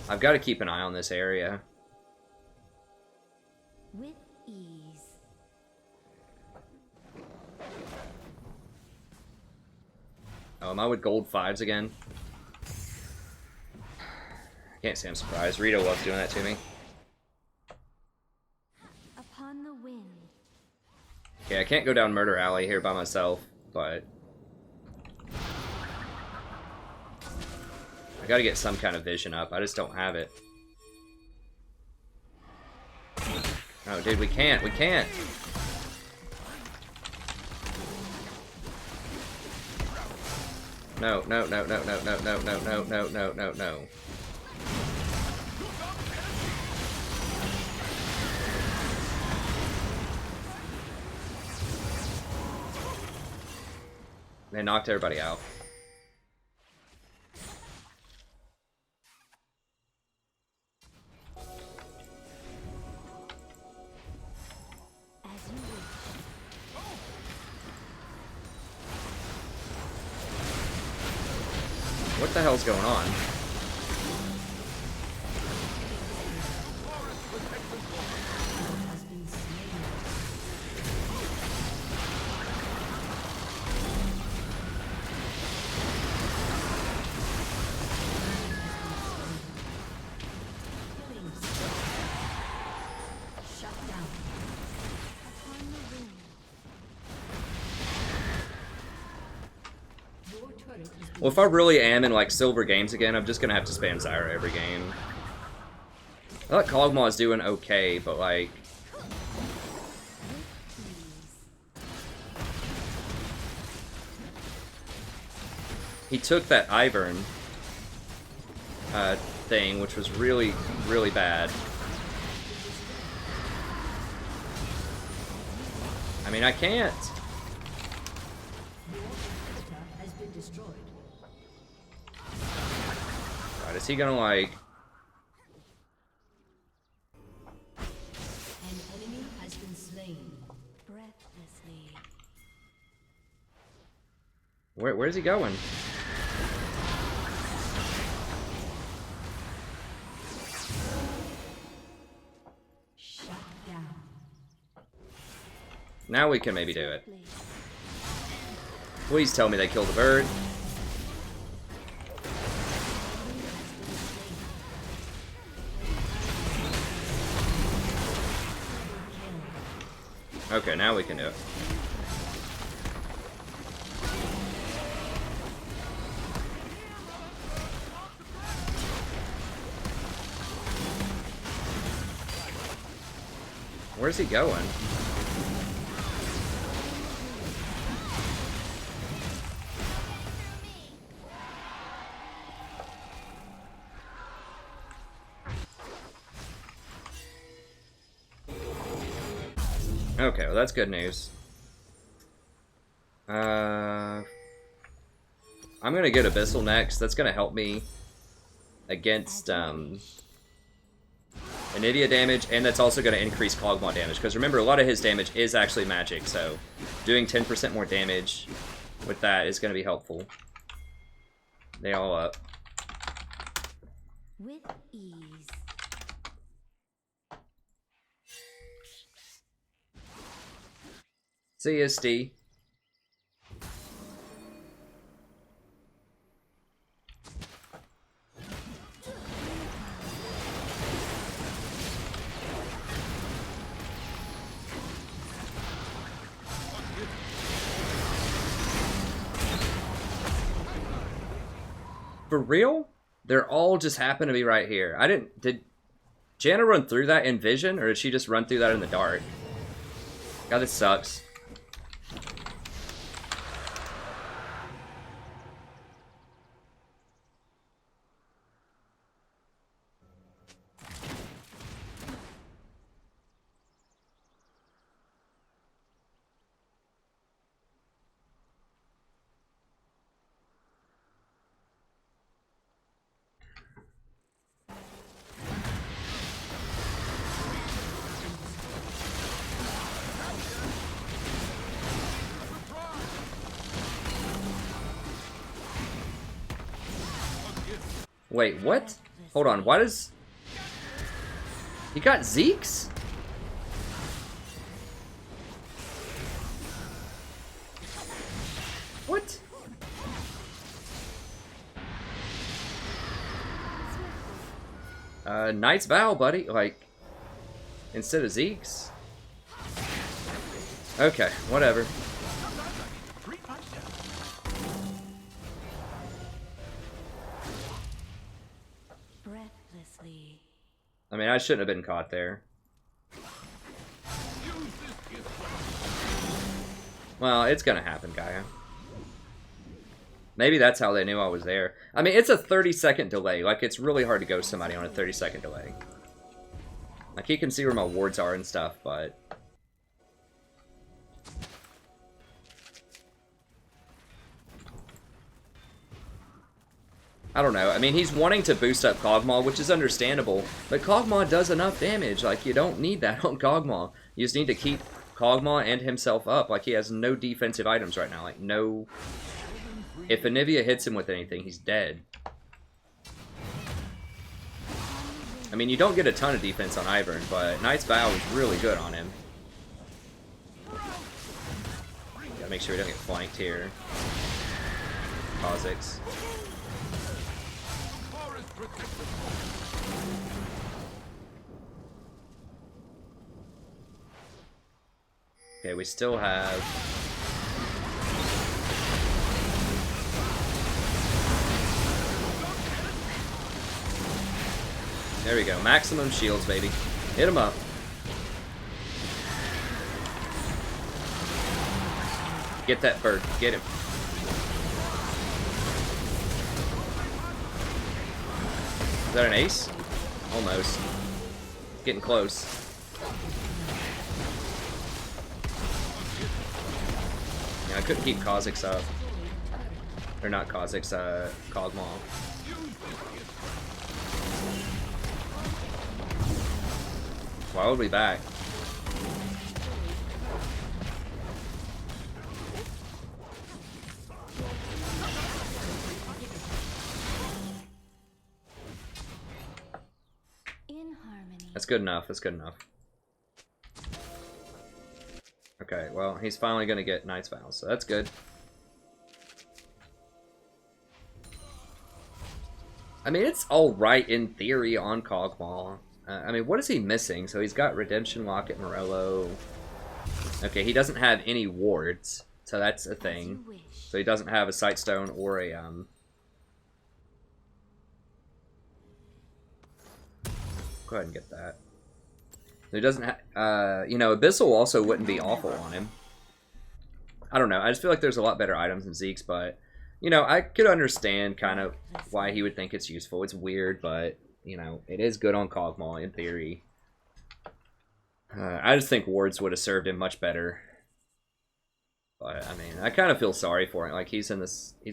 I've got to keep an eye on this area. With ease. Oh, am I with gold 5s again? Can't say I'm surprised. Rito loves doing that to me. Upon the wind. Okay, I can't go down Murder Alley here by myself, but... I gotta get some kind of vision up. I just don't have it. Oh, dude, we can't. We can't. No, no, no, no, no, no, no, no, no, no, no, no, no. They knocked everybody out. What the hell's going on? Well, if I really am in, like, silver games again, I'm just gonna have to spam Zyra every game. I thought Kog'Maw is doing okay, but, like... He took that Ivern thing, which was really, really bad. I mean, I can't. God, is he gonna, like... An enemy has been slain. Breathlessly. Where's he going? Shut down. Now we can maybe do it. Please tell me they killed the bird. Okay, now we can do it. Where's he going? Okay, well that's good news. I'm gonna get Abyssal next. That's gonna help me against Anidia damage, and that's also gonna increase Kog'Maw damage. Because remember, a lot of his damage is actually magic, so doing 10% more damage with that is gonna be helpful. They all up. With ease. See ya, Steve. For real? They're all just happen to be right here. Did Janna run through that in vision, or did she just run through that in the dark? God, this sucks. Wait, what? Hold on, why does... He got Zeke's? What? Knight's Vow, buddy. Like, instead of Zeke's. Okay, whatever. I mean, I shouldn't have been caught there. Well, it's gonna happen, Gaia. Maybe that's how they knew I was there. I mean, it's a 30-second delay. Like, it's really hard to ghost somebody on a 30-second delay. Like, he can see where my wards are and stuff, but... I don't know. I mean, he's wanting to boost up Kog'Maw, which is understandable. But Kog'Maw does enough damage. Like, you don't need that on Kog'Maw. You just need to keep Kog'Maw and himself up. Like, he has no defensive items right now. Like, no if Anivia hits him with anything, he's dead. I mean, you don't get a ton of defense on Ivern, but Knight's Vow is really good on him. Gotta make sure we don't get flanked here. Kha'Zix. Okay, we still have... There we go. Maximum shields, baby. Hit him up. Get that bird. Get him. Is that an ace? Almost. Getting close. Yeah, I couldn't keep Kha'Zix up. Or not Kha'Zix, Kog'Maw. Why would we back? In harmony. That's good enough. That's good enough. Okay, well, he's finally gonna get Knight's Vow, so that's good. I mean, it's alright in theory on Kog'Maw. I mean, what is he missing? So he's got Redemption Locket, Morello. Okay, he doesn't have any wards, so that's a thing. So he doesn't have a Sightstone or a, Go ahead and get that. He doesn't have, you know, Abyssal also wouldn't be awful on him. I don't know, I just feel like there's a lot better items than Zeke's, but, you know, I could understand kind of why he would think it's useful. It's weird, but... You know, it is good on Kog'Maw in theory. I just think wards would have served him much better. But I mean, I kind of feel sorry for him. Like he's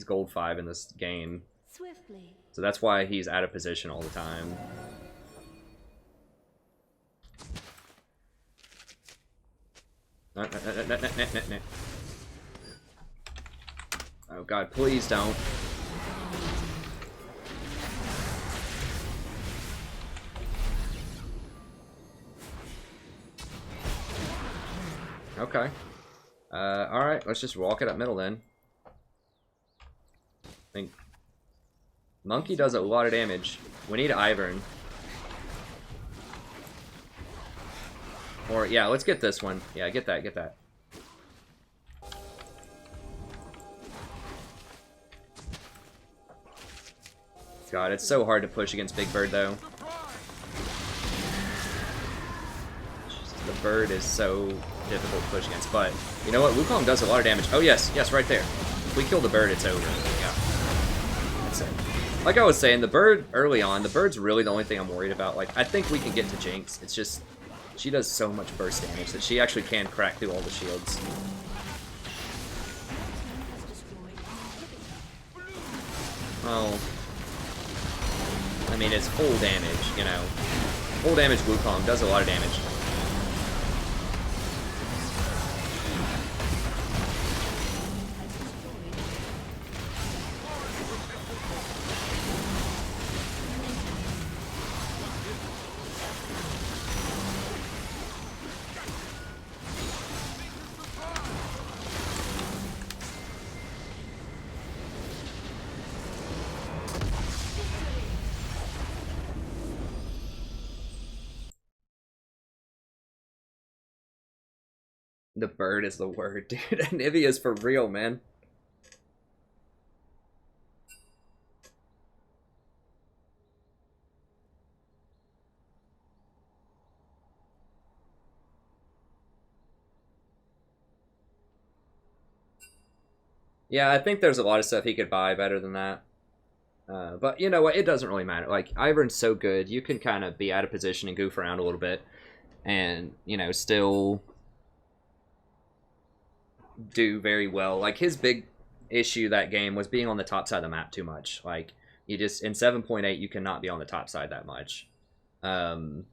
gold 5 in this game, Swiftly. so that's why he's out of position all the time. Oh God, please don't. Okay. Alright, let's just walk it up middle then. I think Monkey does a lot of damage. We need Ivern. Or, yeah, let's get this one. Yeah, get that, get that. God, it's so hard to push against Big Bird, though. The bird is so difficult to push against, but you know what? Wukong does a lot of damage. Oh yes, yes, right there. If we kill the bird, it's over. Yeah, that's it. Like I was saying, the bird early on, the bird's really the only thing I'm worried about. Like I think we can get to Jinx. It's just she does so much burst damage that she actually can crack through all the shields. Well, I mean it's full damage, you know. Full damage Wukong does a lot of damage. The bird is the word, dude. Anivia's for real, man. Yeah, I think there's a lot of stuff he could buy better than that. But you know what? It doesn't really matter. Like, Ivern's so good, you can kind of be out of position and goof around a little bit. And, you know, still do very well. Like his big issue that game was being on the top side of the map too much. Like you just in 7.8 you cannot be on the top side that much. You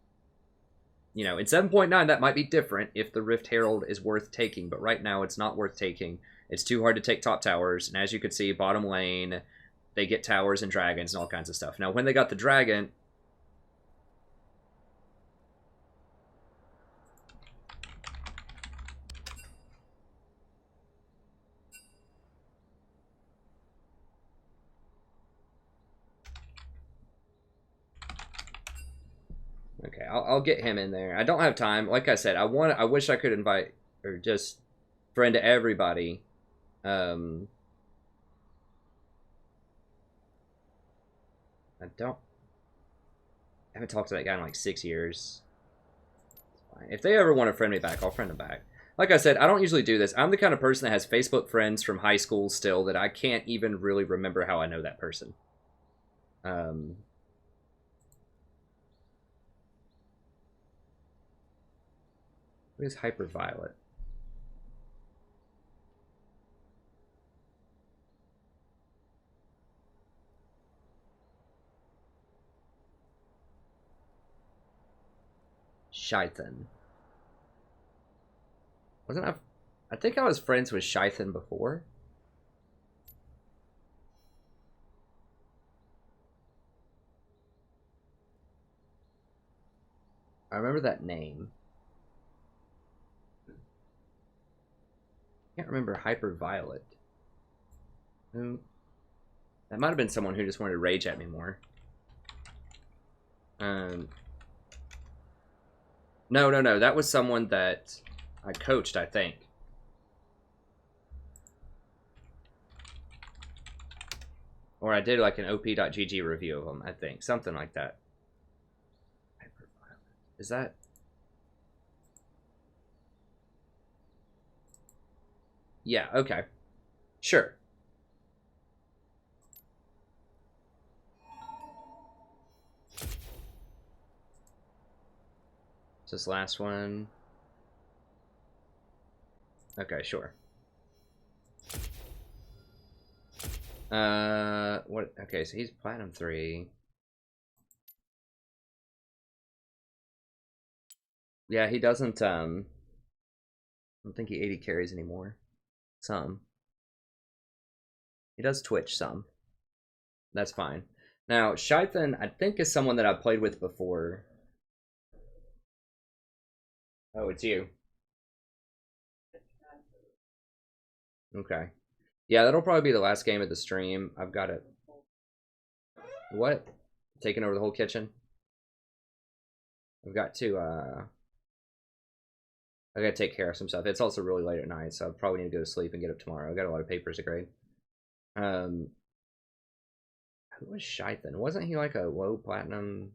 know, in 7.9 that might be different if the Rift Herald is worth taking, but right now it's not worth taking It's too hard to take top towers, and as you can see, bottom lane, they get towers and dragons and all kinds of stuff. Now, when they got the dragon... Okay, I'll get him in there. I don't have time. Like I said, I wish I could invite or just friend everybody. I haven't talked to that guy in like 6 years. If they ever want to friend me back, I'll friend them back. Like I said, I don't usually do this. I'm the kind of person that has Facebook friends from high school still that I can't even really remember how I know that person. What is hyperviolet? Shythan. I think I was friends with Shythan before. I remember that name. Can't remember hyperviolet. That might have been someone who just wanted to rage at me more. No. That was someone that I coached, I think. Or I did like an op.gg review of them, I think. Something like that. Is that... Yeah, okay. Sure. This last one. Okay, sure. What? Okay, so he's platinum 3. Yeah, he doesn't, I don't think he 80 carries anymore. Some. He does Twitch some. That's fine. Now, Shythan, I think, is someone that I've played with before. Oh, it's you. Okay. Yeah, that'll probably be the last game of the stream. I've got it. What? Taking over the whole kitchen? I've got to, I gotta take care of some stuff. It's also really late at night, so I probably need to go to sleep and get up tomorrow. I got a lot of papers to grade. Who was Shythan? Wasn't he like a low platinum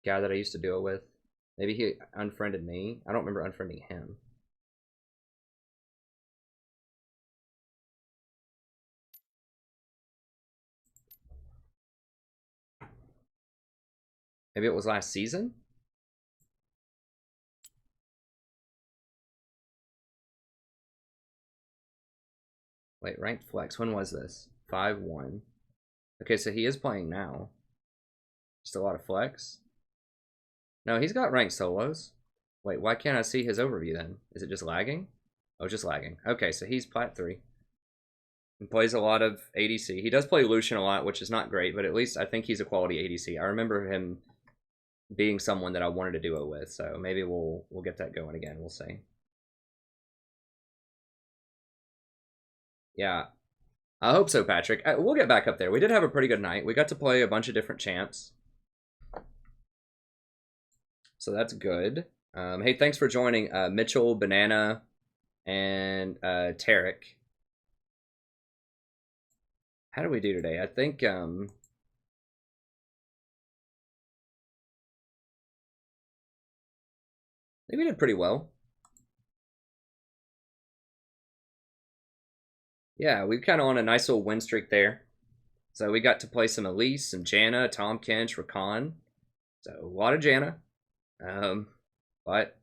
guy that I used to deal with? Maybe he unfriended me. I don't remember unfriending him. Maybe it was last season? Wait, ranked flex. When was this? 5-1. Okay, so he is playing now. Just a lot of flex. No, he's got ranked solos. Wait, why can't I see his overview then? Is it just lagging? Oh, just lagging. Okay, so he's plat 3. He plays a lot of ADC. He does play Lucian a lot, which is not great, but at least I think he's a quality ADC. I remember him being someone that I wanted to duo with, so maybe we'll get that going again. We'll see. Yeah, I hope so, Patrick. We'll get back up there. We did have a pretty good night. We got to play a bunch of different champs. So that's good. Hey, thanks for joining Mitchell, Banana, and Tarek. How do we do today? I think I think we did pretty well. Yeah, we've kind of on a nice little win streak there. So we got to play some Elise, some Janna, Tahm Kench, Rakan. So a lot of Janna. But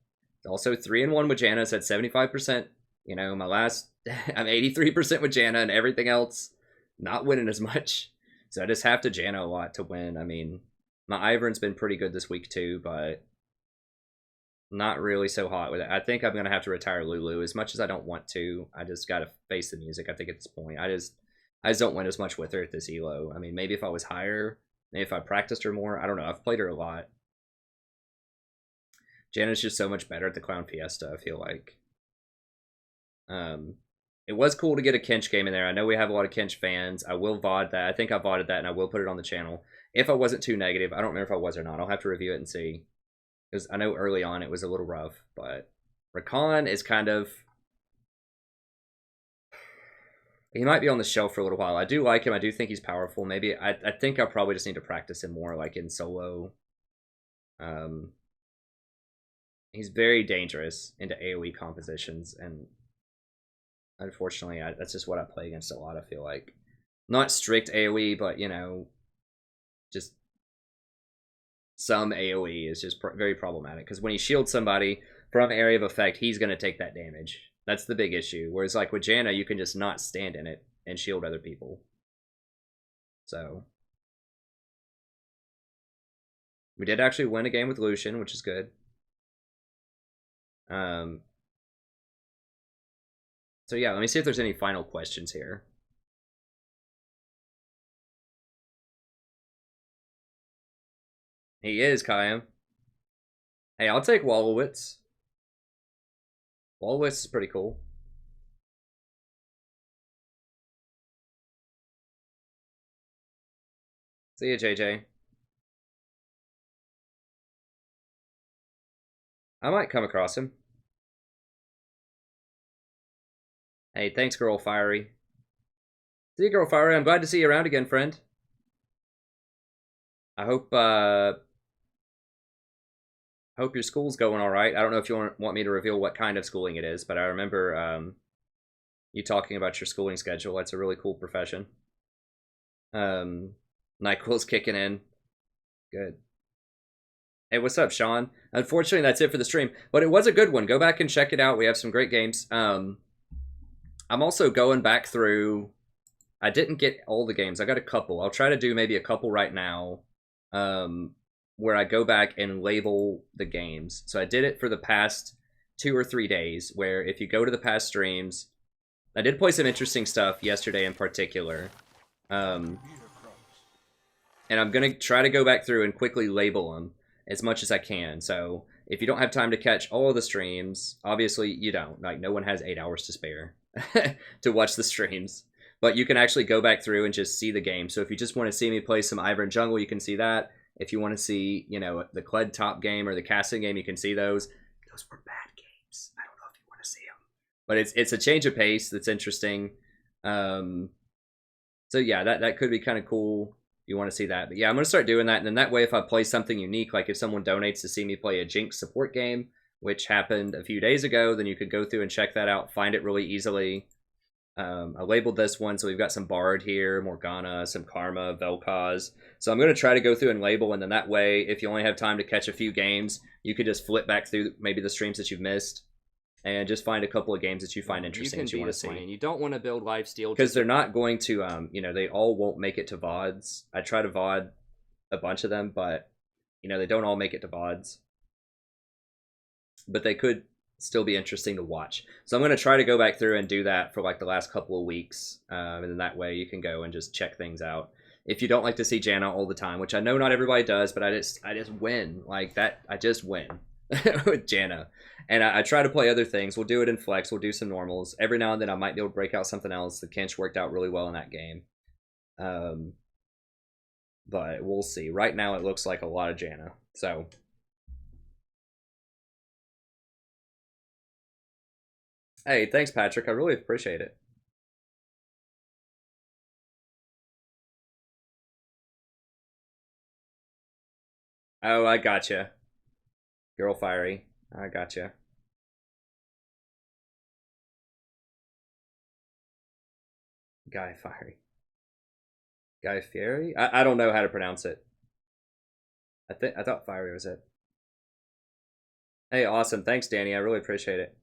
also 3-1 with Janna. So at 75%. You know, my last, I'm 83% with Janna, and everything else not winning as much. So I just have to Janna a lot to win. I mean, my Ivern's been pretty good this week too, but Not really so hot with it. I think I'm gonna have to retire Lulu. As much as I don't want to, I just gotta face the music. I think at this point, I just don't win as much with her at this elo. I mean, maybe if I was higher, maybe if I practiced her more. I don't know. I've played her a lot. Janna's just so much better at the Clown Fiesta, I feel like. It was cool to get a Kench game in there. I know we have a lot of Kench fans. I will VOD that. I think I VODed that, and I will put it on the channel. If I wasn't too negative, I don't remember if I was or not. I'll have to review it and see. Because I know early on it was a little rough, but Rakan is kind of... He might be on the shelf for a little while. I do like him. I do think he's powerful. Maybe I think I probably just need to practice him more, like in solo. He's very dangerous into AoE compositions, and unfortunately, that's just what I play against a lot, I feel like. Not strict AoE, but, you know, just some AoE is just very problematic. Because when he shields somebody from area of effect, he's going to take that damage. That's the big issue. Whereas, like, with Janna, you can just not stand in it and shield other people. So, we did actually win a game with Lucian, which is good. So yeah, let me see if there's any final questions here. He is, Kayam. Hey, I'll take Wallowitz. Wallowitz is pretty cool. See ya, JJ. I might come across him. Hey, thanks, Girl Fiery. See you, Girl Fiery. I'm glad to see you around again, friend. I hope your school's going all right. I don't know if you want me to reveal what kind of schooling it is, but I remember you talking about your schooling schedule. That's a really cool profession. NyQuil's kicking in. Good. Hey, what's up, Sean? Unfortunately, that's it for the stream, but it was a good one. Go back and check it out. We have some great games. I'm also going back through... I didn't get all the games. I got a couple. I'll try to do maybe a couple right now, where I go back and label the games. So I did it for the past 2 or 3 days, where if you go to the past streams... I did play some interesting stuff yesterday in particular. And I'm going to try to go back through and quickly label them as much as I can. So if you don't have time to catch all of the streams, obviously you don't. Like, no one has 8 hours to spare to watch the streams. But you can actually go back through and just see the game. So if you just want to see me play some Ivern Jungle, you can see that. If you want to see, you know, the Kled top game or the casting game, you can see those. Those were bad games. I don't know if you want to see them. But it's a change of pace that's interesting. So yeah, that could be kind of cool. You want to see that. But yeah, I'm going to start doing that. And then that way, if I play something unique, like if someone donates to see me play a Jinx support game, which happened a few days ago, then you could go through and check that out, find it really easily. I labeled this one, so we've got some Bard here, Morgana, some Karma, Vel'Koz. So I'm going to try to go through and label, and then that way, if you only have time to catch a few games, you could just flip back through maybe the streams that you've missed, and just find a couple of games that you find interesting that you want to see. And you don't want to build lifesteal because they're not going to, you know, they all won't make it to VODs. I try to VOD a bunch of them, but, you know, they don't all make it to VODs. But they could still be interesting to watch. So I'm going to try to go back through and do that for like the last couple of weeks. And then that way you can go and just check things out. If you don't like to see Janna all the time, which I know not everybody does, but I just win like that. I just win with Janna. And I try to play other things. We'll do it in Flex. We'll do some normals. Every now and then I might be able to break out something else. The Kench worked out really well in that game. But we'll see. Right now it looks like a lot of Janna. So... Hey, thanks, Patrick. I really appreciate it. Oh, I gotcha. Girl Fiery. I gotcha. Guy Fiery. Guy Fieri? I don't know how to pronounce it. I thought Fiery was it. Hey, awesome. Thanks, Danny. I really appreciate it.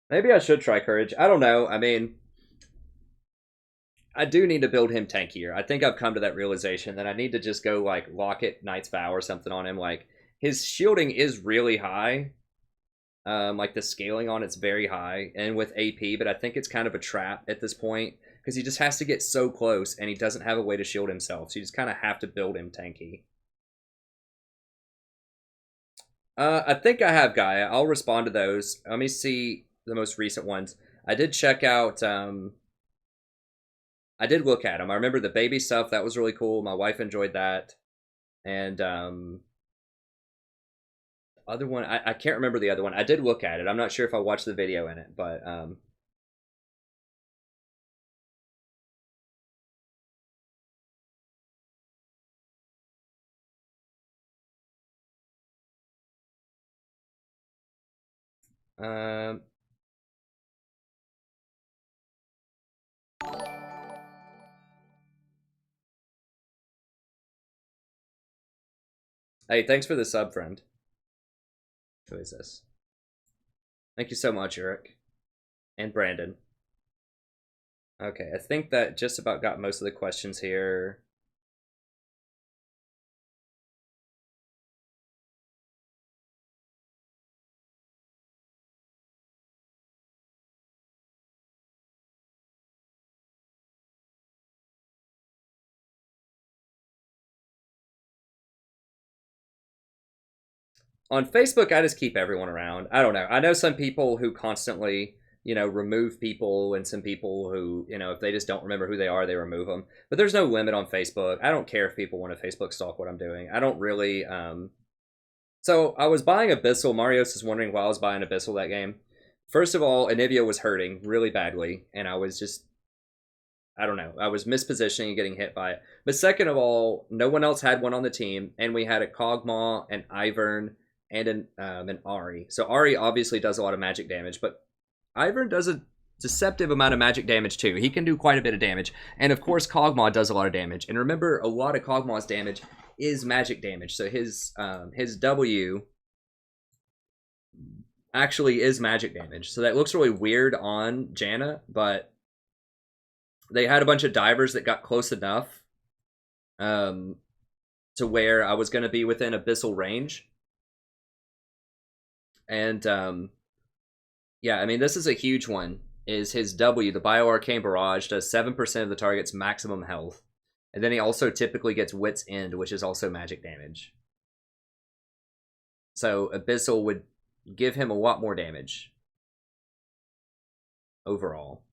Maybe I should try Courage. I don't know. I mean, I do need to build him tankier. I think I've come to that realization that I need to just go, like, Locket, Knight's Vow or something on him. Like, his shielding is really high. Like the scaling on it's very high, and with AP, but I think it's kind of a trap at this point because he just has to get so close, and he doesn't have a way to shield himself, so you just kind of have to build him tanky. I think I have Gaia. I'll respond to those. Let me see the most recent ones. I did check out. I did look at them. I remember the baby stuff. That was really cool. My wife enjoyed that. And other one, I can't remember the other one. I did look at it. I'm not sure if I watched the video in it, but hey, thanks for the sub, friend. Who is this? Thank you so much, Eric. And Brandon. Okay, I think that just about got most of the questions here. On Facebook, I just keep everyone around. I don't know. I know some people who constantly, remove people, and some people who, if they just don't remember who they are, they remove them. But there's no limit on Facebook. I don't care if people want to Facebook stalk what I'm doing. I don't really. So I was buying Abyssal. Marios is wondering why I was buying Abyssal that game. First of all, Anivia was hurting really badly, and I was just, I don't know. I was mispositioning and getting hit by it. But second of all, no one else had one on the team, and we had a Kog'Maw, an Ivern, and an Ahri. So Ahri obviously does a lot of magic damage, but Ivern does a deceptive amount of magic damage too. He can do quite a bit of damage. And of course, Kog'Maw does a lot of damage. And remember, a lot of Kog'Maw's damage is magic damage. So his W actually is magic damage. So that looks really weird on Janna, but they had a bunch of divers that got close enough to where I was going to be within Abyssal range. And, yeah, I mean, this is a huge one, is his W, the Bioarcane Barrage, does 7% of the target's maximum health. And then he also typically gets Wit's End, which is also magic damage. So Abyssal would give him a lot more damage overall.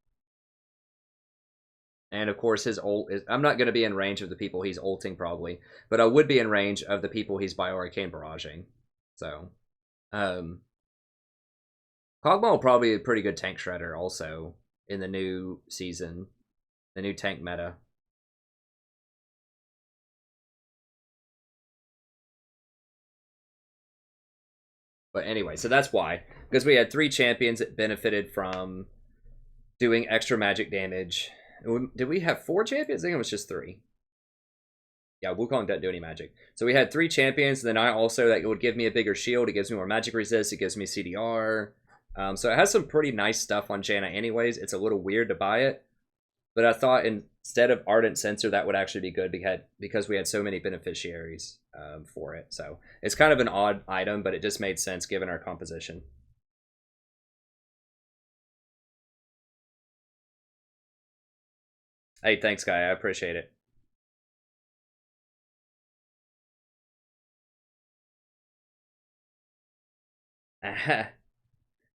And of course, his ult is, I'm not going to be in range of the people he's ulting probably, but I would be in range of the people he's Bioarcane Barraging. So, Kog'Maw will probably be a pretty good tank shredder also in the new season, the new tank meta. But anyway, so that's why. Because we had 3 champions that benefited from doing extra magic damage. Did we have 4 champions? I think it was just 3. Yeah, Wukong doesn't do any magic. So we had 3 champions, and then I also, that would give me a bigger shield. It gives me more magic resist. It gives me CDR. So it has some pretty nice stuff on Janna anyways. It's a little weird to buy it. But I thought instead of Ardent Sensor, that would actually be good because we had so many beneficiaries for it. So it's kind of an odd item, but it just made sense given our composition. Hey, thanks, Guy. I appreciate it.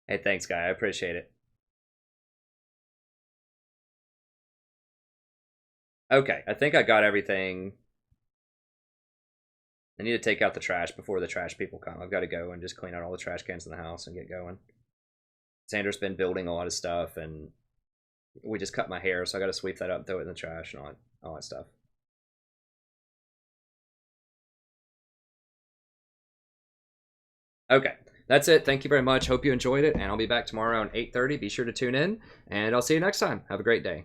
Hey, thanks, Guy. I appreciate it. Okay, I think I got everything. I need to take out the trash before the trash people come. I've got to go and just clean out all the trash cans in the house and get going. Sandra's been building a lot of stuff, and we just cut my hair, so I got to sweep that up and throw it in the trash and all that stuff. Okay, that's it. Thank you very much. Hope you enjoyed it, and I'll be back tomorrow around 8:30. Be sure to tune in, and I'll see you next time. Have a great day.